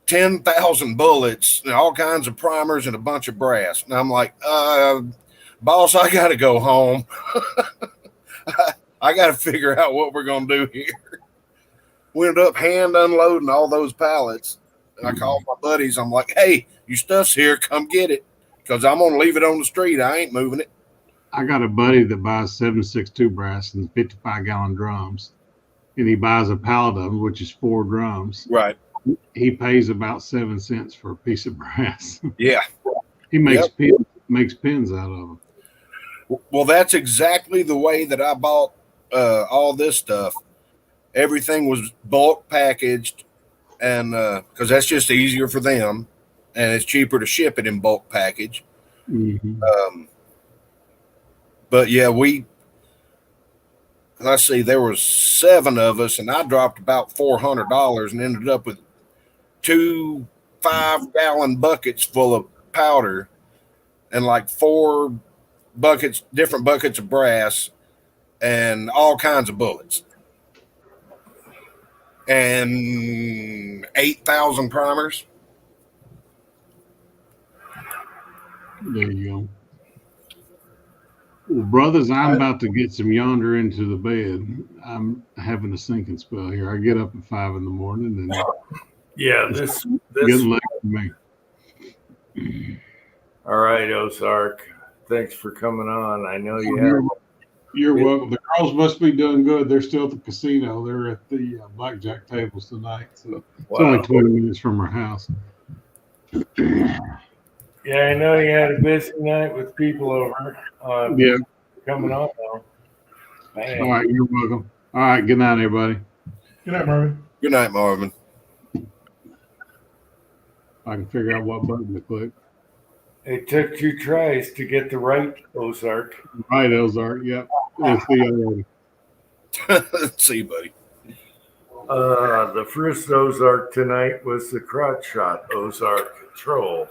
10,000 bullets, and all kinds of primers and a bunch of brass. And I'm like, boss, I got to go home. I got to figure out what we're going to do here. We ended up hand unloading all those pallets. And I called my buddies. I'm like, hey, your stuff's here. Come get it, because I'm going to leave it on the street. I ain't moving it. I got a buddy that buys 762 brass and 55-gallon drums. And he buys a pallet of them, which is 4 drums. Right. He pays about 7 cents for a piece of brass. Yeah. He makes pins out of them. Well, that's exactly the way that I bought all this stuff. Everything was bulk packaged, and because that's just easier for them, and it's cheaper to ship it in bulk package. Mm-hmm. But yeah, let's see, there was 7 of us, and I dropped about $400 and ended up with 2 5-gallon buckets full of powder and like 4 buckets, different buckets of brass, and all kinds of bullets, and 8,000 primers. There you go. Well, brothers, I'm about to get some yonder into the bed. I'm having a sinking spell here. I get up at 5 in the morning, and yeah, this getting late for me. All right, Ozark. Thanks for coming on. I know you have You're welcome. The girls must be doing good. They're still at the casino. They're at the blackjack tables tonight. So it's only 20 minutes from our house. Yeah, I know you had a busy night with people over. Yeah. Coming on now. Man. All right, you're welcome. All right, good night, everybody. Good night, Marvin. Good night, Marvin. I can figure out what button to click. It took 2 tries to get the right Ozark. Right, Ozark. Yep. Let's see already. See you, buddy. The first Ozark tonight was the crotch shot Ozark Troll.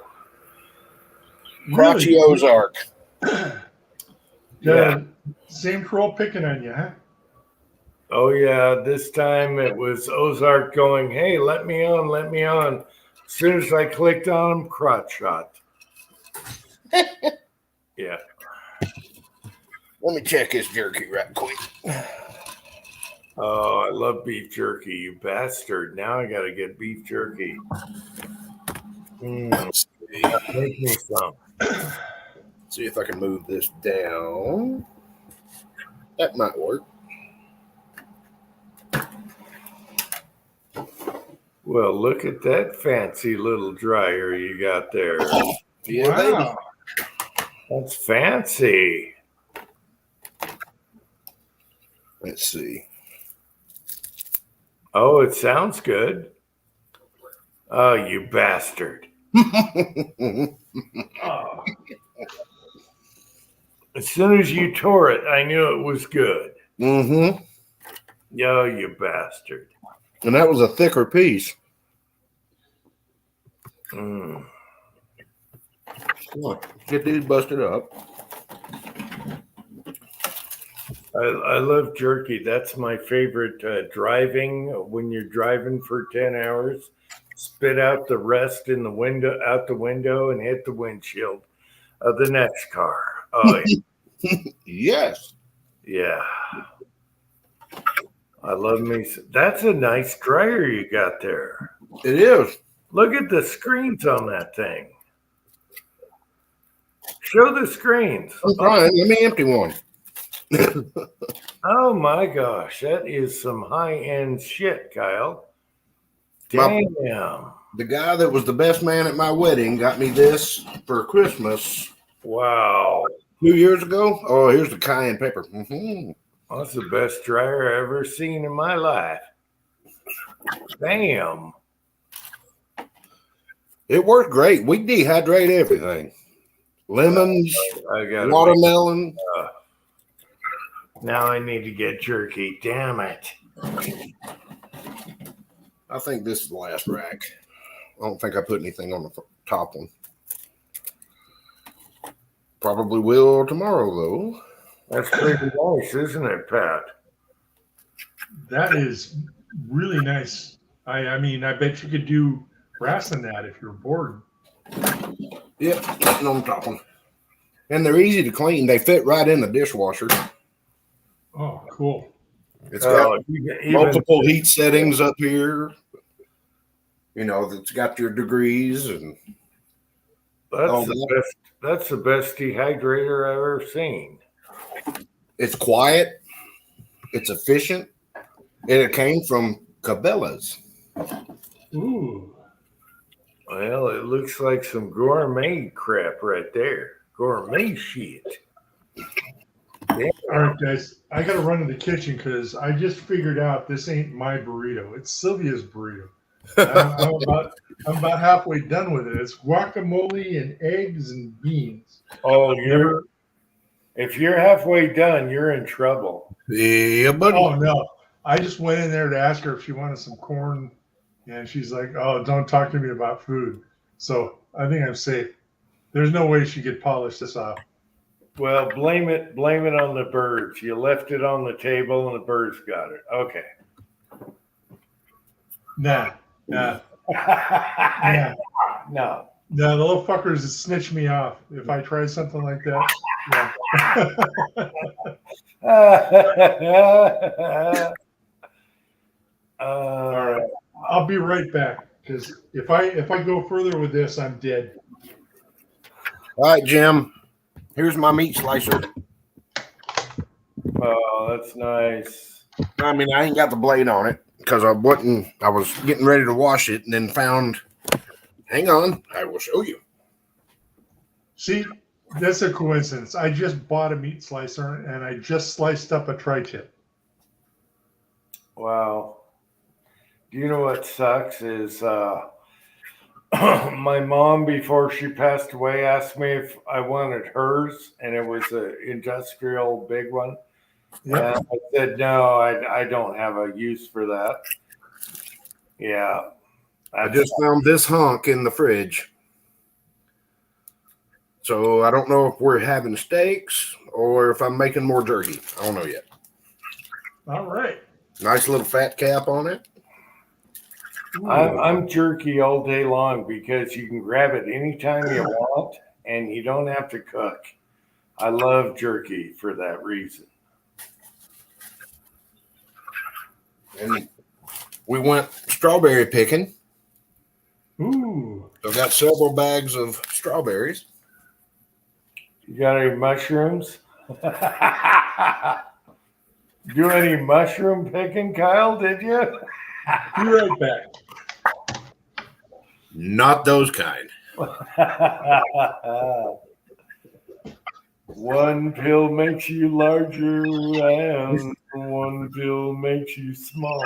Crotchy Ozark. Yeah. Same troll picking on you, huh? Oh yeah, this time it was Ozark going, hey, let me on, let me on. As soon as I clicked on him, crotch shot. Yeah. Let me check his jerky right quick. Oh, I love beef jerky, you bastard. Now I got to get beef jerky. Make me some. See if I can move this down. That might work. Well, look at that fancy little dryer you got there. Yeah, Wow. That's fancy. Let's see. Oh, it sounds good. Oh, you bastard. Oh. As soon as you tore it, I knew it was good. Mm-hmm. Oh, you bastard. And that was a thicker piece. Mm. Come on, get these busted up. I love jerky. That's my favorite driving. When you're driving for 10 hours, spit out the rest in the window, out the window, and hit the windshield of the next car. Oh, yeah. Yes. Yeah. I love me. That's a nice dryer you got there. It is. Look at the screens on that thing. Show the screens. I'm trying. Let me empty one. Oh my gosh, that is some high-end shit, Kyle. Damn. The guy that was the best man at my wedding got me this for Christmas. Wow. 2 years ago. Oh, here's the cayenne pepper. Mm-hmm. That's the best dryer I've ever seen in my life. Damn. It worked great. We dehydrate everything. Lemons, I got watermelon. Now I need to get jerky. Damn it. I think this is the last rack. I don't think I put anything on the top one. Probably will tomorrow, though. That's pretty nice, isn't it, Pat? That is really nice. I mean, I bet you could do brass in that if you're bored. Yep, nothing on the top one. And they're easy to clean. They fit right in the dishwasher. Oh, cool. It's got even multiple heat settings up here. You know, it's got your degrees and that's the best dehydrator I've ever seen. it's quiet, it's efficient, and it came from Cabela's. Ooh. Well, it looks like some gourmet crap right there. Gourmet shit. Damn. All right, guys, I got to run to the kitchen because I just figured out this ain't my burrito. It's Sylvia's burrito. I'm about halfway done with it. It's guacamole and eggs and beans. Oh, if you're halfway done, you're in trouble. Yeah, buddy. Oh, no. I just went in there to ask her if she wanted some corn, and she's like, oh, don't talk to me about food. So I think I'm safe. There's no way she could polish this off. Well, blame it on the birds. You left it on the table and the birds got it. Okay. Nah. No. No, the little fuckers that snitch me off if I try something like that. Yeah. All right. I'll be right back because if I go further with this, I'm dead. All right, Jim. Here's my meat slicer. Oh, that's nice. I mean, I ain't got the blade on it because I was getting ready to wash it and then found, hang on, I will show you. See, that's a coincidence. I just bought a meat slicer and I just sliced up a tri-tip. Wow. Do you know what sucks is my mom, before she passed away, asked me if I wanted hers, and it was an industrial big one. Yep. And I said, no, I don't have a use for that. Yeah. I just found this hunk in the fridge. So I don't know if we're having steaks or if I'm making more jerky. I don't know yet. All right. Nice little fat cap on it. I'm jerky all day long because you can grab it anytime you want and you don't have to cook. I love jerky for that reason. And we went strawberry picking. Ooh. I've got several bags of strawberries. You got any mushrooms? Do any mushroom picking, Kyle? Did you? Be right back. Not those kind. One pill makes you larger and one pill makes you small.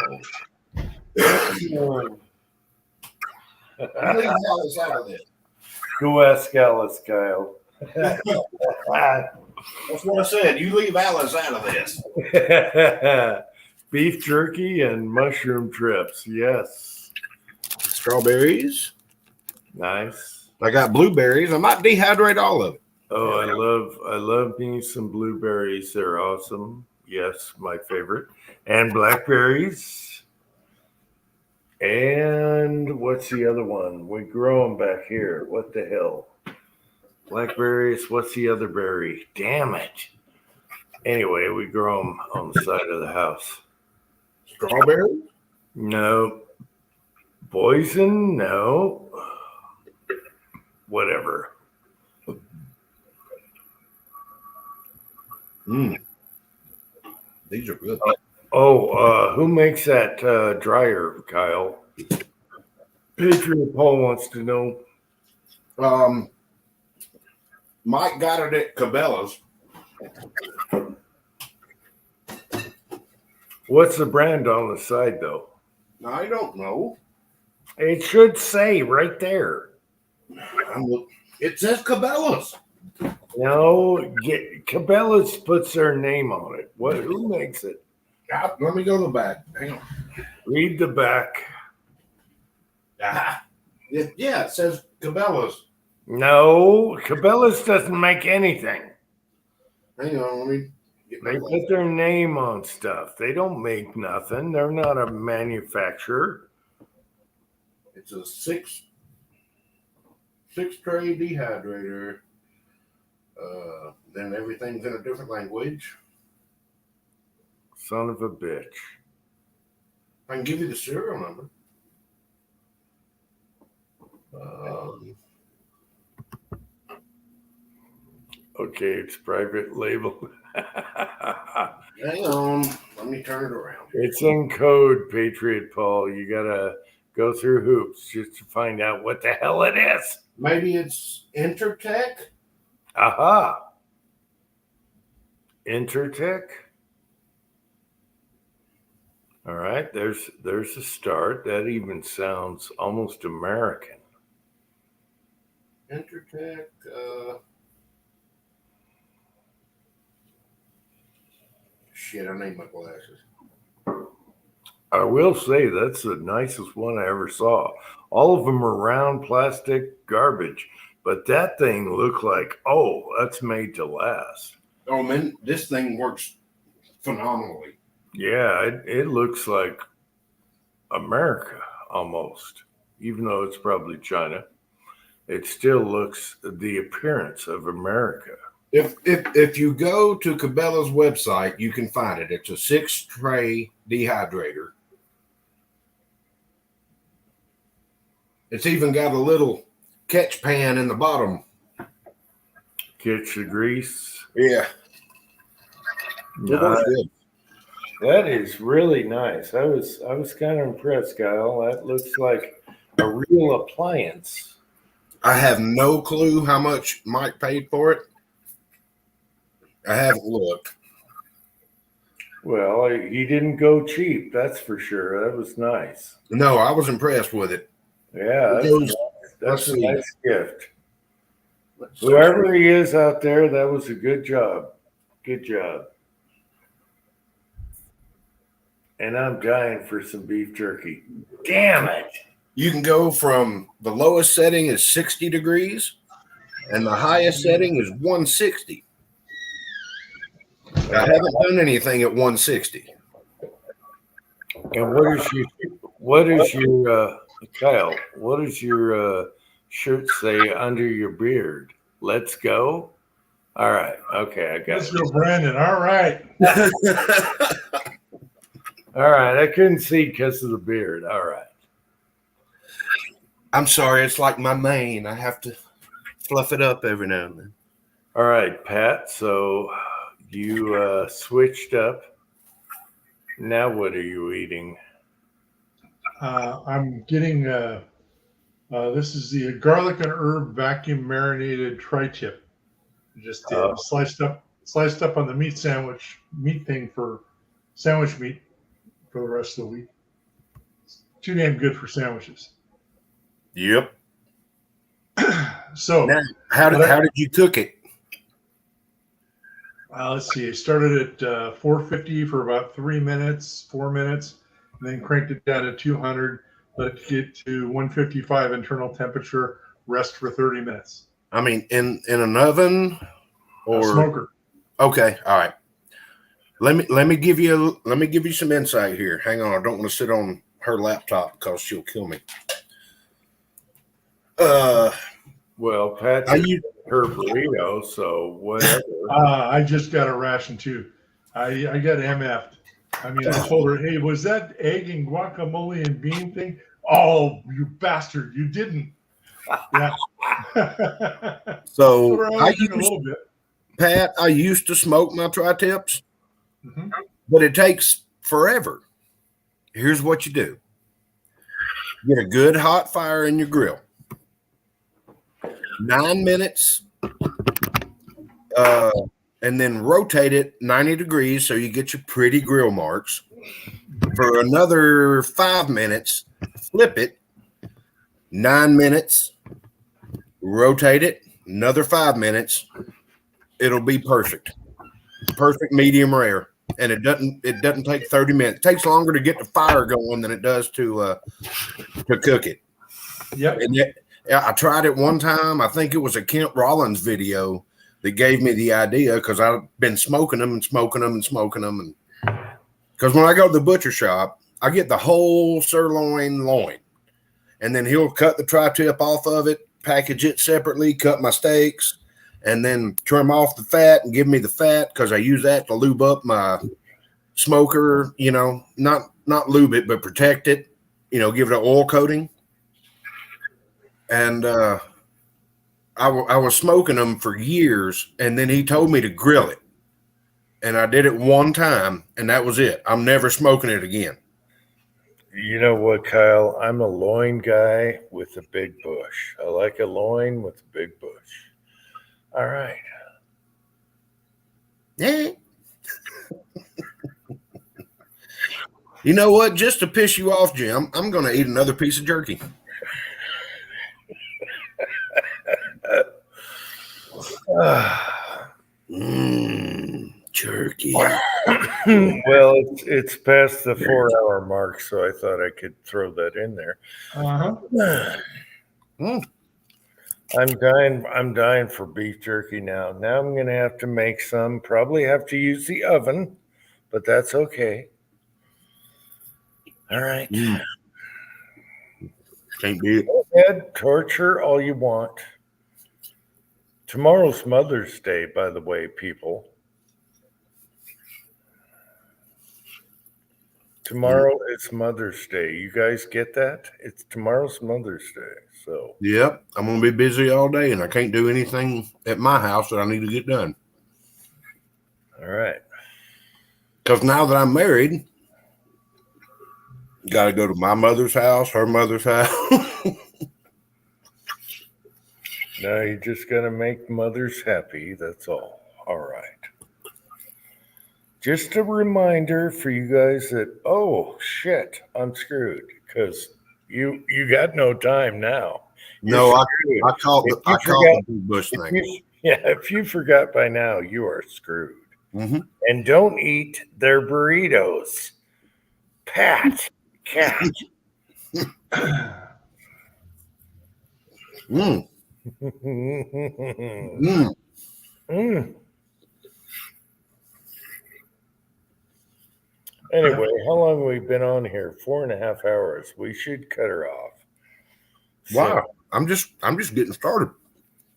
Go ask Alice, Kyle. That's what I said. You leave Alice out of this. Beef jerky and mushroom trips. Yes. Strawberries. Nice. I got blueberries. I might dehydrate all of it. Oh, I love me some blueberries. They're awesome. Yes, my favorite. And blackberries. And what's the other one? We grow them back here. What the hell? Blackberries. What's the other berry? Damn it. Anyway, we grow them on the side of the house. Strawberry? No. Poison? No. Whatever. These are good. Who makes that dryer, Kyle? Patriot Paul wants to know. Mike got it at Cabela's. What's the brand on the side, though? I don't know. It should say right there. It says Cabela's. No, Cabela's puts their name on it. Who makes it? Let me go to the back. Hang on. Read the back. It says Cabela's. No, Cabela's doesn't make anything. Hang on, let me They put their name on stuff. They don't make nothing. They're not a manufacturer. It's a six tray dehydrator. Then everything's in a different language. Son of a bitch. I can give you the serial number. Okay, it's private label. Hang on, let me turn it around. It's in code, Patriot Paul. You gotta go through hoops just to find out what the hell it is. Maybe it's Intertech. Aha. Intertech. All right, there's a start. That even sounds almost American. Intertech. Shit, I need my glasses. I will say that's the nicest one I ever saw. All of them are round plastic garbage, but that thing looked like, that's made to last. Oh man, this thing works phenomenally. Yeah, it looks like America almost, even though it's probably China. It still looks the appearance of America. If you go to Cabela's website, you can find it. It's a 6-tray dehydrator. It's even got a little catch pan in the bottom. Catch the grease. Yeah. It was good. That is really nice. I was kind of impressed, Kyle. That looks like a real appliance. I have no clue how much Mike paid for it. I haven't looked. Well, he didn't go cheap, that's for sure. That was nice. No, I was impressed with it. Yeah, that's a see. nice gift. Whoever he is out there, that was a good job. Good job. And I'm dying for some beef jerky. Damn it. You can go from the lowest setting is 60 degrees and the highest setting is 160. I haven't done anything at 160. And what is your Kyle, what does your shirt say under your beard? Let's go. All right. Okay, I got Let's it. go, Brandon. All right. All right. I couldn't see because of the beard. All right. I'm sorry, it's like my mane. I have to fluff it up every now and then. All right, Pat. So you switched up. Now what are you eating? I'm getting this is the garlic and herb vacuum marinated tri-tip. Just sliced up on the meat thing for sandwich meat for the rest of the week. It's too damn good for sandwiches. Yep. So now, how did you cook it? Let's see. I started at 450 for about 4 minutes, and then cranked it down to 200. Let it get to 155 internal temperature. Rest for 30 minutes. I mean, in an oven or a smoker. Okay, all right. Let me give you some insight here. Hang on, I don't want to sit on her laptop because she'll kill me. Well, Pat, I used her burrito, so whatever. I just got a ration too. I got MF'd. I mean, I told her, hey, was that egg and guacamole and bean thing? Oh, you bastard, you didn't. Yeah. So Pat, I used to smoke my tri-tips, but it takes forever. Here's what you do. Get a good hot fire in your grill. 9 minutes, and then rotate it 90 degrees so you get your pretty grill marks. For another 5 minutes, flip it. 9 minutes, rotate it. Another 5 minutes. It'll be perfect. Perfect medium rare. And it doesn't take 30 minutes. It takes longer to get the fire going than it does to cook it. Yep. And I tried it one time. I think it was a Kent Rollins video that gave me the idea because I've been smoking them. And because when I go to the butcher shop, I get the whole sirloin loin, and then he'll cut the tri-tip off of it, package it separately, cut my steaks, and then trim off the fat and give me the fat because I use that to lube up my smoker. You know, not lube it, but protect it. You know, give it an oil coating. And I was smoking them for years, and then he told me to grill it. And I did it one time, and that was it. I'm never smoking it again. You know what, Kyle? I'm a loin guy with a big bush. I like a loin with a big bush. All right. Yeah. You know what? Just to piss you off, Jim, I'm going to eat another piece of jerky. Jerky. Well, it's past the 4-hour mark, so I thought I could throw that in there. I'm dying for beef jerky now. Now I'm gonna have to make some. Probably have to use the oven, but that's okay. All right. Can't be it. Go ahead, torture all you want. Tomorrow's Mother's Day, by the way, people. Tomorrow is Mother's Day. You guys get that? Tomorrow's Mother's Day. So yep, I'm gonna be busy all day, and I can't do anything at my house that I need to get done. All right. Because now that I'm married, got to go to my mother's house, her mother's house. No, you just got to make mothers happy. That's all. All right. Just a reminder for you guys that, oh, shit, I'm screwed because you got no time now. No, I called If the Big Bush thing. If you forgot by now, you are screwed. Mm-hmm. And don't eat their burritos. Pat, cat. Mm. Mm. Mm. Anyway, how long have we been on here? 4.5 hours. We should cut her off. Wow. I'm just getting started.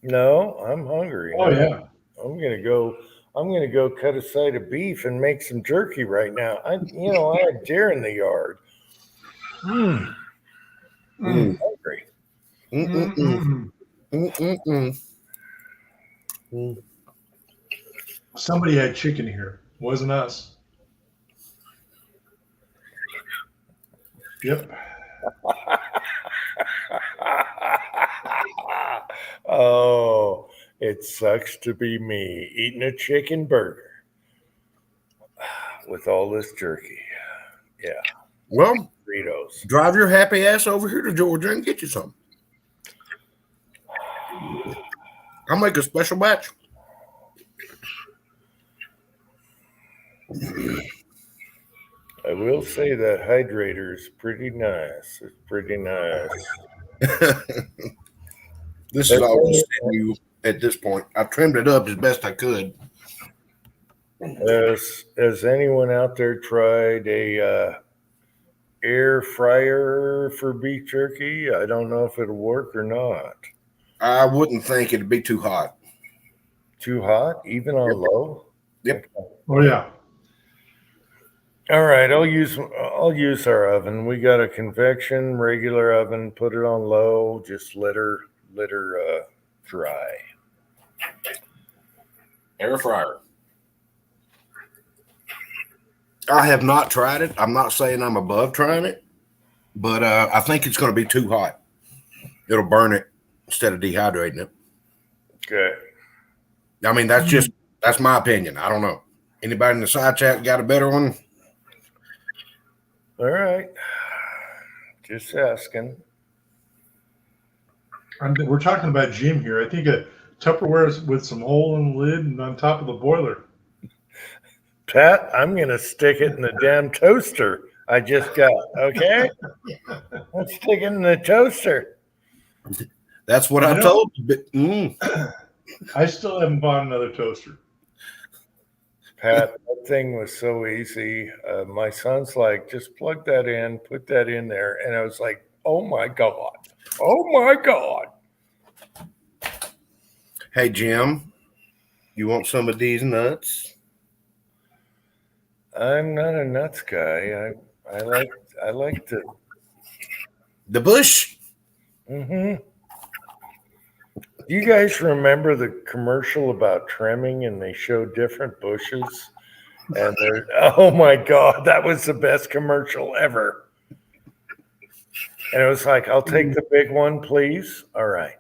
No, I'm hungry. Oh yeah. I'm gonna go cut a side of beef and make some jerky right now. I had deer in the yard. Mm. I'm hungry. Somebody had chicken here. Wasn't us. Yep. Oh, it sucks to be me eating a chicken burger with all this jerky. Yeah. Well, Burritos. drive your happy ass over here to Georgia and get you some. I'll make a special batch. I will say that hydrator is pretty nice. It's pretty nice. This is all just you at this point. I trimmed it up as best I could. Has anyone out there tried a air fryer for beef jerky? I don't know if it'll work or not. I wouldn't think it'd be too hot. Too hot, even on low? Yep. Oh yeah. All right, I'll use our oven. We got a convection regular oven. Put it on low. Just let her dry. Air fryer. I have not tried it. I'm not saying I'm above trying it, but I think it's going to be too hot. It'll burn it instead of dehydrating it. Okay. I mean, that's my opinion. I don't know. Anybody in the side chat got a better one? All right. Just asking. We're talking about Jim here. I think a Tupperware with some hole in the lid and on top of the boiler. Pat, I'm going to stick it in the damn toaster I just got. Okay? Let's stick it in the toaster. That's what I told you. I still haven't bought another toaster. Pat, that thing was so easy. My son's like, just plug that in, put that in there. And I was like, oh my God. Oh my God. Hey, Jim, you want some of these nuts? I'm not a nuts guy. I like the bush. Mm-hmm. Do you guys remember the commercial about trimming and they show different bushes? And they're, oh my God, that was the best commercial ever. And it was like, I'll take the big one, please. All right.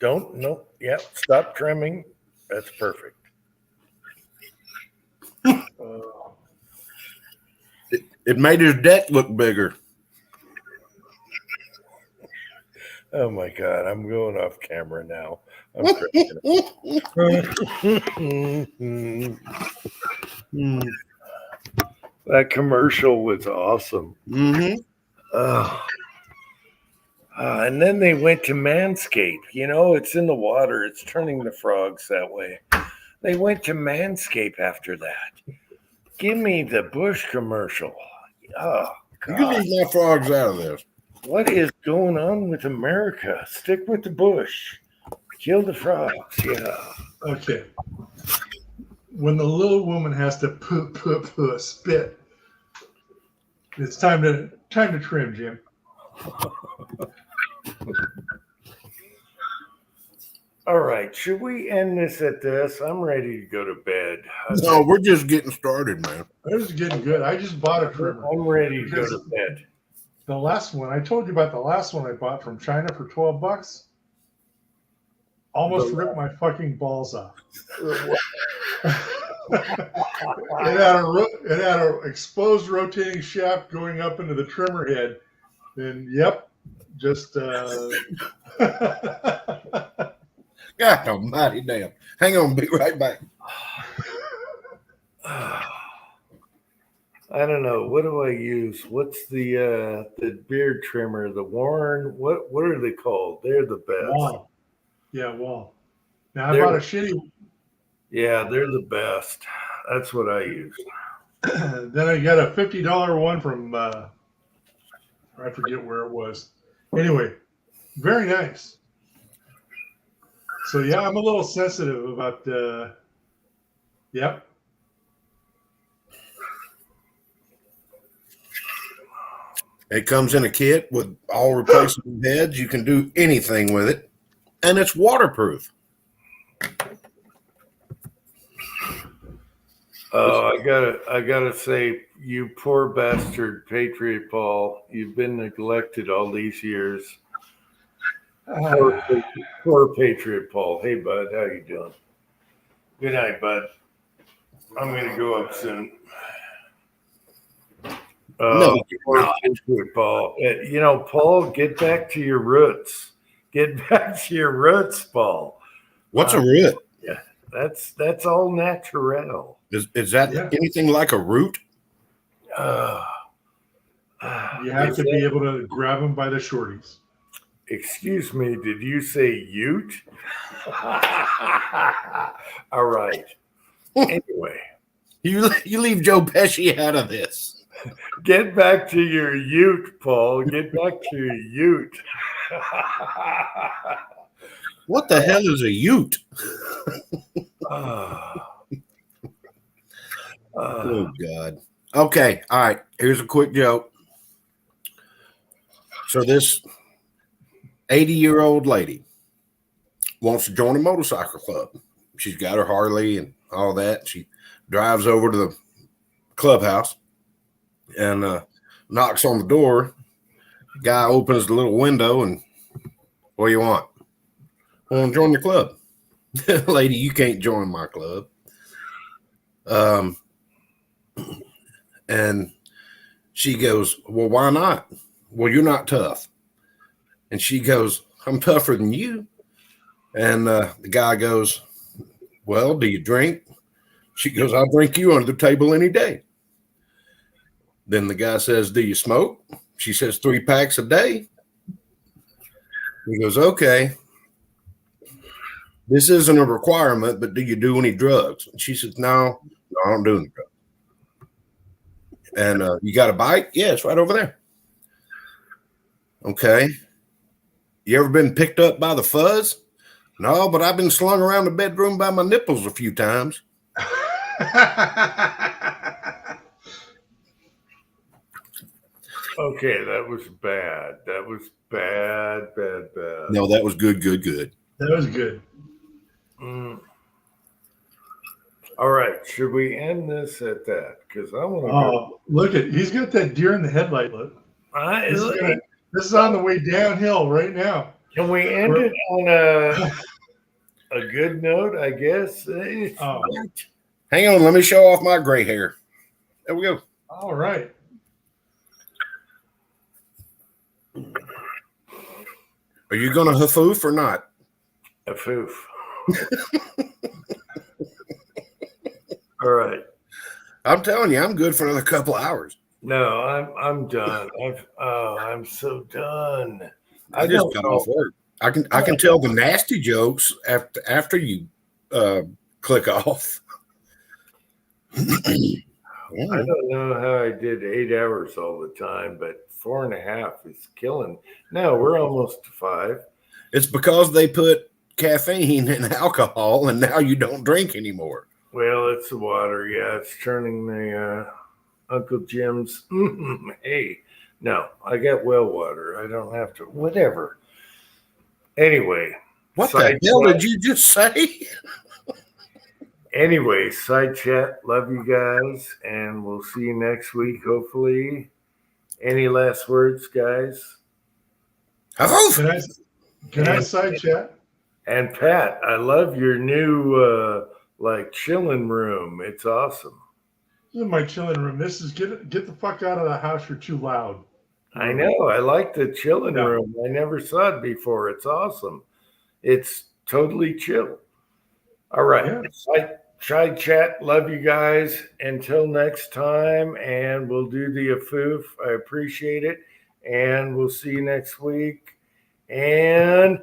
Yep, stop trimming. That's perfect. It made his deck look bigger. Oh my God, I'm going off camera now. That commercial was awesome. Mm-hmm. And then they went to Manscaped. You know, it's in the water. It's turning the frogs that way. They went to Manscaped after that. Give me the Bush commercial. Oh, God. You leave my frogs out of this. What is going on with America? Stick with the Bush. Kill the frogs. Yeah. Okay. When the little woman has to spit, it's time to trim, Jim. All right, should we end this at this? I'm ready to go to bed. No, we're just getting started, man. This is getting good. I just bought a trimmer. I'm ready to go to bed. The last one, I told you about the last one I bought from China for $12. Almost ripped my fucking balls off. It had a exposed rotating shaft going up into the trimmer head, and yep, just God almighty damn. Hang on, be right back. I don't know. What do I use? What's the beard trimmer? The Warren? What are they called? They're the best. Wall. Yeah, Wall. Now I bought a shitty. Yeah, they're the best. That's what I use. Then I got a $50 one from I forget where it was. Anyway, very nice. So yeah, I'm a little sensitive about yep. It comes in a kit with all replaceable heads. You can do anything with it, and it's waterproof. Oh, I gotta say, you poor bastard, Patriot Paul. You've been neglected all these years. Poor Patriot Paul. Hey, bud, how you doing? Good night, bud. I'm gonna go up soon. No, poor Patriot Paul. You know, Paul, get back to your roots. Get back to your roots, Paul. What's a root? Yeah, that's all natural. Is that anything like a root? You have to be able to grab them by the shorties. Excuse me, did you say ute? All right. Anyway. You leave Joe Pesci out of this. Get back to your ute, Paul. Get back to your ute. What the hell is a ute? Oh, God. Okay. All right. Here's a quick joke. So this 80-year-old lady wants to join a motorcycle club. She's got her Harley and all that. She drives over to the clubhouse and knocks on the door. The guy opens the little window and, what do you want? I want to join your club. Lady, you can't join my club. And she goes, well, why not? Well, you're not tough. And she goes, I'm tougher than you. And the guy goes, well, do you drink? She goes, I'll drink you under the table any day. Then the guy says, do you smoke? She says, 3 packs a day. He goes, okay. This isn't a requirement, but do you do any drugs? And she says, no, I don't do any drugs. And you got a bike? Yeah, it's right over there. Okay. You ever been picked up by the fuzz? No, but I've been slung around the bedroom by my nipples a few times. Okay, that was bad. That was bad. No, that was good. That was good. All right, should we end this at that? Because I want to. Oh, look at he's got that deer in the headlight look. This is on the way downhill right now. Can we end it on a good note? I guess. Oh. Hang on, let me show off my gray hair. There we go. All right. Are you going to hafoof or not? Hafoof. All right. I'm telling you, I'm good for another couple hours. No, I'm done. I'm so done. I just got off work. I can tell the nasty jokes after you click off. I don't know how I did 8 hours all the time, but 4.5 is killing. No, we're almost to 5. It's because they put caffeine in alcohol, and now you don't drink anymore. Well, it's the water. Yeah, it's turning the Uncle Jim's. Hey, no, I got well water. I don't have to. Whatever. Anyway, What Side the hell chat. did you just say? Anyway, side chat. Love you guys, and we'll see you next week, hopefully. Any last words, guys? Can I side chat? And Pat, I love your new like chilling room. It's awesome. This is my chilling room. This is get the fuck out of the house. You're too loud. I know. I like the chilling Yeah. room. I never saw it before. It's awesome. It's totally chill. All right. Yeah. Side chat. Love you guys. Until next time, and we'll do the afoof. I appreciate it. And we'll see you next week. And